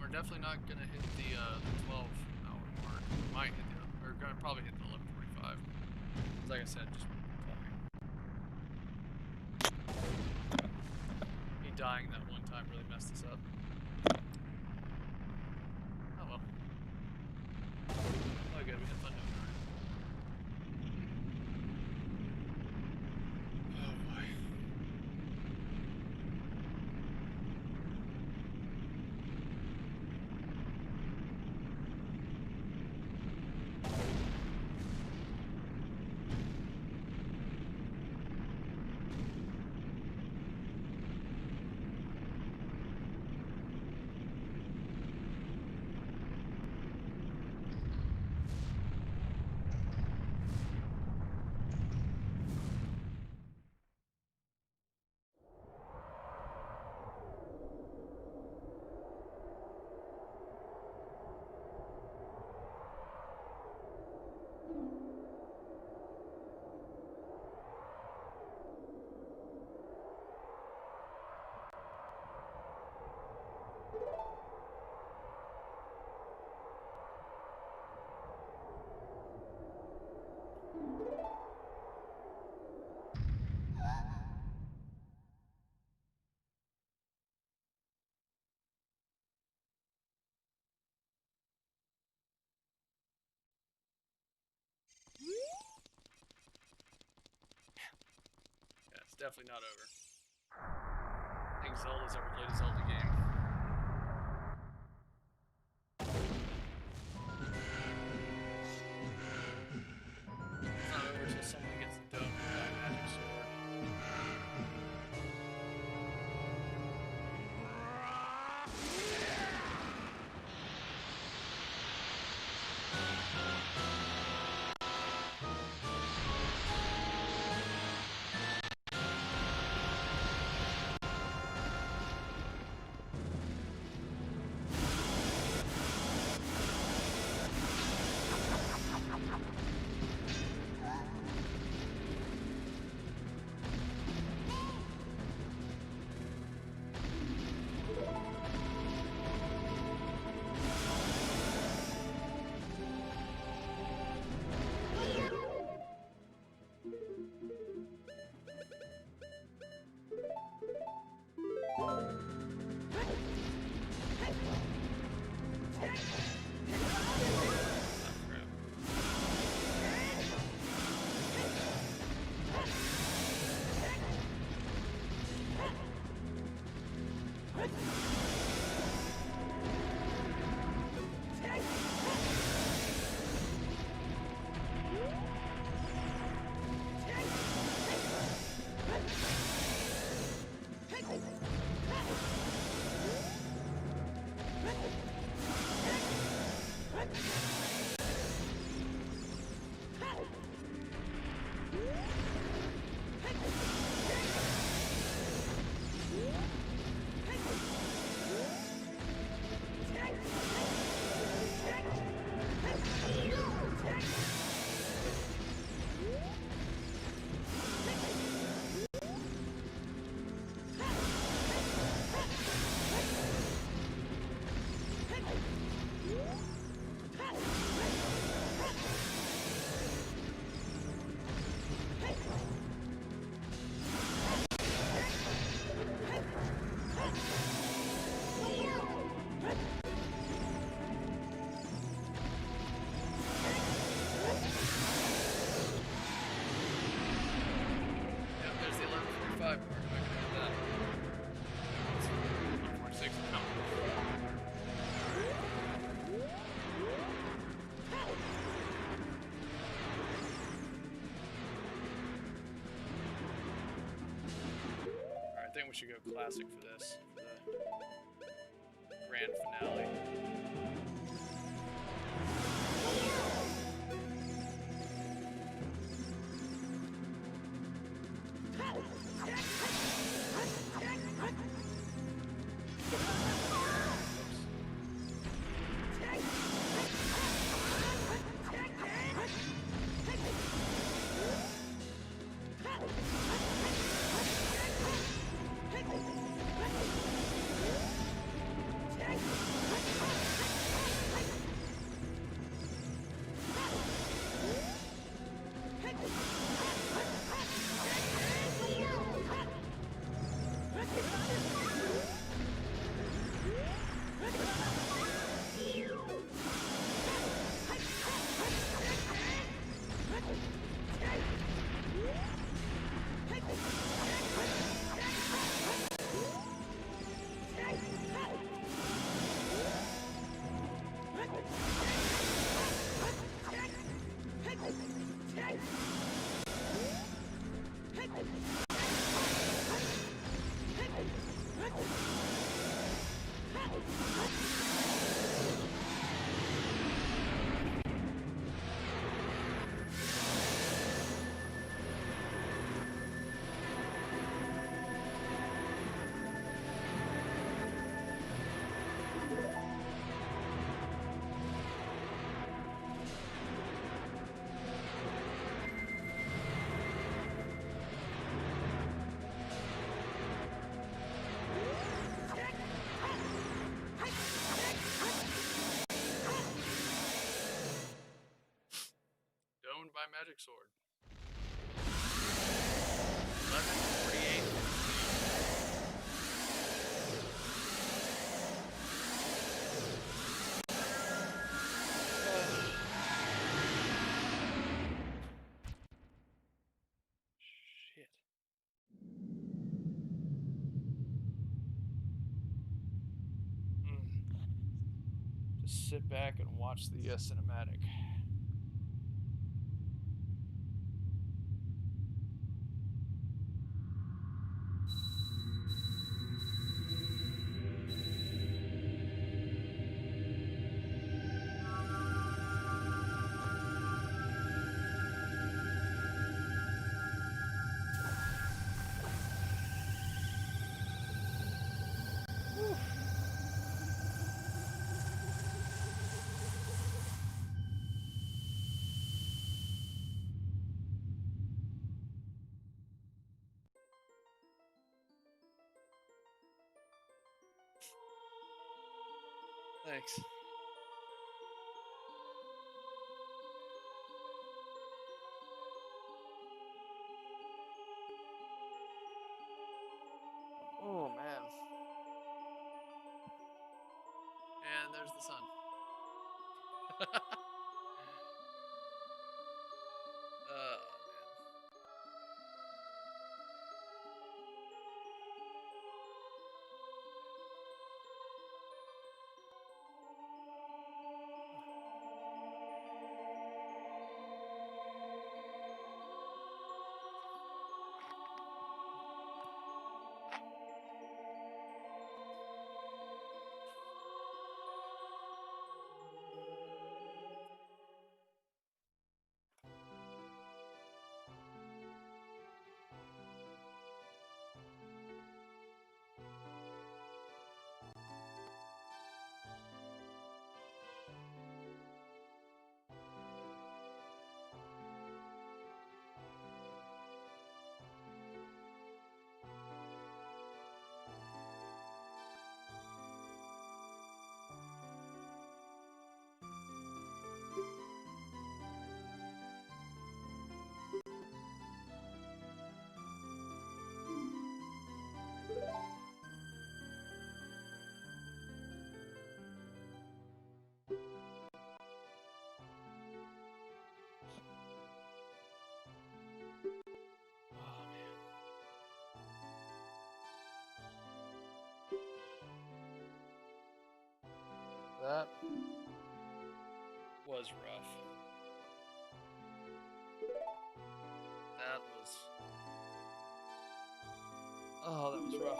We're definitely not gonna hit the 12-hour mark. We might hit the, we're gonna probably hit the 11:45. Like I said, just playing. Me dying that one time really messed us up. Oh well. Oh good, we had fun doing it. Oh boy. Yeah, it's definitely not over. I think Zelda's ever played a Zelda game. It's not over until someone gets the dome with that magic sword. think we should go classic for this, for the grand finale. Owned by Magic Sword. 1148. Shit. Just sit back and watch the cinematic. Thanks. Oh, man. And there's the sun. Man. That was rough. That was Oh, that was rough.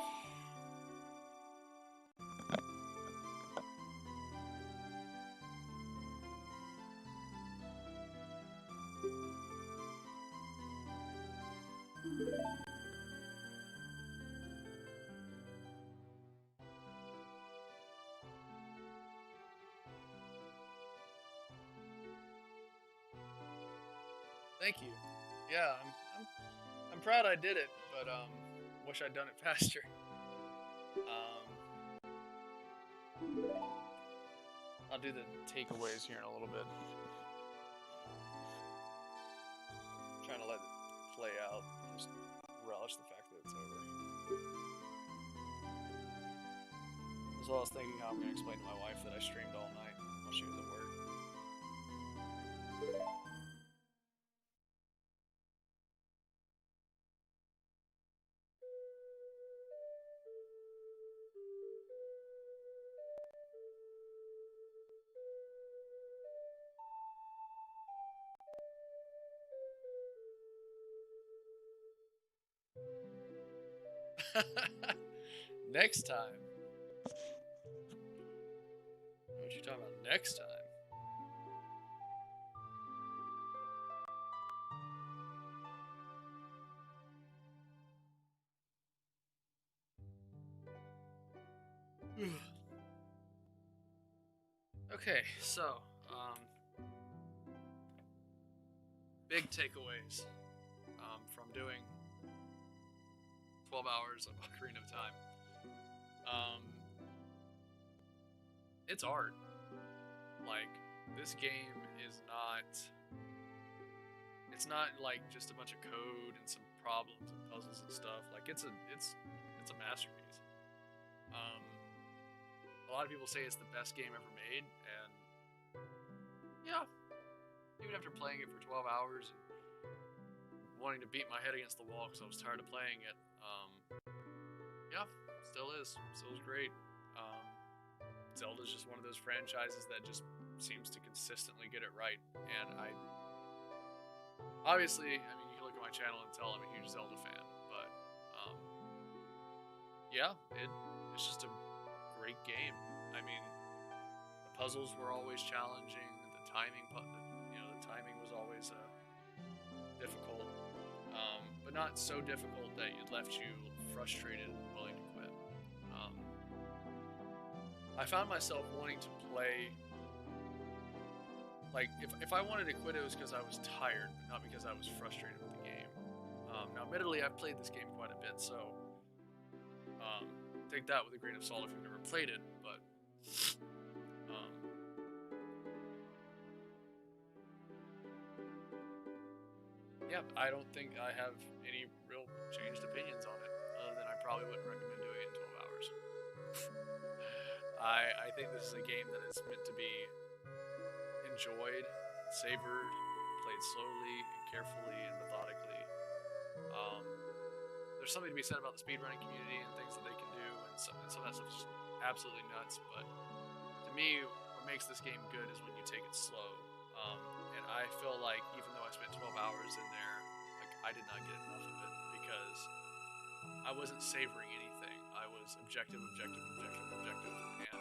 Thank you. Yeah, I'm proud I did it, but wish I'd done it faster. Um, I'll do the takeaways here in a little bit. Trying to let it play out, just relish the fact that it's over. As well as thinking how I'm going to explain to my wife that I streamed all night while she was at work. Next time. What you talking about next time? Okay, so big takeaways from doing 12 hours of Ocarina of Time. Um, it's art. Like, this game is not. It's not like just a bunch of code and some problems and puzzles and stuff. Like, it's a masterpiece. A lot of people say it's the best game ever made, and yeah, even after playing it for 12 hours and wanting to beat my head against the wall because I was tired of playing it, yeah, still is great. Zelda's just one of those franchises that just seems to consistently get it right, and obviously, I mean, you can look at my channel and tell I'm a huge Zelda fan, but yeah, it's just a great game. I mean, the puzzles were always challenging. The timing was always difficult, but not so difficult that it left you frustrated and willing to quit. I found myself wanting to play. Like, if I wanted to quit, it was because I was tired, not because I was frustrated with the game. Now, admittedly, I've played this game quite a bit, so take that with a grain of salt if you've never played it. But yeah, I don't think I have any real changed opinions on it, other than I probably wouldn't recommend doing it in 12 hours. I think this is a game that is meant to be enjoyed, savored, played slowly and carefully and methodically. There's something to be said about the speedrunning community and things that they can do, and some of that stuff is absolutely nuts. But to me, what makes this game good is when you take it slow. And I feel like even though I spent 12 hours in there, like, I did not get enough of it because I wasn't savoring anything. I was objective, and